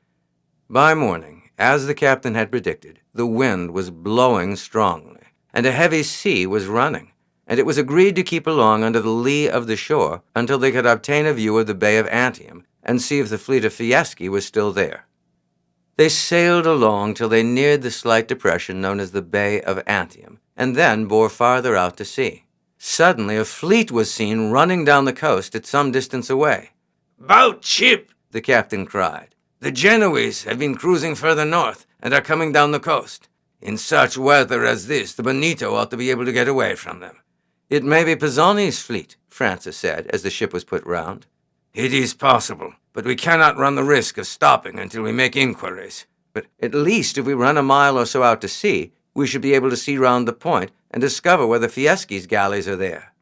By morning, as the captain had predicted, the wind was blowing strongly, and a heavy sea was running, and it was agreed to keep along under the lee of the shore until they could obtain a view of the Bay of Antium and see if the fleet of Fieschi was still there. They sailed along till they neared the slight depression known as the Bay of Antium, and then bore farther out to sea. Suddenly a fleet was seen running down the coast at some distance away. "Bout ship!" the captain cried. "The Genoese have been cruising further north and are coming down the coast. In such weather as this, the Bonito ought to be able to get away from them." "It may be Pisani's fleet," Francis said as the ship was put round. "It is possible, but we cannot run the risk of stopping until we make inquiries. But at least if we run a mile or so out to sea, we should be able to see round the point and discover whether Fieschi's galleys are there."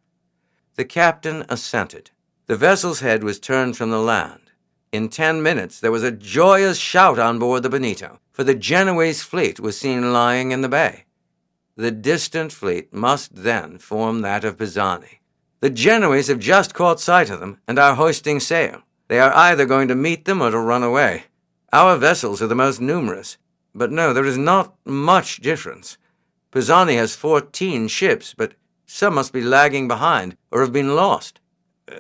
The captain assented. The vessel's head was turned from the land. In 10 minutes there was a joyous shout on board the Bonito, for the Genoese fleet was seen lying in the bay. The distant fleet must then form that of Pisani. The Genoese have just caught sight of them and are hoisting sail. They are either going to meet them or to run away. Our vessels are the most numerous, but no, there is not much difference. Pisani has 14 ships, but some must be lagging behind or have been lost.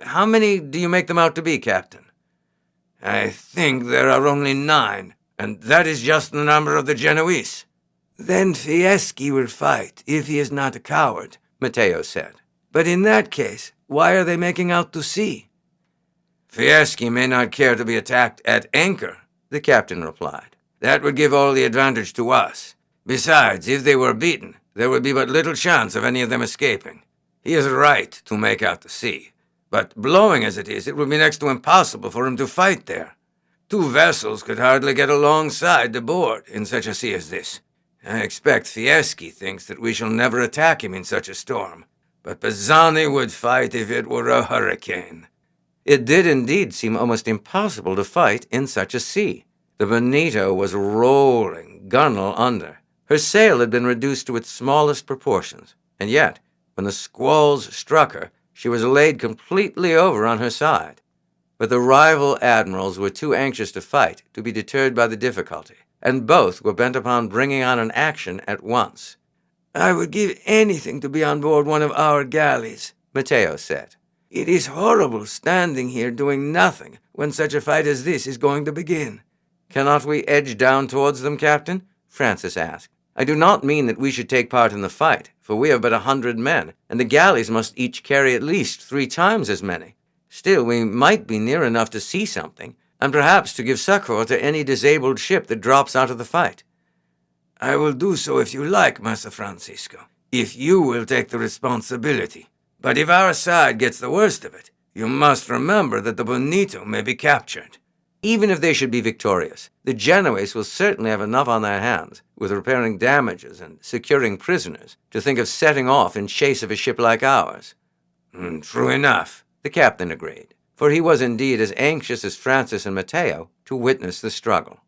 How many do you make them out to be, Captain?" "I think there are only 9, and that is just the number of the Genoese." "Then Fieschi will fight, if he is not a coward," Matteo said. "But in that case, why are they making out to sea?" "Fieschi may not care to be attacked at anchor," the captain replied. "That would give all the advantage to us. Besides, if they were beaten, there would be but little chance of any of them escaping. He is right to make out to sea, but blowing as it is, it would be next to impossible for him to fight there. 2 vessels could hardly get alongside to board in such a sea as this. I expect Fieschi thinks that we shall never attack him in such a storm, but Pisani would fight if it were a hurricane." It did indeed seem almost impossible to fight in such a sea. The Bonito was rolling, gunwale under. Her sail had been reduced to its smallest proportions, and yet, when the squalls struck her, she was laid completely over on her side. But the rival admirals were too anxious to fight to be deterred by the difficulty, and both were bent upon bringing on an action at once. "I would give anything to be on board one of our galleys," Matteo said. "It is horrible standing here doing nothing when such a fight as this is going to begin." "Cannot we edge down towards them, Captain?" Francis asked. "I do not mean that we should take part in the fight, for we have but 100 men, and the galleys must each carry at least 3 times as many. Still, we might be near enough to see something, and perhaps to give succor to any disabled ship that drops out of the fight." "I will do so if you like, Master Francisco, if you will take the responsibility. But if our side gets the worst of it, you must remember that the Bonito may be captured." "Even if they should be victorious, the Genoese will certainly have enough on their hands, with repairing damages and securing prisoners, to think of setting off in chase of a ship like ours." "True enough," the captain agreed, for he was indeed as anxious as Francis and Matteo to witness the struggle.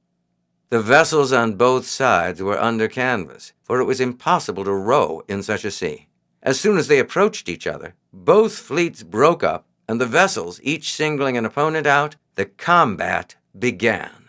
The vessels on both sides were under canvas, for it was impossible to row in such a sea. As soon as they approached each other, both fleets broke up, and the vessels, each singling an opponent out, the combat began.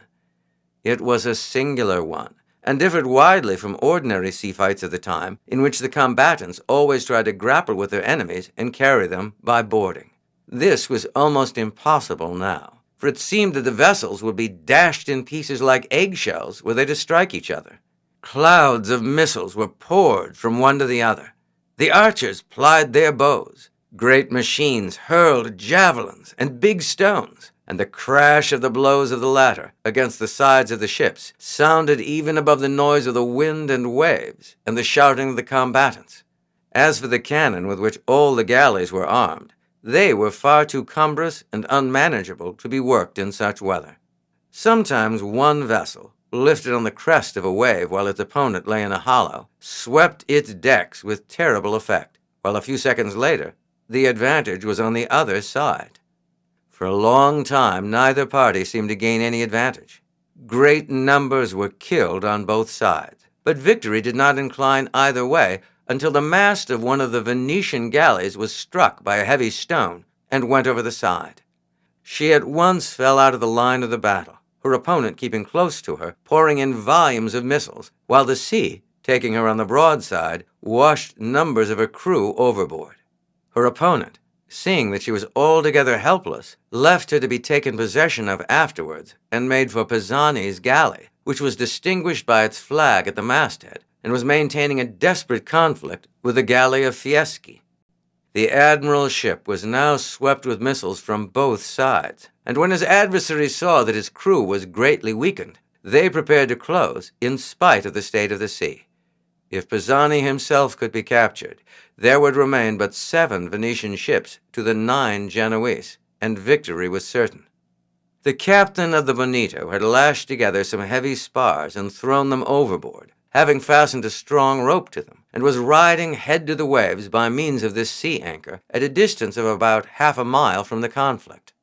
It was a singular one, and differed widely from ordinary sea fights of the time, in which the combatants always tried to grapple with their enemies and carry them by boarding. This was almost impossible now, for it seemed that the vessels would be dashed in pieces like eggshells were they to strike each other. Clouds of missiles were poured from one to the other. The archers plied their bows. Great machines hurled javelins and big stones, and the crash of the blows of the latter against the sides of the ships sounded even above the noise of the wind and waves and the shouting of the combatants. As for the cannon with which all the galleys were armed, they were far too cumbrous and unmanageable to be worked in such weather. Sometimes one vessel, lifted on the crest of a wave while its opponent lay in a hollow, swept its decks with terrible effect, while a few seconds later the advantage was on the other side. For a long time neither party seemed to gain any advantage. Great numbers were killed on both sides, but victory did not incline either way until the mast of one of the Venetian galleys was struck by a heavy stone and went over the side. She at once fell out of the line of the battle, her opponent keeping close to her, pouring in volumes of missiles, while the sea, taking her on the broadside, washed numbers of her crew overboard. Her opponent, seeing that she was altogether helpless, left her to be taken possession of afterwards and made for Pisani's galley, which was distinguished by its flag at the masthead and was maintaining a desperate conflict with the galley of Fieschi. The admiral's ship was now swept with missiles from both sides, and when his adversaries saw that his crew was greatly weakened, they prepared to close in spite of the state of the sea. If Pisani himself could be captured, there would remain but 7 Venetian ships to the 9 Genoese, and victory was certain. The captain of the Bonito had lashed together some heavy spars and thrown them overboard, having fastened a strong rope to them, and was riding head to the waves by means of this sea anchor at a distance of about half a mile from the conflict.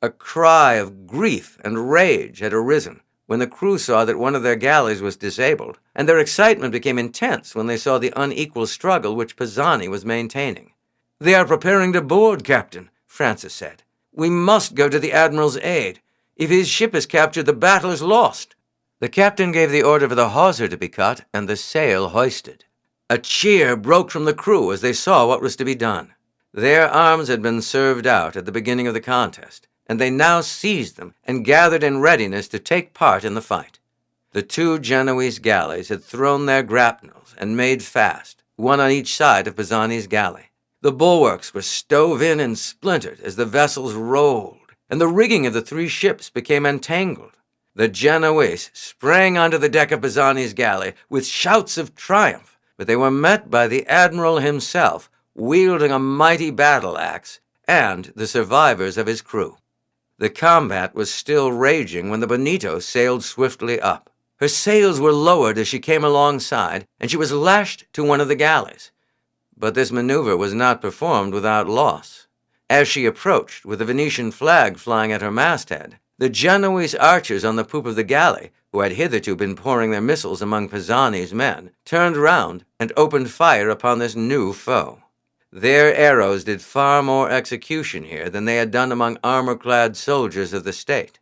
A cry of grief and rage had arisen when the crew saw that one of their galleys was disabled, and their excitement became intense when they saw the unequal struggle which Pisani was maintaining. "They are preparing to board, Captain," Francis said. "We must go to the Admiral's aid. If his ship is captured, the battle is lost." The captain gave the order for the hawser to be cut and the sail hoisted. A cheer broke from the crew as they saw what was to be done. Their arms had been served out at the beginning of the contest, and they now seized them and gathered in readiness to take part in the fight. The 2 Genoese galleys had thrown their grapnels and made fast, one on each side of Pisani's galley. The bulwarks were stove in and splintered as the vessels rolled, and the rigging of the 3 ships became entangled. The Genoese sprang onto the deck of Pisani's galley with shouts of triumph, but they were met by the admiral himself, wielding a mighty battle-axe, and the survivors of his crew. The combat was still raging when the Bonito sailed swiftly up. Her sails were lowered as she came alongside, and she was lashed to one of the galleys. But this maneuver was not performed without loss. As she approached, with the Venetian flag flying at her masthead, the Genoese archers on the poop of the galley, who had hitherto been pouring their missiles among Pisani's men, turned round and opened fire upon this new foe. Their arrows did far more execution here than they had done among armor-clad soldiers of the state.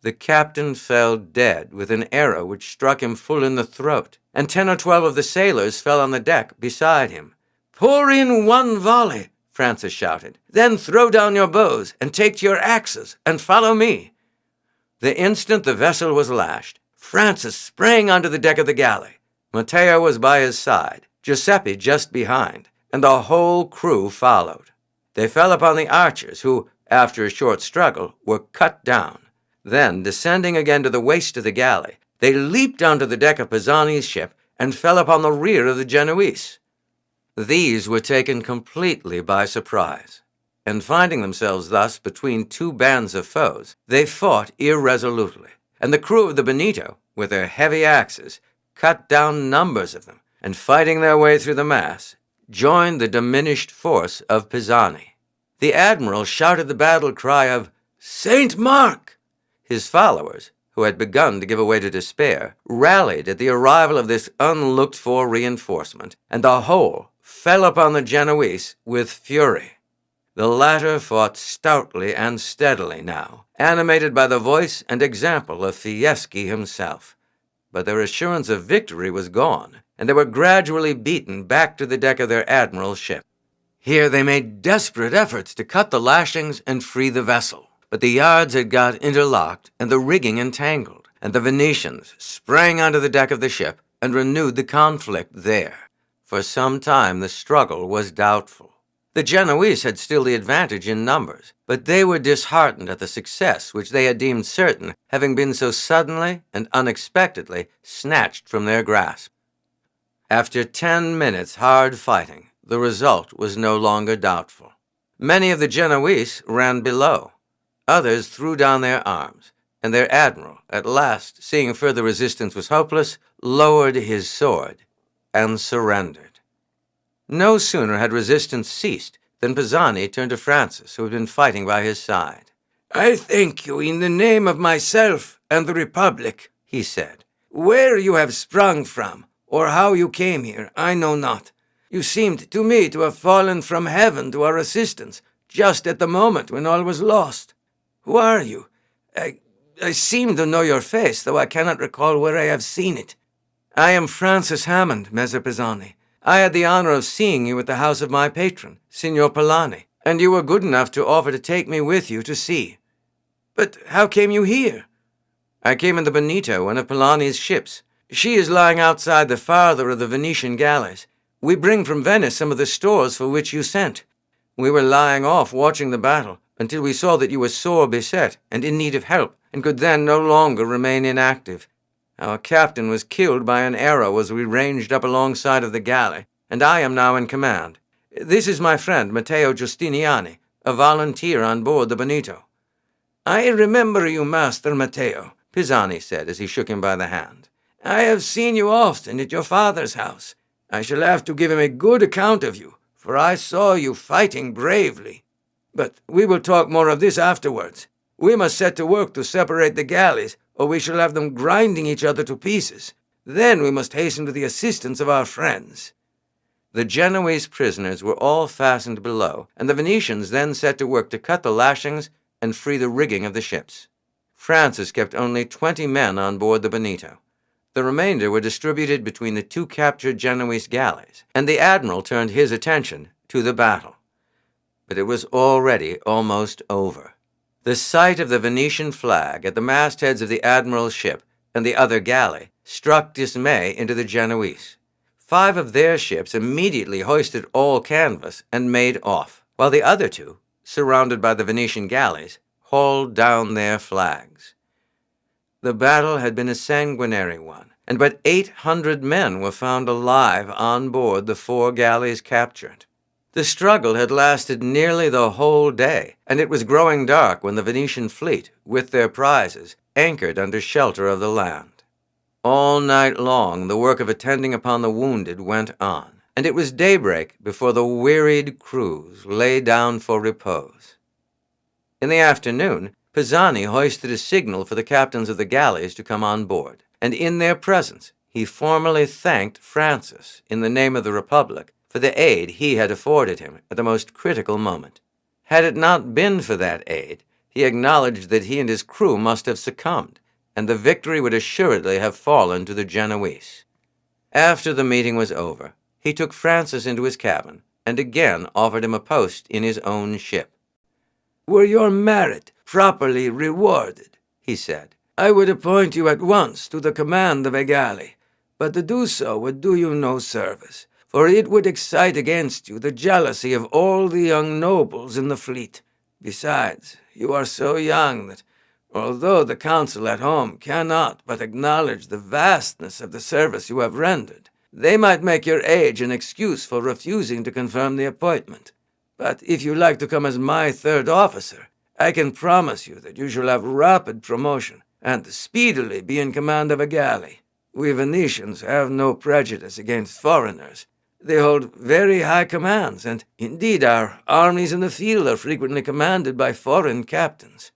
The captain fell dead with an arrow which struck him full in the throat, and 10 or 12 of the sailors fell on the deck beside him. "Pour in one volley," Francis shouted. "Then throw down your bows and take to your axes and follow me." The instant the vessel was lashed, Francis sprang onto the deck of the galley. Matteo was by his side, Giuseppe just behind, and the whole crew followed. They fell upon the archers, who, after a short struggle, were cut down. Then, descending again to the waist of the galley, they leaped onto the deck of Pisani's ship and fell upon the rear of the Genoese. These were taken completely by surprise, and finding themselves thus between 2 bands of foes, they fought irresolutely, and the crew of the Bonito, with their heavy axes, cut down numbers of them, and fighting their way through the mass, joined the diminished force of Pisani. The admiral shouted the battle cry of "Saint Mark!" His followers, who had begun to give way to despair, rallied at the arrival of this unlooked-for reinforcement, and the whole fell upon the Genoese with fury. The latter fought stoutly and steadily now, animated by the voice and example of Fieschi himself. But their assurance of victory was gone, and they were gradually beaten back to the deck of their admiral's ship. Here they made desperate efforts to cut the lashings and free the vessel, but the yards had got interlocked and the rigging entangled, and the Venetians sprang onto the deck of the ship and renewed the conflict there. For some time the struggle was doubtful. The Genoese had still the advantage in numbers, but they were disheartened at the success which they had deemed certain, having been so suddenly and unexpectedly snatched from their grasp. After 10 minutes' hard fighting, the result was no longer doubtful. Many of the Genoese ran below. Others threw down their arms, and their admiral, at last, seeing further resistance was hopeless, lowered his sword and surrendered. No sooner had resistance ceased than Pisani turned to Francis, who had been fighting by his side. "I thank you in the name of myself and the Republic," he said. "Where you have sprung from, or how you came here, I know not. You seemed to me to have fallen from heaven to our assistance, just at the moment when all was lost. Who are you? I seem to know your face, though I cannot recall where I have seen it." "I am Francis Hammond, Messer Pisani. I had the honor of seeing you at the house of my patron, Signor Polani, and you were good enough to offer to take me with you to sea." "But how came you here?" "I came in the Bonito, one of Polani's ships. She is lying outside the farther of the Venetian galleys. We bring from Venice some of the stores for which you sent. We were lying off watching the battle until we saw that you were sore beset and in need of help, and could then no longer remain inactive. Our captain was killed by an arrow as we ranged up alongside of the galley, and I am now in command. This is my friend Matteo Giustiniani, a volunteer on board the Bonito." "I remember you, Master Matteo," Pisani said as he shook him by the hand. "I have seen you often at your father's house. I shall have to give him a good account of you, for I saw you fighting bravely. But we will talk more of this afterwards. We must set to work to separate the galleys, or we shall have them grinding each other to pieces. Then we must hasten to the assistance of our friends." The Genoese prisoners were all fastened below, and the Venetians then set to work to cut the lashings and free the rigging of the ships. Francis kept only 20 men on board the Bonito. The remainder were distributed between the 2 captured Genoese galleys, and the admiral turned his attention to the battle. But it was already almost over. The sight of the Venetian flag at the mastheads of the admiral's ship and the other galley struck dismay into the Genoese. 5 of their ships immediately hoisted all canvas and made off, while the other 2, surrounded by the Venetian galleys, hauled down their flags. The battle had been a sanguinary one, and but 800 men were found alive on board the 4 galleys captured. The struggle had lasted nearly the whole day, and it was growing dark when the Venetian fleet, with their prizes, anchored under shelter of the land. All night long the work of attending upon the wounded went on, and it was daybreak before the wearied crews lay down for repose. In the afternoon, Pisani hoisted a signal for the captains of the galleys to come on board, and in their presence he formally thanked Francis, in the name of the Republic, for the aid he had afforded him at the most critical moment. Had it not been for that aid, he acknowledged that he and his crew must have succumbed, and the victory would assuredly have fallen to the Genoese. After the meeting was over, he took Francis into his cabin and again offered him a post in his own ship. "Were your merit properly rewarded," he said, "I would appoint you at once to the command of a galley, but to do so would do you no service, for it would excite against you the jealousy of all the young nobles in the fleet. Besides, you are so young that, although the council at home cannot but acknowledge the vastness of the service you have rendered, they might make your age an excuse for refusing to confirm the appointment. But if you like to come as my 3rd officer, I can promise you that you shall have rapid promotion and speedily be in command of a galley. We Venetians have no prejudice against foreigners. They hold very high commands, and indeed our armies in the field are frequently commanded by foreign captains."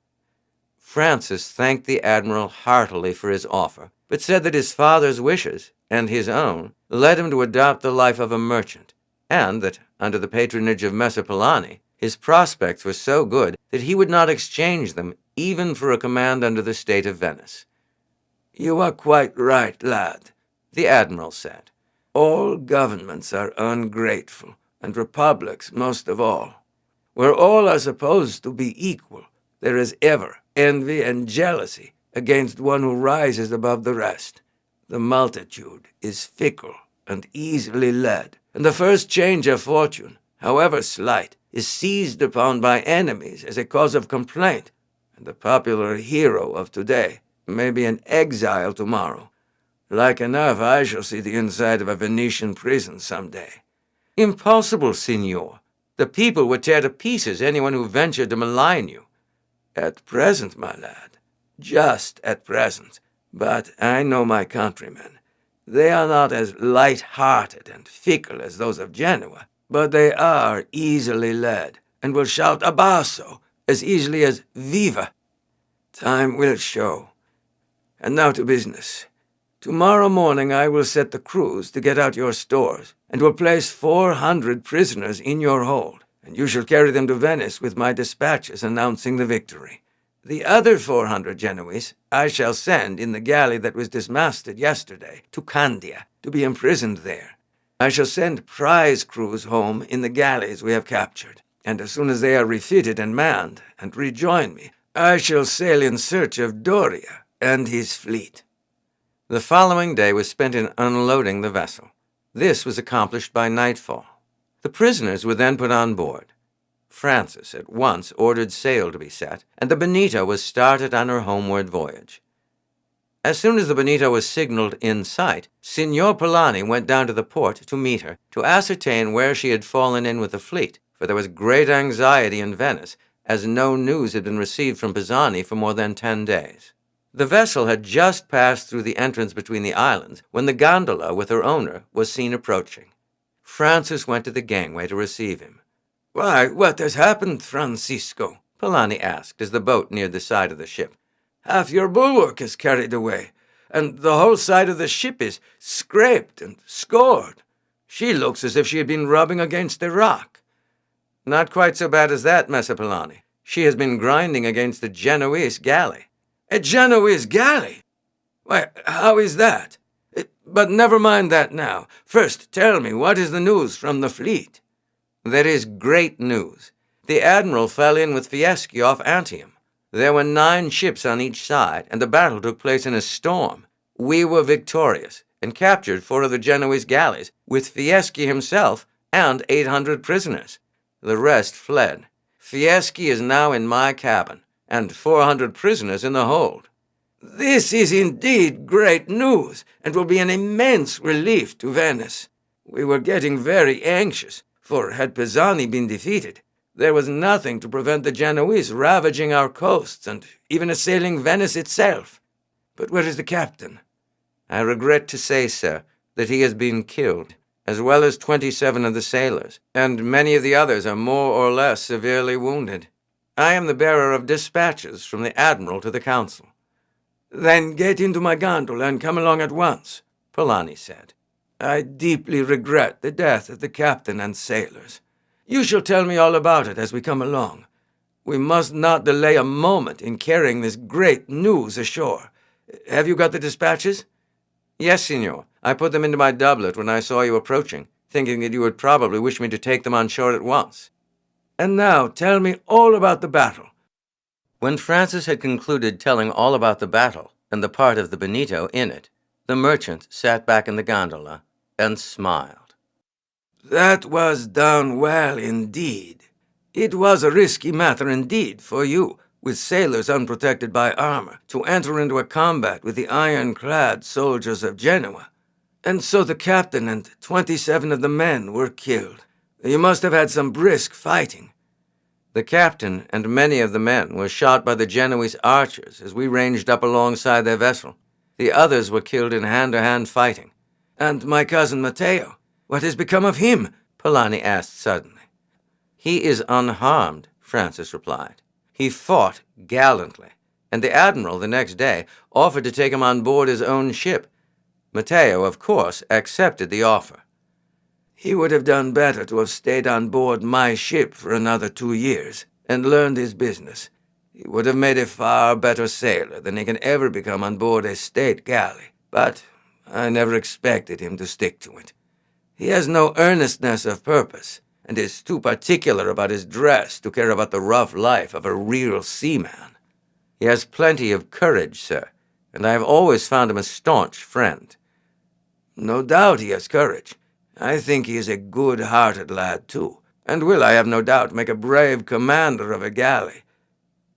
Francis thanked the admiral heartily for his offer, but said that his father's wishes, and his own, led him to adopt the life of a merchant, and that, under the patronage of Messer Polani, his prospects were so good that he would not exchange them even for a command under the state of Venice. "You are quite right, lad," the admiral said. "All governments are ungrateful, and republics most of all. Where all are supposed to be equal, there is ever envy and jealousy against one who rises above the rest. The multitude is fickle and easily led, and the first change of fortune, however slight, is seized upon by enemies as a cause of complaint, and the popular hero of today may be an exile tomorrow. Like enough I shall see the inside of a Venetian prison some day." "Impossible, signor. The people would tear to pieces anyone who ventured to malign you." "At present, my lad, just at present. But I know my countrymen. They are not as light-hearted and fickle as those of Genoa, but they are easily led, and will shout Abbasso as easily as Viva. Time will show. And now to business. Tomorrow morning I will set the crews to get out your stores, and will place 400 prisoners in your hold, and you shall carry them to Venice with my dispatches announcing the victory. The other 400 Genoese I shall send in the galley that was dismasted yesterday to Candia, to be imprisoned there. I shall send prize crews home in the galleys we have captured, and as soon as they are refitted and manned, and rejoin me, I shall sail in search of Doria and his fleet." The following day was spent in unloading the vessel. This was accomplished by nightfall. The prisoners were then put on board. Francis at once ordered sail to be set, and the Bonito was started on her homeward voyage. As soon as the Bonito was signaled in sight, Signor Polani went down to the port to meet her, to ascertain where she had fallen in with the fleet, for there was great anxiety in Venice, as no news had been received from Pisani for more than 10 days. The vessel had just passed through the entrance between the islands when the gondola with her owner was seen approaching. Francis went to the gangway to receive him. "Why, what has happened, Francisco?" Polani asked as the boat neared the side of the ship. "Half your bulwark is carried away, and the whole side of the ship is scraped and scored. She looks as if she had been rubbing against a rock." "Not quite so bad as that, Messer Polani. She has been grinding against a Genoese galley." "A Genoese galley? Why, how is that? But never mind that now. First, tell me, what is the news from the fleet?" "There is great news. The admiral fell in with Fieschi off Antium. There were 9 ships on each side, and the battle took place in a storm. We were victorious, and captured 4 of the Genoese galleys, with Fieschi himself and 800 prisoners. The rest fled. Fieschi is now in my cabin, and 400 prisoners in the hold." "This is indeed great news, and will be an immense relief to Venice. We were getting very anxious, for had Pisani been defeated, there was nothing to prevent the Genoese ravaging our coasts and even assailing Venice itself. But where is the captain?" "I regret to say, sir, that he has been killed, as well as 27 of the sailors, and many of the others are more or less severely wounded. I am the bearer of dispatches from the admiral to the council." "Then get into my gondola and come along at once," Polani said. "I deeply regret the death of the captain and sailors. You shall tell me all about it as we come along. We must not delay a moment in carrying this great news ashore. Have you got the dispatches?" "Yes, signor. I put them into my doublet when I saw you approaching, thinking that you would probably wish me to take them on shore at once." "And now tell me all about the battle." When Francis had concluded telling all about the battle and the part of the Bonito in it, the merchant sat back in the gondola and smiled. "That was done well indeed. It was a risky matter indeed for you, with sailors unprotected by armor, to enter into a combat with the iron-clad soldiers of Genoa. And so the captain and 27 of the men were killed. You must have had some brisk fighting." "The captain and many of the men were shot by the Genoese archers as we ranged up alongside their vessel. The others were killed in hand-to-hand fighting." "And my cousin Matteo? What has become of him?" Polani asked suddenly. "He is unharmed," Francis replied. "He fought gallantly, and the admiral the next day offered to take him on board his own ship. Matteo, of course, accepted the offer." "He would have done better to have stayed on board my ship for another 2 years and learned his business. He would have made a far better sailor than he can ever become on board a state galley, but I never expected him to stick to it. He has no earnestness of purpose, and is too particular about his dress to care about the rough life of a real seaman." "He has plenty of courage, sir, and I have always found him a staunch friend." "No doubt he has courage. I think he is a good-hearted lad, too, and will, I have no doubt, make a brave commander of a galley.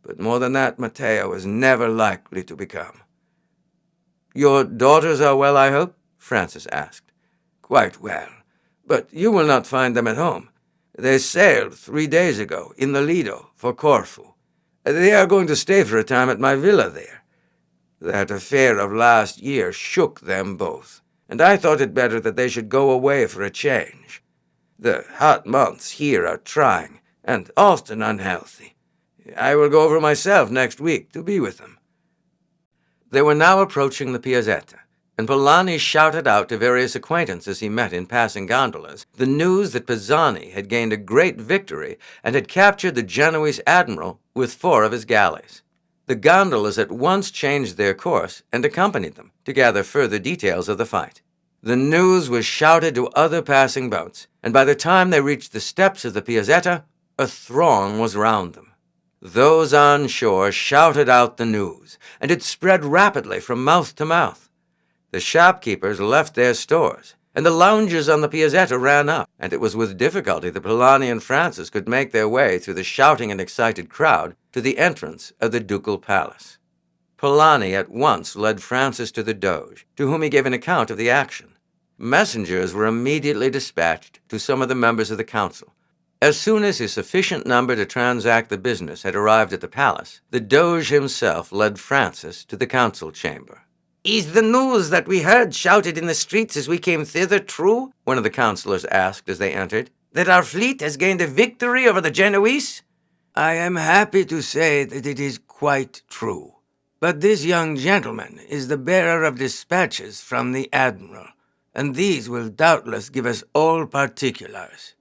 But more than that, Matteo is never likely to become." "Your daughters are well, I hope?" Francis asked. "Quite well, but you will not find them at home. They sailed 3 days ago in the Lido for Corfu. They are going to stay for a time at my villa there. That affair of last year shook them both, and I thought it better that they should go away for a change. The hot months here are trying and often unhealthy. I will go over myself next week to be with them." They were now approaching the Piazzetta, and Polani shouted out to various acquaintances he met in passing gondolas the news that Pisani had gained a great victory and had captured the Genoese admiral with 4 of his galleys. The gondolas at once changed their course and accompanied them to gather further details of the fight. The news was shouted to other passing boats, and by the time they reached the steps of the Piazzetta, a throng was round them. Those on shore shouted out the news, and it spread rapidly from mouth to mouth. The shopkeepers left their stores, and the loungers on the Piazzetta ran up, and it was with difficulty that Polani and Francis could make their way through the shouting and excited crowd to the entrance of the ducal palace. Polani at once led Francis to the Doge, to whom he gave an account of the action. Messengers were immediately dispatched to some of the members of the council. As soon as a sufficient number to transact the business had arrived at the palace, the Doge himself led Francis to the council chamber. "Is the news that we heard shouted in the streets as we came thither true?" one of the councillors asked as they entered. "That our fleet has gained a victory over the Genoese?" "I am happy to say that it is quite true. But this young gentleman is the bearer of dispatches from the admiral, and these will doubtless give us all particulars."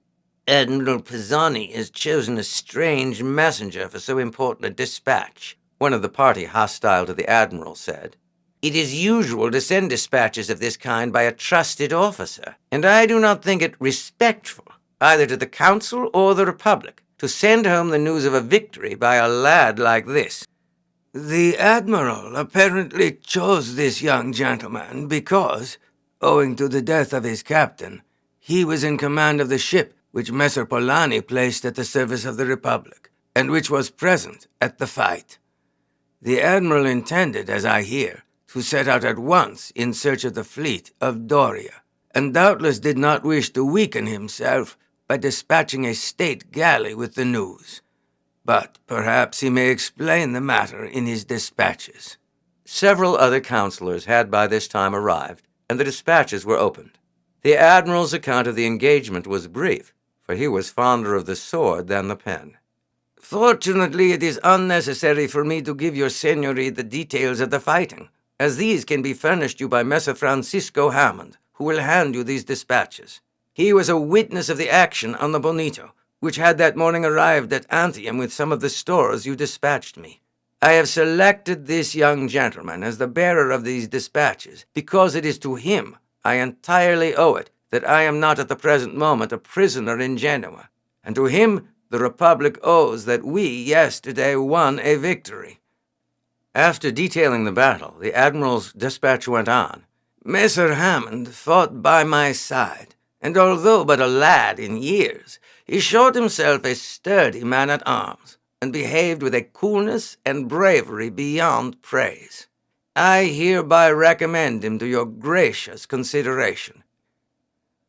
"Admiral Pisani has chosen a strange messenger for so important a dispatch," one of the party hostile to the admiral said. "It is usual to send dispatches of this kind by a trusted officer, and I do not think it respectful, either to the council or the Republic, to send home the news of a victory by a lad like this." "The admiral apparently chose this young gentleman because, owing to the death of his captain, he was in command of the ship which Messer Polani placed at the service of the Republic, and which was present at the fight. The admiral intended, as I hear, to set out at once in search of the fleet of Doria, and doubtless did not wish to weaken himself by dispatching a state galley with the news. But perhaps he may explain the matter in his dispatches." Several other councillors had by this time arrived, and the dispatches were opened. The admiral's account of the engagement was brief, for he was fonder of the sword than the pen. "Fortunately, it is unnecessary for me to give your seigneury the details of the fighting, as these can be furnished you by Messer Francisco Hammond, who will hand you these dispatches. He was a witness of the action on the Bonito, which had that morning arrived at Antium with some of the stores you dispatched me. I have selected this young gentleman as the bearer of these dispatches because it is to him I entirely owe it that I am not at the present moment a prisoner in Genoa, and to him the Republic owes that we yesterday won a victory." After detailing the battle, the admiral's dispatch went on. "Messer Hammond fought by my side, and although but a lad in years, he showed himself a sturdy man-at-arms, and behaved with a coolness and bravery beyond praise. I hereby recommend him to your gracious consideration."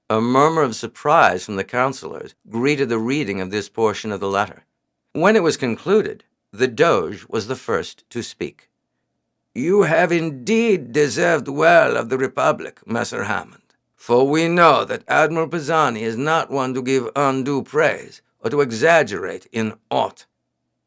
A murmur of surprise from the councillors greeted the reading of this portion of the letter. When it was concluded, the Doge was the first to speak. "You have indeed deserved well of the Republic, Messer Hammond, for we know that Admiral Pisani is not one to give undue praise or to exaggerate in aught.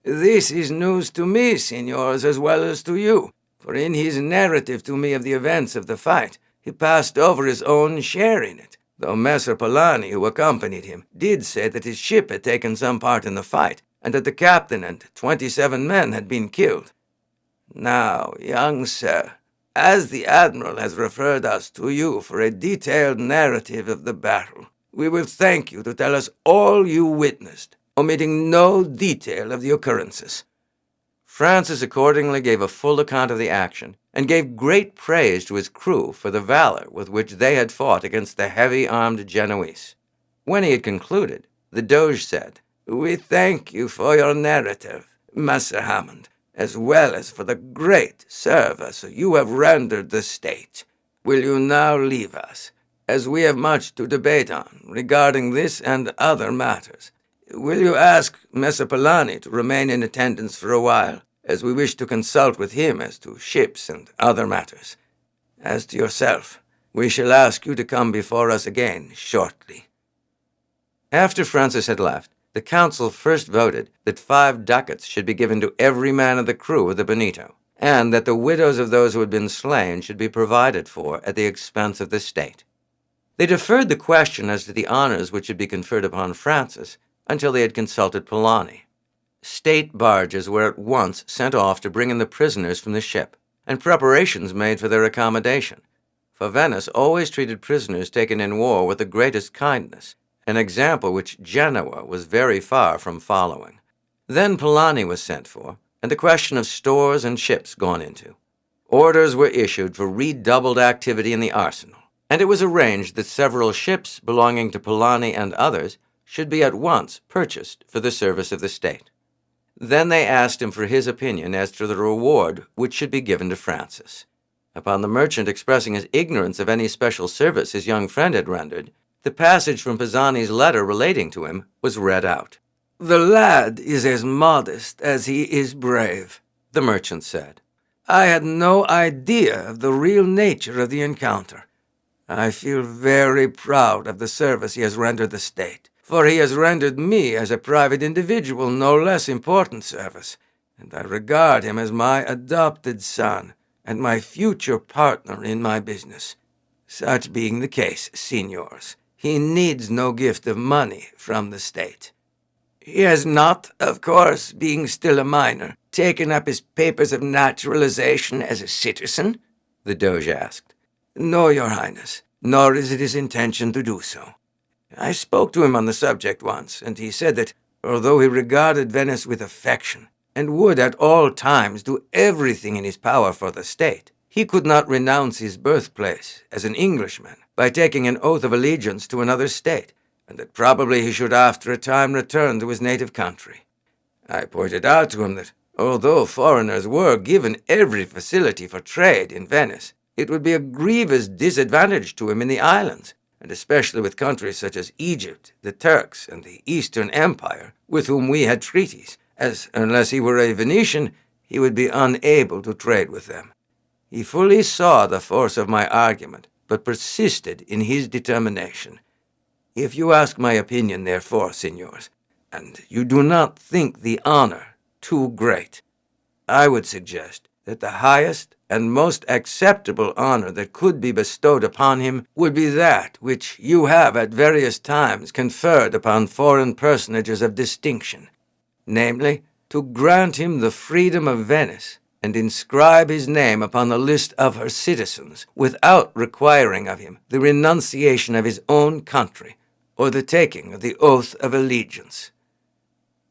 This is news to me, signors, as well as to you, for in his narrative to me of the events of the fight, he passed over his own share in it, though Messer Polani, who accompanied him, did say that his ship had taken some part in the fight, and that the captain and 27 men had been killed. Now, young sir, as the admiral has referred us to you for a detailed narrative of the battle, we will thank you to tell us all you witnessed, omitting no detail of the occurrences." Francis accordingly gave a full account of the action, and gave great praise to his crew for the valor with which they had fought against the heavy-armed Genoese. When he had concluded, the Doge said, "We thank you for your narrative, Messer Hammond, as well as for the great service you have rendered the state. Will you now leave us, as we have much to debate on regarding this and other matters? Will you ask Messer Polani to remain in attendance for a while, as we wish to consult with him as to ships and other matters? As to yourself, we shall ask you to come before us again shortly." After Francis had left, the council first voted that 5 ducats should be given to every man of the crew of the Bonito, and that the widows of those who had been slain should be provided for at the expense of the state. They deferred the question as to the honors which should be conferred upon Francis until they had consulted Polani. State barges were at once sent off to bring in the prisoners from the ship, and preparations made for their accommodation, for Venice always treated prisoners taken in war with the greatest kindness, an example which Genoa was very far from following. Then Polani was sent for, and the question of stores and ships gone into. Orders were issued for redoubled activity in the arsenal, and it was arranged that several ships belonging to Polani and others should be at once purchased for the service of the state. Then they asked him for his opinion as to the reward which should be given to Francis. Upon the merchant expressing his ignorance of any special service his young friend had rendered, the passage from Pisani's letter relating to him was read out. "The lad is as modest as he is brave," the merchant said. "I had no idea of the real nature of the encounter. I feel very proud of the service he has rendered the state, for he has rendered me as a private individual no less important service, and I regard him as my adopted son and my future partner in my business. Such being the case, signors, he needs no gift of money from the state. He has not, of course, being still a minor, taken up his papers of naturalization as a citizen?" the Doge asked. "No, your highness, nor is it his intention to do so. I spoke to him on the subject once, and he said that, although he regarded Venice with affection, and would at all times do everything in his power for the state, he could not renounce his birthplace as an Englishman by taking an oath of allegiance to another state, and that probably he should after a time return to his native country. I pointed out to him that, although foreigners were given every facility for trade in Venice, it would be a grievous disadvantage to him in the islands, and especially with countries such as Egypt, the Turks, and the Eastern Empire, with whom we had treaties, as, unless he were a Venetian, he would be unable to trade with them. He fully saw the force of my argument, but persisted in his determination. If you ask my opinion, therefore, signors, and you do not think the honor too great, I would suggest that the highest and most acceptable honor that could be bestowed upon him would be that which you have at various times conferred upon foreign personages of distinction, namely, to grant him the freedom of Venice and inscribe his name upon the list of her citizens without requiring of him the renunciation of his own country or the taking of the oath of allegiance.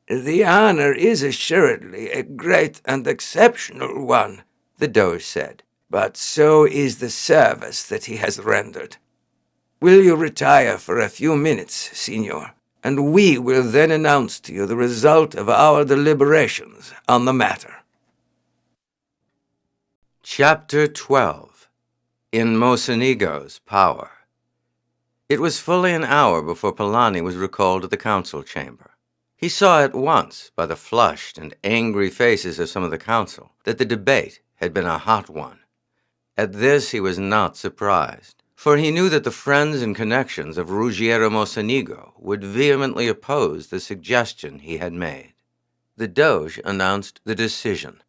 The honor is assuredly a great and exceptional one, the Doge said, but so is the service that he has rendered. Will you retire for a few minutes, signor, and we will then announce to you the result of our deliberations on the matter." Chapter 12. In Mocenigo's Power. It was fully an hour before Polani was recalled to the council chamber. He saw at once, by the flushed and angry faces of some of the council, that the debate had been a hot one. At this he was not surprised, for he knew that the friends and connections of Ruggiero Mocenigo would vehemently oppose the suggestion he had made. The Doge announced the decision.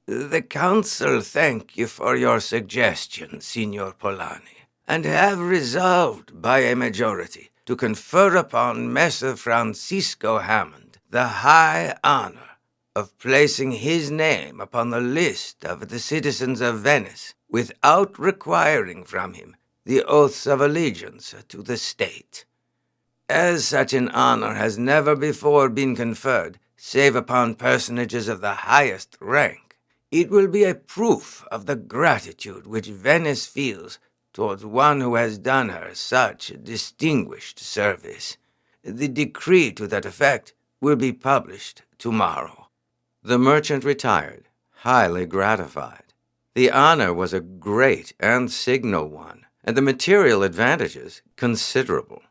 "The council thank you for your suggestion, Signor Polani, and have resolved by a majority to confer upon Messer Francisco Hammond the high honor of placing his name upon the list of the citizens of Venice without requiring from him the oaths of allegiance to the state. As such an honor has never before been conferred save upon personages of the highest rank, it will be a proof of the gratitude which Venice feels towards one who has done her such distinguished service. The decree to that effect will be published tomorrow." The merchant retired, highly gratified. The honor was a great and signal one, and the material advantages considerable.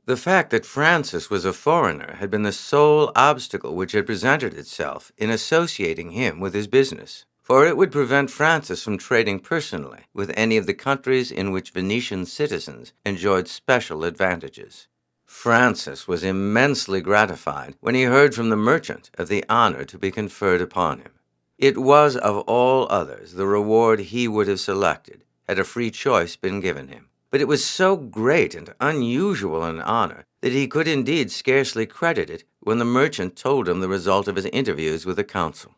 The fact that Francis was a foreigner had been the sole obstacle which had presented itself in associating him with his business, for it would prevent Francis from trading personally with any of the countries in which Venetian citizens enjoyed special advantages. Francis was immensely gratified when he heard from the merchant of the honor to be conferred upon him. It was, of all others, the reward he would have selected had a free choice been given him. But it was so great and unusual an honor that he could indeed scarcely credit it when the merchant told him the result of his interviews with the council.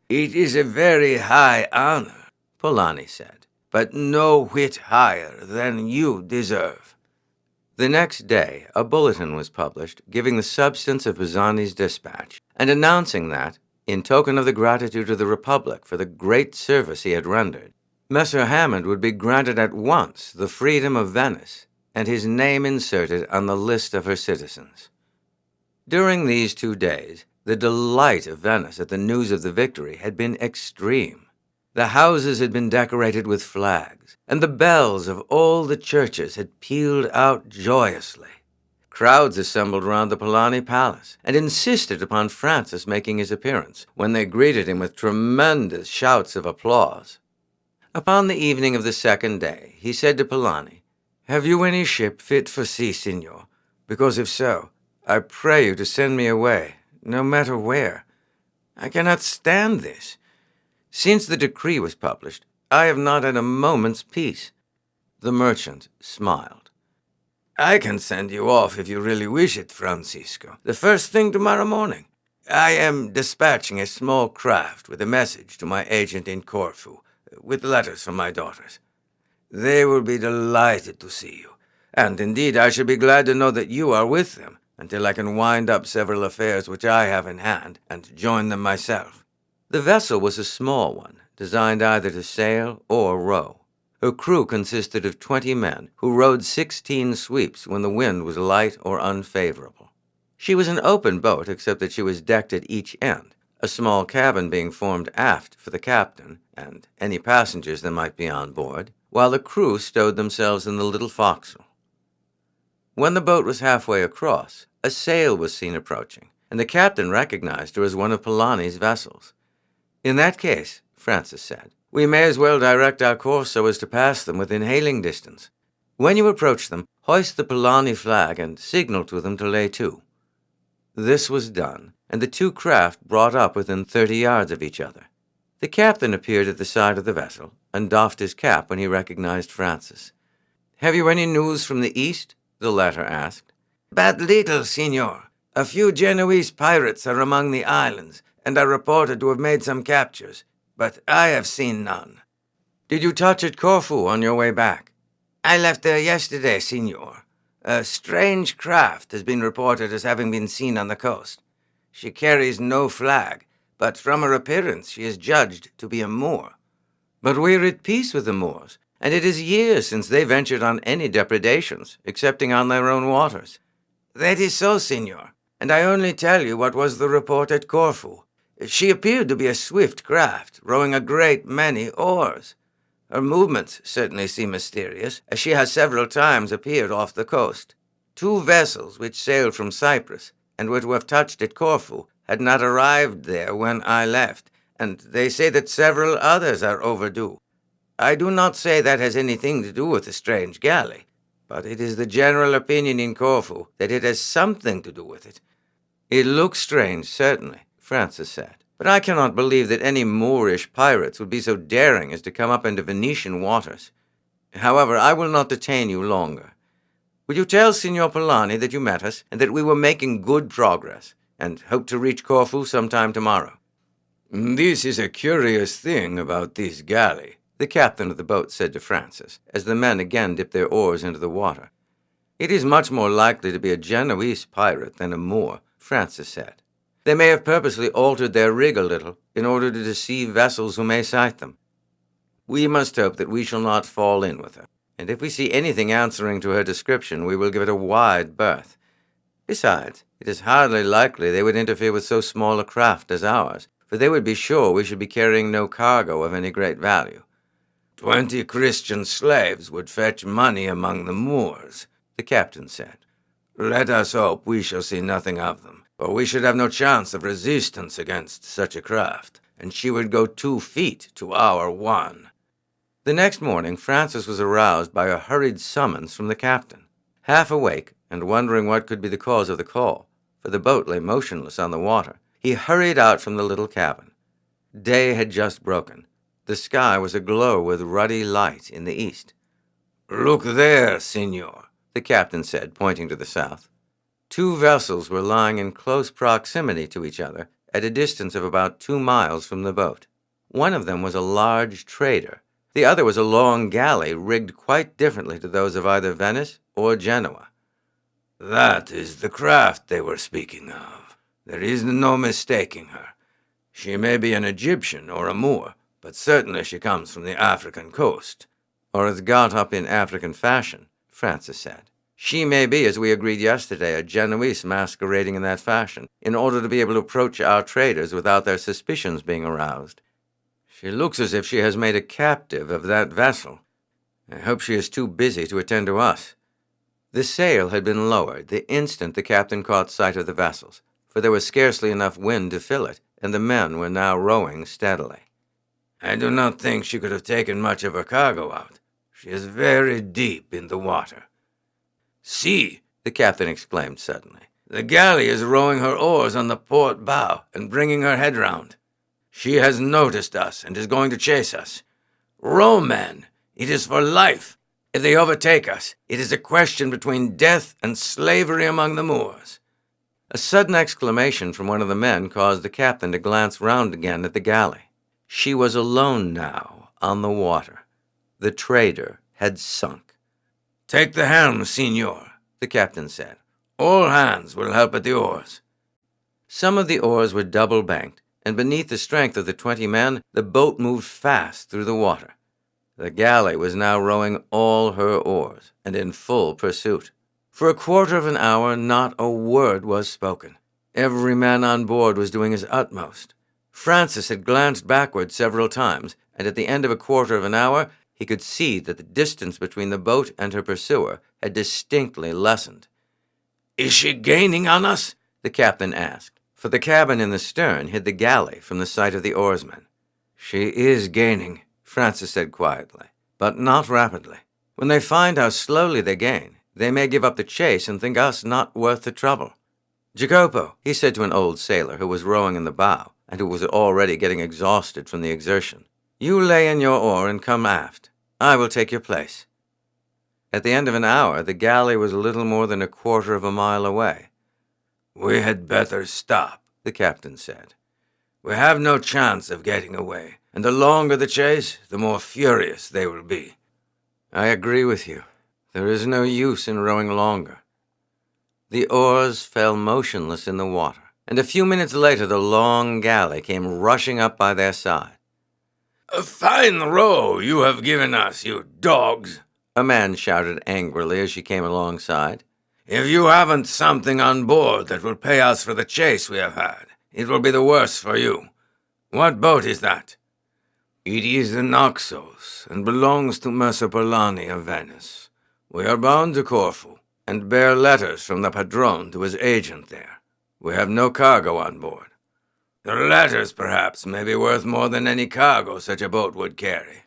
"It is a very high honor," Polani said, "but no whit higher than you deserve." The next day, a bulletin was published giving the substance of Pisani's dispatch and announcing that, in token of the gratitude of the Republic for the great service he had rendered, Messer Hammond would be granted at once the freedom of Venice and his name inserted on the list of her citizens. During these 2 days, the delight of Venice at the news of the victory had been extreme. The houses had been decorated with flags, and the bells of all the churches had pealed out joyously. Crowds assembled round the Polani Palace and insisted upon Francis making his appearance, when they greeted him with tremendous shouts of applause. Upon the evening of the second day, he said to Polani, "Have you any ship fit for sea, signor? Because if so, I pray you to send me away, no matter where. I cannot stand this. Since the decree was published, I have not had a moment's peace." The merchant smiled. "I can send you off if you really wish it, Francisco, the first thing tomorrow morning. I am dispatching a small craft with a message to my agent in Corfu, with letters from my daughters. They will be delighted to see you, and indeed I should be glad to know that you are with them, until I can wind up several affairs which I have in hand, and join them myself." The vessel was a small one, designed either to sail or row. Her crew consisted of 20 men, who rowed 16 sweeps when the wind was light or unfavorable. She was an open boat, except that she was decked at each end, a small cabin being formed aft for the captain and any passengers that might be on board, while the crew stowed themselves in the little forecastle. When the boat was halfway across, a sail was seen approaching, and the captain recognized her as one of Polani's vessels. "In that case," Francis said, "we may as well direct our course so as to pass them within hailing distance. When you approach them, hoist the Polani flag and signal to them to lay to." This was done, and the 2 craft brought up within 30 yards of each other. The captain appeared at the side of the vessel and doffed his cap when he recognized Francis. "Have you any news from the east?" the latter asked. "But little, signor. A few Genoese pirates are among the islands, and are reported to have made some captures, but I have seen none." "Did you touch at Corfu on your way back?" "I left there yesterday, signor. A strange craft has been reported as having been seen on the coast. She carries no flag, but from her appearance she is judged to be a Moor." "But we are at peace with the Moors, and it is years since they ventured on any depredations, excepting on their own waters." "That is so, signor, and I only tell you what was the report at Corfu. She appeared to be a swift craft, rowing a great many oars. Her movements certainly seem mysterious, as she has several times appeared off the coast. 2 vessels which sailed from Cyprus, and were to have touched at Corfu, had not arrived there when I left, and they say that several others are overdue. I do not say that has anything to do with the strange galley, but it is the general opinion in Corfu that it has something to do with it." "It looks strange, certainly," Francis said, "but I cannot believe that any Moorish pirates would be so daring as to come up into Venetian waters. However, I will not detain you longer. Will you tell Signor Polani that you met us, and that we were making good progress, and hope to reach Corfu sometime tomorrow?" "This is a curious thing about this galley," the captain of the boat said to Francis, as the men again dipped their oars into the water. "It is much more likely to be a Genoese pirate than a Moor," Francis said. "They may have purposely altered their rig a little in order to deceive vessels who may sight them. We must hope that we shall not fall in with her, and if we see anything answering to her description, we will give it a wide berth. Besides, it is hardly likely they would interfere with so small a craft as ours, for they would be sure we should be carrying no cargo of any great value." 20 Christian slaves would fetch money among the Moors," the captain said. "Let us hope we shall see nothing of them, for we should have no chance of resistance against such a craft, and she would go 2 feet to our 1. The next morning, Francis was aroused by a hurried summons from the captain. Half awake, and wondering what could be the cause of the call, for the boat lay motionless on the water, he hurried out from the little cabin. Day had just broken. The sky was aglow with ruddy light in the east. "Look there, senor," the captain said, pointing to the south. Two vessels were lying in close proximity to each other at a distance of about 2 miles from the boat. One of them was a large trader. The other was a long galley rigged quite differently to those of either Venice or Genoa. "That is the craft they were speaking of. There is no mistaking her. She may be an Egyptian or a Moor, but certainly she comes from the African coast." "Or is got up in African fashion," Francis said. "She may be, as we agreed yesterday, a Genoese masquerading in that fashion, in order to be able to approach our traders without their suspicions being aroused. She looks as if she has made a captive of that vessel. I hope she is too busy to attend to us." The sail had been lowered the instant the captain caught sight of the vessels, for there was scarcely enough wind to fill it, and the men were now rowing steadily. "I do not think she could have taken much of her cargo out. She is very deep in the water." "See," the captain exclaimed suddenly. "The galley is rowing her oars on the port bow and bringing her head round. She has noticed us and is going to chase us. Row, men! It is for life. If they overtake us, it is a question between death and slavery among the Moors." A sudden exclamation from one of the men caused the captain to glance round again at the galley. She was alone now on the water. The trader had sunk. "Take the helm, senor," the captain said. "All hands will help at the oars." Some of the oars were double-banked, and beneath the strength of the 20 men, the boat moved fast through the water. The galley was now rowing all her oars, and in full pursuit. For a quarter of an hour not a word was spoken. Every man on board was doing his utmost. Francis had glanced backward several times, and at the end of a quarter of an hour he could see that the distance between the boat and her pursuer had distinctly lessened. "Is she gaining on us?" the captain asked, for the cabin in the stern hid the galley from the sight of the oarsmen. "She is gaining," Francis said quietly, "but not rapidly. When they find how slowly they gain, they may give up the chase and think us not worth the trouble. Jacopo," he said to an old sailor who was rowing in the bow, and who was already getting exhausted from the exertion, "you lay in your oar and come aft. I will take your place." At the end of an hour, the galley was little more than a quarter of a mile away. "We had better stop," the captain said. "We have no chance of getting away, and the longer the chase, the more furious they will be." "I agree with you. There is no use in rowing longer." The oars fell motionless in the water, and a few minutes later the long galley came rushing up by their side. "A fine row you have given us, you dogs," a man shouted angrily as she came alongside. "If you haven't something on board that will pay us for the chase we have had, it will be the worse for you. What boat is that?" "It is the Naxos, and belongs to Messer Polani of Venice. We are bound to Corfu, and bear letters from the padrone to his agent there. We have no cargo on board." "The letters, perhaps, may be worth more than any cargo such a boat would carry.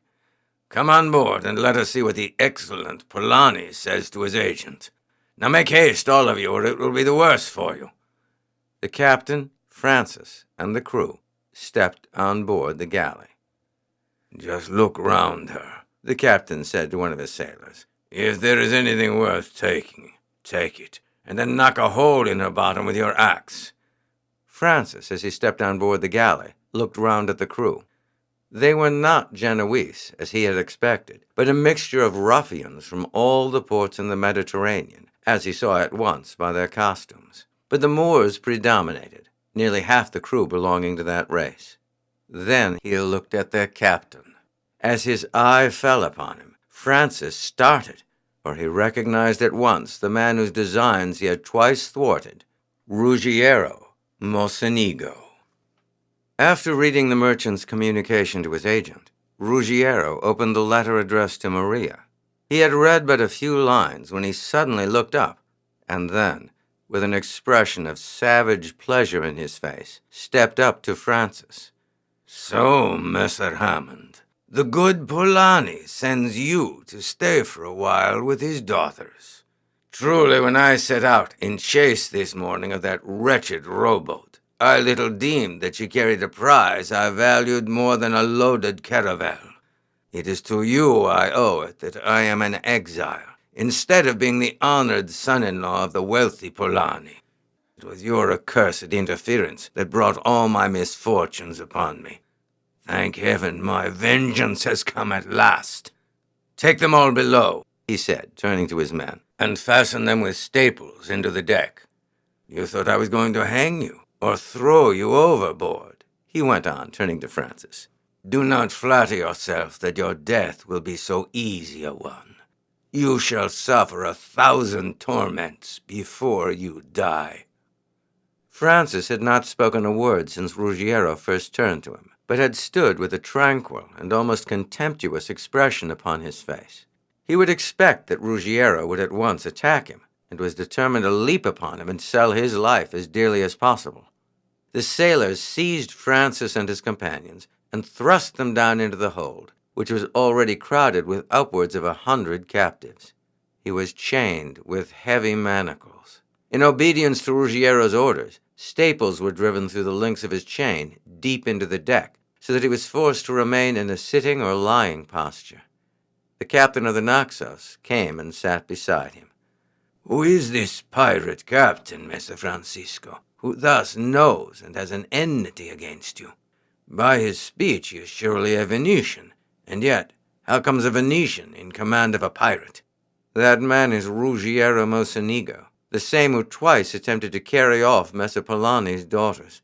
Come on board and let us see what the excellent Polani says to his agent. Now make haste, all of you, or it will be the worse for you." The captain, Francis, and the crew stepped on board the galley. "Just look round her," the captain said to one of his sailors. "If there is anything worth taking, take it, and then knock a hole in her bottom with your axe." Francis, as he stepped on board the galley, looked round at the crew. They were not Genoese, as he had expected, but a mixture of ruffians from all the ports in the Mediterranean, as he saw at once by their costumes. But the Moors predominated, nearly half the crew belonging to that race. Then he looked at their captain. As his eye fell upon him, Francis started, for he recognized at once the man whose designs he had twice thwarted, Ruggiero Mocenigo. After reading the merchant's communication to his agent, Ruggiero opened the letter addressed to Maria. He had read but a few lines when he suddenly looked up, and then, with an expression of savage pleasure in his face, stepped up to Francis. "So, Messer Hammond, the good Polani sends you to stay for a while with his daughters. Truly, when I set out in chase this morning of that wretched rowboat, I little deemed that she carried a prize I valued more than a loaded caravel. It is to you I owe it that I am an exile, instead of being the honored son-in-law of the wealthy Polani. It was your accursed interference that brought all my misfortunes upon me. Thank heaven my vengeance has come at last. Take them all below, he said, turning to his men, and fasten them with staples into the deck. You thought I was going to hang you, or throw you overboard, he went on, turning to Francis. Do not flatter yourself that your death will be so easy a one. You shall suffer 1,000 torments before you die. Francis had not spoken a word since Ruggiero first turned to him, but had stood with a tranquil and almost contemptuous expression upon his face. He would expect that Ruggiero would at once attack him, and was determined to leap upon him and sell his life as dearly as possible. The sailors seized Francis and his companions and thrust them down into the hold, which was already crowded with upwards of 100 captives. He was chained with heavy manacles. In obedience to Ruggiero's orders, staples were driven through the links of his chain deep into the deck, so that he was forced to remain in a sitting or lying posture. The captain of the Naxos came and sat beside him. Who is this pirate captain, Messer Francisco, who thus knows and has an enmity against you? By his speech he is surely a Venetian, and yet how comes a Venetian in command of a pirate? That man is Ruggiero Mocenigo, the same who twice attempted to carry off Messer Polani's daughters.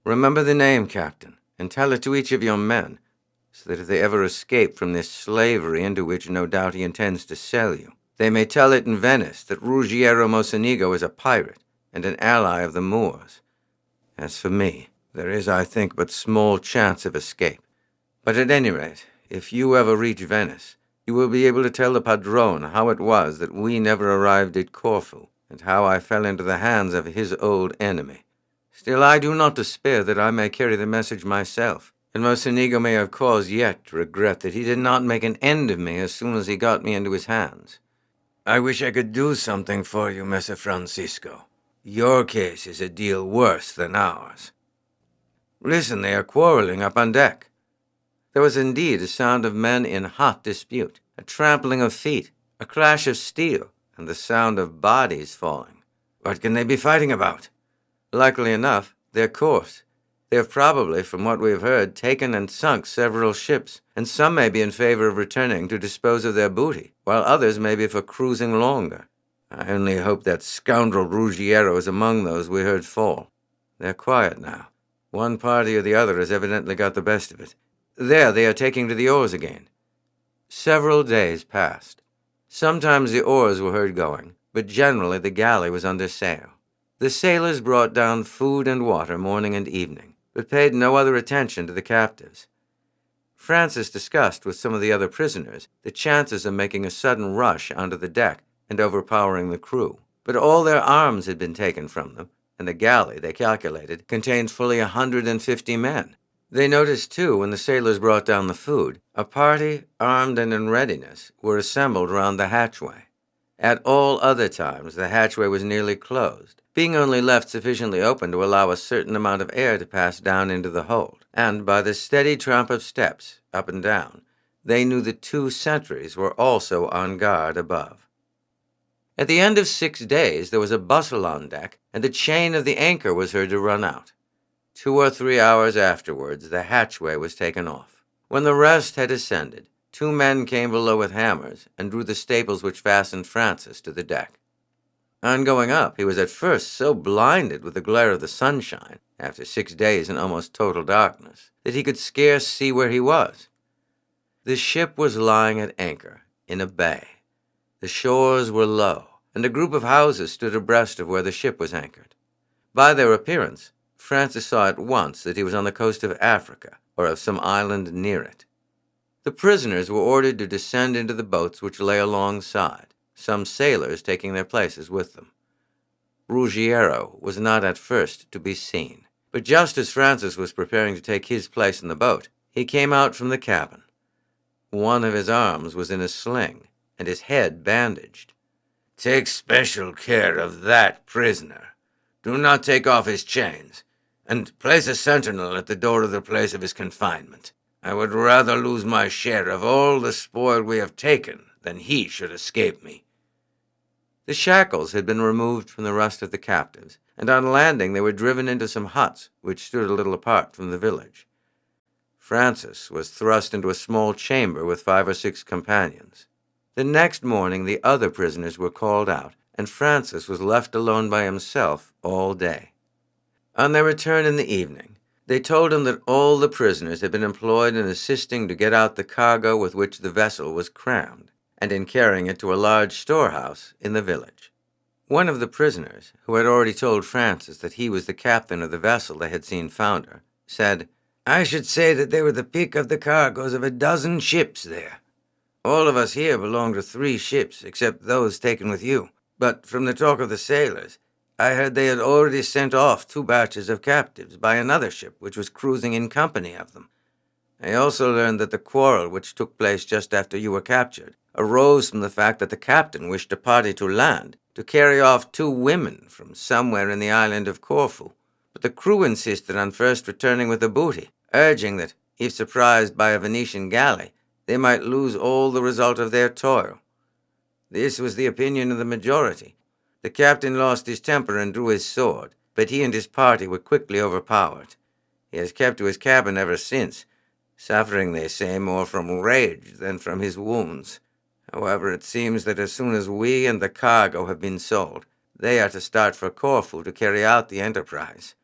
Remember the name, Captain, and tell it to each of your men, so that if they ever escape from this slavery into which no doubt he intends to sell you, they may tell it in Venice that Ruggiero Mocenigo is a pirate and an ally of the Moors. As for me, there is, I think, but small chance of escape. But at any rate, if you ever reach Venice, you will be able to tell the Padrone how it was that we never arrived at Corfu, and how I fell into the hands of his old enemy. Still, I do not despair that I may carry the message myself, and Mocenigo may have cause yet to regret that he did not make an end of me as soon as he got me into his hands. I wish I could do something for you, Messer Francisco. Your case is a deal worse than ours. Listen, they are quarreling up on deck. There was indeed a sound of men in hot dispute, a trampling of feet, a crash of steel, and the sound of bodies falling. What can they be fighting about? Likely enough, their course. They have probably, from what we have heard, taken and sunk several ships, and some may be in favor of returning to dispose of their booty, while others may be for cruising longer. I only hope that scoundrel Ruggiero is among those we heard fall. They're quiet now. One party or the other has evidently got the best of it. There, they are taking to the oars again. Several days passed. Sometimes the oars were heard going, but generally the galley was under sail. The sailors brought down food and water morning and evening, but paid no other attention to the captives. Francis discussed with some of the other prisoners the chances of making a sudden rush onto the deck and overpowering the crew, but all their arms had been taken from them, and the galley, they calculated, contained fully 150 men. They noticed, too, when the sailors brought down the food, a party, armed and in readiness, were assembled round the hatchway. At all other times, the hatchway was nearly closed, being only left sufficiently open to allow a certain amount of air to pass down into the hold, and by the steady tramp of steps, up and down, they knew the 2 sentries were also on guard above. At the end of 6 days, there was a bustle on deck, and the chain of the anchor was heard to run out. 2 or 3 hours afterwards, the hatchway was taken off. When the rest had ascended, 2 men came below with hammers and drew the staples which fastened Francis to the deck. On going up, he was at first so blinded with the glare of the sunshine, after 6 days in almost total darkness, that he could scarce see where he was. The ship was lying at anchor in a bay. The shores were low, and a group of houses stood abreast of where the ship was anchored. By their appearance, Francis saw at once that he was on the coast of Africa, or of some island near it. The prisoners were ordered to descend into the boats which lay alongside, some sailors taking their places with them. Ruggiero was not at first to be seen, but just as Francis was preparing to take his place in the boat, he came out from the cabin. One of his arms was in a sling, and his head bandaged. Take special care of that prisoner. Do not take off his chains. and place a sentinel at the door of the place of his confinement. I would rather lose my share of all the spoil we have taken than he should escape me." The shackles had been removed from the rest of the captives, and on landing they were driven into some huts which stood a little apart from the village. Francis was thrust into a small chamber with 5 or 6 companions. The next morning the other prisoners were called out, and Francis was left alone by himself all day. On their return in the evening, they told him that all the prisoners had been employed in assisting to get out the cargo with which the vessel was crammed, and in carrying it to a large storehouse in the village. One of the prisoners, who had already told Francis that he was the captain of the vessel they had seen founder, said, "I should say that they were the pick of the cargoes of a dozen ships there. All of us here belong to 3 ships, except those taken with you. But from the talk of the sailors, I heard they had already sent off 2 batches of captives by another ship which was cruising in company of them. I also learned that the quarrel which took place just after you were captured arose from the fact that the captain wished a party to land to carry off 2 women from somewhere in the island of Corfu, but the crew insisted on first returning with the booty, urging that, if surprised by a Venetian galley, they might lose all the result of their toil. This was the opinion of the majority. The captain lost his temper and drew his sword, but he and his party were quickly overpowered. He has kept to his cabin ever since, suffering, they say, more from rage than from his wounds. However, it seems that as soon as we and the cargo have been sold, they are to start for Corfu to carry out the enterprise.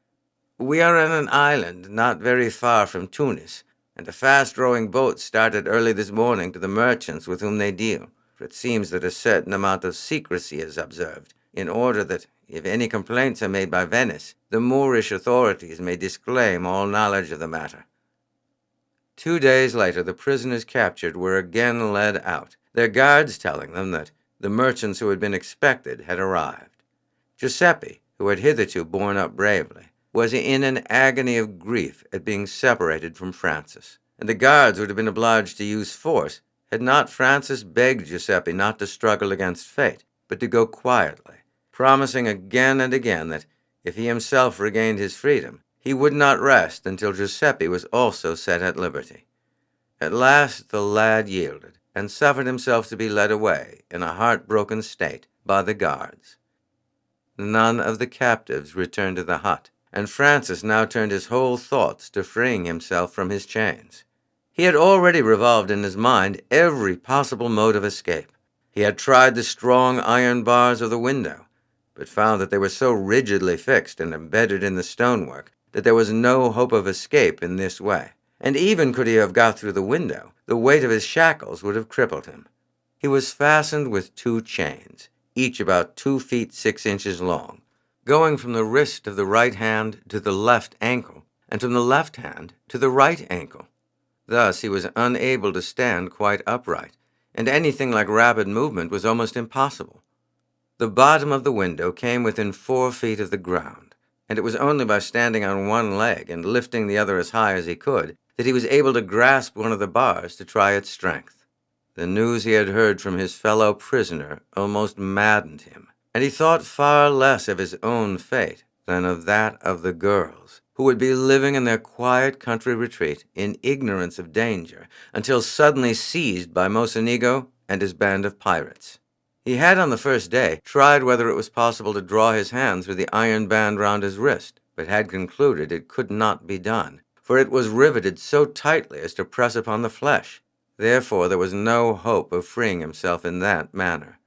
We are on an island not very far from Tunis, and a fast-rowing boat started early this morning to the merchants with whom they deal, for it seems that a certain amount of secrecy is observed, in order that, if any complaints are made by Venice, the Moorish authorities may disclaim all knowledge of the matter." 2 days later, the prisoners captured were again led out, their guards telling them that the merchants who had been expected had arrived. Giuseppe, who had hitherto borne up bravely, was in an agony of grief at being separated from Francis, and the guards would have been obliged to use force had not Francis begged Giuseppe not to struggle against fate, but to go quietly, promising again and again that, if he himself regained his freedom, he would not rest until Giuseppe was also set at liberty. At last the lad yielded, and suffered himself to be led away in a heartbroken state by the guards. None of the captives returned to the hut, and Francis now turned his whole thoughts to freeing himself from his chains. He had already revolved in his mind every possible mode of escape. He had tried the strong iron bars of the window, but found that they were so rigidly fixed and embedded in the stonework that there was no hope of escape in this way. And even could he have got through the window, the weight of his shackles would have crippled him. He was fastened with 2 chains, each about 2 feet 6 inches long, going from the wrist of the right hand to the left ankle, and from the left hand to the right ankle. Thus he was unable to stand quite upright, and anything like rapid movement was almost impossible. The bottom of the window came within 4 feet of the ground, and it was only by standing on one leg and lifting the other as high as he could that he was able to grasp one of the bars to try its strength. The news he had heard from his fellow prisoner almost maddened him, and he thought far less of his own fate than of that of the girls, who would be living in their quiet country retreat in ignorance of danger until suddenly seized by Mocenigo and his band of pirates. He had on the first day tried whether it was possible to draw his hand through the iron band round his wrist, but had concluded it could not be done, for it was riveted so tightly as to press upon the flesh. Therefore there was no hope of freeing himself in that manner.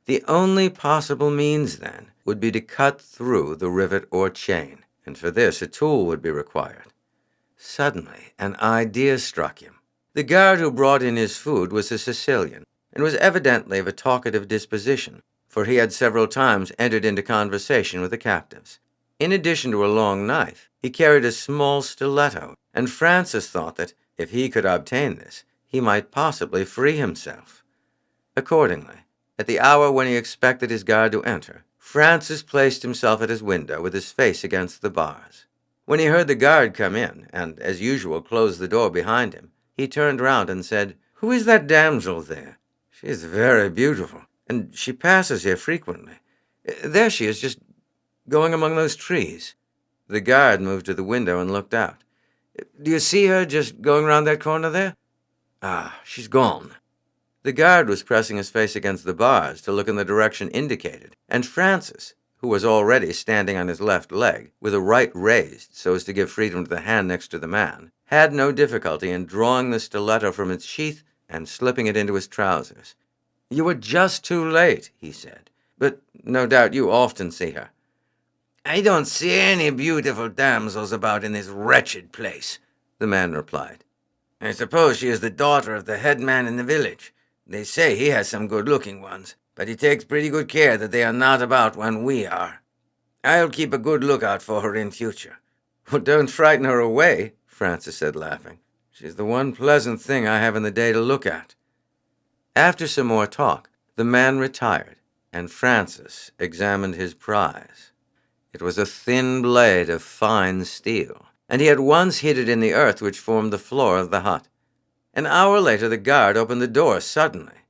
The only possible means, then, would be to cut through the rivet or chain, and for this a tool would be required. Suddenly an idea struck him. The guard who brought in his food was a Sicilian, and was evidently of a talkative disposition, for he had several times entered into conversation with the captives. In addition to a long knife, he carried a small stiletto, and Francis thought that, if he could obtain this, he might possibly free himself. Accordingly, at the hour when he expected his guard to enter, Francis placed himself at his window with his face against the bars. When he heard the guard come in, and, as usual, close the door behind him, he turned round and said, "Who is that damsel there? She is very beautiful, and she passes here frequently. There she is, just going among those trees." The guard moved to the window and looked out. "Do you see her just going round that corner there?" "Ah, she's gone." The guard was pressing his face against the bars to look in the direction indicated, and Francis, who was already standing on his left leg, with a right raised so as to give freedom to the hand next to the man, had no difficulty in drawing the stiletto from its sheath and slipping it into his trousers. "You were just too late," he said, "but no doubt you often see her." "I don't see any beautiful damsels about in this wretched place," the man replied. "I suppose she is the daughter of the head man in the village. They say he has some good-looking ones, but he takes pretty good care that they are not about when we are. I'll keep a good lookout for her in future." "Well, don't frighten her away," Francis said, laughing. "She's the one pleasant thing I have in the day to look at." After some more talk, the man retired, and Francis examined his prize. It was a thin blade of fine steel, and he at once hid it in the earth which formed the floor of the hut. An hour later, the guard opened the door suddenly.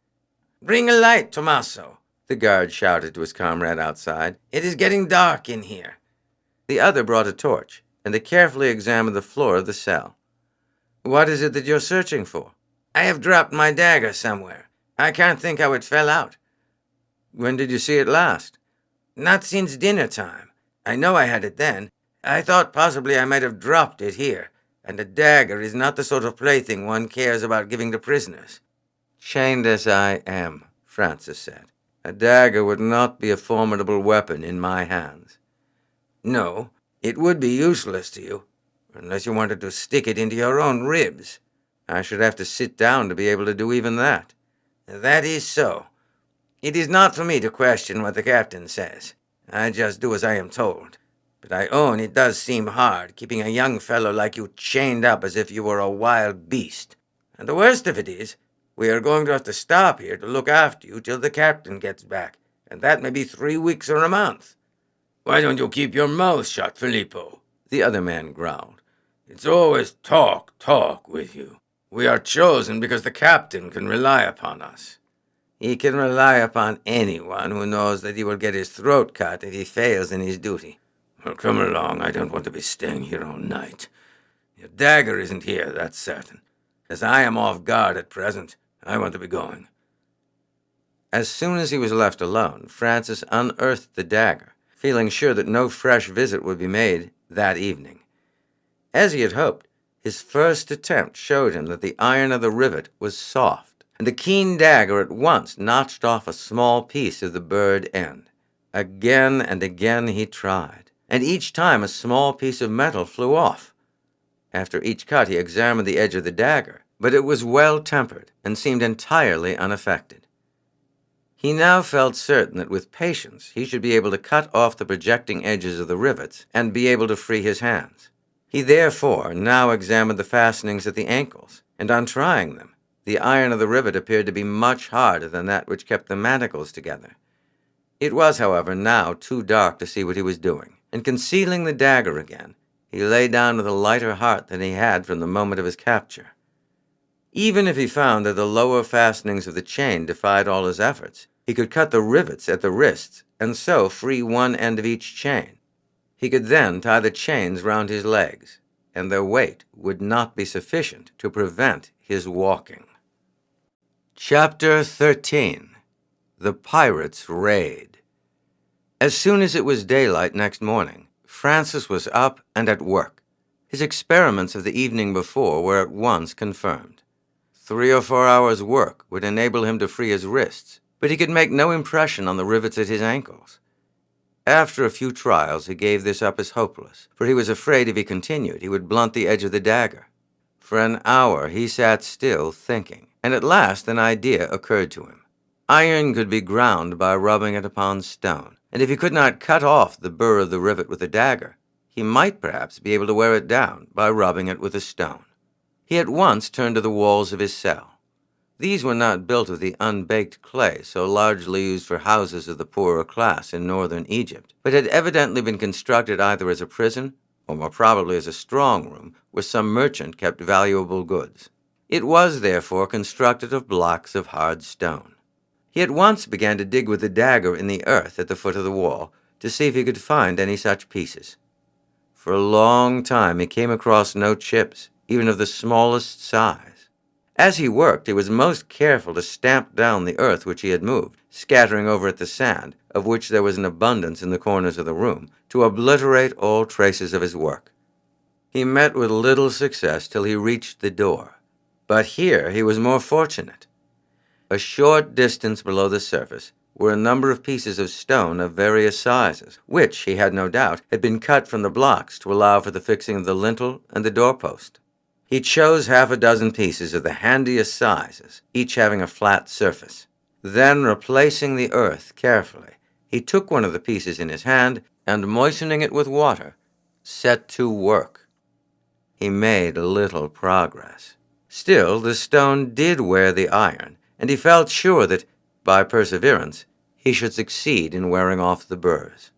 "Bring a light, Tommaso," the guard shouted to his comrade outside. "It is getting dark in here." The other brought a torch, and they carefully examined the floor of the cell. "What is it that you're searching for?" "I have dropped my dagger somewhere. I can't think how it fell out." "When did you see it last?" "Not since dinner time. I know I had it then. I thought possibly I might have dropped it here, and a dagger is not the sort of plaything one cares about giving to prisoners." "Chained as I am," Francis said, "a dagger would not be a formidable weapon in my hands." "No, it would be useless to you, unless you wanted to stick it into your own ribs." "I should have to sit down to be able to do even that." "That is so. It is not for me to question what the captain says. I just do as I am told. But I own it does seem hard, keeping a young fellow like you chained up as if you were a wild beast. And the worst of it is, we are going to have to stop here to look after you till the captain gets back, and that may be 3 weeks or a month." "Why don't you keep your mouth shut, Filippo?" the other man growled. "It's always talk, talk with you. We are chosen because the captain can rely upon us." "He can rely upon anyone who knows that he will get his throat cut if he fails in his duty." "Well, come along. I don't want to be staying here all night. Your dagger isn't here, that's certain. As I am off guard at present, I want to be going." As soon as he was left alone, Francis unearthed the dagger, feeling sure that no fresh visit would be made that evening. As he had hoped, his first attempt showed him that the iron of the rivet was soft, and the keen dagger at once notched off a small piece of the burred end. Again and again he tried, and each time a small piece of metal flew off. After each cut he examined the edge of the dagger, but it was well tempered and seemed entirely unaffected. He now felt certain that with patience he should be able to cut off the projecting edges of the rivets and be able to free his hands. He therefore now examined the fastenings at the ankles, and on trying them, the iron of the rivet appeared to be much harder than that which kept the manacles together. It was, however, now too dark to see what he was doing, and concealing the dagger again, he lay down with a lighter heart than he had from the moment of his capture. Even if he found that the lower fastenings of the chain defied all his efforts, he could cut the rivets at the wrists and so free one end of each chain. He could then tie the chains round his legs, and their weight would not be sufficient to prevent his walking. Chapter 13. The Pirates' Raid. As soon as it was daylight next morning, Francis was up and at work. His experiments of the evening before were at once confirmed. 3 or 4 hours' work would enable him to free his wrists, but he could make no impression on the rivets at his ankles. After a few trials, he gave this up as hopeless, for he was afraid if he continued, he would blunt the edge of the dagger. For an hour he sat still, thinking, and at last an idea occurred to him. Iron could be ground by rubbing it upon stone, and if he could not cut off the burr of the rivet with a dagger, he might perhaps be able to wear it down by rubbing it with a stone. He at once turned to the walls of his cell. These were not built of the unbaked clay so largely used for houses of the poorer class in northern Egypt, but had evidently been constructed either as a prison or more probably as a strong room where some merchant kept valuable goods. It was, therefore, constructed of blocks of hard stone. He at once began to dig with the dagger in the earth at the foot of the wall to see if he could find any such pieces. For a long time he came across no chips, even of the smallest size. As he worked, he was most careful to stamp down the earth which he had moved, scattering over it the sand, of which there was an abundance in the corners of the room, to obliterate all traces of his work. He met with little success till he reached the door. But here he was more fortunate. A short distance below the surface were a number of pieces of stone of various sizes, which, he had no doubt, had been cut from the blocks to allow for the fixing of the lintel and the doorpost. He chose 6 pieces of the handiest sizes, each having a flat surface. Then, replacing the earth carefully, he took one of the pieces in his hand and, moistening it with water, set to work. He made little progress. Still, the stone did wear the iron, and he felt sure that, by perseverance, he should succeed in wearing off the burrs.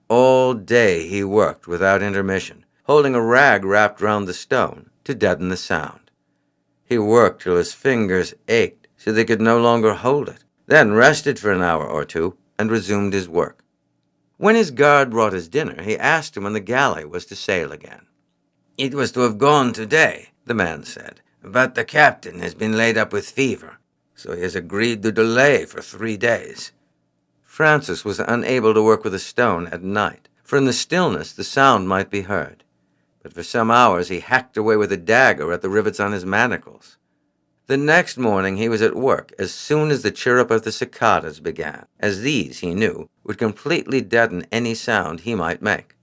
All day he worked without intermission, holding a rag wrapped round the stone to deaden the sound. He worked till his fingers ached so they could no longer hold it, then rested for an hour or two and resumed his work. When his guard brought his dinner, he asked him when the galley was to sail again. "It was to have gone today," the man said, "but the captain has been laid up with fever, so he has agreed to delay for 3 days." Francis was unable to work with a stone at night, for in the stillness the sound might be heard. But for some hours he hacked away with a dagger at the rivets on his manacles. The next morning he was at work as soon as the chirrup of the cicadas began, as these, he knew, would completely deaden any sound he might make.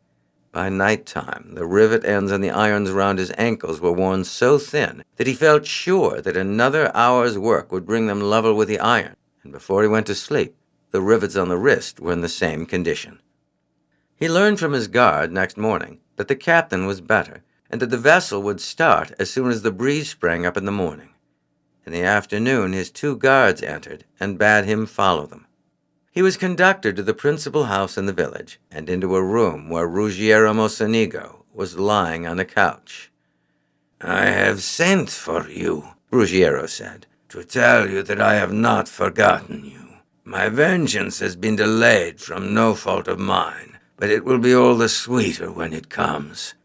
By night time, the rivet ends on the irons round his ankles were worn so thin that he felt sure that another hour's work would bring them level with the iron, and before he went to sleep, the rivets on the wrist were in the same condition. He learned from his guard next morning that the captain was better, and that the vessel would start as soon as the breeze sprang up in the morning. In the afternoon his 2 guards entered and bade him follow them. He was conducted to the principal house in the village, and into a room where Ruggiero Mocenigo was lying on a couch. "I have sent for you," Ruggiero said, "to tell you that I have not forgotten you. My vengeance has been delayed from no fault of mine, but it will be all the sweeter when it comes.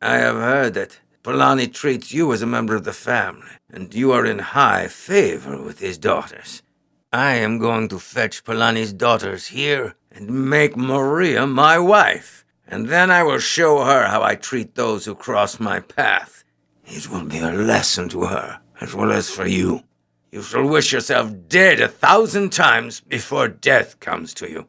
I have heard that Polani treats you as a member of the family, and you are in high favor with his daughters. I am going to fetch Polani's daughters here and make Maria my wife, and then I will show her how I treat those who cross my path. It will be a lesson to her, as well as for you. You shall wish yourself dead 1,000 times before death comes to you.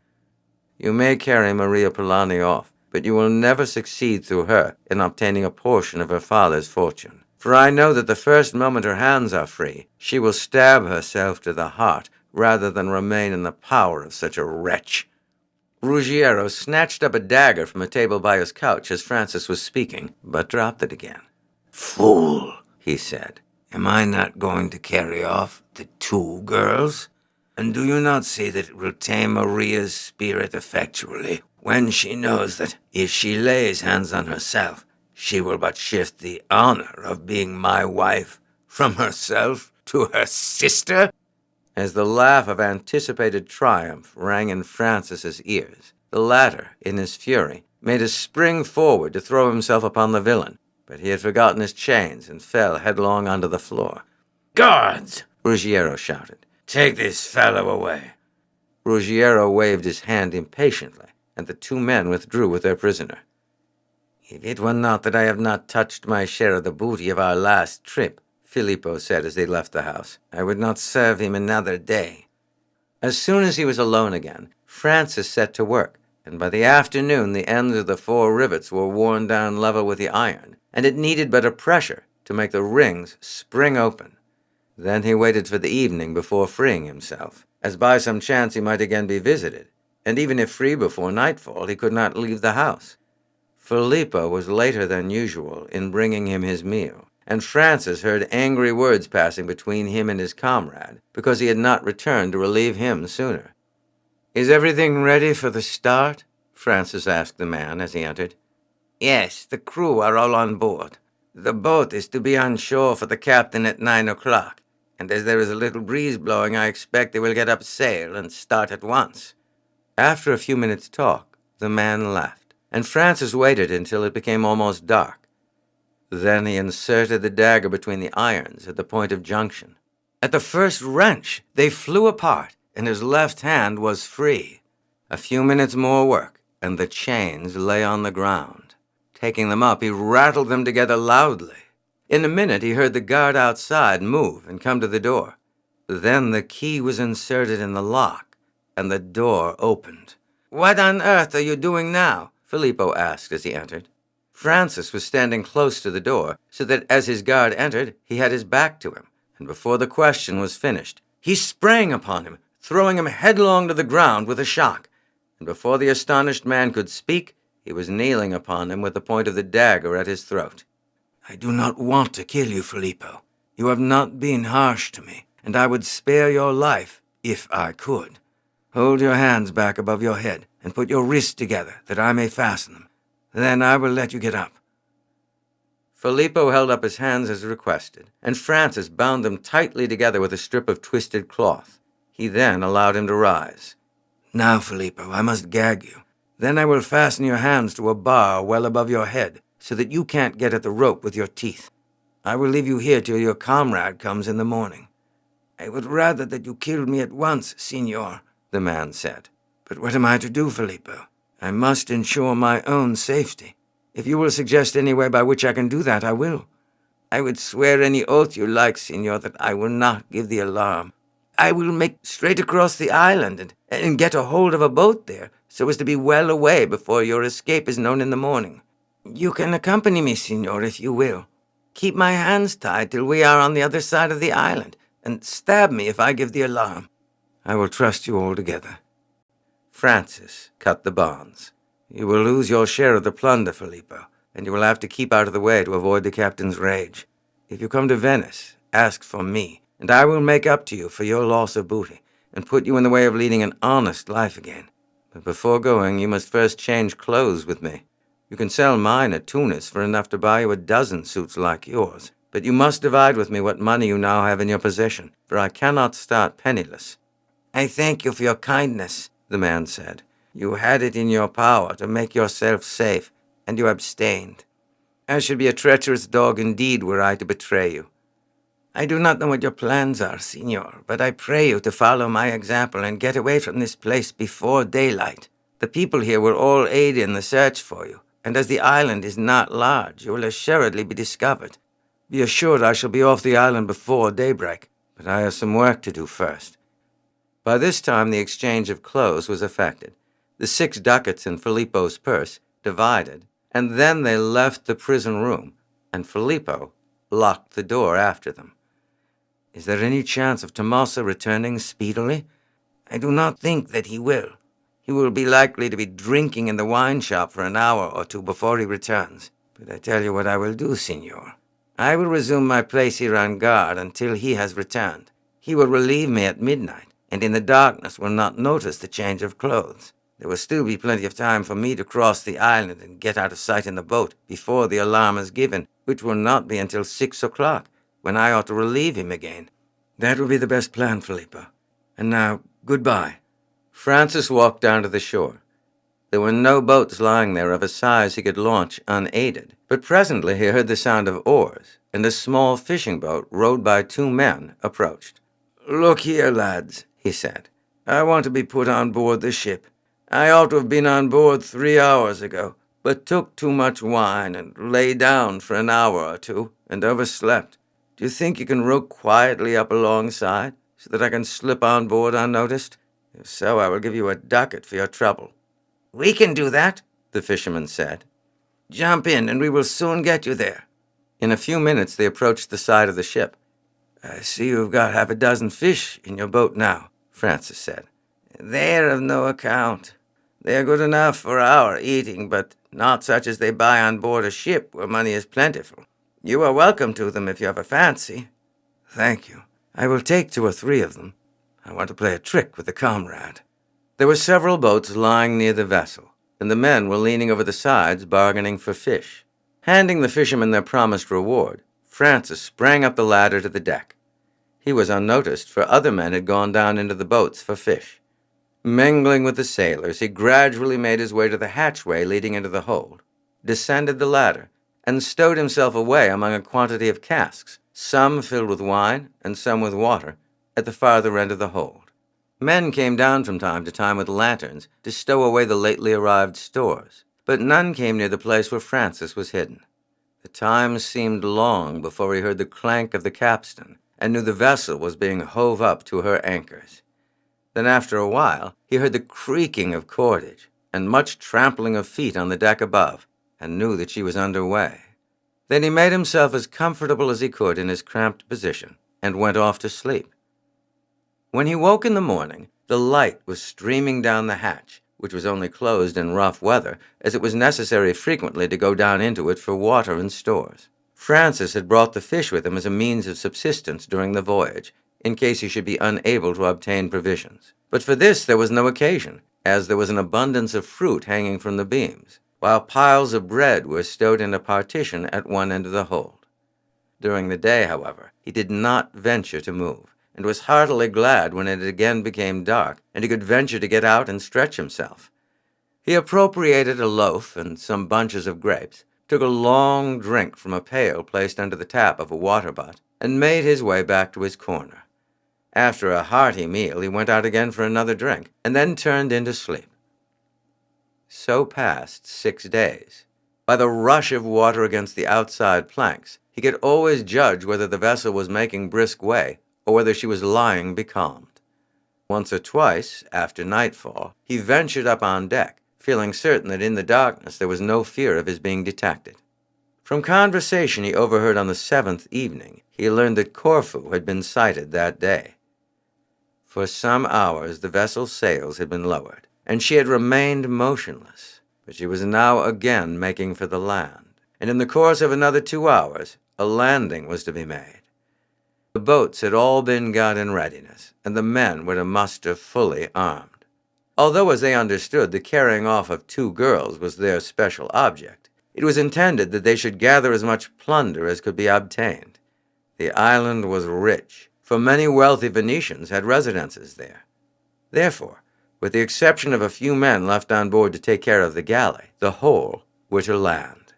You may carry Maria Polani off, but you will never succeed through her in obtaining a portion of her father's fortune. For I know that the first moment her hands are free, she will stab herself to the heart rather than remain in the power of such a wretch." Ruggiero snatched up a dagger from a table by his couch as Francis was speaking, but dropped it again. "Fool," he said, "am I not going to carry off the 2 girls? And do you not see that it will tame Maria's spirit effectually when she knows that if she lays hands on herself, she will but shift the honor of being my wife from herself to her sister?" As the laugh of anticipated triumph rang in Francis's ears, the latter, in his fury, made a spring forward to throw himself upon the villain, but he had forgotten his chains and fell headlong onto the floor. "Guards!" Ruggiero shouted. "Take this fellow away." Ruggiero waved his hand impatiently, and the 2 men withdrew with their prisoner. "If it were not that I have not touched my share of the booty of our last trip," Filippo said as they left the house, "I would not serve him another day." As soon as he was alone again, Francis set to work, and by the afternoon the ends of the 4 rivets were worn down level with the iron, and it needed but a pressure to make the rings spring open. Then he waited for the evening before freeing himself, as by some chance he might again be visited, and even if free before nightfall, he could not leave the house. Filippo was later than usual in bringing him his meal, and Francis heard angry words passing between him and his comrade, because he had not returned to relieve him sooner. "Is everything ready for the start?" Francis asked the man as he entered. "Yes, the crew are all on board. The boat is to be on shore for the captain at 9 o'clock, and as there is a little breeze blowing, I expect they will get up sail and start at once." After a few minutes' talk, the man left, and Francis waited until it became almost dark. Then he inserted the dagger between the irons at the point of junction. At the first wrench, they flew apart, and his left hand was free. A few minutes more work, and the chains lay on the ground. Taking them up, he rattled them together loudly. In a minute, he heard the guard outside move and come to the door. Then the key was inserted in the lock, and the door opened. "What on earth are you doing now?" Filippo asked as he entered. Francis was standing close to the door, so that as his guard entered, he had his back to him, and before the question was finished, he sprang upon him, throwing him headlong to the ground with a shock, and before the astonished man could speak, he was kneeling upon him with the point of the dagger at his throat. "I do not want to kill you, Filippo. You have not been harsh to me, and I would spare your life if I could. Hold your hands back above your head and put your wrists together that I may fasten them. Then I will let you get up." Filippo held up his hands as requested, and Francis bound them tightly together with a strip of twisted cloth. He then allowed him to rise. "Now, Filippo, I must gag you. Then I will fasten your hands to a bar well above your head, so that you can't get at the rope with your teeth. I will leave you here till your comrade comes in the morning." "I would rather that you killed me at once, signor," the man said. "But what am I to do, Filippo? I must ensure my own safety. If you will suggest any way by which I can do that, I will." "I would swear any oath you like, signor, that I will not give the alarm. I will make straight across the island and get a hold of a boat there, so as to be well away before your escape is known in the morning. You can accompany me, signor, if you will. Keep my hands tied till we are on the other side of the island, and stab me if I give the alarm. I will trust you altogether." Francis cut the bonds. "You will lose your share of the plunder, Filippo, and you will have to keep out of the way to avoid the captain's rage. If you come to Venice, ask for me, and I will make up to you for your loss of booty, and put you in the way of leading an honest life again. But before going, you must first change clothes with me. You can sell mine at Tunis for enough to buy you a dozen suits like yours, but you must divide with me what money you now have in your possession, for I cannot start penniless." "I thank you for your kindness," the man said. "You had it in your power to make yourself safe, and you abstained. I should be a treacherous dog indeed were I to betray you. I do not know what your plans are, signor, but I pray you to follow my example and get away from this place before daylight. The people here will all aid in the search for you, and as the island is not large, you will assuredly be discovered. Be assured I shall be off the island before daybreak, but I have some work to do first." By this time the exchange of clothes was effected. The 6 ducats in Filippo's purse divided, and then they left the prison room, and Filippo locked the door after them. "Is there any chance of Tommaso returning speedily?" "I do not think that he will. He will be likely to be drinking in the wine shop for an hour or two before he returns. But I tell you what I will do, signor. I will resume my place here on guard until he has returned. He will relieve me at midnight, and in the darkness will not notice the change of clothes. There will still be plenty of time for me to cross the island and get out of sight in the boat before the alarm is given, which will not be until 6 o'clock, when I ought to relieve him again. That will be the best plan, Filippo. And now, goodbye." Francis walked down to the shore. There were no boats lying there of a size he could launch unaided, but presently he heard the sound of oars, and a small fishing boat rowed by 2 men approached. "Look here, lads," he said. "I want to be put on board the ship. I ought to have been on board 3 hours ago, but took too much wine and lay down for an hour or two and overslept. Do you think you can row quietly up alongside so that I can slip on board unnoticed? If so, I will give you a ducat for your trouble." "We can do that," the fisherman said. "Jump in, and we will soon get you there." In a few minutes they approached the side of the ship. "I see you've got half a dozen fish in your boat now," Francis said. "They're of no account. They are good enough for our eating, but not such as they buy on board a ship where money is plentiful. You are welcome to them if you have a fancy." "Thank you. I will take 2 or 3 of them. I want to play a trick with a comrade." There were several boats lying near the vessel, and the men were leaning over the sides bargaining for fish. Handing the fishermen their promised reward, Francis sprang up the ladder to the deck. He was unnoticed, for other men had gone down into the boats for fish. Mingling with the sailors, he gradually made his way to the hatchway leading into the hold, descended the ladder, and stowed himself away among a quantity of casks, some filled with wine and some with water, at the farther end of the hold. Men came down from time to time with lanterns to stow away the lately arrived stores, but none came near the place where Francis was hidden. The time seemed long before he heard the clank of the capstan and knew the vessel was being hove up to her anchors. Then after a while, he heard the creaking of cordage and much trampling of feet on the deck above, and knew that she was under way. Then he made himself as comfortable as he could in his cramped position and went off to sleep. When he woke in the morning, the light was streaming down the hatch, which was only closed in rough weather, as it was necessary frequently to go down into it for water and stores. Francis had brought the fish with him as a means of subsistence during the voyage, in case he should be unable to obtain provisions. But for this there was no occasion, as there was an abundance of fruit hanging from the beams, while piles of bread were stowed in a partition at one end of the hold. During the day, however, he did not venture to move, and was heartily glad when it again became dark, and he could venture to get out and stretch himself. He appropriated a loaf and some bunches of grapes, took a long drink from a pail placed under the tap of a water butt, and made his way back to his corner. After a hearty meal, he went out again for another drink, and then turned in to sleep. So passed 6 days. By the rush of water against the outside planks, he could always judge whether the vessel was making brisk way, or whether she was lying becalmed. Once or twice, after nightfall, he ventured up on deck, feeling certain that in the darkness there was no fear of his being detected. From conversation he overheard on the 7th evening, he learned that Corfu had been sighted that day. For some hours the vessel's sails had been lowered, and she had remained motionless, but she was now again making for the land, and in the course of another 2 hours a landing was to be made. The boats had all been got in readiness, and the men were to muster fully armed. Although, as they understood, the carrying off of 2 girls was their special object, it was intended that they should gather as much plunder as could be obtained. The island was rich, for many wealthy Venetians had residences there. Therefore, with the exception of a few men left on board to take care of the galley, the whole were to land.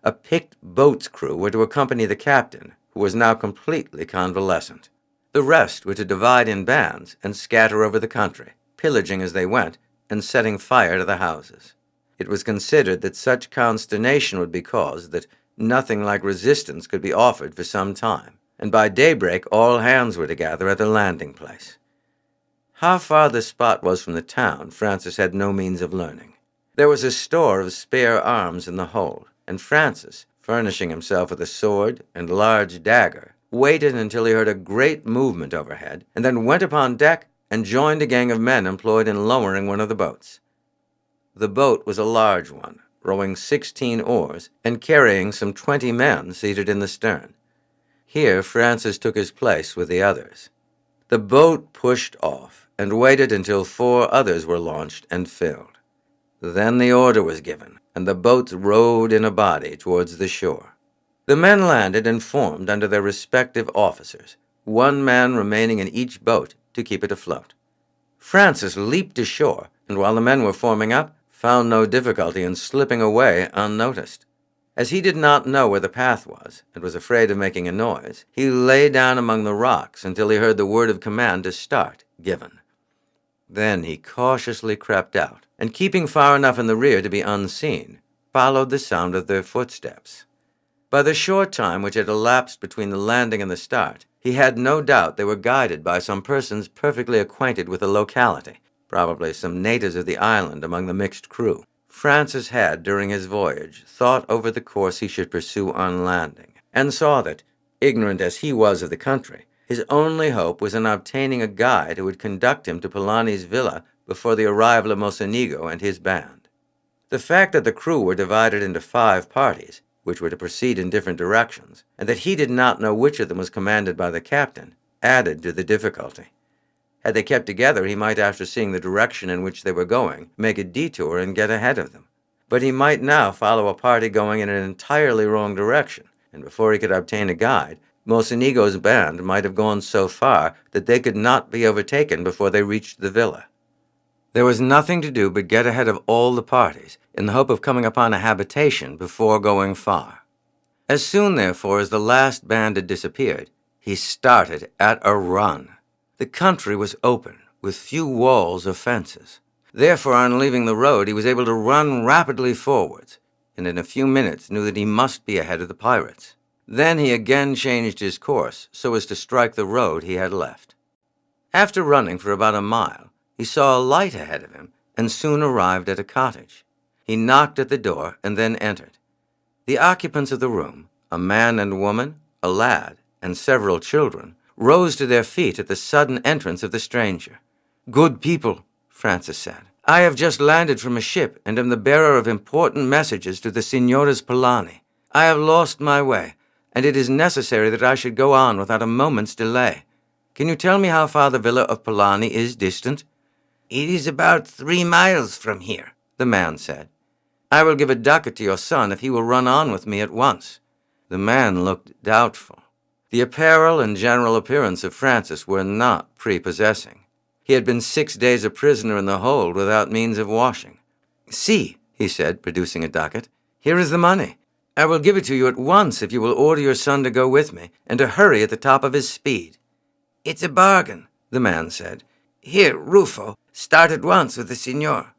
A picked boat's crew were to accompany the captain, who was now completely convalescent. The rest were to divide in bands and scatter over the country, pillaging as they went and setting fire to the houses. It was considered that such consternation would be caused that nothing like resistance could be offered for some time, and by daybreak all hands were to gather at the landing place. How far the spot was from the town, Francis had no means of learning. There was a store of spare arms in the hold, and Francis, furnishing himself with a sword and large dagger, waited until he heard a great movement overhead, and then went upon deck and joined a gang of men employed in lowering one of the boats. The boat was a large one, rowing 16 oars and carrying some 20 men seated in the stern. Here Francis took his place with the others. The boat pushed off and waited until 4 others were launched and filled. Then the order was given, and the boats rowed in a body towards the shore. The men landed and formed under their respective officers, 1 man remaining in each boat to keep it afloat. Francis leaped ashore, and while the men were forming up, found no difficulty in slipping away unnoticed. As he did not know where the path was, and was afraid of making a noise, he lay down among the rocks until he heard the word of command to start given. Then he cautiously crept out, and keeping far enough in the rear to be unseen, followed the sound of their footsteps. By the short time which had elapsed between the landing and the start, he had no doubt they were guided by some persons perfectly acquainted with the locality, probably some natives of the island among the mixed crew. Francis had, during his voyage, thought over the course he should pursue on landing, and saw that, ignorant as he was of the country, his only hope was in obtaining a guide who would conduct him to Polani's villa before the arrival of Mocenigo and his band. The fact that the crew were divided into 5 parties, which were to proceed in different directions, and that he did not know which of them was commanded by the captain, added to the difficulty. Had they kept together, he might, after seeing the direction in which they were going, make a detour and get ahead of them. But he might now follow a party going in an entirely wrong direction, and before he could obtain a guide, Mocenigo's band might have gone so far that they could not be overtaken before they reached the villa. There was nothing to do but get ahead of all the parties, in the hope of coming upon a habitation before going far. As soon, therefore, as the last band had disappeared, he started at a run. The country was open, with few walls or fences. Therefore, on leaving the road, he was able to run rapidly forwards, and in a few minutes knew that he must be ahead of the pirates. Then he again changed his course so as to strike the road he had left. After running for about a mile, he saw a light ahead of him and soon arrived at a cottage. He knocked at the door and then entered. The occupants of the room, a man and woman, a lad, and several children, rose to their feet at the sudden entrance of the stranger. "Good people," Francis said, "I have just landed from a ship and am the bearer of important messages to the Signoras Polani. I have lost my way, and it is necessary that I should go on without a moment's delay. Can you tell me how far the villa of Polani is distant?" "It is about 3 miles from here," the man said. "I will give a ducat to your son if he will run on with me at once." The man looked doubtful. The apparel and general appearance of Francis were not prepossessing. He had been 6 days a prisoner in the hold without means of washing. "See," he said, producing a ducat, "here is the money. I will give it to you at once if you will order your son to go with me, and to hurry at the top of his speed." "It's a bargain," the man said. "Here, Rufo, start at once with the signor."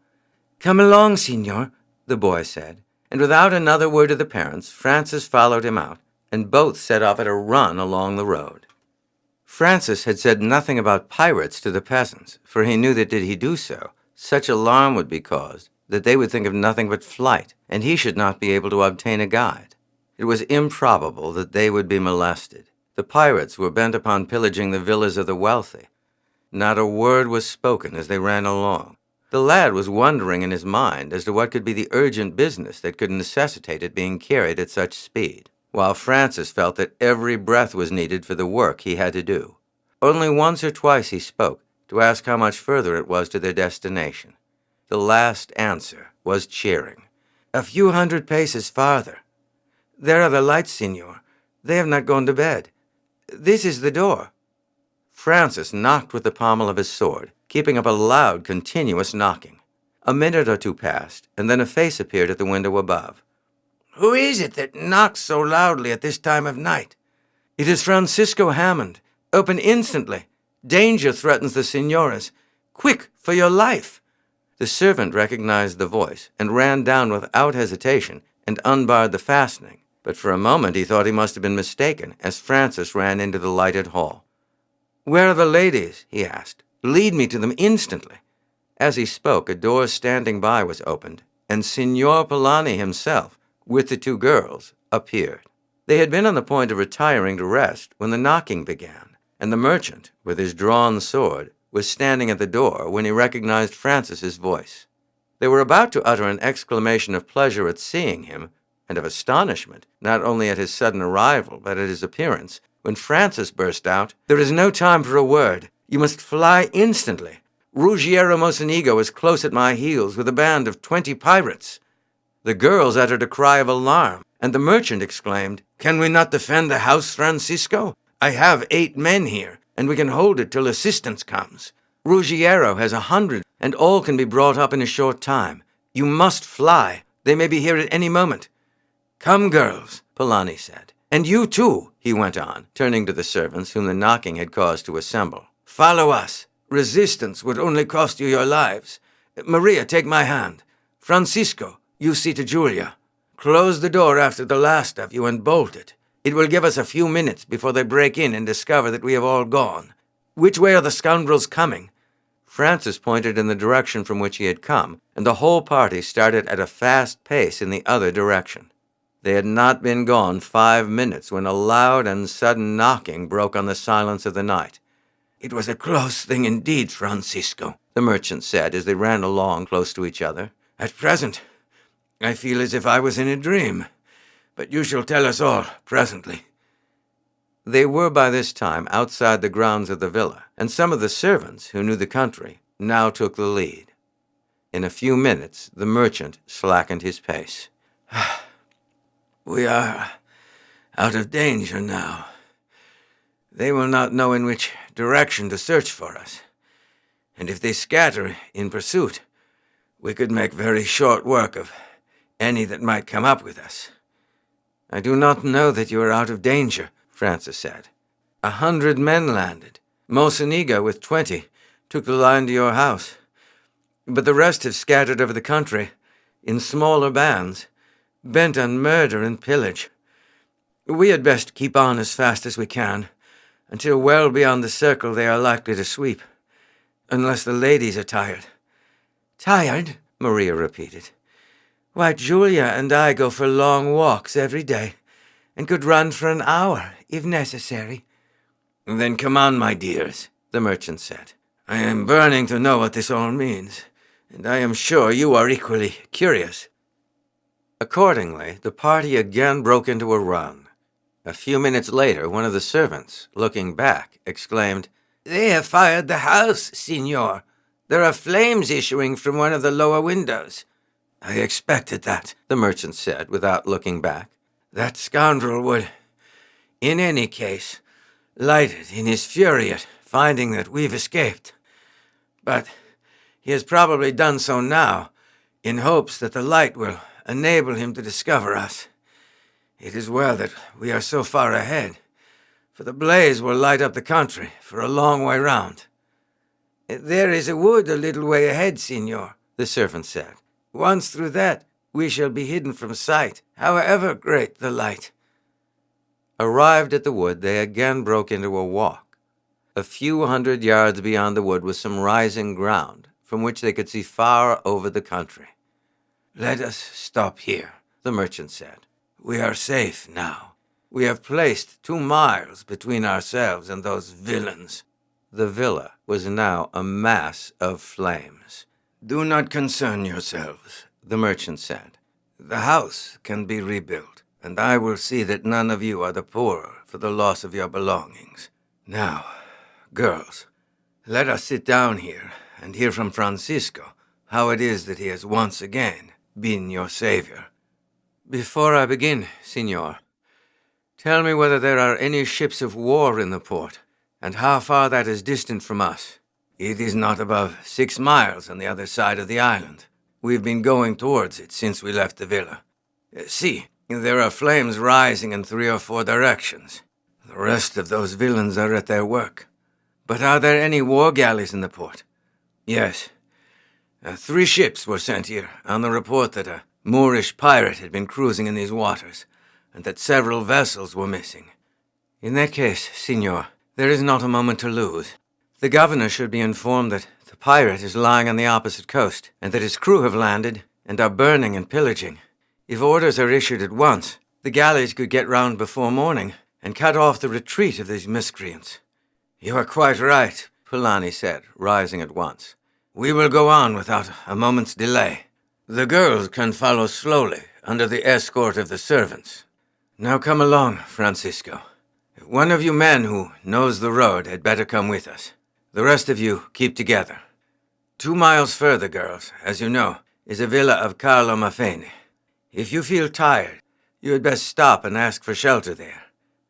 "Come along, signor," the boy said, and without another word to the parents, Francis followed him out, and both set off at a run along the road. Francis had said nothing about pirates to the peasants, for he knew that did he do so, such alarm would be caused that they would think of nothing but flight, and he should not be able to obtain a guide. It was improbable that they would be molested. The pirates were bent upon pillaging the villas of the wealthy. Not a word was spoken as they ran along. The lad was wondering in his mind as to what could be the urgent business that could necessitate it being carried at such speed, while Francis felt that every breath was needed for the work he had to do. Only once or twice he spoke to ask how much further it was to their destination. The last answer was cheering. "A few hundred paces farther. There are the lights, signor. They have not gone to bed. This is the door." Francis knocked with the pommel of his sword, keeping up a loud, continuous knocking. A minute or two passed, and then a face appeared at the window above. "Who is it that knocks so loudly at this time of night?" "It is Francisco Hammond. Open instantly. Danger threatens the signoras. Quick, for your life." The servant recognized the voice and ran down without hesitation and unbarred the fastening, but for a moment he thought he must have been mistaken as Francis ran into the lighted hall. "Where are the ladies?" he asked. "Lead me to them instantly." As he spoke, a door standing by was opened, and Signor Polani himself, with the 2 girls, appeared. They had been on the point of retiring to rest when the knocking began, and the merchant, with his drawn sword, was standing at the door when he recognized Francis's voice. They were about to utter an exclamation of pleasure at seeing him, and of astonishment, not only at his sudden arrival, but at his appearance, when Francis burst out, "There is no time for a word. You must fly instantly. Ruggiero Mocenigo is close at my heels with a band of 20 pirates." The girls uttered a cry of alarm, and the merchant exclaimed, "Can we not defend the house, Francisco? I have 8 men here, and we can hold it till assistance comes. Ruggiero has 100, and all can be brought up in a short time. You must fly. They may be here at any moment." "Come, girls," Polani said. "And you too," he went on, turning to the servants whom the knocking had caused to assemble. "Follow us. Resistance would only cost you your lives. Maria, take my hand. Francisco, you see to Julia. Close the door after the last of you and bolt it. It will give us a few minutes before they break in and discover that we have all gone. Which way are the scoundrels coming?" Francis pointed in the direction from which he had come, and the whole party started at a fast pace in the other direction. They had not been gone 5 minutes when a loud and sudden knocking broke on the silence of the night. "It was a close thing indeed, Francisco," the merchant said as they ran along close to each other. "At present, I feel as if I was in a dream, but you shall tell us all presently." They were by this time outside the grounds of the villa, and some of the servants, who knew the country, now took the lead. In a few minutes, the merchant slackened his pace. "We are out of danger now. They will not know in which direction to search for us. and if they scatter in pursuit, we could make very short work of any that might come up with us." "I do not know that you are out of danger," Francis said. 100 men landed. Mocenigo, with 20, took the line to your house. But the rest have scattered over the country in smaller bands, bent on murder and pillage. We had best keep on as fast as we can, until well beyond the circle they are likely to sweep, unless the ladies are tired." "Tired?" Maria repeated. "Why, Julia and I go for long walks every day, and could run for an hour, if necessary." "Then come on, my dears," the merchant said. "I am burning to know what this all means, and I am sure you are equally curious." Accordingly, the party again broke into a run. A few minutes later, one of the servants, looking back, exclaimed, "They have fired the house, Signor. There are flames issuing from one of the lower windows." "I expected that," the merchant said, without looking back. "That scoundrel would, in any case, light it in his fury at finding that we've escaped. But he has probably done so now, in hopes that the light will enable him to discover us. It is well that we are so far ahead, for the blaze will light up the country for a long way round." "There is a wood a little way ahead, Signor," the servant said. "Once through that, we shall be hidden from sight, however great the light." Arrived at the wood, they again broke into a walk. A few 100 yards beyond the wood was some rising ground, from which they could see far over the country. "Let us stop here," the merchant said. "We are safe now. We have placed 2 miles between ourselves and those villains." The villa was now a mass of flames. "Do not concern yourselves," the merchant said. "The house can be rebuilt, and I will see that none of you are the poorer for the loss of your belongings. Now, girls, let us sit down here and hear from Francisco how it is that he has once again been your savior." "Before I begin, Signor, tell me whether there are any ships of war in the port, and how far that is distant from us." "It is not above 6 miles on the other side of the island. We've been going towards it since we left the villa. See, there are flames rising in 3 or 4 directions. The rest of those villains are at their work." "But are there any war galleys in the port?" "Yes. 3 ships were sent here on the report that a Moorish pirate had been cruising in these waters, and that several vessels were missing." "In that case, Signor, there is not a moment to lose. The governor should be informed that the pirate is lying on the opposite coast, and that his crew have landed and are burning and pillaging. If orders are issued at once, the galleys could get round before morning and cut off the retreat of these miscreants." "You are quite right," Polani said, rising at once. "We will go on without a moment's delay. The girls can follow slowly under the escort of the servants. Now come along, Francisco. One of you men who knows the road had better come with us. The rest of you keep together. 2 miles further, girls, as you know, is a villa of Carlo Maffei. If you feel tired, you had best stop and ask for shelter there.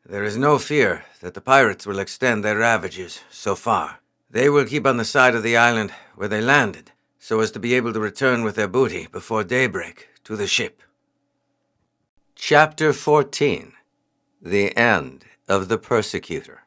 There is no fear that the pirates will extend their ravages so far. They will keep on the side of the island where they landed, so as to be able to return with their booty before daybreak to the ship." Chapter 14. The End of the Persecutor.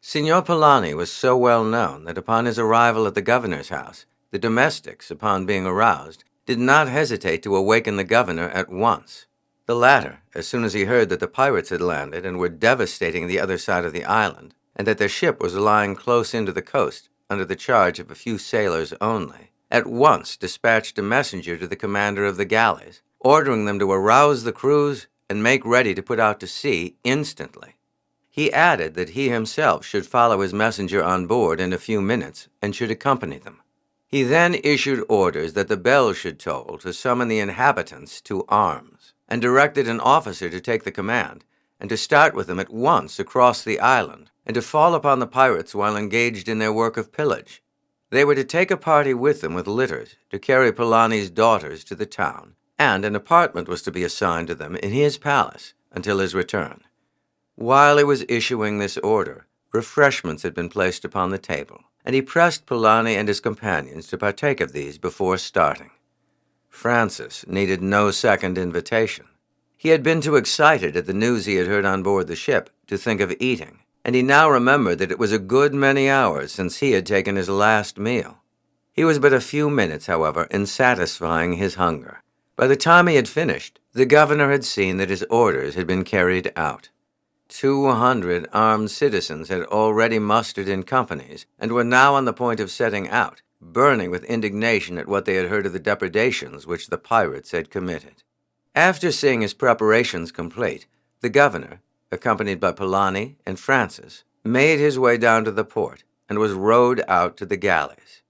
Signor Polani was so well known that upon his arrival at the governor's house, the domestics, upon being aroused, did not hesitate to awaken the governor at once. The latter, as soon as he heard that the pirates had landed and were devastating the other side of the island, and that their ship was lying close into the coast, under the charge of a few sailors only, at once dispatched a messenger to the commander of the galleys, ordering them to arouse the crews and make ready to put out to sea instantly. He added that he himself should follow his messenger on board in a few minutes and should accompany them. He then issued orders that the bell should toll to summon the inhabitants to arms, and directed an officer to take the command, and to start with them at once across the island, and to fall upon the pirates while engaged in their work of pillage. They were to take a party with them with litters to carry Polani's daughters to the town, and an apartment was to be assigned to them in his palace until his return. While he was issuing this order, refreshments had been placed upon the table, and he pressed Polani and his companions to partake of these before starting. Francis needed no second invitation. He had been too excited at the news he had heard on board the ship to think of eating, and he now remembered that it was a good many hours since he had taken his last meal. He was but a few minutes, however, in satisfying his hunger. By the time he had finished, the governor had seen that his orders had been carried out. 200 armed citizens had already mustered in companies and were now on the point of setting out, burning with indignation at what they had heard of the depredations which the pirates had committed. After seeing his preparations complete, the governor, accompanied by Polani and Francis, made his way down to the port and was rowed out to the galleys.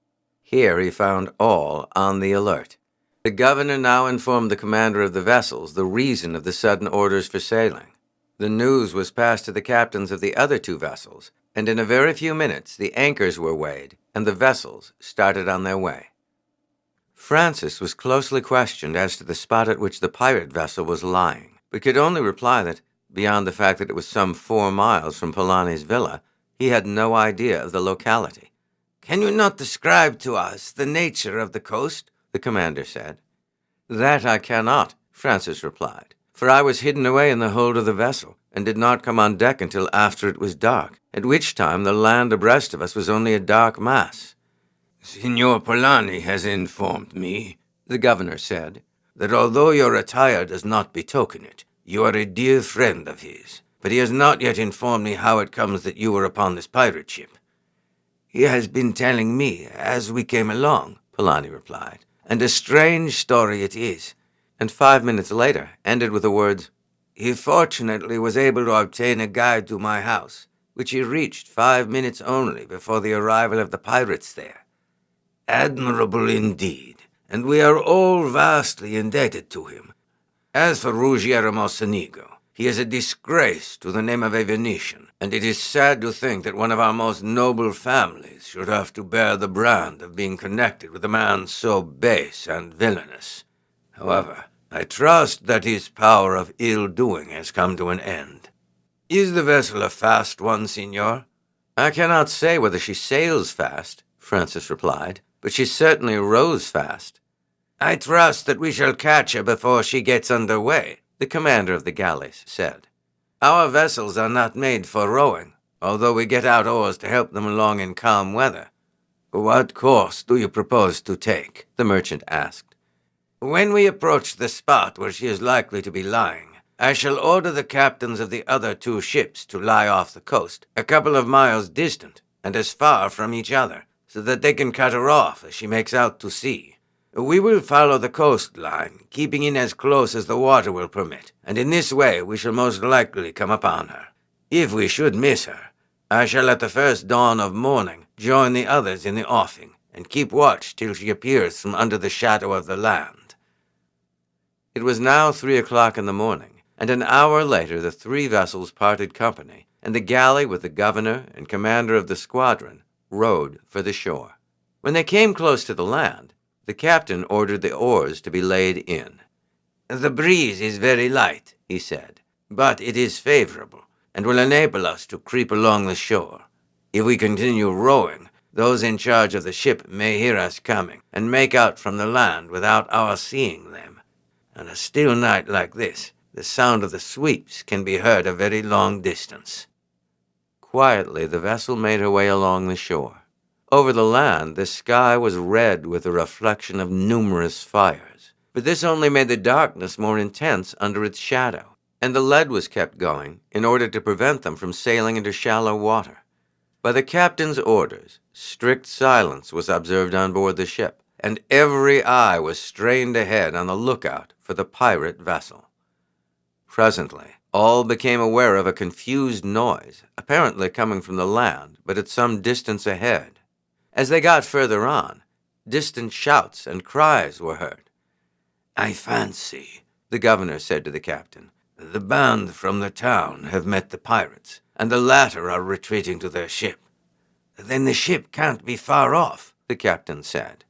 Here he found all on the alert. The governor now informed the commander of the vessels the reason of the sudden orders for sailing. The news was passed to the captains of the other 2 vessels, and in a very few minutes the anchors were weighed and the vessels started on their way. Francis was closely questioned as to the spot at which the pirate vessel was lying, but could only reply that, beyond the fact that it was some 4 miles from Polani's villa, he had no idea of the locality. "Can you not describe to us the nature of the coast?" the commander said. "That I cannot," Francis replied, "for I was hidden away in the hold of the vessel, and did not come on deck until after it was dark, at which time the land abreast of us was only a dark mass." "Signor Polani has informed me," the governor said, "that although your attire does not betoken it, you are a dear friend of his, but he has not yet informed me how it comes that you were upon this pirate ship." "He has been telling me as we came along," Polani replied, "and a strange story it is," and 5 minutes later ended with the words, "He fortunately was able to obtain a guide to my house, which he reached 5 minutes only before the arrival of the pirates there. Admirable indeed, and we are all vastly indebted to him. As for Ruggiero Mocenigo, he is a disgrace to the name of a Venetian, and it is sad to think that one of our most noble families should have to bear the brand of being connected with a man so base and villainous. However, I trust that his power of ill-doing has come to an end. Is the vessel a fast one, signor?" "I cannot say whether she sails fast," Francis replied, "but she certainly rows fast." "I trust that we shall catch her before she gets under way," the commander of the galleys said. "Our vessels are not made for rowing, although we get out oars to help them along in calm weather." "What course do you propose to take?" the merchant asked. "When we approach the spot where she is likely to be lying, I shall order the captains of the other 2 ships to lie off the coast, a couple of miles distant and as far from each other, so that they can cut her off as she makes out to sea. We will follow the coastline, keeping in as close as the water will permit, and in this way we shall most likely come upon her. If we should miss her, I shall at the first dawn of morning join the others in the offing, and keep watch till she appears from under the shadow of the land." It was now 3 o'clock in the morning, and an hour later the 3 vessels parted company, and the galley with the governor and commander of the squadron rowed for the shore. When they came close to the land, the captain ordered the oars to be laid in. "The breeze is very light," he said, "but it is favorable, and will enable us to creep along the shore. If we continue rowing, those in charge of the ship may hear us coming, and make out from the land without our seeing them. On a still night like this, the sound of the sweeps can be heard a very long distance." Quietly the vessel made her way along the shore. Over the land the sky was red with the reflection of numerous fires, but this only made the darkness more intense under its shadow, and the lead was kept going in order to prevent them from sailing into shallow water. By the captain's orders, strict silence was observed on board the ship, and every eye was strained ahead on the lookout for the pirate vessel. Presently, all became aware of a confused noise, apparently coming from the land, but at some distance ahead. As they got further on, distant shouts and cries were heard. "I fancy," the governor said to the captain, "the band from the town have met the pirates, and the latter are retreating to their ship." "Then the ship can't be far off," the captain said.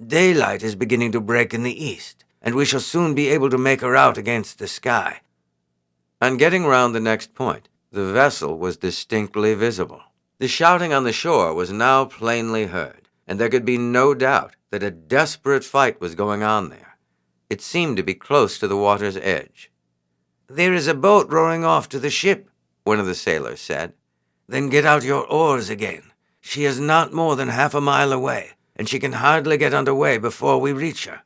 "Daylight is beginning to break in the east, and we shall soon be able to make her out against the sky." On getting round the next point, the vessel was distinctly visible. The shouting on the shore was now plainly heard, and there could be no doubt that a desperate fight was going on there. It seemed to be close to the water's edge. "There is a boat rowing off to the ship," one of the sailors said. "Then get out your oars again. She is not more than half a mile away, and she can hardly get under way before we reach her.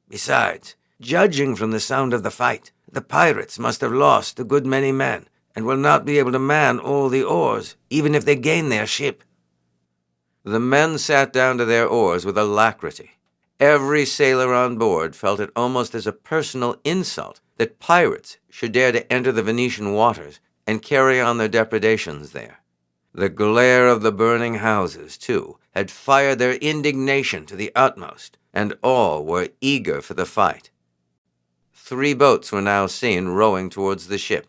Besides, judging from the sound of the fight, the pirates must have lost a good many men, and will not be able to man all the oars, even if they gain their ship." The men sat down to their oars with alacrity. Every sailor on board felt it almost as a personal insult that pirates should dare to enter the Venetian waters and carry on their depredations there. The glare of the burning houses, too, had fired their indignation to the utmost, and all were eager for the fight. 3 boats were now seen rowing towards the ship.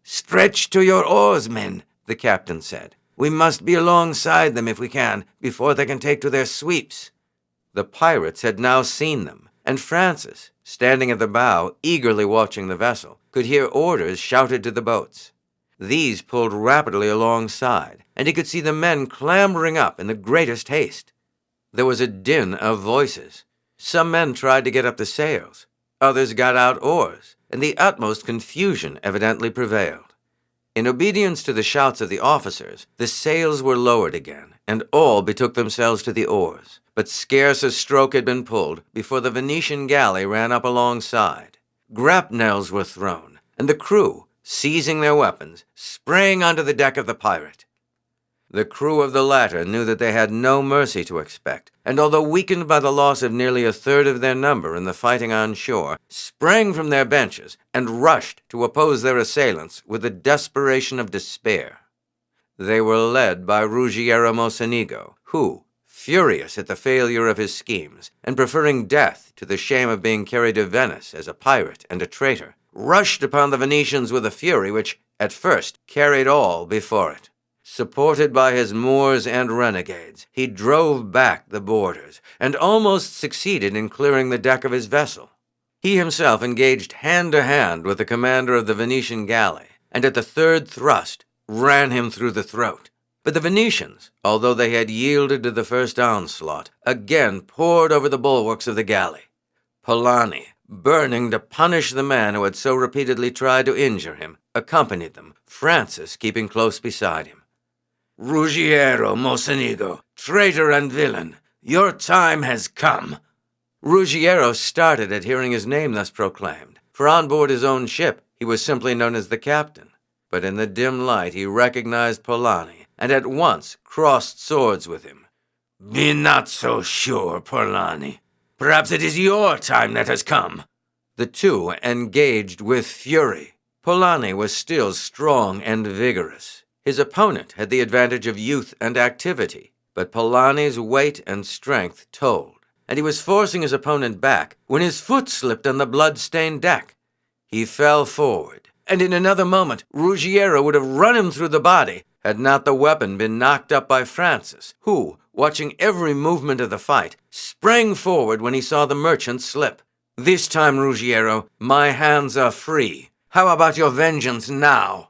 "Stretch to your oars, men," the captain said. "We must be alongside them if we can, before they can take to their sweeps." The pirates had now seen them, and Francis, standing at the bow, eagerly watching the vessel, could hear orders shouted to the boats. These pulled rapidly alongside, and he could see the men clambering up in the greatest haste. There was a din of voices. Some men tried to get up the sails. Others got out oars, and the utmost confusion evidently prevailed. In obedience to the shouts of the officers, the sails were lowered again, and all betook themselves to the oars. But scarce a stroke had been pulled before the Venetian galley ran up alongside. Grapnels were thrown, and the crew, seizing their weapons, sprang onto the deck of the pirate. The crew of the latter knew that they had no mercy to expect, and although weakened by the loss of nearly a third of their number in the fighting on shore, sprang from their benches and rushed to oppose their assailants with the desperation of despair. They were led by Ruggiero Mocenigo, who, furious at the failure of his schemes, and preferring death to the shame of being carried to Venice as a pirate and a traitor, rushed upon the Venetians with a fury which, at first, carried all before it. Supported by his Moors and renegades, he drove back the boarders, and almost succeeded in clearing the deck of his vessel. He himself engaged hand-to-hand with the commander of the Venetian galley, and at the third thrust ran him through the throat. But the Venetians, although they had yielded to the first onslaught, again poured over the bulwarks of the galley. Polani, burning to punish the man who had so repeatedly tried to injure him, accompanied them, Francis keeping close beside him. "Ruggiero Mocenigo, traitor and villain, your time has come." Ruggiero started at hearing his name thus proclaimed, for on board his own ship he was simply known as the captain. But in the dim light he recognized Polani, and at once crossed swords with him. "Be not so sure, Polani. Perhaps it is your time that has come." The two engaged with fury. Polani was still strong and vigorous. His opponent had the advantage of youth and activity, but Polani's weight and strength told, and he was forcing his opponent back when his foot slipped on the blood-stained deck. He fell forward, and in another moment Ruggiero would have run him through the body had not the weapon been knocked up by Francis, who, watching every movement of the fight, sprang forward when he saw the merchant slip. "This time, Ruggiero, my hands are free. How about your vengeance now?"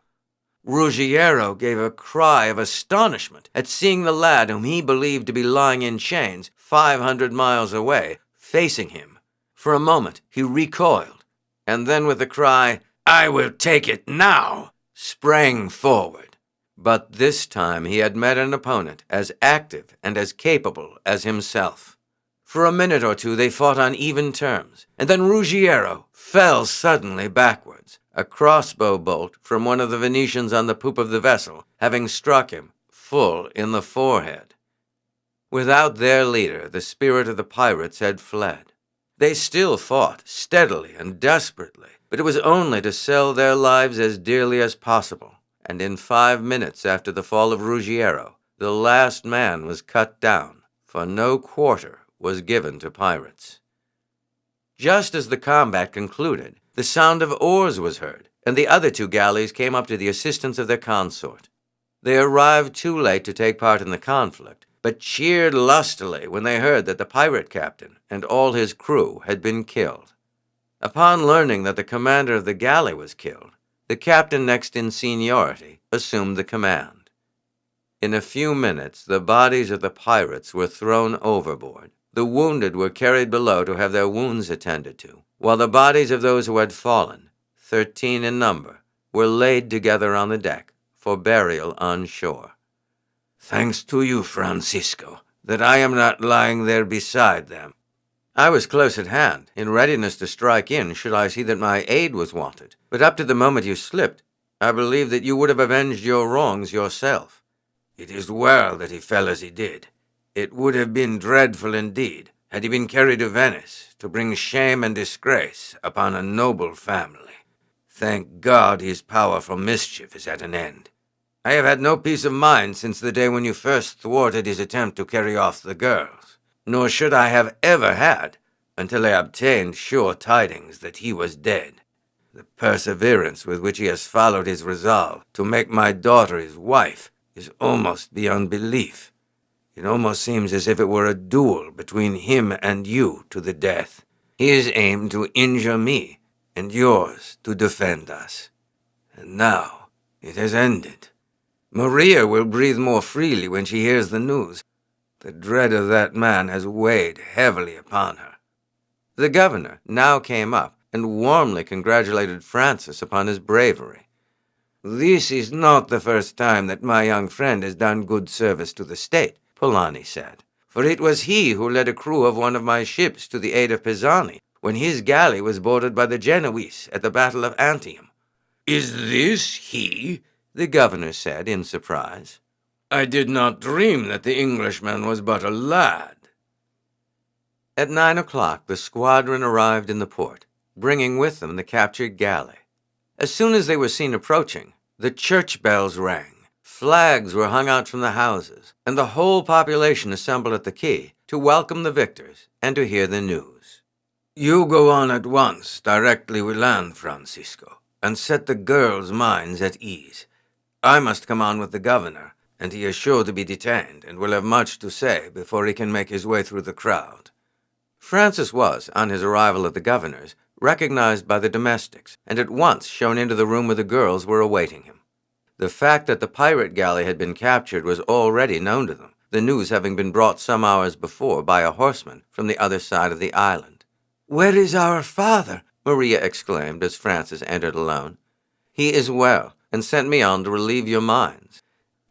Ruggiero gave a cry of astonishment at seeing the lad whom he believed to be lying in chains 500 miles away, facing him. For a moment he recoiled, and then with the cry, "I will take it now," sprang forward. But this time he had met an opponent as active and as capable as himself. For a minute or two they fought on even terms, and then Ruggiero fell suddenly backwards, a crossbow bolt from one of the Venetians on the poop of the vessel having struck him full in the forehead. Without their leader, the spirit of the pirates had fled. They still fought steadily and desperately, but it was only to sell their lives as dearly as possible, and in 5 minutes after the fall of Ruggiero, the last man was cut down, for no quarter was given to pirates. Just as the combat concluded, the sound of oars was heard, and the other 2 galleys came up to the assistance of their consort. They arrived too late to take part in the conflict, but cheered lustily when they heard that the pirate captain and all his crew had been killed. Upon learning that the commander of the galley was killed, the captain next in seniority assumed the command. In a few minutes, the bodies of the pirates were thrown overboard. The wounded were carried below to have their wounds attended to, while the bodies of those who had fallen, 13 in number, were laid together on the deck for burial on shore. Thanks to you, Francisco, that I am not lying there beside them. I was close at hand, in readiness to strike in should I see that my aid was wanted. But up to the moment you slipped, I believed that you would have avenged your wrongs yourself. It is well that he fell as he did. It would have been dreadful indeed had he been carried to Venice to bring shame and disgrace upon a noble family. Thank God his power for mischief is at an end. I have had no peace of mind since the day when you first thwarted his attempt to carry off the girls, nor should I have ever had until I obtained sure tidings that he was dead. The perseverance with which he has followed his resolve to make my daughter his wife is almost beyond belief. It almost seems as if it were a duel between him and you to the death. His aim to injure me, and yours to defend us. And now it has ended. Maria will breathe more freely when she hears the news. The dread of that man has weighed heavily upon her. The governor now came up and warmly congratulated Francis upon his bravery. This is not the first time that my young friend has done good service to the state, Polani said, for it was he who led a crew of one of my ships to the aid of Pisani when his galley was boarded by the Genoese at the Battle of Antium. Is this he? The governor said in surprise. I did not dream that the Englishman was but a lad. At 9 o'clock, the squadron arrived in the port, bringing with them the captured galley. As soon as they were seen approaching, the church bells rang, flags were hung out from the houses, and the whole population assembled at the quay to welcome the victors and to hear the news. You go on at once, directly we land, Francisco, and set the girls' minds at ease. I must come on with the governor, and he is sure to be detained and will have much to say before he can make his way through the crowd. Francis was, on his arrival at the governor's, recognized by the domestics, and at once shown into the room where the girls were awaiting him. The fact that the pirate galley had been captured was already known to them, the news having been brought some hours before by a horseman from the other side of the island. "Where is our father?" Maria exclaimed as Francis entered alone. "He is well, and sent me on to relieve your minds."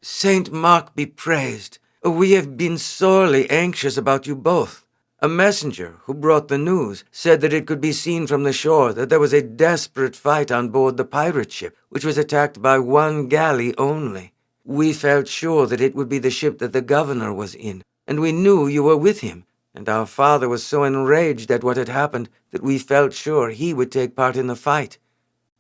"Saint Mark be praised. We have been sorely anxious about you both. A messenger who brought the news said that it could be seen from the shore that there was a desperate fight on board the pirate ship, which was attacked by one galley only. We felt sure that it would be the ship that the governor was in, and we knew you were with him, and our father was so enraged at what had happened that we felt sure he would take part in the fight."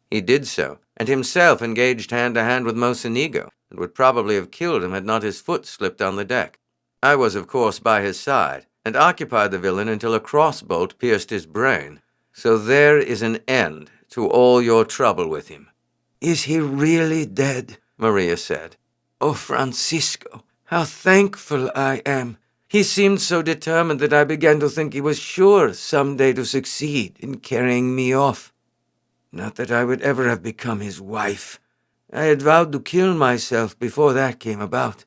He did so, and himself engaged hand-to-hand with Mocenigo, and would probably have killed him had not his foot slipped on the deck. I was, of course, by his side, and occupied the villain until a crossbolt pierced his brain. So there is an end to all your trouble with him. "Is he really dead?" Maria said. "Oh, Francisco, how thankful I am. He seemed so determined that I began to think he was sure someday to succeed in carrying me off. Not that I would ever have become his wife. I had vowed to kill myself before that came about."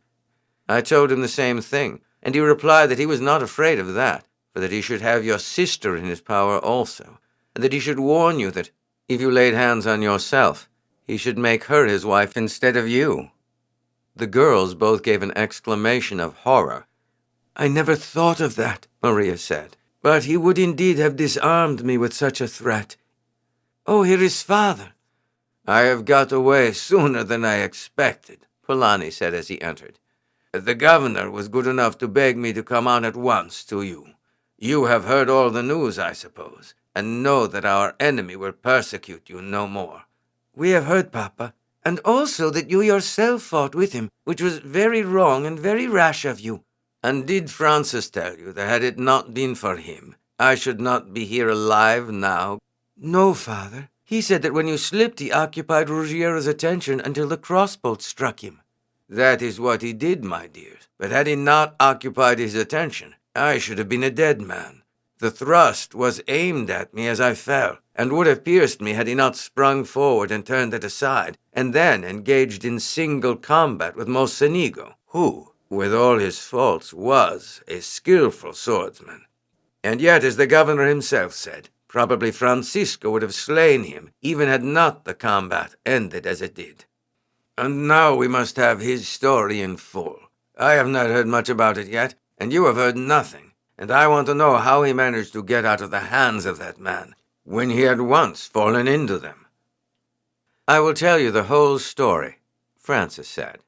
I told him the same thing, and he replied that he was not afraid of that, for that he should have your sister in his power also, and that he should warn you that, if you laid hands on yourself, he should make her his wife instead of you. The girls both gave an exclamation of horror. "I never thought of that," Maria said, "but he would indeed have disarmed me with such a threat. Oh, here is father." "I have got away sooner than I expected," Polani said as he entered. "The governor was good enough to beg me to come on at once to you. You have heard all the news, I suppose, and know that our enemy will persecute you no more." "We have heard, Papa, and also that you yourself fought with him, which was very wrong and very rash of you." "And did Francis tell you that had it not been for him, I should not be here alive now?" "No, Father. He said that when you slipped, he occupied Ruggiero's attention until the crossbolt struck him." "That is what he did, my dears. But had he not occupied his attention, I should have been a dead man. The thrust was aimed at me as I fell, and would have pierced me had he not sprung forward and turned it aside, and then engaged in single combat with Mocenigo, who, with all his faults, was a skillful swordsman. And yet, as the governor himself said, probably Francisco would have slain him, even had not the combat ended as it did. And now we must have his story in full. I have not heard much about it yet, and you have heard nothing, and I want to know how he managed to get out of the hands of that man, when he had once fallen into them. I will tell you the whole story, Francis said.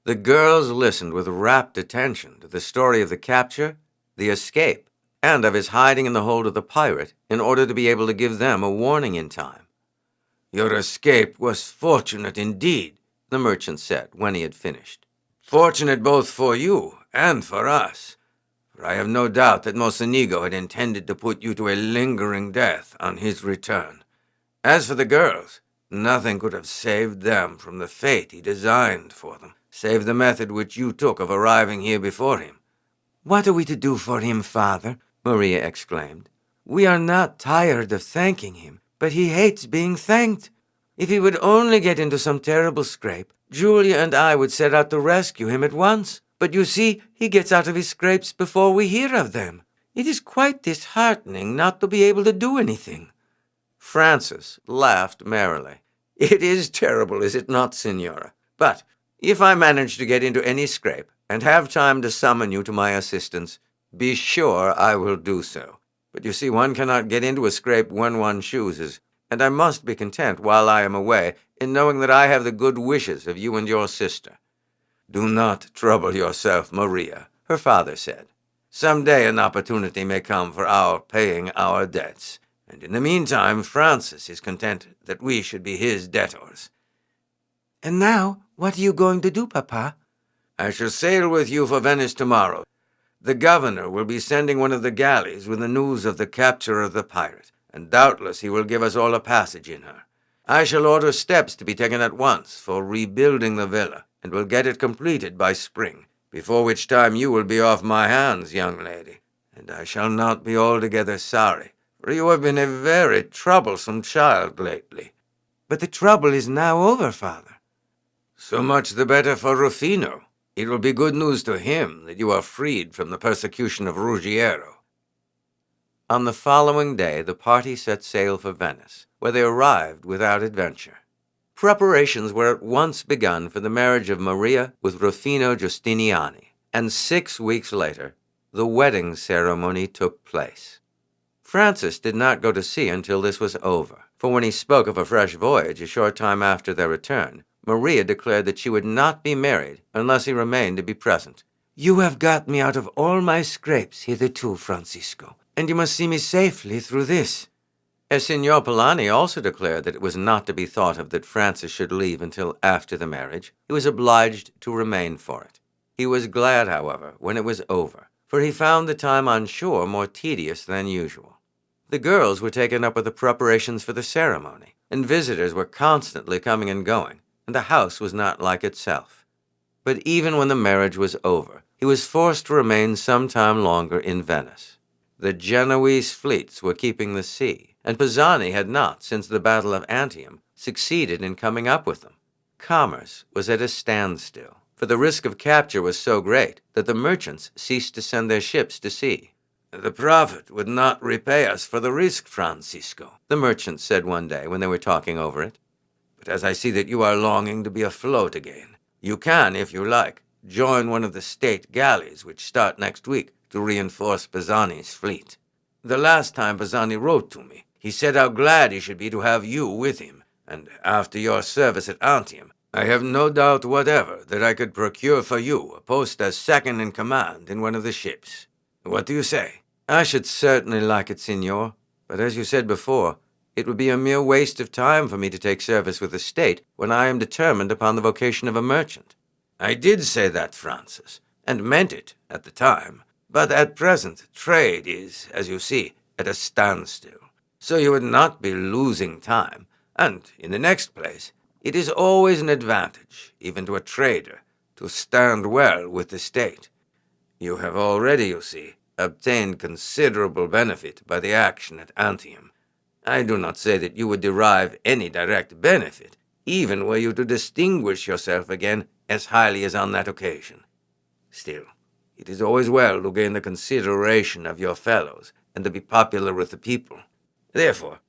The girls listened with rapt attention to the story of the capture, the escape, and of his hiding in the hold of the pirate in order to be able to give them a warning in time. Your escape was fortunate indeed, the merchant said when he had finished. Fortunate both for you and for us, for I have no doubt that Mocenigo had intended to put you to a lingering death on his return. As for the girls, nothing could have saved them from the fate he designed for them, save the method which you took of arriving here before him. What are we to do for him, Father? Maria exclaimed. We are not tired of thanking him, but he hates being thanked. If he would only get into some terrible scrape, Julia and I would set out to rescue him at once. But you see, he gets out of his scrapes before we hear of them. It is quite disheartening not to be able to do anything. Francis laughed merrily. It is terrible, is it not, Signora? But if I manage to get into any scrape and have time to summon you to my assistance, be sure I will do so. But you see, one cannot get into a scrape when one chooses, and I must be content while I am away in knowing that I have the good wishes of you and your sister. Do not trouble yourself, Maria, her father said. Some day an opportunity may come for our paying our debts, and in the meantime Francis is content that we should be his debtors. And now, what are you going to do, Papa? I shall sail with you for Venice tomorrow. The governor will be sending one of the galleys with the news of the capture of the pirate, and doubtless he will give us all a passage in her. I shall order steps to be taken at once for rebuilding the villa, and will get it completed by spring, before which time you will be off my hands, young lady, and I shall not be altogether sorry, for you have been a very troublesome child lately. But the trouble is now over, Father. So much the better for Rufino. It will be good news to him that you are freed from the persecution of Ruggiero. On the following day, the party set sail for Venice, where they arrived without adventure. Preparations were at once begun for the marriage of Maria with Rufino Giustiniani, and 6 weeks later, the wedding ceremony took place. Francis did not go to sea until this was over, for when he spoke of a fresh voyage a short time after their return, Maria declared that she would not be married unless he remained to be present. You have got me out of all my scrapes hitherto, Francisco, and you must see me safely through this. As Signor Polani also declared that it was not to be thought of that Francis should leave until after the marriage, he was obliged to remain for it. He was glad, however, when it was over, for he found the time on shore more tedious than usual. The girls were taken up with the preparations for the ceremony, and visitors were constantly coming and going, and the house was not like itself. But even when the marriage was over, he was forced to remain some time longer in Venice. The Genoese fleets were keeping the sea, and Pisani had not, since the Battle of Antium, succeeded in coming up with them. Commerce was at a standstill, for the risk of capture was so great that the merchants ceased to send their ships to sea. The Prophet would not repay us for the risk, Francisco, the merchant said one day when they were talking over it. But as I see that you are longing to be afloat again, you can, if you like, join one of the state galleys which start next week to reinforce Pisani's fleet. The last time Pisani wrote to me, he said how glad he should be to have you with him, and after your service at Antium, I have no doubt whatever that I could procure for you a post as second in command in one of the ships. What do you say? I should certainly like it, Signor, but as you said before, it would be a mere waste of time for me to take service with the state when I am determined upon the vocation of a merchant. I did say that, Francis, and meant it at the time, but at present trade is, as you see, at a standstill, so you would not be losing time, and, in the next place, it is always an advantage, even to a trader, to stand well with the state. You have already, you see, obtained considerable benefit by the action at Antium. I do not say that you would derive any direct benefit, even were you to distinguish yourself again as highly as on that occasion. Still, it is always well to gain the consideration of your fellows and to be popular with the people. Therefore,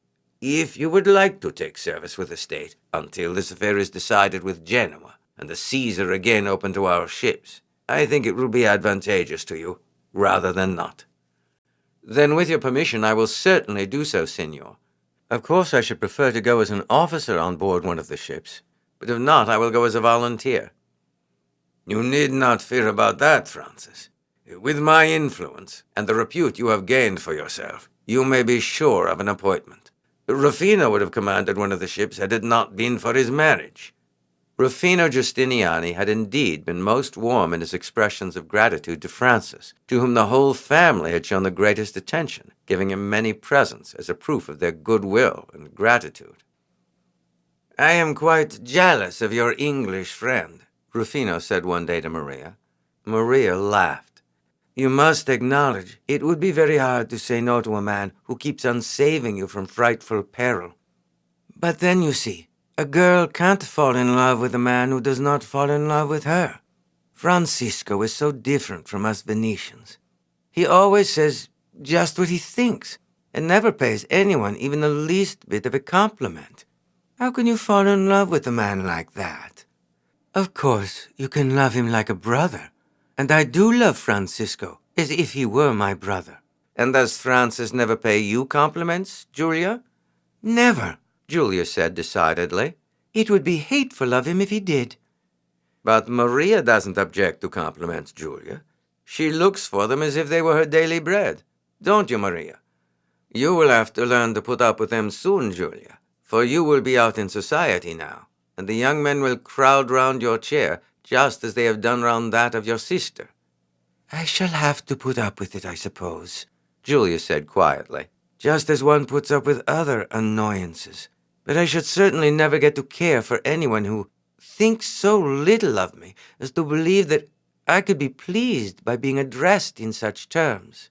if you would like to take service with the state until this affair is decided with Genoa and the seas are again open to our ships, I think it will be advantageous to you, rather than not. Then with your permission I will certainly do so, Signor. Of course I should prefer to go as an officer on board one of the ships, but if not, I will go as a volunteer. You need not fear about that, Francis. With my influence and the repute you have gained for yourself, you may be sure of an appointment. Rufino would have commanded one of the ships had it not been for his marriage. Rufino Giustiniani had indeed been most warm in his expressions of gratitude to Francis, to whom the whole family had shown the greatest attention, giving him many presents as a proof of their goodwill and gratitude. I am quite jealous of your English friend, Rufino said one day to Maria. Maria laughed. You must acknowledge it would be very hard to say no to a man who keeps on saving you from frightful peril. But then, you see, a girl can't fall in love with a man who does not fall in love with her. Francisco is so different from us Venetians. He always says just what he thinks, and never pays anyone even the least bit of a compliment. How can you fall in love with a man like that? Of course, you can love him like a brother, and I do love Francisco, as if he were my brother. And does Francis never pay you compliments, Julia? Never, Julia said decidedly. It would be hateful of him if he did. But Maria doesn't object to compliments, Julia. She looks for them as if they were her daily bread. Don't you, Maria? You will have to learn to put up with them soon, Julia, for you will be out in society now, and the young men will crowd round your chair just as they have done round that of your sister. I shall have to put up with it, I suppose, Julia said quietly, just as one puts up with other annoyances. But I should certainly never get to care for anyone who thinks so little of me as to believe that I could be pleased by being addressed in such terms.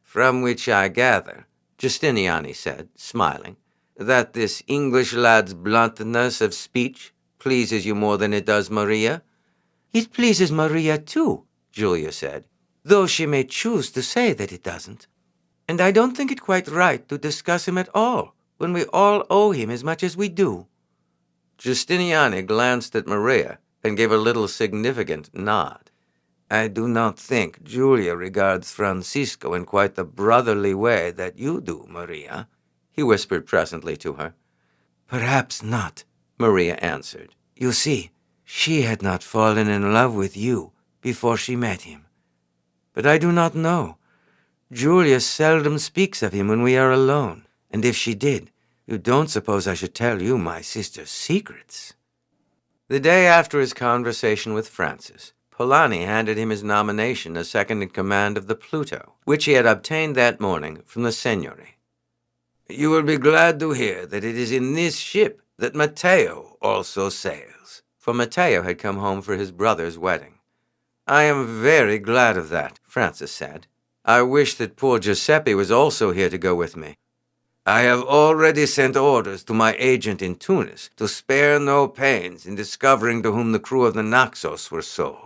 From which I gather, Giustiniani said, smiling, that this English lad's bluntness of speech pleases you more than it does Maria? It pleases Maria, too, Julia said, though she may choose to say that it doesn't. And I don't think it quite right to discuss him at all, when we all owe him as much as we do. Giustiniani glanced at Maria and gave a little significant nod. I do not think Julia regards Francisco in quite the brotherly way that you do, Maria, he whispered presently to her. Perhaps not, Maria answered. You see, she had not fallen in love with you before she met him. But I do not know. Julia seldom speaks of him when we are alone, and if she did, you don't suppose I should tell you my sister's secrets. The day after his conversation with Francis, Polani handed him his nomination as second-in-command of the Pluto, which he had obtained that morning from the Signory. You will be glad to hear that it is in this ship that Matteo also sails, for Matteo had come home for his brother's wedding. I am very glad of that, Francis said. I wish that poor Giuseppe was also here to go with me. I have already sent orders to my agent in Tunis to spare no pains in discovering to whom the crew of the Naxos were sold.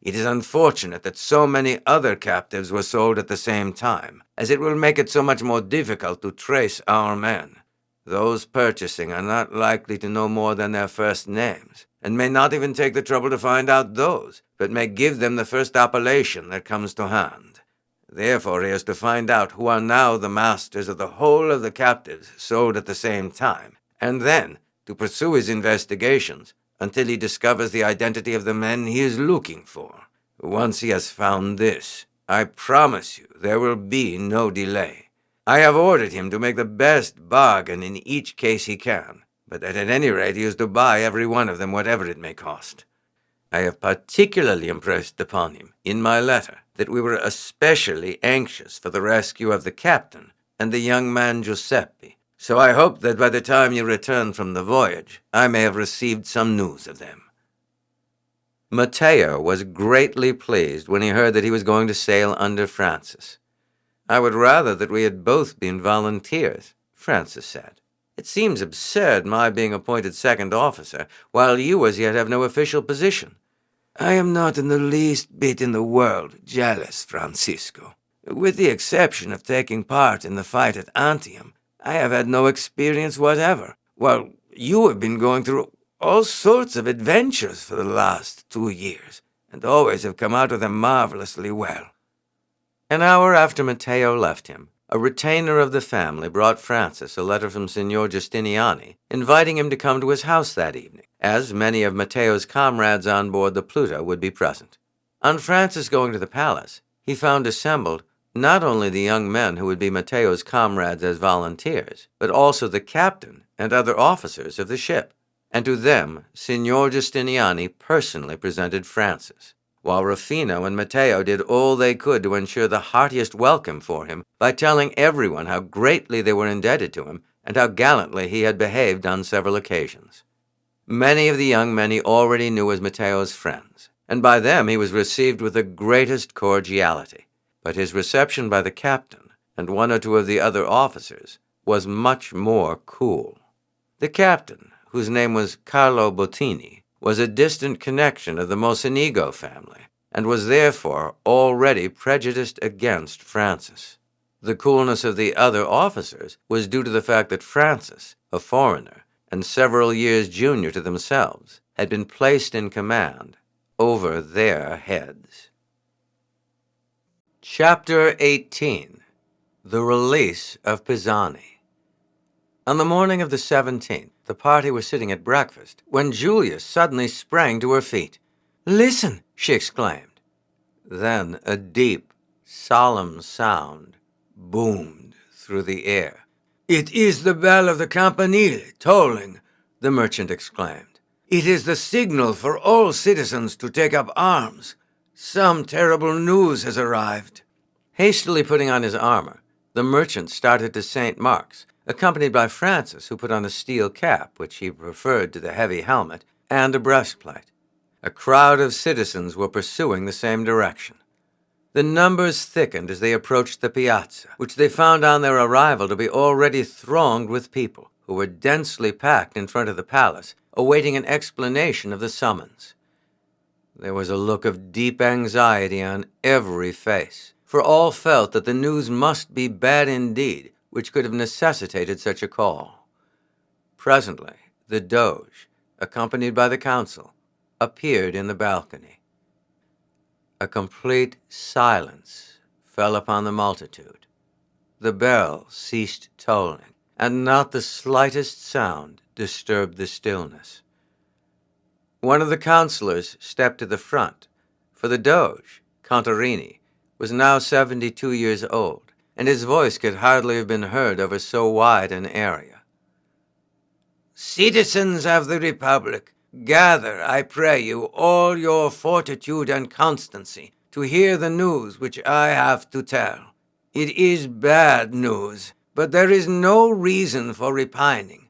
It is unfortunate that so many other captives were sold at the same time, as it will make it so much more difficult to trace our men. Those purchasing are not likely to know more than their first names, and may not even take the trouble to find out those, but may give them the first appellation that comes to hand. Therefore he has to find out who are now the masters of the whole of the captives sold at the same time, and then to pursue his investigations until he discovers the identity of the men he is looking for. Once he has found this, I promise you there will be no delay. I have ordered him to make the best bargain in each case he can, but that at any rate he is to buy every one of them whatever it may cost. I have particularly impressed upon him, in my letter, that we were especially anxious for the rescue of the captain and the young man Giuseppe, so I hope that by the time you return from the voyage, I may have received some news of them. Matteo was greatly pleased when he heard that he was going to sail under Francis. I would rather that we had both been volunteers, Francis said. It seems absurd my being appointed second officer, while you as yet have no official position. I am not in the least bit in the world jealous, Francisco. With the exception of taking part in the fight at Antium, I have had no experience whatever, while you have been going through all sorts of adventures for the last 2 years, and always have come out of them marvelously well. An hour after Matteo left him, a retainer of the family brought Francis a letter from Signor Giustiniani, inviting him to come to his house that evening, as many of Matteo's comrades on board the Pluto would be present. On Francis going to the palace, he found assembled not only the young men who would be Matteo's comrades as volunteers, but also the captain and other officers of the ship, and to them Signor Giustiniani personally presented Francis, while Rufino and Matteo did all they could to ensure the heartiest welcome for him by telling everyone how greatly they were indebted to him and how gallantly he had behaved on several occasions. Many of the young men he already knew as Matteo's friends, and by them he was received with the greatest cordiality. But his reception by the captain and one or two of the other officers was much more cool. The captain, whose name was Carlo Bottini, was a distant connection of the Mocenigo family, and was therefore already prejudiced against Francis. The coolness of the other officers was due to the fact that Francis, a foreigner, and several years junior to themselves, had been placed in command over their heads. Chapter 18. The Release of Pisani. On the morning of the 17th, the party was sitting at breakfast when Julia suddenly sprang to her feet. "Listen!" she exclaimed. Then a deep, solemn sound boomed through the air. "It is the bell of the Campanile tolling," the merchant exclaimed. "It is the signal for all citizens to take up arms. Some terrible news has arrived." Hastily putting on his armor, the merchant started to St. Mark's, accompanied by Francis, who put on a steel cap, which he preferred to the heavy helmet, and a breastplate. A crowd of citizens were pursuing the same direction. The numbers thickened as they approached the piazza, which they found on their arrival to be already thronged with people, who were densely packed in front of the palace, awaiting an explanation of the summons. There was a look of deep anxiety on every face, for all felt that the news must be bad indeed, which could have necessitated such a call. Presently, the Doge, accompanied by the council, appeared in the balcony. A complete silence fell upon the multitude. The bell ceased tolling, and not the slightest sound disturbed the stillness. One of the councilors stepped to the front, for the Doge, Contarini, was now 72 years old, and his voice could hardly have been heard over so wide an area. "Citizens of the Republic, gather, I pray you, all your fortitude and constancy to hear the news which I have to tell. It is bad news, but there is no reason for repining.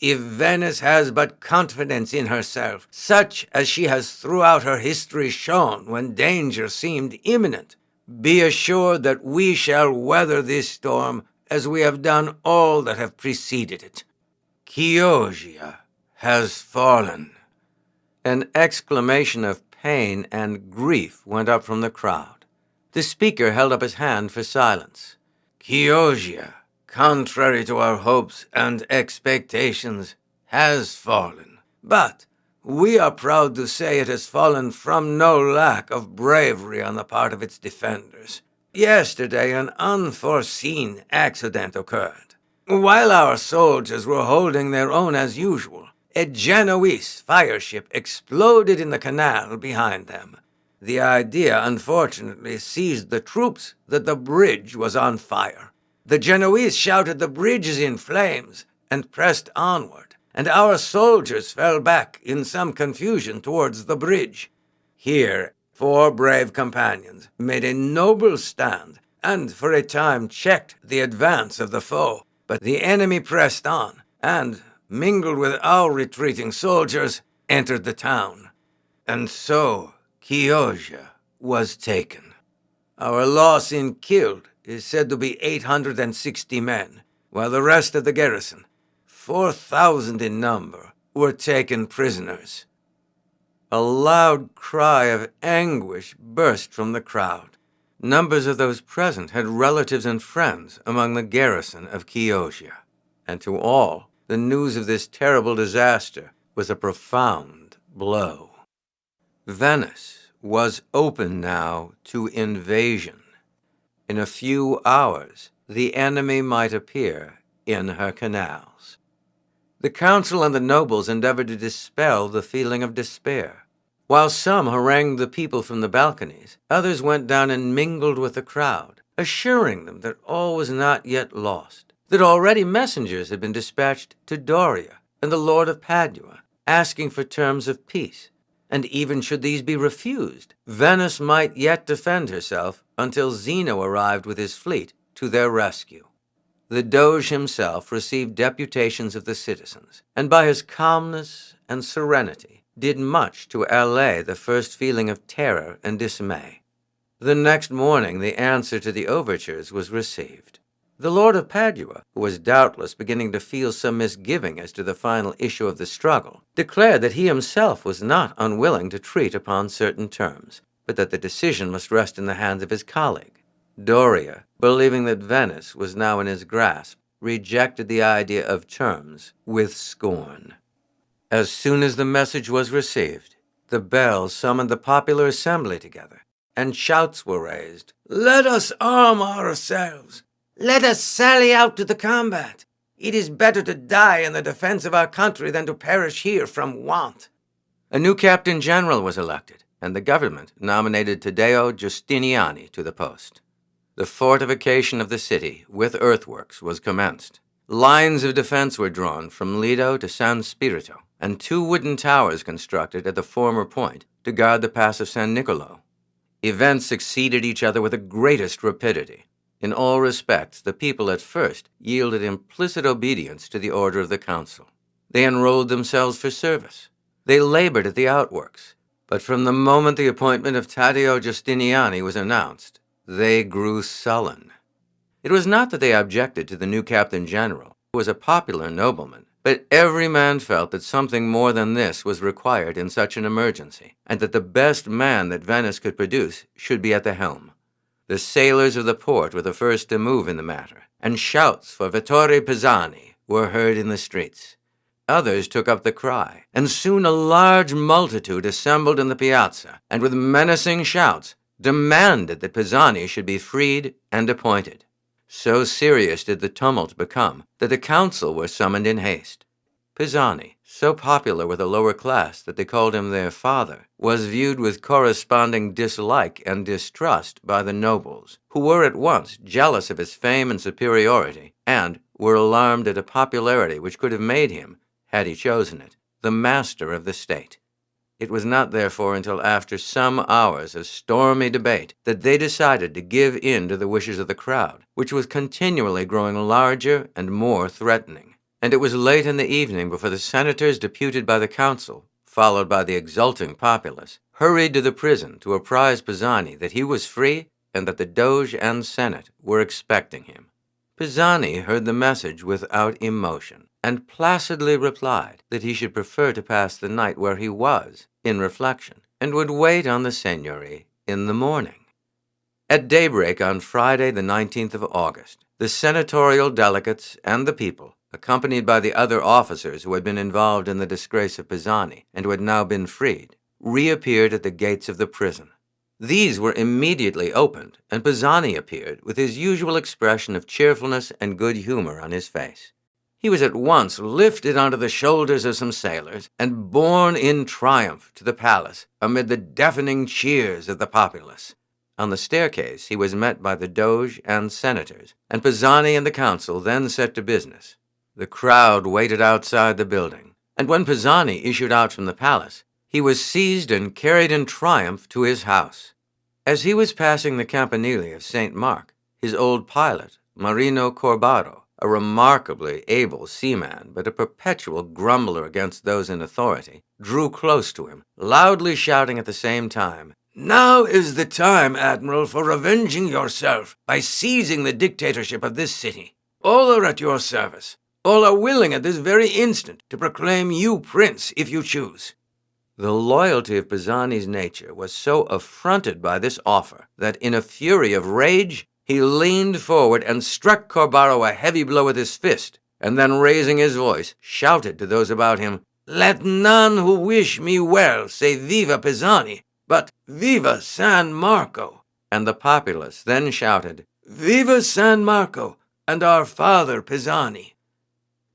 If Venice has but confidence in herself, such as she has throughout her history shown when danger seemed imminent, be assured that we shall weather this storm as we have done all that have preceded it. Chioggia has fallen." An exclamation of pain and grief went up from the crowd. The speaker held up his hand for silence. "Chioggia, contrary to our hopes and expectations, has fallen. But we are proud to say it has fallen from no lack of bravery on the part of its defenders. Yesterday, an unforeseen accident occurred. While our soldiers were holding their own as usual, a Genoese fireship exploded in the canal behind them. The idea, unfortunately, seized the troops that the bridge was on fire. The Genoese shouted the bridge is in flames and pressed onward, and our soldiers fell back in some confusion towards the bridge. Here, 4 brave companions made a noble stand and for a time checked the advance of the foe, but the enemy pressed on and, mingled with our retreating soldiers, entered the town. And so Chioggia was taken. Our loss in killed is said to be 860 men, while the rest of the garrison, 4,000 in number, were taken prisoners." A loud cry of anguish burst from the crowd. Numbers of those present had relatives and friends among the garrison of Chioggia, and to all, the news of this terrible disaster was a profound blow. Venice was open now to invasion. In a few hours, the enemy might appear in her canals. The council and the nobles endeavored to dispel the feeling of despair. While some harangued the people from the balconies, others went down and mingled with the crowd, assuring them that all was not yet lost, that already messengers had been dispatched to Doria and the Lord of Padua, asking for terms of peace, and even should these be refused, Venice might yet defend herself until Zeno arrived with his fleet to their rescue. The Doge himself received deputations of the citizens, and by his calmness and serenity did much to allay the first feeling of terror and dismay. The next morning the answer to the overtures was received. The Lord of Padua, who was doubtless beginning to feel some misgiving as to the final issue of the struggle, declared that he himself was not unwilling to treat upon certain terms, but that the decision must rest in the hands of his colleague. Doria, believing that Venice was now in his grasp, rejected the idea of terms with scorn. As soon as the message was received, the bell summoned the popular assembly together, and shouts were raised. "Let us arm ourselves! Let us sally out to the combat! It is better to die in the defense of our country than to perish here from want." A new captain general was elected, and the government nominated Taddeo Giustiniani to the post. The fortification of the city with earthworks was commenced. Lines of defense were drawn from Lido to San Spirito, and 2 wooden towers constructed at the former point to guard the pass of San Nicolo. Events succeeded each other with the greatest rapidity. In all respects, the people at first yielded implicit obedience to the order of the council. They enrolled themselves for service. They labored at the outworks. But from the moment the appointment of Taddeo Giustiniani was announced, they grew sullen. It was not that they objected to the new captain general, who was a popular nobleman, but every man felt that something more than this was required in such an emergency, and that the best man that Venice could produce should be at the helm. The sailors of the port were the first to move in the matter, and shouts for Vittore Pisani were heard in the streets. Others took up the cry, and soon a large multitude assembled in the piazza, and with menacing shouts demanded that Pisani should be freed and appointed. So serious did the tumult become that the council were summoned in haste. Pisani, so popular with the lower class that they called him their father, was viewed with corresponding dislike and distrust by the nobles, who were at once jealous of his fame and superiority, and were alarmed at a popularity which could have made him, had he chosen it, the master of the state. It was not, therefore, until after some hours of stormy debate that they decided to give in to the wishes of the crowd, which was continually growing larger and more threatening. And it was late in the evening before the senators deputed by the council, followed by the exulting populace, hurried to the prison to apprise Pisani that he was free and that the Doge and Senate were expecting him. Pisani heard the message without emotion, and placidly replied that he should prefer to pass the night where he was, in reflection, and would wait on the Signory in the morning. At daybreak on Friday, the 19th of August, the senatorial delegates and the people, accompanied by the other officers who had been involved in the disgrace of Pisani and who had now been freed, reappeared at the gates of the prison. These were immediately opened, and Pisani appeared with his usual expression of cheerfulness and good humor on his face. He was at once lifted onto the shoulders of some sailors and borne in triumph to the palace amid the deafening cheers of the populace. On the staircase he was met by the Doge and senators, and Pisani and the council then set to business. The crowd waited outside the building, and when Pisani issued out from the palace, he was seized and carried in triumph to his house. As he was passing the campanile of St. Mark, his old pilot, Marino Corbaro, a remarkably able seaman but a perpetual grumbler against those in authority, drew close to him, loudly shouting at the same time, "Now is the time, Admiral, for revenging yourself by seizing the dictatorship of this city. All are at your service. All are willing at this very instant to proclaim you prince if you choose." The loyalty of Pisani's nature was so affronted by this offer that in a fury of rage he leaned forward and struck Corbaro a heavy blow with his fist, and then raising his voice, shouted to those about him, "Let none who wish me well say Viva Pisani, but Viva San Marco!" And the populace then shouted, "Viva San Marco and our father Pisani!"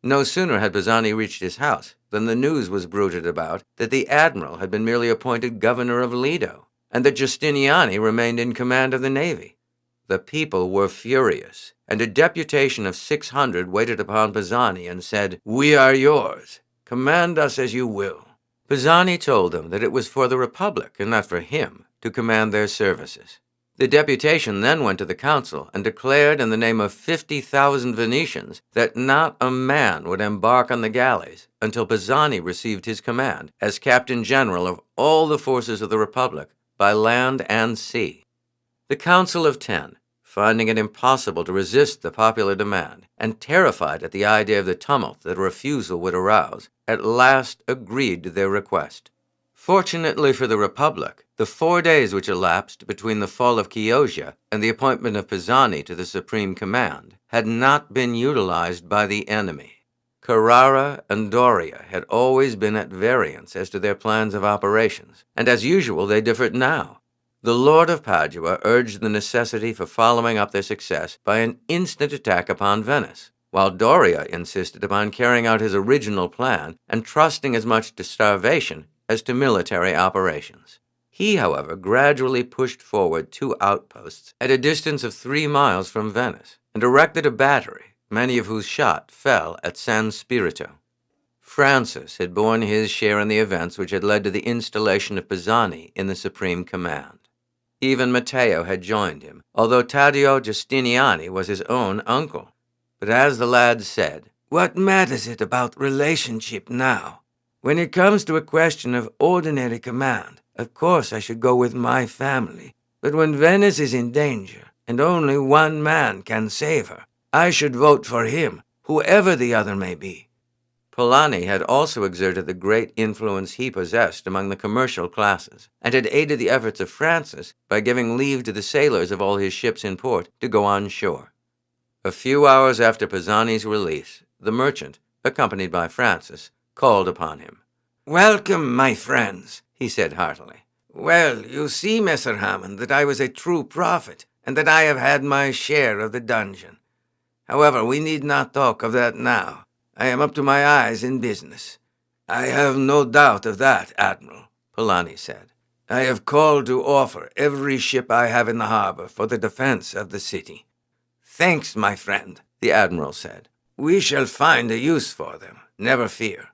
No sooner had Pisani reached his house than the news was bruited about that the admiral had been merely appointed governor of Lido, and that Giustiniani remained in command of the navy. The people were furious, and a deputation of 600 waited upon Pisani and said, "We are yours. Command us as you will." Pisani told them that it was for the Republic, and not for him, to command their services. The deputation then went to the council and declared in the name of 50,000 Venetians that not a man would embark on the galleys until Pisani received his command as captain general of all the forces of the Republic by land and sea. The Council of Ten, finding it impossible to resist the popular demand and terrified at the idea of the tumult that a refusal would arouse, at last agreed to their request. Fortunately for the Republic, the 4 days which elapsed between the fall of Chioggia and the appointment of Pisani to the supreme command had not been utilized by the enemy. Carrara and Doria had always been at variance as to their plans of operations, and as usual they differed now. The Lord of Padua urged the necessity for following up their success by an instant attack upon Venice, while Doria insisted upon carrying out his original plan and trusting as much to starvation as to military operations. He, however, gradually pushed forward 2 outposts at a distance of 3 miles from Venice and erected a battery, many of whose shot fell at San Spirito. Francis had borne his share in the events which had led to the installation of Pisani in the supreme command. Even Matteo had joined him, although Taddeo Giustiniani was his own uncle. But as the lad said, "What matters it about relationship now? When it comes to a question of ordinary command, of course I should go with my family. But when Venice is in danger, and only one man can save her, I should vote for him, whoever the other may be." Polani had also exerted the great influence he possessed among the commercial classes, and had aided the efforts of Francis by giving leave to the sailors of all his ships in port to go on shore. A few hours after Pisani's release, the merchant, accompanied by Francis, called upon him. "Welcome, my friends," he said heartily. "Well, you see, Messer Hammond, that I was a true prophet, and that I have had my share of the dungeon. However, we need not talk of that now. I am up to my eyes in business." "I have no doubt of that, Admiral," Polani said. "I have called to offer every ship I have in the harbor for the defense of the city." "Thanks, my friend," the Admiral said. "We shall find a use for them, never fear.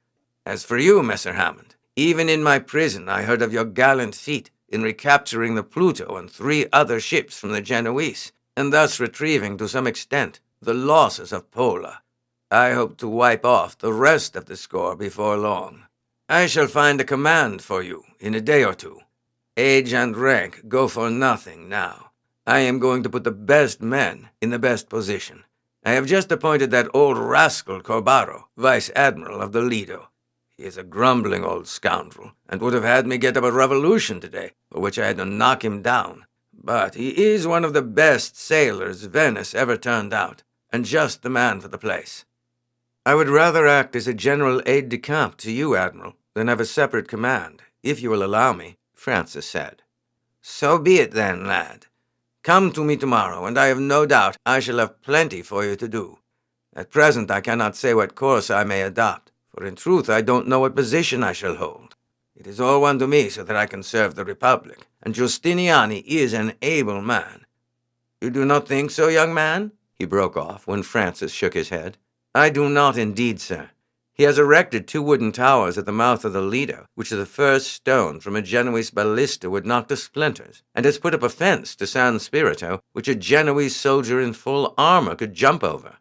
As for you, Messer Hammond, even in my prison I heard of your gallant feat in recapturing the Pluto and 3 other ships from the Genoese, and thus retrieving to some extent the losses of Pola. I hope to wipe off the rest of the score before long. I shall find a command for you in a day or 2. Age and rank go for nothing now. I am going to put the best men in the best position. I have just appointed that old rascal Corbaro vice admiral of the Lido. He is a grumbling old scoundrel, and would have had me get up a revolution today, for which I had to knock him down. But he is one of the best sailors Venice ever turned out, and just the man for the place." "I would rather act as a general aide-de-camp to you, Admiral, than have a separate command, if you will allow me," Francis said. "So be it then, lad. Come to me tomorrow, and I have no doubt I shall have plenty for you to do. At present I cannot say what course I may adopt, for in truth I don't know what position I shall hold. It is all one to me so that I can serve the Republic, and Giustiniani is an able man. You do not think so, young man?" he broke off when Francis shook his head. "I do not indeed, sir. He has erected 2 wooden towers at the mouth of the Lido, which the first stone from a Genoese ballista would knock to splinters, and has put up a fence to San Spirito, which a Genoese soldier in full armor could jump over."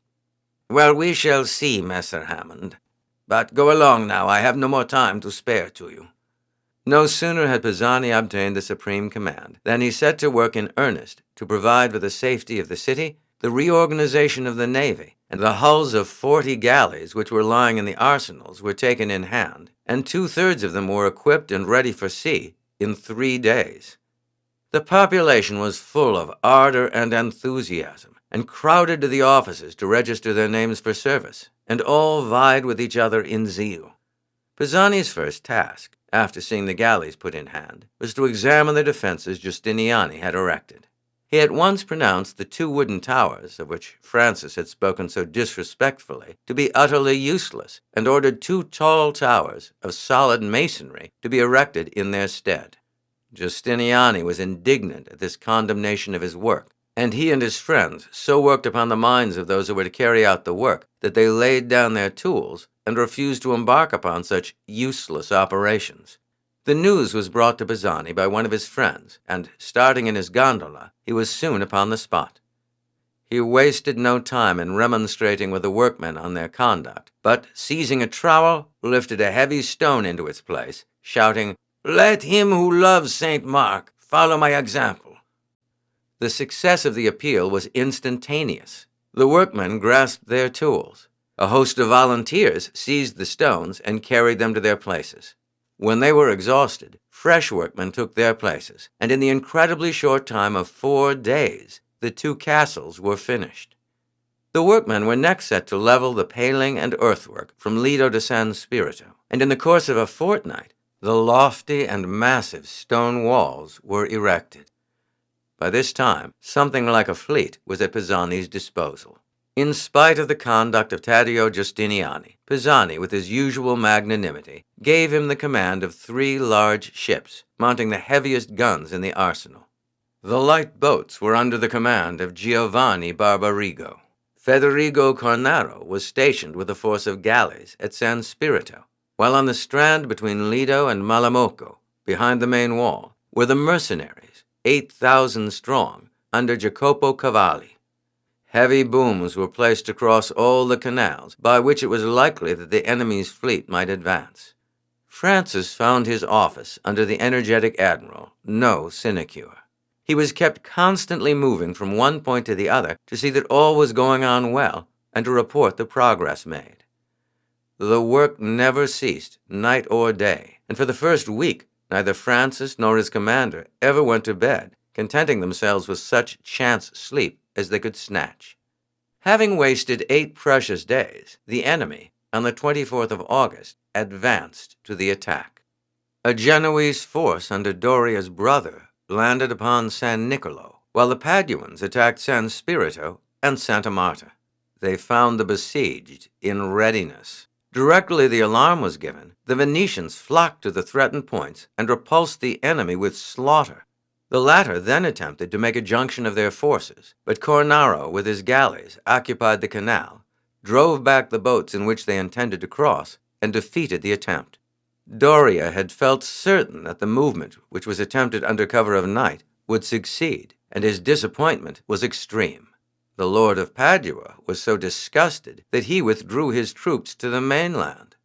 "Well, we shall see, Messer Hammond. But go along now, I have no more time to spare to you." No sooner had Pisani obtained the supreme command than he set to work in earnest to provide for the safety of the city, the reorganization of the navy, and the hulls of 40 galleys which were lying in the arsenals were taken in hand, and 2/3 of them were equipped and ready for sea in 3 days. The population was full of ardor and enthusiasm, and crowded to the offices to register their names for service, and all vied with each other in zeal. Pisani's first task, after seeing the galleys put in hand, was to examine the defenses Giustiniani had erected. He at once pronounced the 2 wooden towers, of which Francis had spoken so disrespectfully, to be utterly useless, and ordered 2 tall towers of solid masonry to be erected in their stead. Giustiniani was indignant at this condemnation of his work, and he and his friends so worked upon the minds of those who were to carry out the work that they laid down their tools and refused to embark upon such useless operations. The news was brought to Pisani by one of his friends, and, starting in his gondola, he was soon upon the spot. He wasted no time in remonstrating with the workmen on their conduct, but, seizing a trowel, lifted a heavy stone into its place, shouting, "Let him who loves St. Mark follow my example." The success of the appeal was instantaneous. The workmen grasped their tools. A host of volunteers seized the stones and carried them to their places. When they were exhausted, fresh workmen took their places, and in the incredibly short time of 4 days, the 2 castles were finished. The workmen were next set to level the paling and earthwork from Lido to San Spirito, and in the course of a fortnight, the lofty and massive stone walls were erected. By this time, something like a fleet was at Pisani's disposal. In spite of the conduct of Taddeo Giustiniani, Pisani, with his usual magnanimity, gave him the command of 3 large ships, mounting the heaviest guns in the arsenal. The light boats were under the command of Giovanni Barbarigo. Federigo Cornaro was stationed with a force of galleys at San Spirito, while on the strand between Lido and Malamocco, behind the main wall, were the mercenaries, 8,000 strong, under Jacopo Cavalli. Heavy booms were placed across all the canals by which it was likely that the enemy's fleet might advance. Francis found his office under the energetic admiral no sinecure. He was kept constantly moving from one point to the other to see that all was going on well and to report the progress made. The work never ceased, night or day, and for the first week neither Francis nor his commander ever went to bed, contenting themselves with such chance sleep as they could snatch. Having wasted 8 precious days, the enemy, on the 24th of August, advanced to the attack. A Genoese force under Doria's brother landed upon San Nicolo, while the Paduans attacked San Spirito and Santa Marta. They found the besieged in readiness. Directly the alarm was given, the Venetians flocked to the threatened points and repulsed the enemy with slaughter. The latter then attempted to make a junction of their forces, but Cornaro, with his galleys, occupied the canal, drove back the boats in which they intended to cross, and defeated the attempt. Doria had felt certain that the movement, which was attempted under cover of night, would succeed, and his disappointment was extreme. The Lord of Padua was so disgusted that he withdrew his troops to the mainland.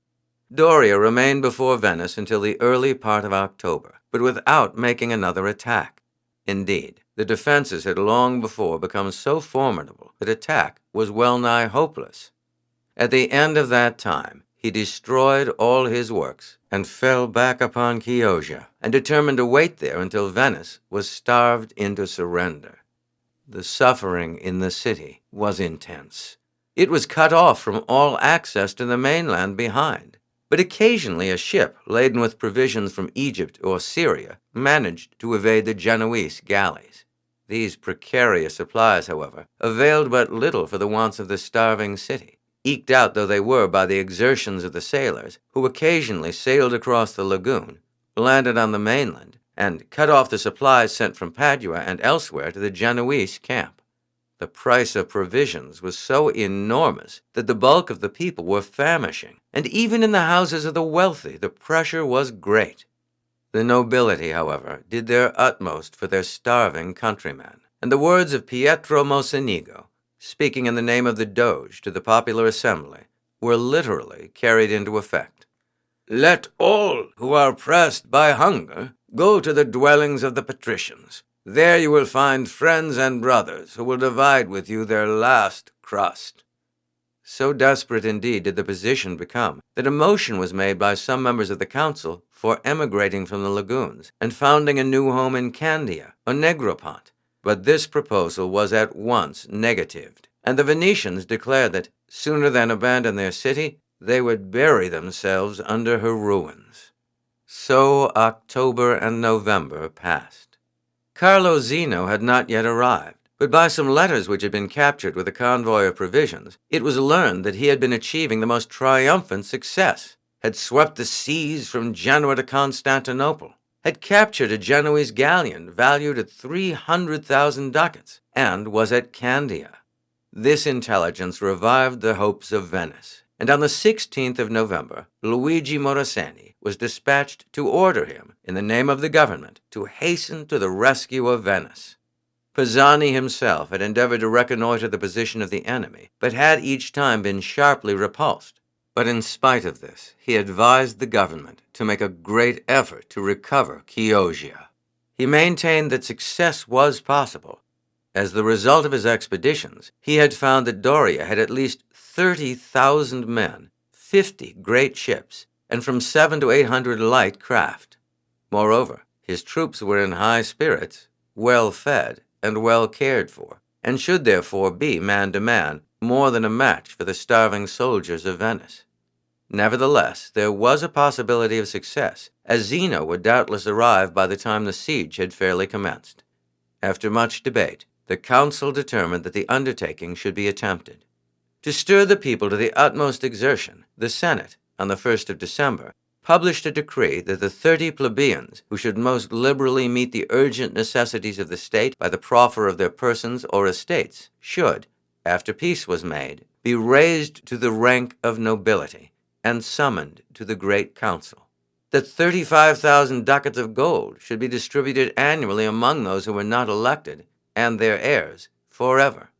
Doria remained before Venice until the early part of October, but without making another attack. Indeed, the defenses had long before become so formidable that attack was well-nigh hopeless. At the end of that time, he destroyed all his works and fell back upon Chioggia, and determined to wait there until Venice was starved into surrender. The suffering in the city was intense. It was cut off from all access to the mainland behind, but occasionally a ship laden with provisions from Egypt or Syria managed to evade the Genoese galleys. These precarious supplies, however, availed but little for the wants of the starving city, eked out though they were by the exertions of the sailors, who occasionally sailed across the lagoon, landed on the mainland, and cut off the supplies sent from Padua and elsewhere to the Genoese camp. The price of provisions was so enormous that the bulk of the people were famishing, and even in the houses of the wealthy the pressure was great. The nobility, however, did their utmost for their starving countrymen, and the words of Pietro Mocenigo, speaking in the name of the Doge to the popular assembly, were literally carried into effect. "Let all who are pressed by hunger go to the dwellings of the patricians. There you will find friends and brothers who will divide with you their last crust." So desperate indeed did the position become that a motion was made by some members of the council for emigrating from the lagoons and founding a new home in Candia or Negropont. But this proposal was at once negatived, and the Venetians declared that, sooner than abandon their city, they would bury themselves under her ruins. So October and November passed. Carlo Zeno had not yet arrived, but by some letters which had been captured with a convoy of provisions, it was learned that he had been achieving the most triumphant success, had swept the seas from Genoa to Constantinople, had captured a Genoese galleon valued at 300,000 ducats, and was at Candia. This intelligence revived the hopes of Venice, and on the 16th of November, Luigi Morosini was dispatched to order him, in the name of the government, to hasten to the rescue of Venice. Pisani himself had endeavored to reconnoiter the position of the enemy, but had each time been sharply repulsed. But in spite of this, he advised the government to make a great effort to recover Chioggia. He maintained that success was possible. As the result of his expeditions, he had found that Doria had at least 30,000 men, 50 great ships, and from 700 to 800 light craft. Moreover, his troops were in high spirits, well fed, and well cared for, and should therefore be, man to man, more than a match for the starving soldiers of Venice. Nevertheless, there was a possibility of success, as Zeno would doubtless arrive by the time the siege had fairly commenced. After much debate, the council determined that the undertaking should be attempted. To stir the people to the utmost exertion, the Senate, on the 1st of December, published a decree that the 30 plebeians who should most liberally meet the urgent necessities of the state by the proffer of their persons or estates should, after peace was made, be raised to the rank of nobility and summoned to the great council. That 35,000 ducats of gold should be distributed annually among those who were not elected and their heirs forever.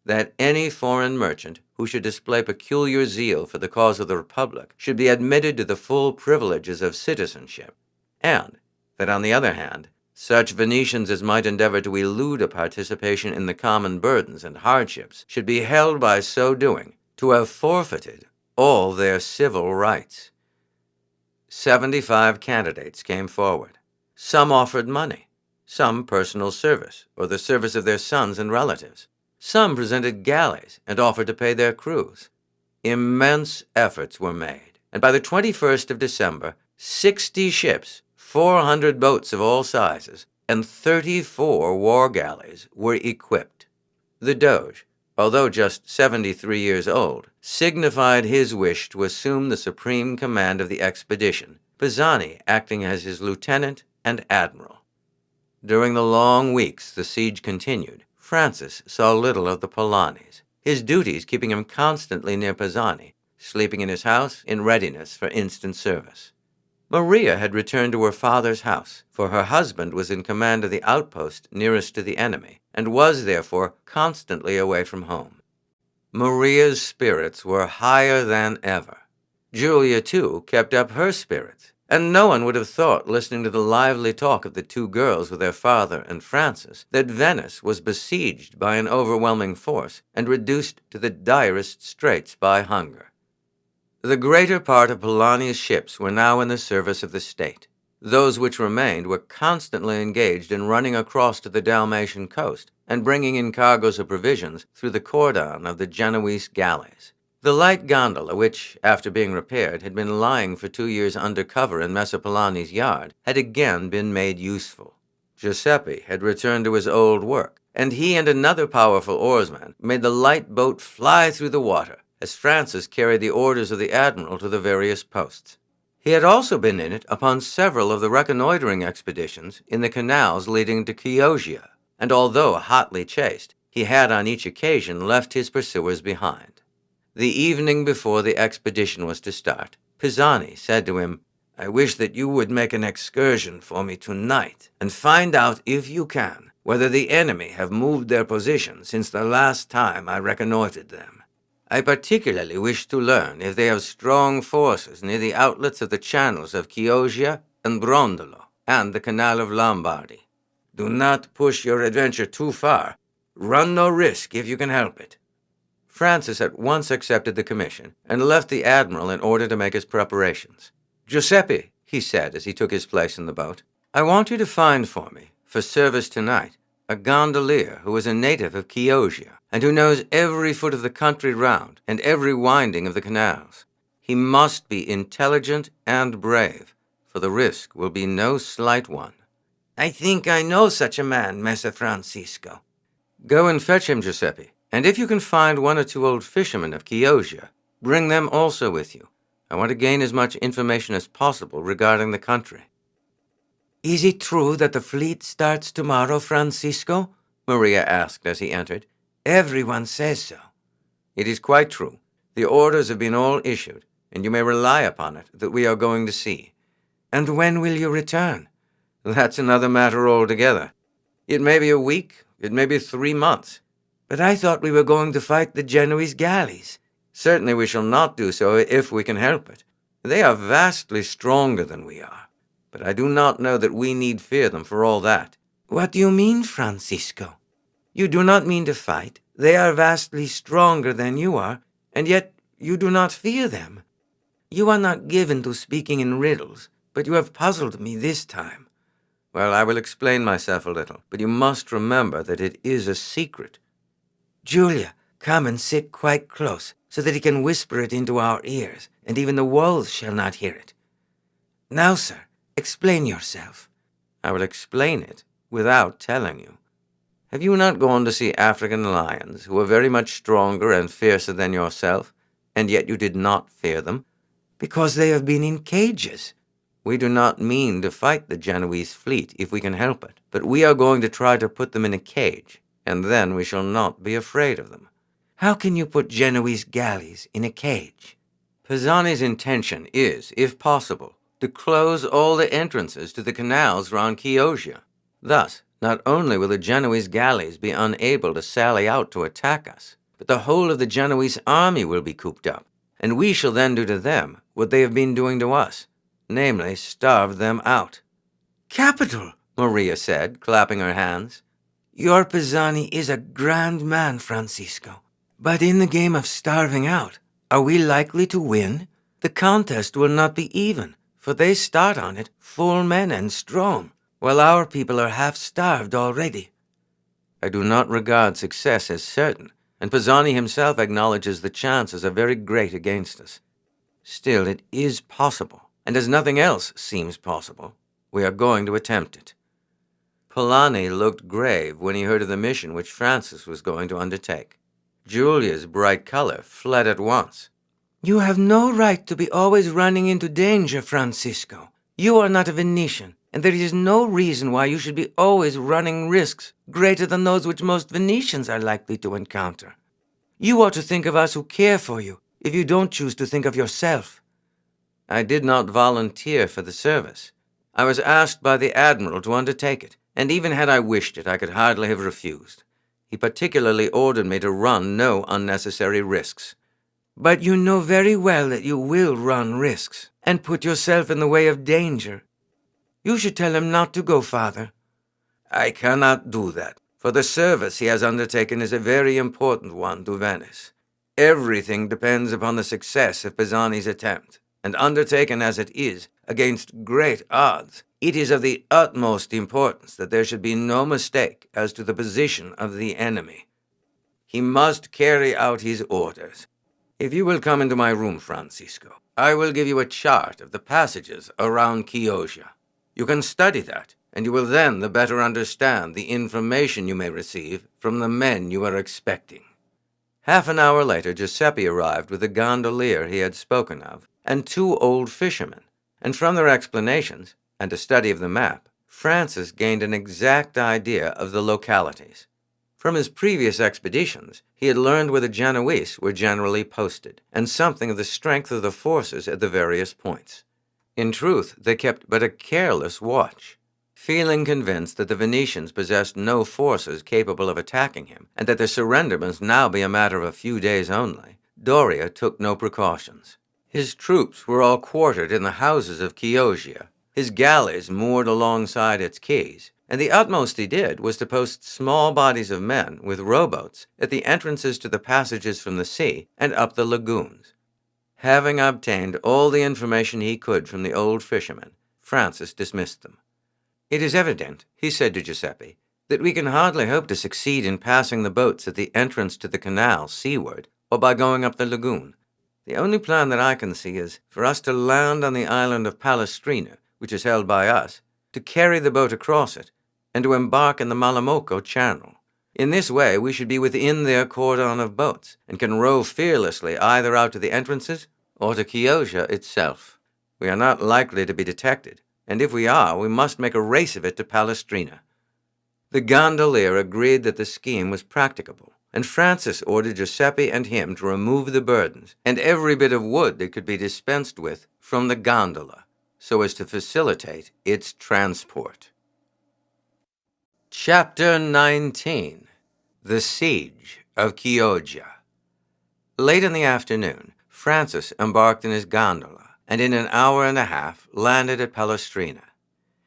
That any foreign merchant who should display peculiar zeal for the cause of the Republic should be admitted to the full privileges of citizenship, and that, on the other hand, such Venetians as might endeavor to elude a participation in the common burdens and hardships should be held by so doing to have forfeited all their civil rights. 75 candidates came forward. Some offered money, some personal service, or the service of their sons and relatives. Some presented galleys and offered to pay their crews. Immense efforts were made, and by the 21st of December, 60 ships, 400 boats of all sizes, and 34 war galleys were equipped. The Doge, although just 73 years old, signified his wish to assume the supreme command of the expedition, Pisani acting as his lieutenant and admiral. During the long weeks the siege continued, Francis saw little of the Polanis, his duties keeping him constantly near Pisani, sleeping in his house in readiness for instant service. Maria had returned to her father's house, for her husband was in command of the outpost nearest to the enemy, and was therefore constantly away from home. Maria's spirits were higher than ever. Julia, too, kept up her spirits, and no one would have thought, listening to the lively talk of the two girls with their father and Francis, that Venice was besieged by an overwhelming force and reduced to the direst straits by hunger. The greater part of Polani's ships were now in the service of the state. Those which remained were constantly engaged in running across to the Dalmatian coast and bringing in cargoes of provisions through the cordon of the Genoese galleys. The light gondola, which, after being repaired, had been lying for 2 years under cover in Messer Polani's yard, had again been made useful. Giuseppe had returned to his old work, and he and another powerful oarsman made the light boat fly through the water, as Francis carried the orders of the admiral to the various posts. He had also been in it upon several of the reconnoitering expeditions in the canals leading to Chioggia, and although hotly chased, he had on each occasion left his pursuers behind. The evening before the expedition was to start, Pisani said to him, "I wish that you would make an excursion for me tonight and find out, if you can, whether the enemy have moved their position since the last time I reconnoitered them. I particularly wish to learn if they have strong forces near the outlets of the channels of Chioggia and Brondolo and the Canal of Lombardy. Do not push your adventure too far. Run no risk if you can help it." Francis at once accepted the commission and left the admiral in order to make his preparations. "Giuseppe," he said as he took his place in the boat, "I want you to find for me, for service tonight, a gondolier who is a native of Chioggia and who knows every foot of the country round and every winding of the canals. He must be intelligent and brave, for the risk will be no slight one." "I think I know such a man, Messer Francisco." "Go and fetch him, Giuseppe, and if you can find one or two old fishermen of Chioggia, bring them also with you. I want to gain as much information as possible regarding the country." "Is it true that the fleet starts tomorrow, Francisco?" Maria asked as he entered. "Everyone says so." "It is quite true. The orders have been all issued, and you may rely upon it that we are going to sea." "And when will you return?" "That's another matter altogether. It may be a week, it may be 3 months." "But I thought we were going to fight the Genoese galleys." "Certainly we shall not do so if we can help it. They are vastly stronger than we are, but I do not know that we need fear them for all that." "What do you mean, Francisco? You do not mean to fight. They are vastly stronger than you are, and yet you do not fear them. You are not given to speaking in riddles, but you have puzzled me this time." "Well, I will explain myself a little, but you must remember that it is a secret." "Julia, come and sit quite close, so that he can whisper it into our ears, and even the walls shall not hear it. Now, sir, explain yourself." "I will explain it without telling you. Have you not gone to see African lions, who are very much stronger and fiercer than yourself, and yet you did not fear them?" "Because they have been in cages." "We do not mean to fight the Genoese fleet if we can help it, but we are going to try to put them in a cage, and then we shall not be afraid of them." "How can you put Genoese galleys in a cage?" "Pisani's intention is, if possible, to close all the entrances to the canals round Chioggia. Thus, not only will the Genoese galleys be unable to sally out to attack us, but the whole of the Genoese army will be cooped up, and we shall then do to them what they have been doing to us, namely, starve them out." "Capital," Maria said, clapping her hands. "Your Pisani is a grand man, Francisco. But in the game of starving out, are we likely to win? The contest will not be even, for they start on it full men and strong, while our people are half-starved already." "I do not regard success as certain, and Pisani himself acknowledges the chances are very great against us. Still, it is possible, and as nothing else seems possible, we are going to attempt it." Polani looked grave when he heard of the mission which Francis was going to undertake. Julia's bright color fled at once. "You have no right to be always running into danger, Francisco. You are not a Venetian, and there is no reason why you should be always running risks greater than those which most Venetians are likely to encounter. You ought to think of us who care for you, if you don't choose to think of yourself." "I did not volunteer for the service. I was asked by the admiral to undertake it, and even had I wished it, I could hardly have refused. He particularly ordered me to run no unnecessary risks." "But you know very well that you will run risks, and put yourself in the way of danger. You should tell him not to go, Father." "I cannot do that, for the service he has undertaken is a very important one to Venice. Everything depends upon the success of Pisani's attempt, and undertaken as it is, against great odds, it is of the utmost importance that there should be no mistake as to the position of the enemy. He must carry out his orders. If you will come into my room, Francisco, I will give you a chart of the passages around Chioggia. You can study that, and you will then the better understand the information you may receive from the men you are expecting." Half an hour later, Giuseppe arrived with the gondolier he had spoken of, and 2 old fishermen, and from their explanations, and a study of the map, Francis gained an exact idea of the localities. From his previous expeditions, he had learned where the Genoese were generally posted, and something of the strength of the forces at the various points. In truth, they kept but a careless watch. Feeling convinced that the Venetians possessed no forces capable of attacking him, and that their surrender must now be a matter of a few days only, Doria took no precautions. His troops were all quartered in the houses of Chioggia, his galleys moored alongside its quays, and the utmost he did was to post small bodies of men with rowboats at the entrances to the passages from the sea and up the lagoons. Having obtained all the information he could from the old fishermen, Francis dismissed them. "It is evident," he said to Giuseppe, "that we can hardly hope to succeed in passing the boats at the entrance to the canal seaward or by going up the lagoon. The only plan that I can see is for us to land on the island of Palestrina, which is held by us, to carry the boat across it, and to embark in the Malamocco Channel. In this way we should be within their cordon of boats, and can row fearlessly either out to the entrances or to Chioggia itself. We are not likely to be detected, and if we are, we must make a race of it to Palestrina." The gondolier agreed that the scheme was practicable, and Francis ordered Giuseppe and him to remove the burdens and every bit of wood that could be dispensed with from the gondola, so as to facilitate its transport. Chapter 19. The Siege of Chioggia. Late in the afternoon, Francis embarked in his gondola, and in an hour and a half landed at Palestrina.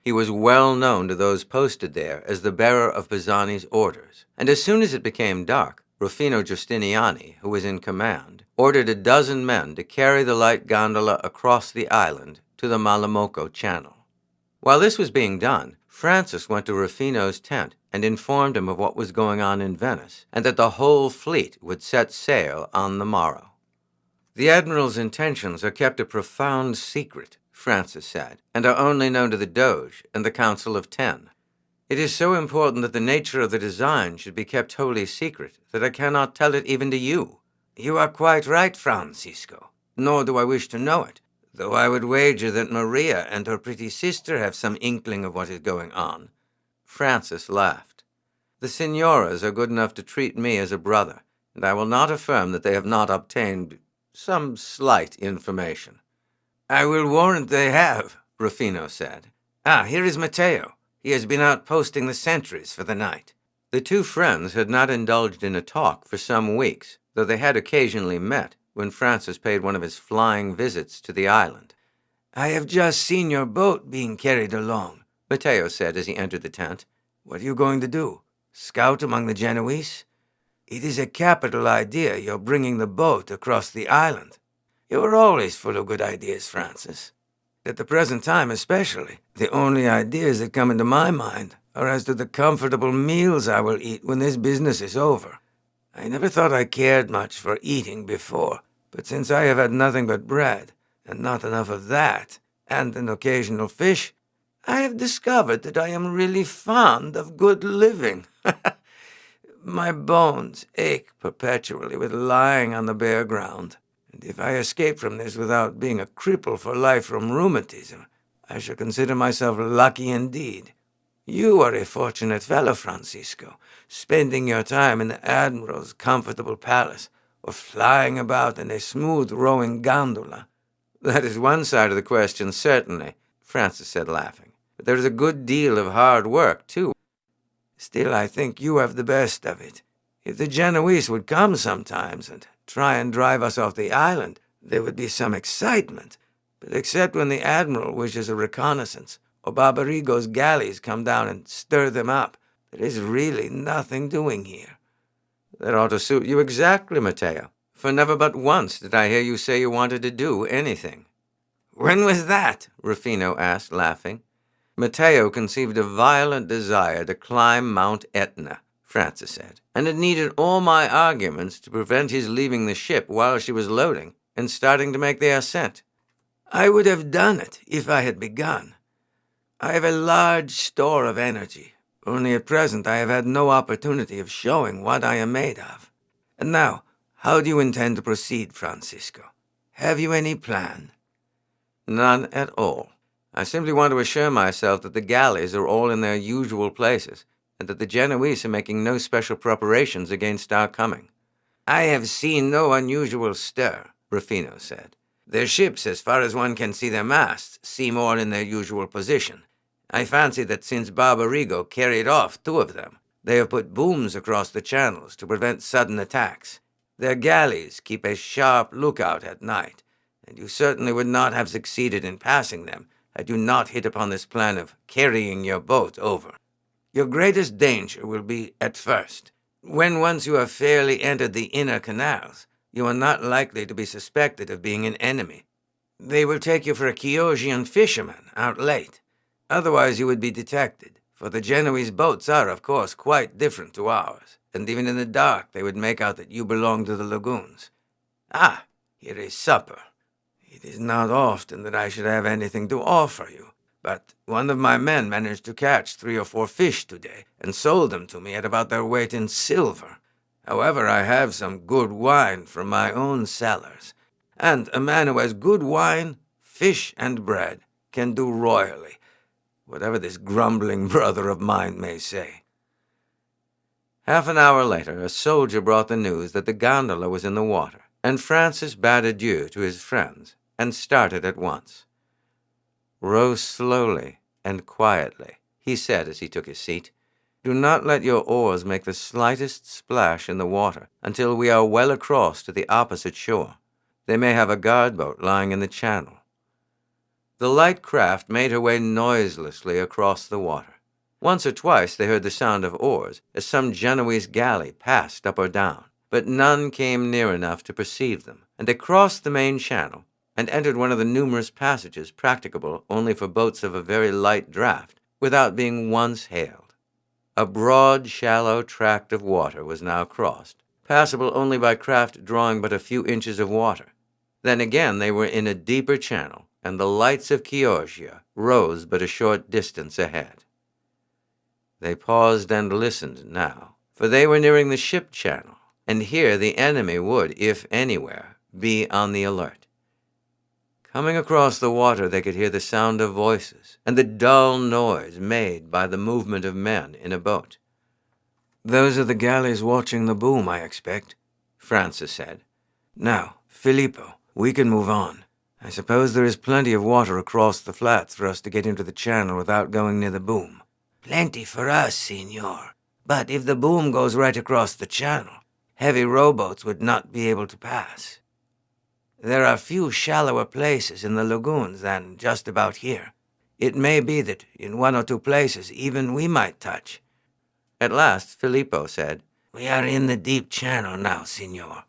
He was well known to those posted there as the bearer of Pisani's orders, and as soon as it became dark, Rufino Giustiniani, who was in command, ordered a dozen men to carry the light gondola across the island to the Malamocco Channel. While this was being done, Francis went to Rufino's tent and informed him of what was going on in Venice, and that the whole fleet would set sail on the morrow. "The Admiral's intentions are kept a profound secret," Francis said, "and are only known to the Doge and the Council of Ten. It is so important that the nature of the design should be kept wholly secret that I cannot tell it even to you." "You are quite right, Francisco, nor do I wish to know it, though I would wager that Maria and her pretty sister have some inkling of what is going on." Francis laughed. "The signoras are good enough to treat me as a brother, and I will not affirm that they have not obtained some slight information." "I will warrant they have," Rufino said. Here is Matteo. He has been out posting the sentries for the night." The two friends had not indulged in a talk for some weeks, though they had occasionally met when Francis paid one of his flying visits to the island. "I have just seen your boat being carried along," Matteo said as he entered the tent. "What are you going to do? Scout among the Genoese? It is a capital idea, your bringing the boat across the island. You are always full of good ideas, Francis. At the present time especially, the only ideas that come into my mind are as to the comfortable meals I will eat when this business is over. I never thought I cared much for eating before, but since I have had nothing but bread, and not enough of that, and an occasional fish, I have discovered that I am really fond of good living. My bones ache perpetually with lying on the bare ground, and if I escape from this without being a cripple for life from rheumatism, I shall consider myself lucky indeed. You are a fortunate fellow, Francisco, spending your time in the Admiral's comfortable palace, or flying about in a smooth-rowing gondola." "That is one side of the question, certainly," Francis said, laughing. "But there is a good deal of hard work, too." "Still, I think you have the best of it. If the Genoese would come sometimes and try and drive us off the island, there would be some excitement. But except when the Admiral wishes a reconnaissance, or Barbarigo's galleys come down and stir them up, there is really nothing doing here." "That ought to suit you exactly, Matteo, for never but once did I hear you say you wanted to do anything." "When was that?" Rufino asked, laughing. "Matteo conceived a violent desire to climb Mount Etna," Francis said, "and it needed all my arguments to prevent his leaving the ship while she was loading and starting to make the ascent. I would have done it if I had begun. I have a large store of energy, only at present I have had no opportunity of showing what I am made of. And now, how do you intend to proceed, Francisco? Have you any plan?" "None at all. I simply want to assure myself that the galleys are all in their usual places, and that the Genoese are making no special preparations against our coming." "I have seen no unusual stir," Rufino said. "Their ships, as far as one can see their masts, seem all in their usual position. I fancy that since Barbarigo carried off 2 of them, they have put booms across the channels to prevent sudden attacks. Their galleys keep a sharp lookout at night, and you certainly would not have succeeded in passing them had you not hit upon this plan of carrying your boat over." Your greatest danger will be at first. When once you have fairly entered the inner canals, you are not likely to be suspected of being an enemy. They will take you for a Chiosian fisherman out late. Otherwise you would be detected, for the Genoese boats are, of course, quite different to ours, and even in the dark they would make out that you belong to the lagoons. Ah, here is supper. It is not often that I should have anything to offer you, but one of my men managed to catch 3 or 4 fish today and sold them to me at about their weight in silver. However, I have some good wine from my own cellars, and a man who has good wine, fish, and bread can do royally, whatever this grumbling brother of mine may say. Half an hour later, a soldier brought the news that the gondola was in the water, and Francis bade adieu to his friends and started at once. "Row slowly and quietly," he said as he took his seat. "Do not let your oars make the slightest splash in the water until we are well across to the opposite shore. They may have a guard boat lying in the channel." The light craft made her way noiselessly across the water. Once or twice they heard the sound of oars as some Genoese galley passed up or down, but none came near enough to perceive them, and they crossed the main channel and entered one of the numerous passages practicable only for boats of a very light draught, without being once hailed. A broad, shallow tract of water was now crossed, passable only by craft drawing but a few inches of water. Then again they were in a deeper channel, and the lights of Chioggia rose but a short distance ahead. They paused and listened now, for they were nearing the ship channel, and here the enemy would, if anywhere, be on the alert. Coming across the water, they could hear the sound of voices and the dull noise made by the movement of men in a boat. "Those are the galleys watching the boom, I expect," Francis said. "Now, Filippo, we can move on. I suppose there is plenty of water across the flats for us to get into the channel without going near the boom." "Plenty for us, signor. But if the boom goes right across the channel, heavy rowboats would not be able to pass. There are few shallower places in the lagoons than just about here. It may be that in 1 or 2 places even we might touch." At last Filippo said, "We are in the deep channel now, signor.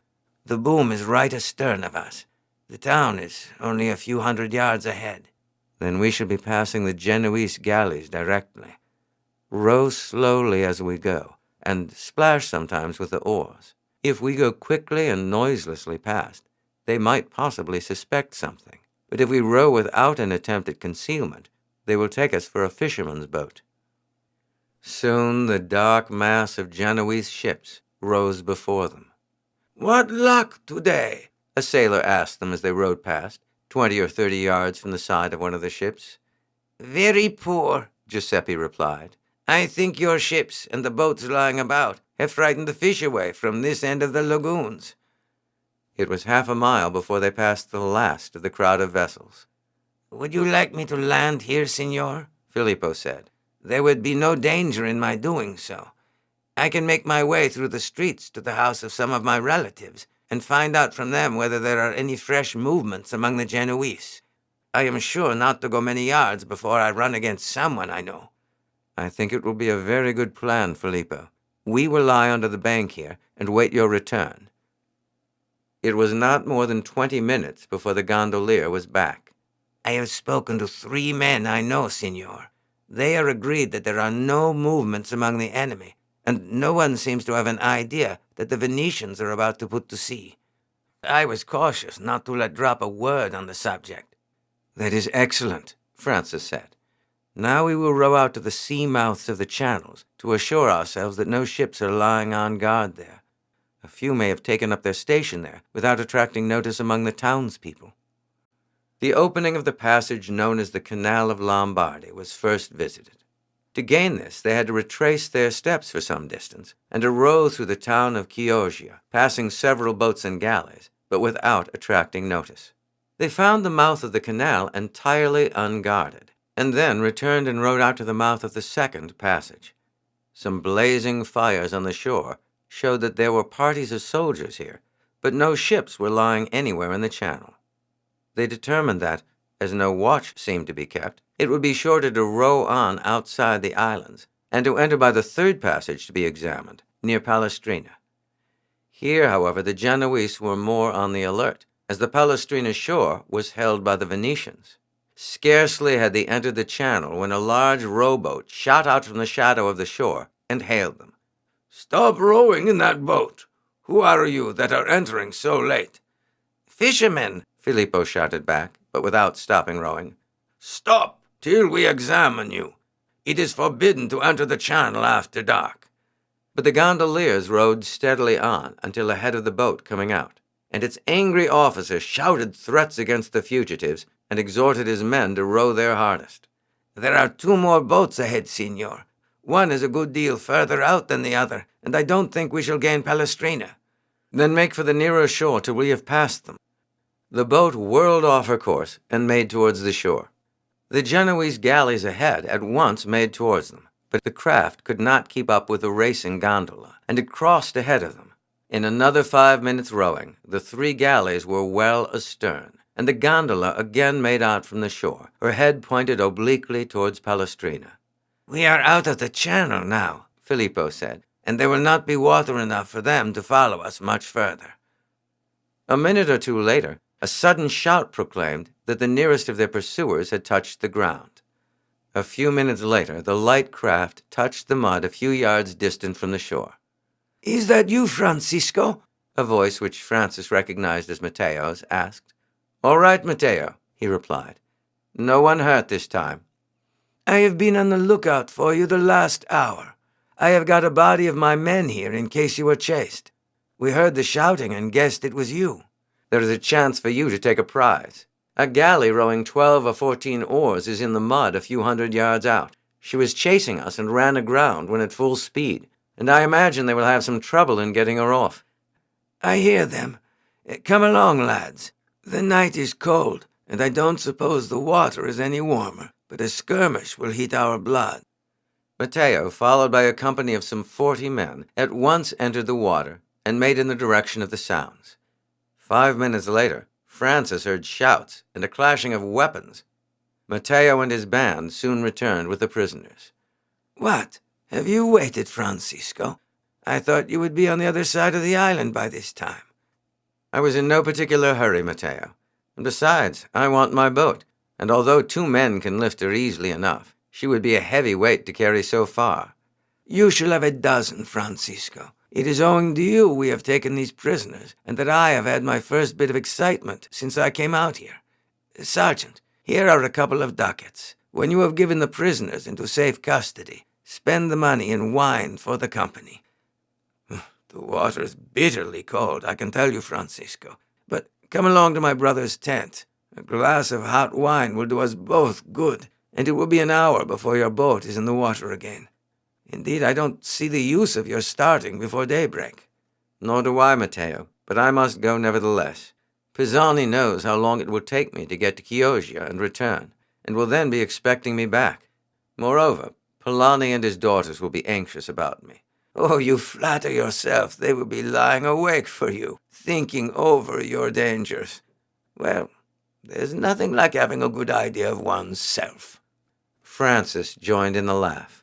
The boom is right astern of us. The town is only a few hundred yards ahead." "Then we shall be passing the Genoese galleys directly. Row slowly as we go, and splash sometimes with the oars. If we go quickly and noiselessly past, they might possibly suspect something, but if we row without an attempt at concealment, they will take us for a fisherman's boat." Soon the dark mass of Genoese ships rose before them. "What luck today?" a sailor asked them as they rowed past, 20 or 30 yards from the side of one of the ships. "Very poor," Giuseppe replied. "I think your ships and the boats lying about have frightened the fish away from this end of the lagoons." It was half a mile before they passed the last of the crowd of vessels. "Would you like me to land here, signor?" Filippo said. "There would be no danger in my doing so. I can make my way through the streets to the house of some of my relatives and find out from them whether there are any fresh movements among the Genoese. I am sure not to go many yards before I run against someone I know." "I think it will be a very good plan, Filippo. We will lie under the bank here and wait your return." It was not more than 20 minutes before the gondolier was back. "I have spoken to 3 men I know, signor. They are agreed that there are no movements among the enemy, and no one seems to have an idea that the Venetians are about to put to sea. I was cautious not to let drop a word on the subject." "That is excellent," Francis said. "Now we will row out to the sea mouths of the channels to assure ourselves that no ships are lying on guard there. A few may have taken up their station there without attracting notice among the townspeople." The opening of the passage known as the Canal of Lombardy was first visited. To gain this, they had to retrace their steps for some distance and to row through the town of Chioggia, passing several boats and galleys, but without attracting notice. They found the mouth of the canal entirely unguarded, and then returned and rowed out to the mouth of the second passage. Some blazing fires on the shore showed that there were parties of soldiers here, but no ships were lying anywhere in the channel. They determined that, as no watch seemed to be kept, it would be shorter to row on outside the islands and to enter by the third passage to be examined, near Palestrina. Here, however, the Genoese were more on the alert, as the Palestrina shore was held by the Venetians. Scarcely had they entered the channel when a large rowboat shot out from the shadow of the shore and hailed them. "Stop rowing in that boat! Who are you that are entering so late?" "Fishermen," Filippo shouted back, but without stopping rowing. "Stop till we examine you. It is forbidden to enter the channel after dark." But the gondoliers rowed steadily on until ahead of the boat coming out, and its angry officer shouted threats against the fugitives and exhorted his men to row their hardest. "There are 2 more boats ahead, signor. One is a good deal further out than the other, and I don't think we shall gain Palestrina." "Then make for the nearer shore till we have passed them." The boat whirled off her course and made towards the shore. The Genoese galleys ahead at once made towards them, but the craft could not keep up with the racing gondola, and it crossed ahead of them. In another 5 minutes' rowing, the 3 galleys were well astern, and the gondola again made out from the shore, her head pointed obliquely towards Palestrina. "We are out of the channel now," Filippo said, "and there will not be water enough for them to follow us much further." A minute or two later, a sudden shout proclaimed that the nearest of their pursuers had touched the ground. A few minutes later, the light craft touched the mud a few yards distant from the shore. "Is that you, Francisco?" a voice which Francis recognized as Matteo's asked. "All right, Matteo," he replied. "No one hurt this time." "I have been on the lookout for you the last hour. I have got a body of my men here in case you were chased. We heard the shouting and guessed it was you." "There is a chance for you to take a prize. A galley rowing 12 or 14 oars is in the mud a few hundred yards out. She was chasing us and ran aground when at full speed, and I imagine they will have some trouble in getting her off." "I hear them. Come along, lads. The night is cold, and I don't suppose the water is any warmer, but a skirmish will heat our blood." Matteo, followed by a company of some 40 men, at once entered the water and made in the direction of the sounds. 5 minutes later, Francis heard shouts and a clashing of weapons. Matteo and his band soon returned with the prisoners. "What? Have you waited, Francisco? I thought you would be on the other side of the island by this time." "I was in no particular hurry, Matteo. And besides, I want my boat, and although 2 men can lift her easily enough, she would be a heavy weight to carry so far." "You shall have a dozen, Francisco. It is owing to you we have taken these prisoners, and that I have had my first bit of excitement since I came out here. Sergeant, here are a couple of ducats. When you have given the prisoners into safe custody, spend the money in wine for the company." "The water is bitterly cold, I can tell you, Francisco. But come along to my brother's tent. A glass of hot wine will do us both good, and it will be an hour before your boat is in the water again. Indeed, I don't see the use of your starting before daybreak." "Nor do I, Matteo, but I must go nevertheless. Pisani knows how long it will take me to get to Chioggia and return, and will then be expecting me back. Moreover, Polani and his daughters will be anxious about me." "Oh, you flatter yourself they will be lying awake for you, thinking over your dangers. Well, there's nothing like having a good idea of one's self." Francis joined in the laugh.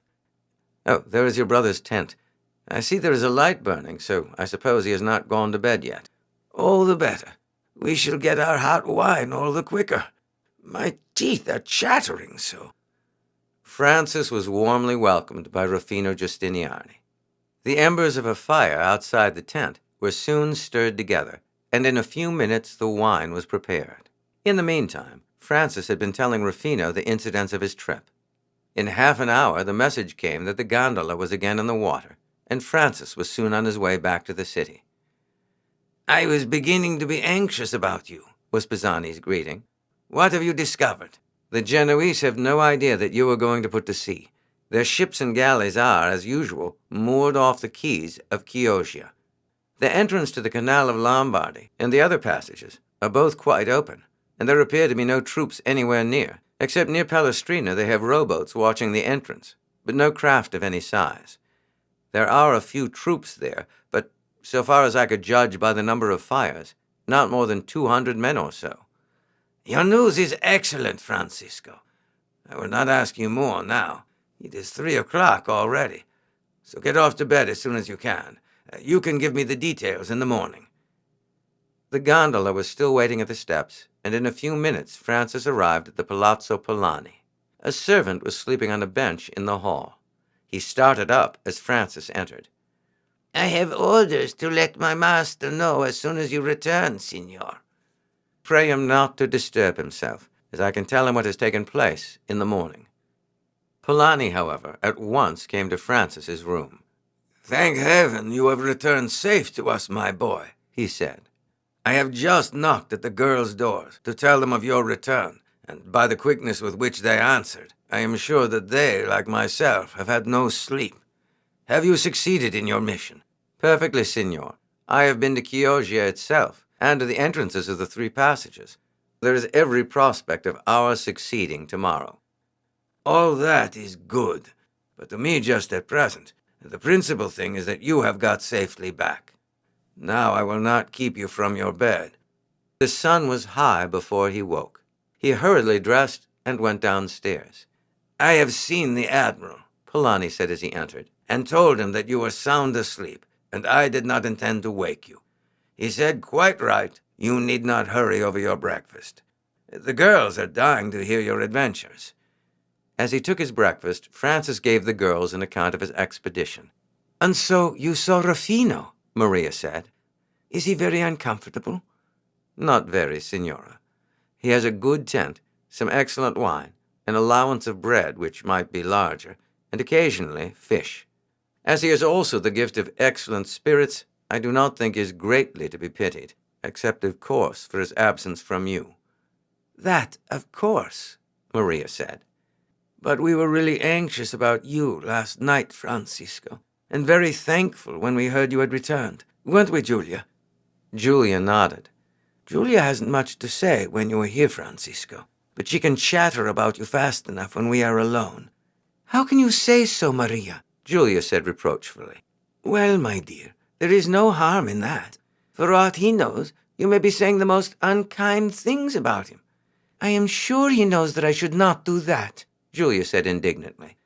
"Oh, there is your brother's tent. I see there is a light burning, so I suppose he has not gone to bed yet." "All the better. We shall get our hot wine all the quicker. My teeth are chattering so." Francis was warmly welcomed by Rufino Giustiniani. The embers of a fire outside the tent were soon stirred together, and in a few minutes the wine was prepared. In the meantime, Francis had been telling Rufino the incidents of his trip. In half an hour, the message came that the gondola was again in the water, and Francis was soon on his way back to the city. "I was beginning to be anxious about you," was Pisani's greeting. "What have you discovered?" "The Genoese have no idea that you are going to put to sea. Their ships and galleys are, as usual, moored off the quays of Chioggia. The entrance to the Canal of Lombardy and the other passages are both quite open, and there appear to be no troops anywhere near. Except near Palestrina, they have rowboats watching the entrance, but no craft of any size. There are a few troops there, but so far as I could judge by the number of fires, not more than 200 men or so." "Your news is excellent, Francisco. I will not ask you more now. It is 3 o'clock already, so get off to bed as soon as you can. You can give me the details in the morning." The gondola was still waiting at the steps, and in a few minutes Francis arrived at the Palazzo Polani. A servant was sleeping on a bench in the hall. He started up as Francis entered. "I have orders to let my master know as soon as you return, signor." "Pray him not to disturb himself, as I can tell him what has taken place in the morning." Polani, however, at once came to Francis's room. "Thank heaven you have returned safe to us, my boy," he said. "I have just knocked at the girls' doors to tell them of your return, and by the quickness with which they answered, I am sure that they, like myself, have had no sleep. Have you succeeded in your mission?" "Perfectly, signor. I have been to Chioggia itself, and to the entrances of the 3 passages. There is every prospect of our succeeding tomorrow." "All that is good, but to me just at present, the principal thing is that you have got safely back. Now I will not keep you from your bed." The sun was high before he woke. He hurriedly dressed and went downstairs. "I have seen the Admiral," Polani said as he entered, "and told him that you were sound asleep, and I did not intend to wake you. He said, quite right, you need not hurry over your breakfast. The girls are dying to hear your adventures." As he took his breakfast, Francis gave the girls an account of his expedition. "And so you saw Ruffino," Maria said. "Is he very uncomfortable?" "Not very, signora. He has a good tent, some excellent wine, an allowance of bread which might be larger, and occasionally fish. As he has also the gift of excellent spirits, I do not think he is greatly to be pitied, except, of course, for his absence from you." "That, of course," Maria said. "But we were really anxious about you last night, Francisco, and very thankful when we heard you had returned. Weren't we, Julia?" Julia nodded. "Julia hasn't much to say when you are here, Francisco, but she can chatter about you fast enough when we are alone." "How can you say so, Maria?" Julia said reproachfully. "Well, my dear, there is no harm in that. For aught he knows, you may be saying the most unkind things about him." "I am sure he knows that I should not do that," Julia said indignantly.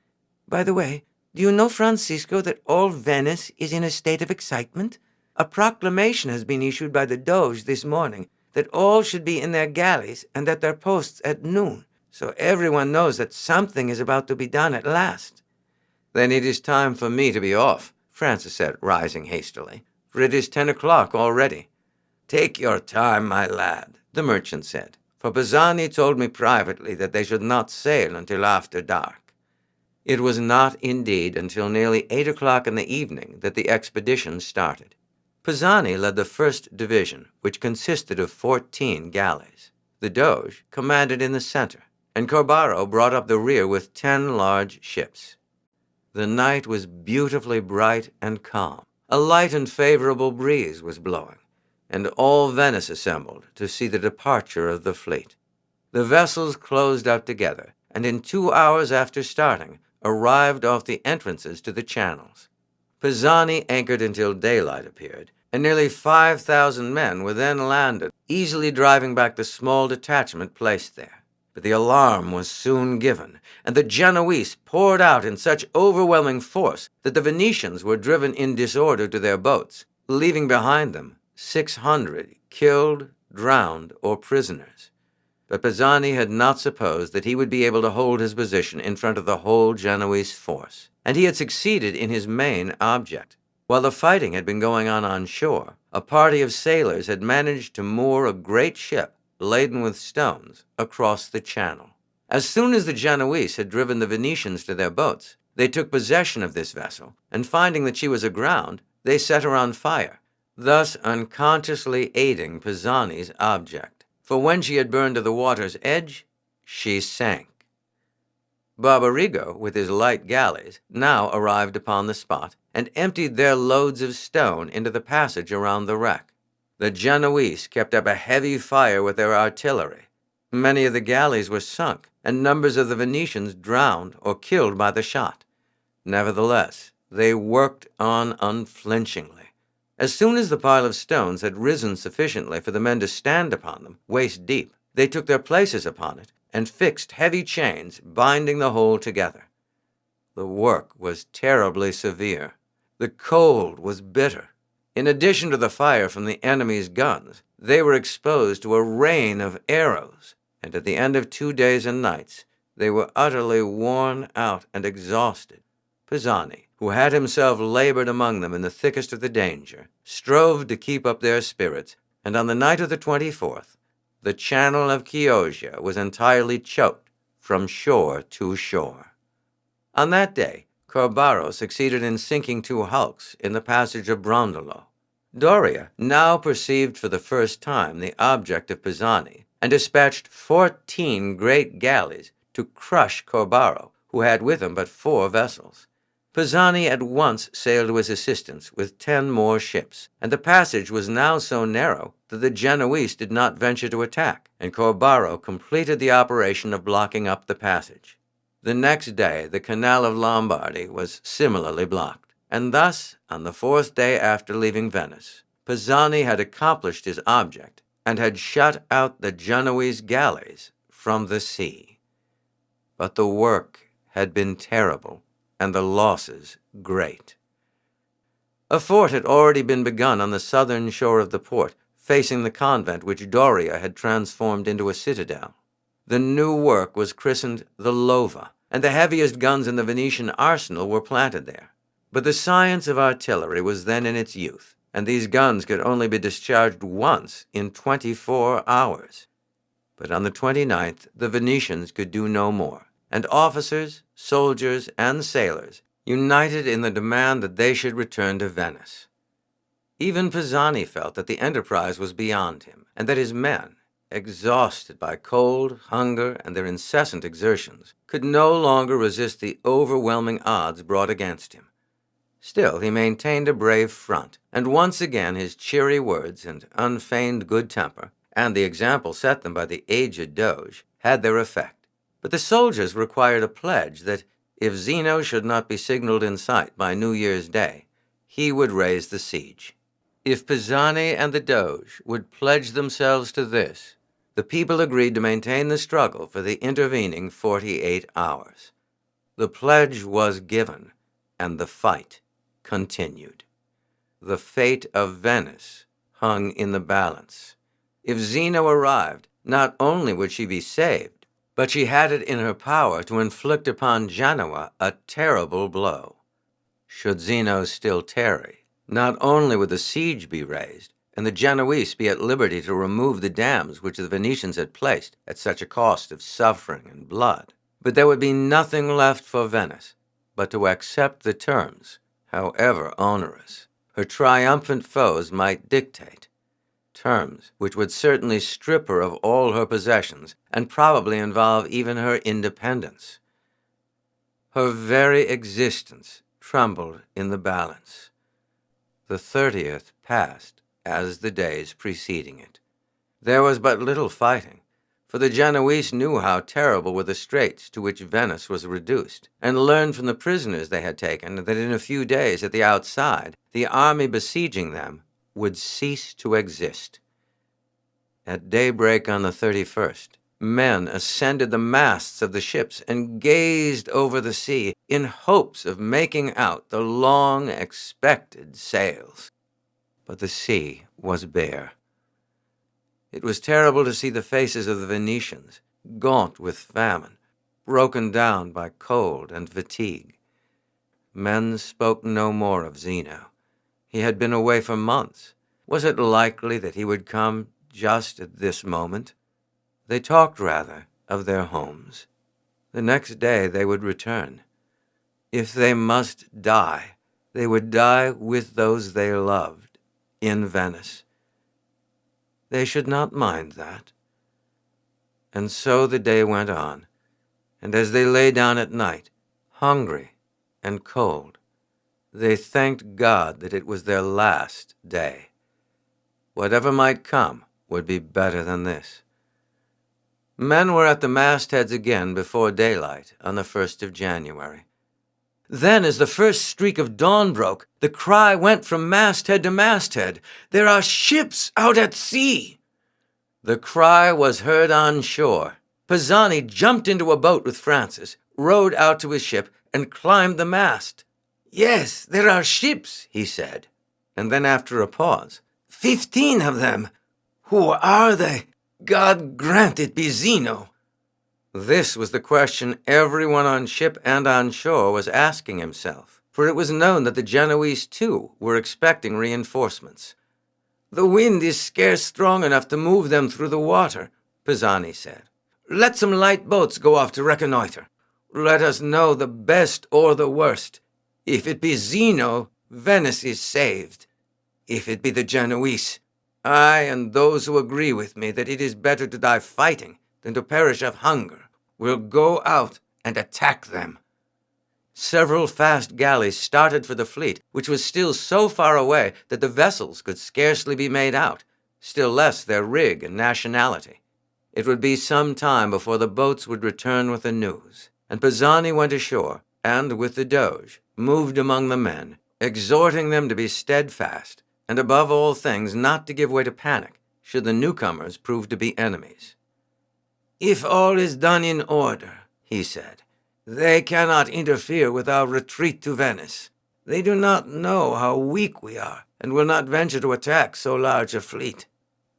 "By the way, do you know, Francisco, that all Venice is in a state of excitement? A proclamation has been issued by the Doge this morning that all should be in their galleys and at their posts at noon, so everyone knows that something is about to be done at last." "Then it is time for me to be off," Francis said, rising hastily, "for it is 10 o'clock already." "Take your time, my lad," the merchant said, "for Pisani told me privately that they should not sail until after dark." It was not, indeed, until nearly 8 o'clock in the evening that the expedition started. Pisani led the first division, which consisted of 14 galleys. The Doge commanded in the center, and Corbaro brought up the rear with 10 large ships. The night was beautifully bright and calm. A light and favorable breeze was blowing, and all Venice assembled to see the departure of the fleet. The vessels closed up together, and in 2 hours after starting, arrived off the entrances to the channels. Pisani anchored until daylight appeared, and nearly 5,000 men were then landed, easily driving back the small detachment placed there. But the alarm was soon given, and the Genoese poured out in such overwhelming force that the Venetians were driven in disorder to their boats, leaving behind them 600 killed, drowned, or prisoners. But Pisani had not supposed that he would be able to hold his position in front of the whole Genoese force, and he had succeeded in his main object. While the fighting had been going on shore, a party of sailors had managed to moor a great ship laden with stones across the channel. As soon as the Genoese had driven the Venetians to their boats, they took possession of this vessel, and finding that she was aground, they set her on fire, thus unconsciously aiding Pisani's object. For when she had burned to the water's edge, she sank. Barbarigo, with his light galleys, now arrived upon the spot, and emptied their loads of stone into the passage around the wreck. The Genoese kept up a heavy fire with their artillery. Many of the galleys were sunk, and numbers of the Venetians drowned or killed by the shot. Nevertheless, they worked on unflinchingly. As soon as the pile of stones had risen sufficiently for the men to stand upon them, waist deep, they took their places upon it and fixed heavy chains, binding the whole together. The work was terribly severe. The cold was bitter. In addition to the fire from the enemy's guns, they were exposed to a rain of arrows, and at the end of 2 days and nights, they were utterly worn out and exhausted. Pisani, who had himself labored among them in the thickest of the danger, strove to keep up their spirits, and on the night of the 24th, the channel of Chioggia was entirely choked from shore to shore. On that day, Corbaro succeeded in sinking 2 hulks in the passage of Brondolo. Doria now perceived for the first time the object of Pisani, and dispatched 14 great galleys to crush Corbaro, who had with him but 4 vessels. Pisani at once sailed to his assistance with 10 more ships, and the passage was now so narrow that the Genoese did not venture to attack, and Corbaro completed the operation of blocking up the passage. The next day, the Canal of Lombardy was similarly blocked, and thus, on the 4th day after leaving Venice, Pisani had accomplished his object and had shut out the Genoese galleys from the sea. But the work had been terrible, and the losses great. A fort had already been begun on the southern shore of the port, facing the convent which Doria had transformed into a citadel. The new work was christened the Lova, and the heaviest guns in the Venetian arsenal were planted there. But the science of artillery was then in its youth, and these guns could only be discharged once in 24 hours. But on the 29th, the Venetians could do no more, and officers, soldiers, and sailors united in the demand that they should return to Venice. Even Pisani felt that the enterprise was beyond him, and that his men, exhausted by cold, hunger, and their incessant exertions, could no longer resist the overwhelming odds brought against him. Still, he maintained a brave front, and once again his cheery words and unfeigned good temper, and the example set them by the aged Doge, had their effect. But the soldiers required a pledge that, if Zeno should not be signaled in sight by New Year's Day, he would raise the siege. If Pisani and the Doge would pledge themselves to this, the people agreed to maintain the struggle for the intervening 48 hours. The pledge was given, and the fight continued. The fate of Venice hung in the balance. If Zeno arrived, not only would she be saved, but she had it in her power to inflict upon Genoa a terrible blow. Should Zeno still tarry, not only would the siege be raised, and the Genoese be at liberty to remove the dams which the Venetians had placed at such a cost of suffering and blood, but there would be nothing left for Venice but to accept the terms, however onerous, her triumphant foes might dictate, terms which would certainly strip her of all her possessions and probably involve even her independence. Her very existence trembled in the balance. The 30th passed as the days preceding it. There was but little fighting, for the Genoese knew how terrible were the straits to which Venice was reduced, and learned from the prisoners they had taken that in a few days at the outside, the army besieging them would cease to exist. At daybreak on the 31st, men ascended the masts of the ships and gazed over the sea in hopes of making out the long-expected sails. But the sea was bare. It was terrible to see the faces of the Venetians, gaunt with famine, broken down by cold and fatigue. Men spoke no more of Zeno. He had been away for months. Was it likely that he would come just at this moment? They talked, rather, of their homes. The next day they would return. If they must die, they would die with those they loved, in Venice. They should not mind that. And so the day went on, and as they lay down at night, hungry and cold, they thanked God that it was their last day. Whatever might come would be better than this. Men were at the mastheads again before daylight on the 1st of January. Then, as the first streak of dawn broke, the cry went from masthead to masthead, "There are ships out at sea!" The cry was heard on shore. Pisani jumped into a boat with Francis, rowed out to his ship, and climbed the mast. "Yes, there are ships," he said. And then after a pause, 15 of them. Who are they? God grant it be Zeno." This was the question everyone on ship and on shore was asking himself, for it was known that the Genoese, too, were expecting reinforcements. "The wind is scarce strong enough to move them through the water," Pisani said. "Let some light boats go off to reconnoiter. Let us know the best or the worst. If it be Zeno, Venice is saved. If it be the Genoese, I and those who agree with me that it is better to die fighting than to perish of hunger will go out and attack them." Several fast galleys started for the fleet, which was still so far away that the vessels could scarcely be made out, still less their rig and nationality. It would be some time before the boats would return with the news, and Pisani went ashore, and with the Doge, moved among the men, exhorting them to be steadfast, and above all things not to give way to panic, should the newcomers prove to be enemies. "If all is done in order," he said, "they cannot interfere with our retreat to Venice. They do not know how weak we are, and will not venture to attack so large a fleet.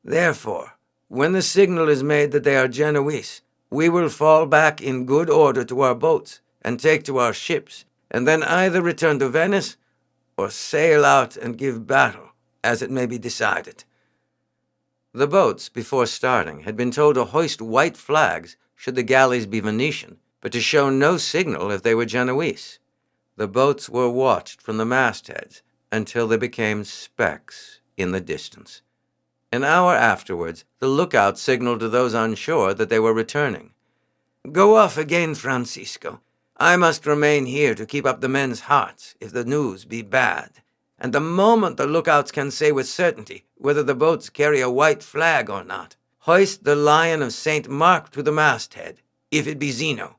Therefore, when the signal is made that they are Genoese, we will fall back in good order to our boats, and take to our ships, and then either return to Venice, or sail out and give battle, as it may be decided." The boats, before starting, had been told to hoist white flags should the galleys be Venetian, but to show no signal if they were Genoese. The boats were watched from the mastheads until they became specks in the distance. An hour afterwards, the lookout signaled to those on shore that they were returning. "Go off again, Francisco. I must remain here to keep up the men's hearts if the news be bad. And the moment the lookouts can say with certainty whether the boats carry a white flag or not, hoist the Lion of St. Mark to the masthead, if it be Zeno.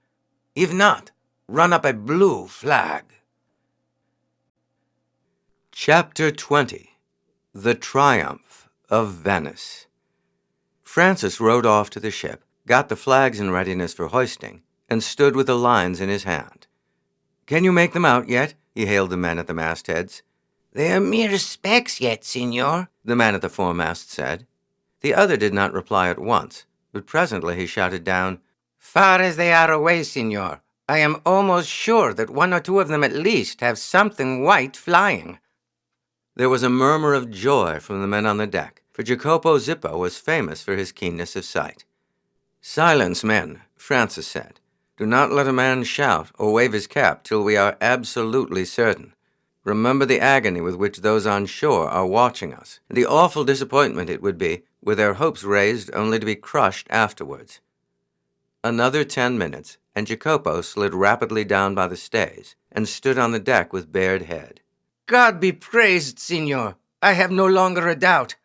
If not, run up a blue flag." Chapter 20. The Triumph of Venice. Francis rowed off to the ship, got the flags in readiness for hoisting, and stood with the lines in his hand. "Can you make them out yet?" he hailed the men at the mastheads. "They are mere specks yet, Signor," the man at the foremast said. The other did not reply at once, but presently he shouted down, "Far as they are away, Signor, I am almost sure that one or two of them at least have something white flying." There was a murmur of joy from the men on the deck, for Jacopo Zippo was famous for his keenness of sight. "Silence, men," Francis said. "Do not let a man shout or wave his cap till we are absolutely certain. Remember the agony with which those on shore are watching us, and the awful disappointment it would be, with their hopes raised only to be crushed afterwards." Another 10 minutes, and Jacopo slid rapidly down by the stays, and stood on the deck with bared head. "God be praised, Signor. I have no longer a doubt.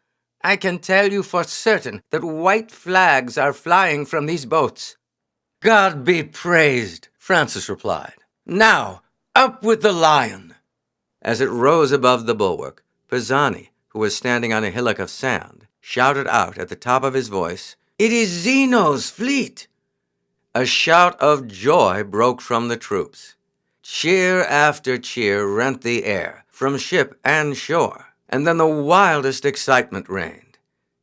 I can tell you for certain that white flags are flying from these boats." "God be praised," Francis replied. "Now, up with the Lion." As it rose above the bulwark, Pisani, who was standing on a hillock of sand, shouted out at the top of his voice, "It is Zeno's fleet!" A shout of joy broke from the troops. Cheer after cheer rent the air, from ship and shore, and then the wildest excitement reigned.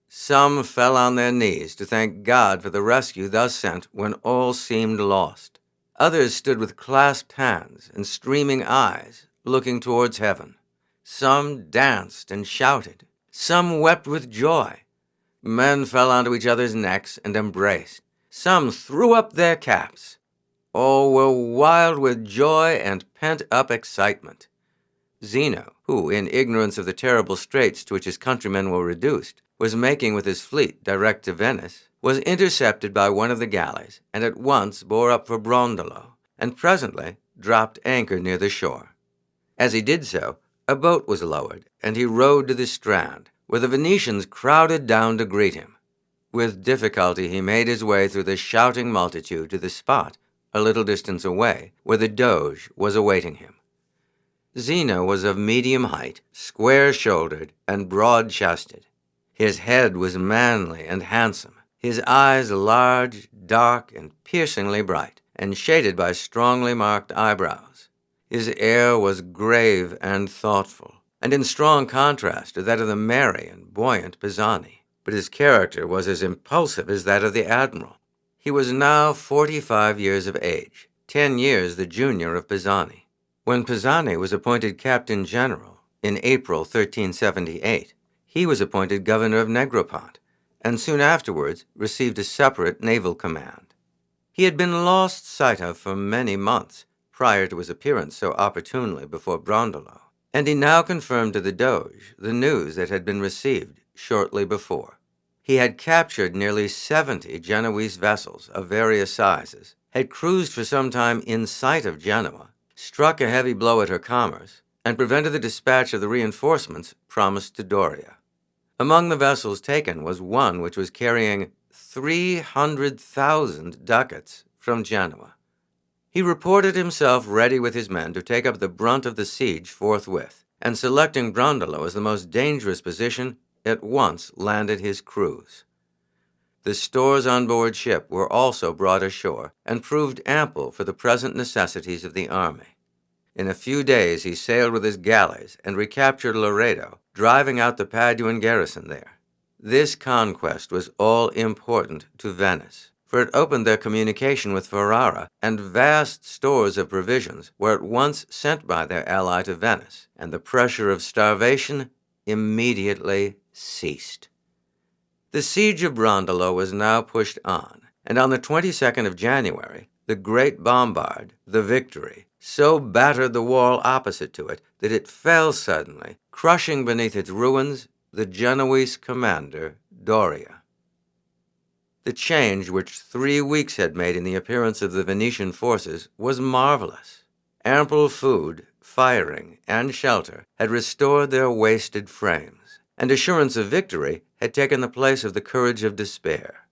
Some fell on their knees to thank God for the rescue thus sent when all seemed lost. Others stood with clasped hands and streaming eyes, looking towards heaven. Some danced and shouted. Some wept with joy. Men fell onto each other's necks and embraced. Some threw up their caps. All were wild with joy and pent-up excitement. Zeno, who, in ignorance of the terrible straits to which his countrymen were reduced, was making with his fleet direct to Venice, was intercepted by one of the galleys, and at once bore up for Brondolo, and presently dropped anchor near the shore. As he did so, a boat was lowered, and he rowed to the strand, where the Venetians crowded down to greet him. With difficulty he made his way through the shouting multitude to the spot, a little distance away, where the Doge was awaiting him. Zeno was of medium height, square-shouldered, and broad-chested. His head was manly and handsome, his eyes large, dark, and piercingly bright, and shaded by strongly marked eyebrows. His air was grave and thoughtful, and in strong contrast to that of the merry and buoyant Pisani, but his character was as impulsive as that of the admiral. He was now 45 years of age, 10 years the junior of Pisani. When Pisani was appointed Captain General in April 1378, he was appointed governor of Negropont, and soon afterwards received a separate naval command. He had been lost sight of for many months prior to his appearance so opportunely before Brondolo, and he now confirmed to the Doge the news that had been received shortly before. He had captured nearly 70 Genoese vessels of various sizes, had cruised for some time in sight of Genoa, struck a heavy blow at her commerce, and prevented the dispatch of the reinforcements promised to Doria. Among the vessels taken was one which was carrying 300,000 ducats from Genoa. He reported himself ready with his men to take up the brunt of the siege forthwith, and selecting Brondolo as the most dangerous position, at once landed his crews. The stores on board ship were also brought ashore and proved ample for the present necessities of the army. In a few days he sailed with his galleys and recaptured Loreto, driving out the Paduan garrison there. This conquest was all important to Venice, for it opened their communication with Ferrara, and vast stores of provisions were at once sent by their ally to Venice, and the pressure of starvation immediately ceased. The siege of Brondolo was now pushed on, and on the 22nd of January, the great bombard, the Victory, so battered the wall opposite to it that it fell suddenly, crushing beneath its ruins the Genoese commander, Doria. The change which 3 weeks had made in the appearance of the Venetian forces was marvelous. Ample food, firing, and shelter had restored their wasted frames, and assurance of victory had taken the place of the courage of despair.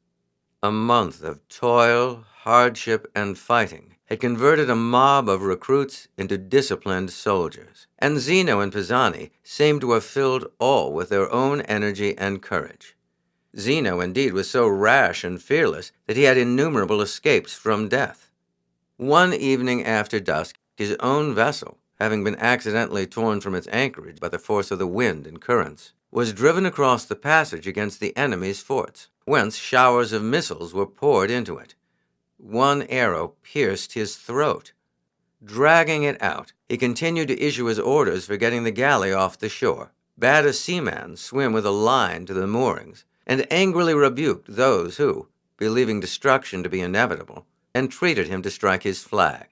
A month of toil, hardship, and fighting had converted a mob of recruits into disciplined soldiers, and Zeno and Pisani seemed to have filled all with their own energy and courage. Zeno, indeed, was so rash and fearless that he had innumerable escapes from death. One evening after dusk, his own vessel, having been accidentally torn from its anchorage by the force of the wind and currents, was driven across the passage against the enemy's forts, whence showers of missiles were poured into it. One arrow pierced his throat. Dragging it out, he continued to issue his orders for getting the galley off the shore, bade a seaman swim with a line to the moorings, and angrily rebuked those who, believing destruction to be inevitable, entreated him to strike his flag.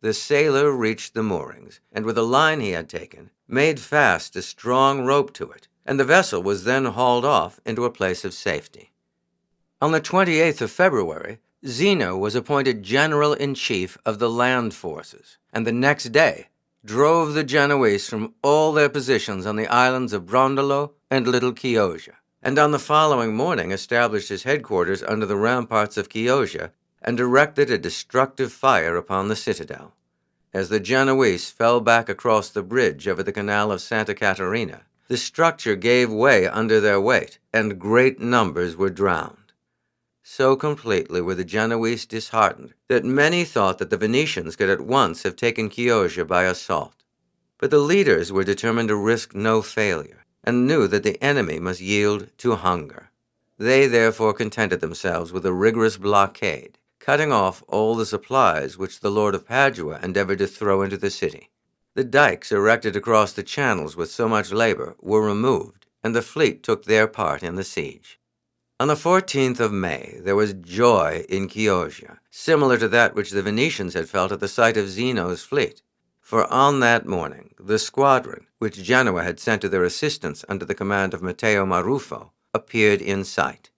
The sailor reached the moorings, and with a line he had taken, made fast a strong rope to it, and the vessel was then hauled off into a place of safety. On the 28th of February, Zeno was appointed general-in-chief of the land forces, and the next day drove the Genoese from all their positions on the islands of Brondolo and Little Chioggia, and on the following morning established his headquarters under the ramparts of Chioggia and directed a destructive fire upon the citadel. As the Genoese fell back across the bridge over the canal of Santa Caterina, the structure gave way under their weight, and great numbers were drowned. So completely were the Genoese disheartened that many thought that the Venetians could at once have taken Chioggia by assault. But the leaders were determined to risk no failure, and knew that the enemy must yield to hunger. They therefore contented themselves with a rigorous blockade, cutting off all the supplies which the Lord of Padua endeavored to throw into the city. The dikes erected across the channels with so much labor were removed, and the fleet took their part in the siege. On the 14th of May, there was joy in Chioggia, similar to that which the Venetians had felt at the sight of Zeno's fleet. For on that morning, the squadron, which Genoa had sent to their assistance under the command of Matteo Marufo, appeared in sight.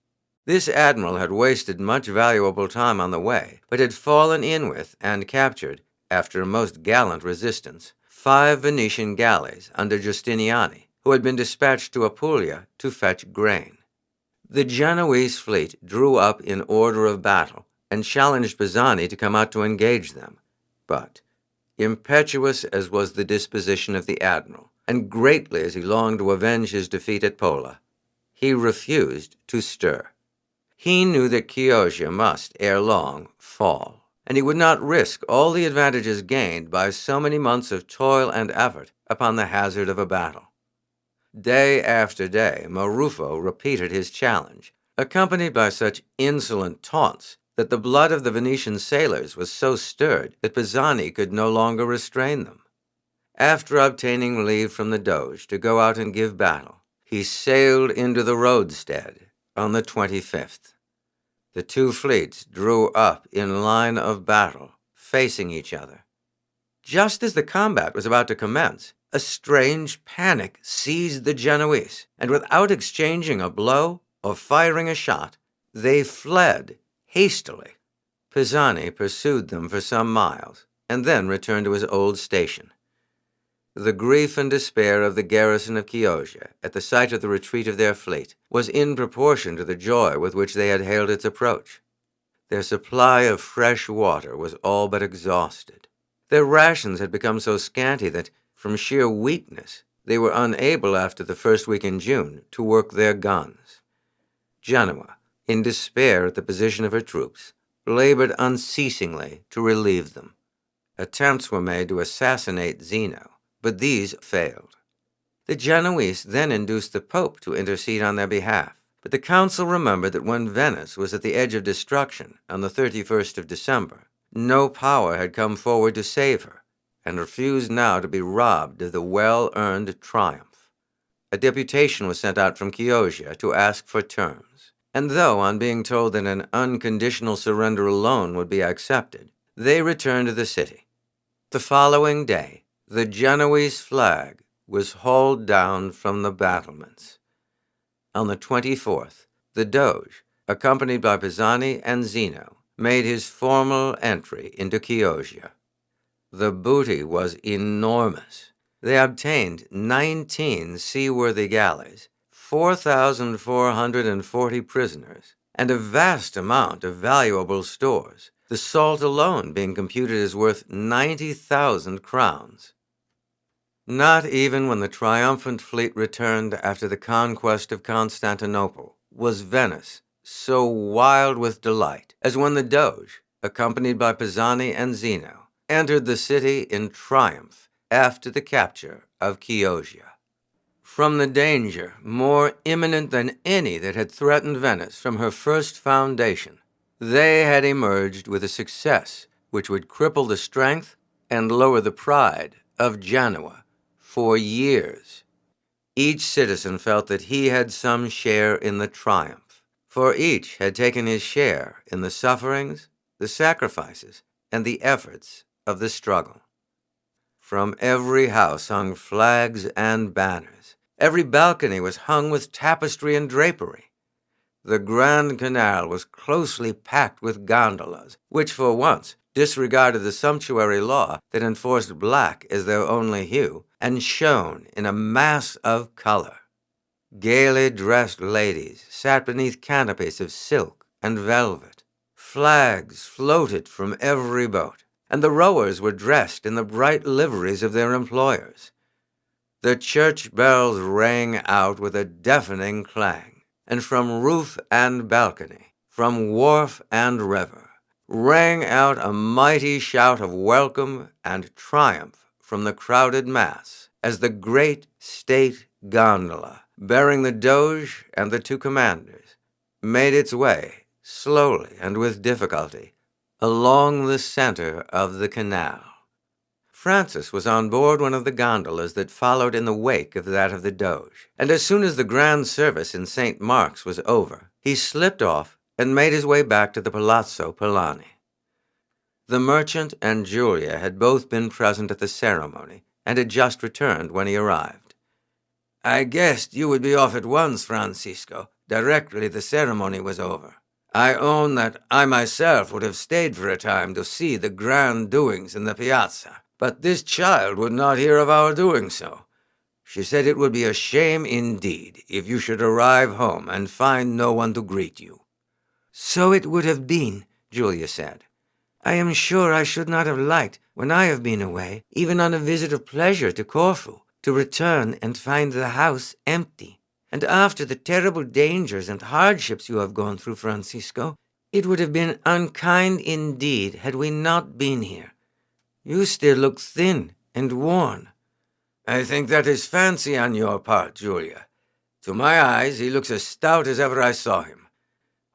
This admiral had wasted much valuable time on the way, but had fallen in with and captured, after a most gallant resistance, 5 Venetian galleys under Giustiniani, who had been dispatched to Apulia to fetch grain. The Genoese fleet drew up in order of battle and challenged Pisani to come out to engage them. But, impetuous as was the disposition of the admiral, and greatly as he longed to avenge his defeat at Pola, he refused to stir. He knew that Chioggia must, ere long, fall, and he would not risk all the advantages gained by so many months of toil and effort upon the hazard of a battle. Day after day, Marufo repeated his challenge, accompanied by such insolent taunts that the blood of the Venetian sailors was so stirred that Pisani could no longer restrain them. After obtaining leave from the Doge to go out and give battle, he sailed into the roadstead on the 25th. The two fleets drew up in line of battle, facing each other. Just as the combat was about to commence, a strange panic seized the Genoese, and without exchanging a blow or firing a shot, they fled hastily. Pisani pursued them for some miles, and then returned to his old station. The grief and despair of the garrison of Chioggia at the sight of the retreat of their fleet was in proportion to the joy with which they had hailed its approach. Their supply of fresh water was all but exhausted. Their rations had become so scanty that, from sheer weakness, they were unable after the first week in June to work their guns. Genoa, in despair at the position of her troops, labored unceasingly to relieve them. Attempts were made to assassinate Zeno, but these failed. The Genoese then induced the Pope to intercede on their behalf, but the council remembered that when Venice was at the edge of destruction on the 31st of December, no power had come forward to save her, and refused now to be robbed of the well-earned triumph. A deputation was sent out from Chioggia to ask for terms, and though, on being told that an unconditional surrender alone would be accepted, they returned to the city. The following day, the Genoese flag was hauled down from the battlements. On the 24th, the Doge, accompanied by Pisani and Zeno, made his formal entry into Chioggia. The booty was enormous. They obtained 19 seaworthy galleys, 4,440 prisoners, and a vast amount of valuable stores, the salt alone being computed as worth 90,000 crowns. Not even when the triumphant fleet returned after the conquest of Constantinople was Venice so wild with delight as when the Doge, accompanied by Pisani and Zeno, entered the city in triumph after the capture of Chioggia. From the danger, more imminent than any that had threatened Venice from her first foundation, they had emerged with a success which would cripple the strength and lower the pride of Genoa for years. Each citizen felt that he had some share in the triumph, for each had taken his share in the sufferings, the sacrifices, and the efforts of the struggle. From every house hung flags and banners. Every balcony was hung with tapestry and drapery. The Grand Canal was closely packed with gondolas, which for once disregarded the sumptuary law that enforced black as their only hue, and shone in a mass of color. Gaily dressed ladies sat beneath canopies of silk and velvet. Flags floated from every boat, and the rowers were dressed in the bright liveries of their employers. The church bells rang out with a deafening clang, and from roof and balcony, from wharf and river, rang out a mighty shout of welcome and triumph from the crowded mass as the great state gondola, bearing the Doge and the two commanders, made its way, slowly and with difficulty, along the center of the canal. Francis was on board one of the gondolas that followed in the wake of that of the Doge, and as soon as the grand service in St. Mark's was over, he slipped off and made his way back to the Palazzo Polani. The merchant and Julia had both been present at the ceremony and had just returned when he arrived. "I guessed you would be off at once, Francisco, directly the ceremony was over. I own that I myself would have stayed for a time to see the grand doings in the piazza, but this child would not hear of our doing so. She said it would be a shame indeed if you should arrive home and find no one to greet you." "So it would have been," Julia said. "I am sure I should not have liked, when I have been away, even on a visit of pleasure to Corfu, to return and find the house empty. And after the terrible dangers and hardships you have gone through, Francisco, It would have been unkind indeed had we not been here. You still look thin and worn. I think that is fancy on your part, Julia. To my eyes, he looks as stout as ever I saw him.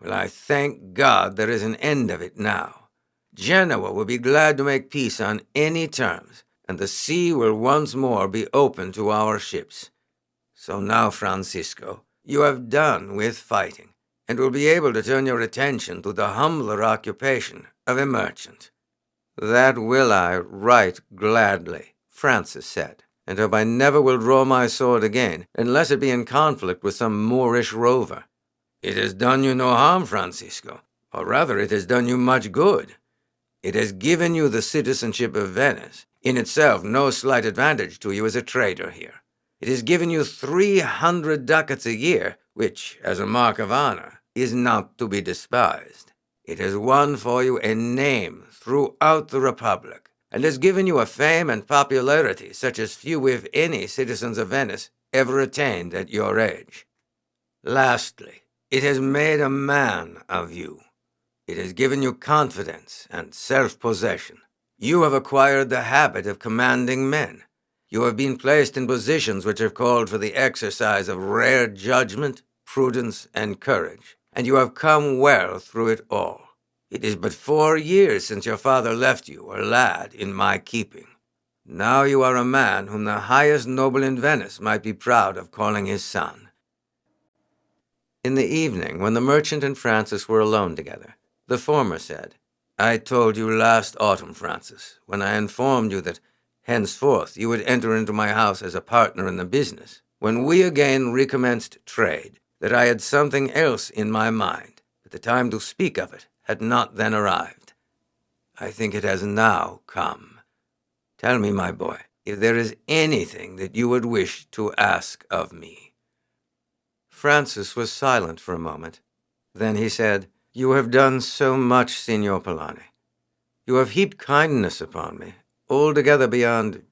Well, I thank God there is an end of it now. Genoa will be glad to make peace on any terms, and the sea will once more be open to our ships. So now, Francisco, you have done with fighting, and will be able to turn your attention to the humbler occupation of a merchant. That will I right gladly, Francis said, and hope I never will draw my sword again, unless it be in conflict with some Moorish rover. It has done you no harm, Francisco, or rather it has done you much good. It has given you the citizenship of Venice, in itself no slight advantage to you as a trader here. It has given you 300 ducats a year, which, as a mark of honor, is not to be despised. It has won for you a name throughout the Republic, and has given you a fame and popularity such as few, if any, citizens of Venice ever attained at your age. Lastly, it has made a man of you. It has given you confidence and self-possession. You have acquired the habit of commanding men. You have been placed in positions which have called for the exercise of rare judgment, prudence, and courage, and you have come well through it all. It is but 4 years since your father left you, a lad, in my keeping. Now you are a man whom the highest noble in Venice might be proud of calling his son. In the evening, when the merchant and Francis were alone together, the former said, I told you last autumn, Francis, when I informed you that henceforth you would enter into my house as a partner in the business, when we again recommenced trade, that I had something else in my mind, but the time to speak of it had not then arrived. I think it has now come. Tell me, my boy, if there is anything that you would wish to ask of me. Francis was silent for a moment. Then he said, You have done so much, Signor Polani. You have heaped kindness upon me, altogether beyond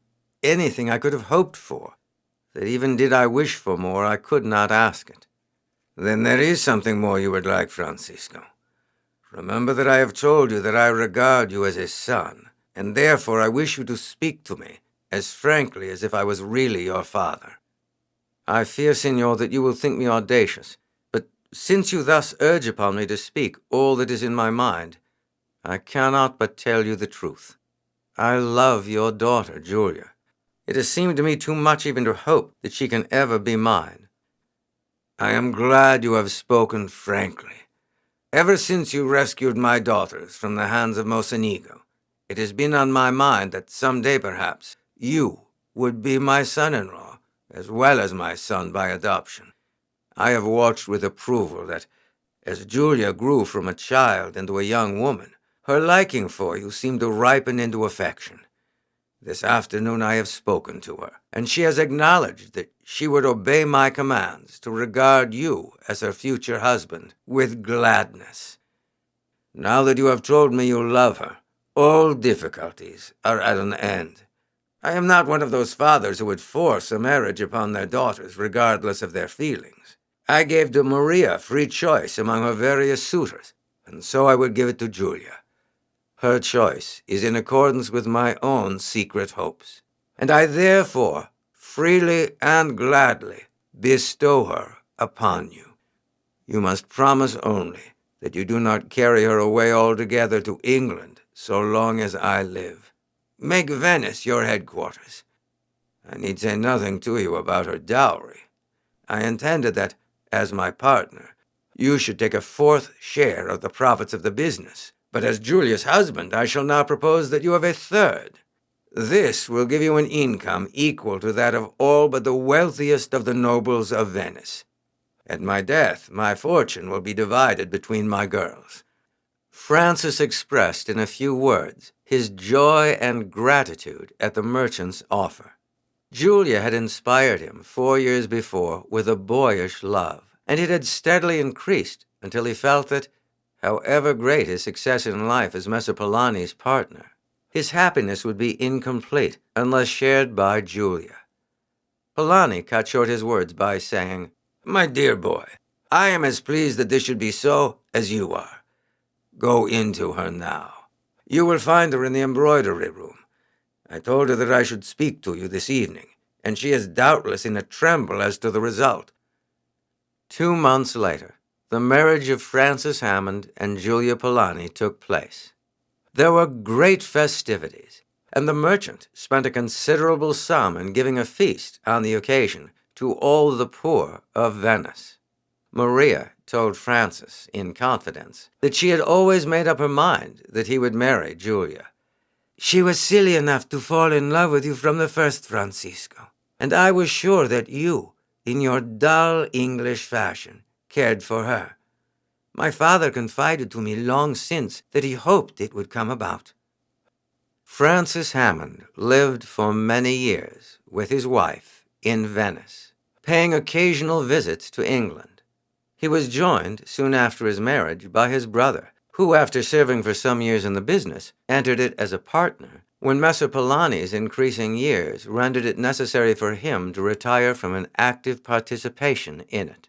anything I could have hoped for, that even did I wish for more, I could not ask it. Then there is something more you would like, Francisco. Remember that I have told you that I regard you as a son, and therefore I wish you to speak to me as frankly as if I was really your father. I fear, Signor, that you will think me audacious, but since you thus urge upon me to speak all that is in my mind, I cannot but tell you the truth. I love your daughter, Julia. It has seemed to me too much even to hope that she can ever be mine. I am glad you have spoken frankly. Ever since you rescued my daughters from the hands of Mocenigo, it has been on my mind that some day perhaps you would be my son-in-law, as well as my son by adoption. I have watched with approval that, as Julia grew from a child into a young woman, her liking for you seemed to ripen into affection. This afternoon I have spoken to her, and she has acknowledged that she would obey my commands to regard you as her future husband with gladness. Now that you have told me you love her, all difficulties are at an end. I am not one of those fathers who would force a marriage upon their daughters regardless of their feelings. I gave to Maria free choice among her various suitors, and so I would give it to Julia. Her choice is in accordance with my own secret hopes, and I therefore freely and gladly bestow her upon you. You must promise only that you do not carry her away altogether to England so long as I live. Make Venice your headquarters. I need say nothing to you about her dowry. I intended that, as my partner, you should take a 4th share of the profits of the business, but as Julia's husband, I shall now propose that you have a 3rd. This will give you an income equal to that of all but the wealthiest of the nobles of Venice. At my death, my fortune will be divided between my girls. Francis expressed in a few words his joy and gratitude at the merchant's offer. Julia had inspired him 4 years before with a boyish love, and it had steadily increased until he felt that, however great his success in life as Messer Polani's partner, his happiness would be incomplete unless shared by Julia. Polani cut short his words by saying, My dear boy, I am as pleased that this should be so as you are. Go into her now. You will find her in the embroidery room. I told her that I should speak to you this evening, and she is doubtless in a tremble as to the result." 2 months later, the marriage of Francis Hammond and Julia Polani took place. There were great festivities, and the merchant spent a considerable sum in giving a feast on the occasion to all the poor of Venice. Maria told Francis, in confidence, that she had always made up her mind that he would marry Julia. "She was silly enough to fall in love with you from the first, Francisco, and I was sure that you, in your dull English fashion, cared for her. My father confided to me long since that he hoped it would come about." Francis Hammond lived for many years with his wife in Venice, paying occasional visits to England. He was joined, soon after his marriage, by his brother, who, after serving for some years in the business, entered it as a partner when Messer Polani's increasing years rendered it necessary for him to retire from an active participation in it.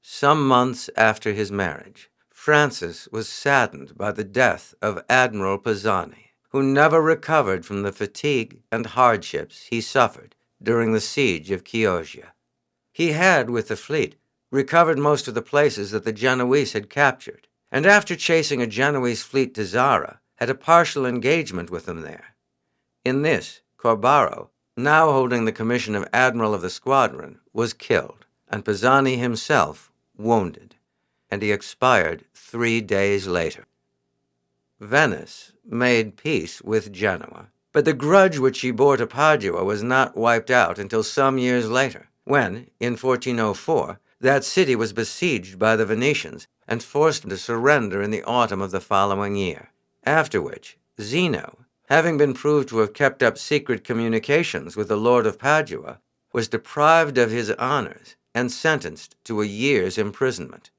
Some months after his marriage, Francis was saddened by the death of Admiral Pisani, who never recovered from the fatigue and hardships he suffered during the siege of Chioggia. He had, with the fleet, recovered most of the places that the Genoese had captured, and after chasing a Genoese fleet to Zara, had a partial engagement with them there. In this, Corbaro, now holding the commission of admiral of the squadron, was killed, and Pisani himself wounded, and he expired 3 days later. Venice made peace with Genoa, but the grudge which she bore to Padua was not wiped out until some years later, when, in 1404, that city was besieged by the Venetians and forced to surrender in the autumn of the following year, after which Zeno, having been proved to have kept up secret communications with the Lord of Padua, was deprived of his honors and sentenced to a year's imprisonment.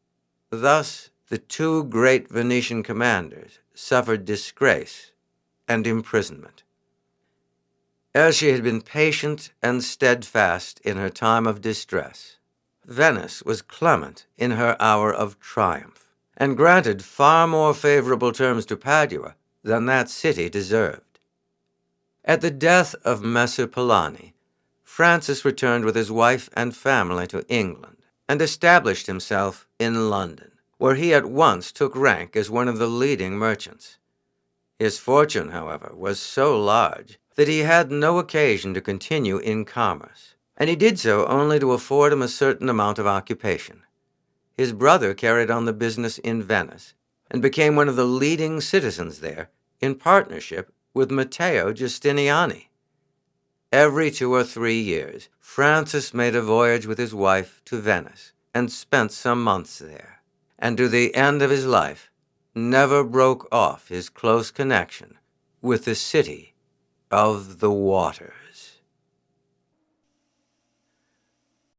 Thus, the 2 great Venetian commanders suffered disgrace and imprisonment. As she had been patient and steadfast in her time of distress, Venice was clement in her hour of triumph, and granted far more favorable terms to Padua than that city deserved. At the death of Messer Polani, Francis returned with his wife and family to England and established himself in London, where he at once took rank as one of the leading merchants. His fortune, however, was so large that he had no occasion to continue in commerce, and he did so only to afford him a certain amount of occupation. His brother carried on the business in Venice and became one of the leading citizens there in partnership with Matteo Giustiniani. Every 2 or 3 years, Francis made a voyage with his wife to Venice and spent some months there, and to the end of his life never broke off his close connection with the city of the waters.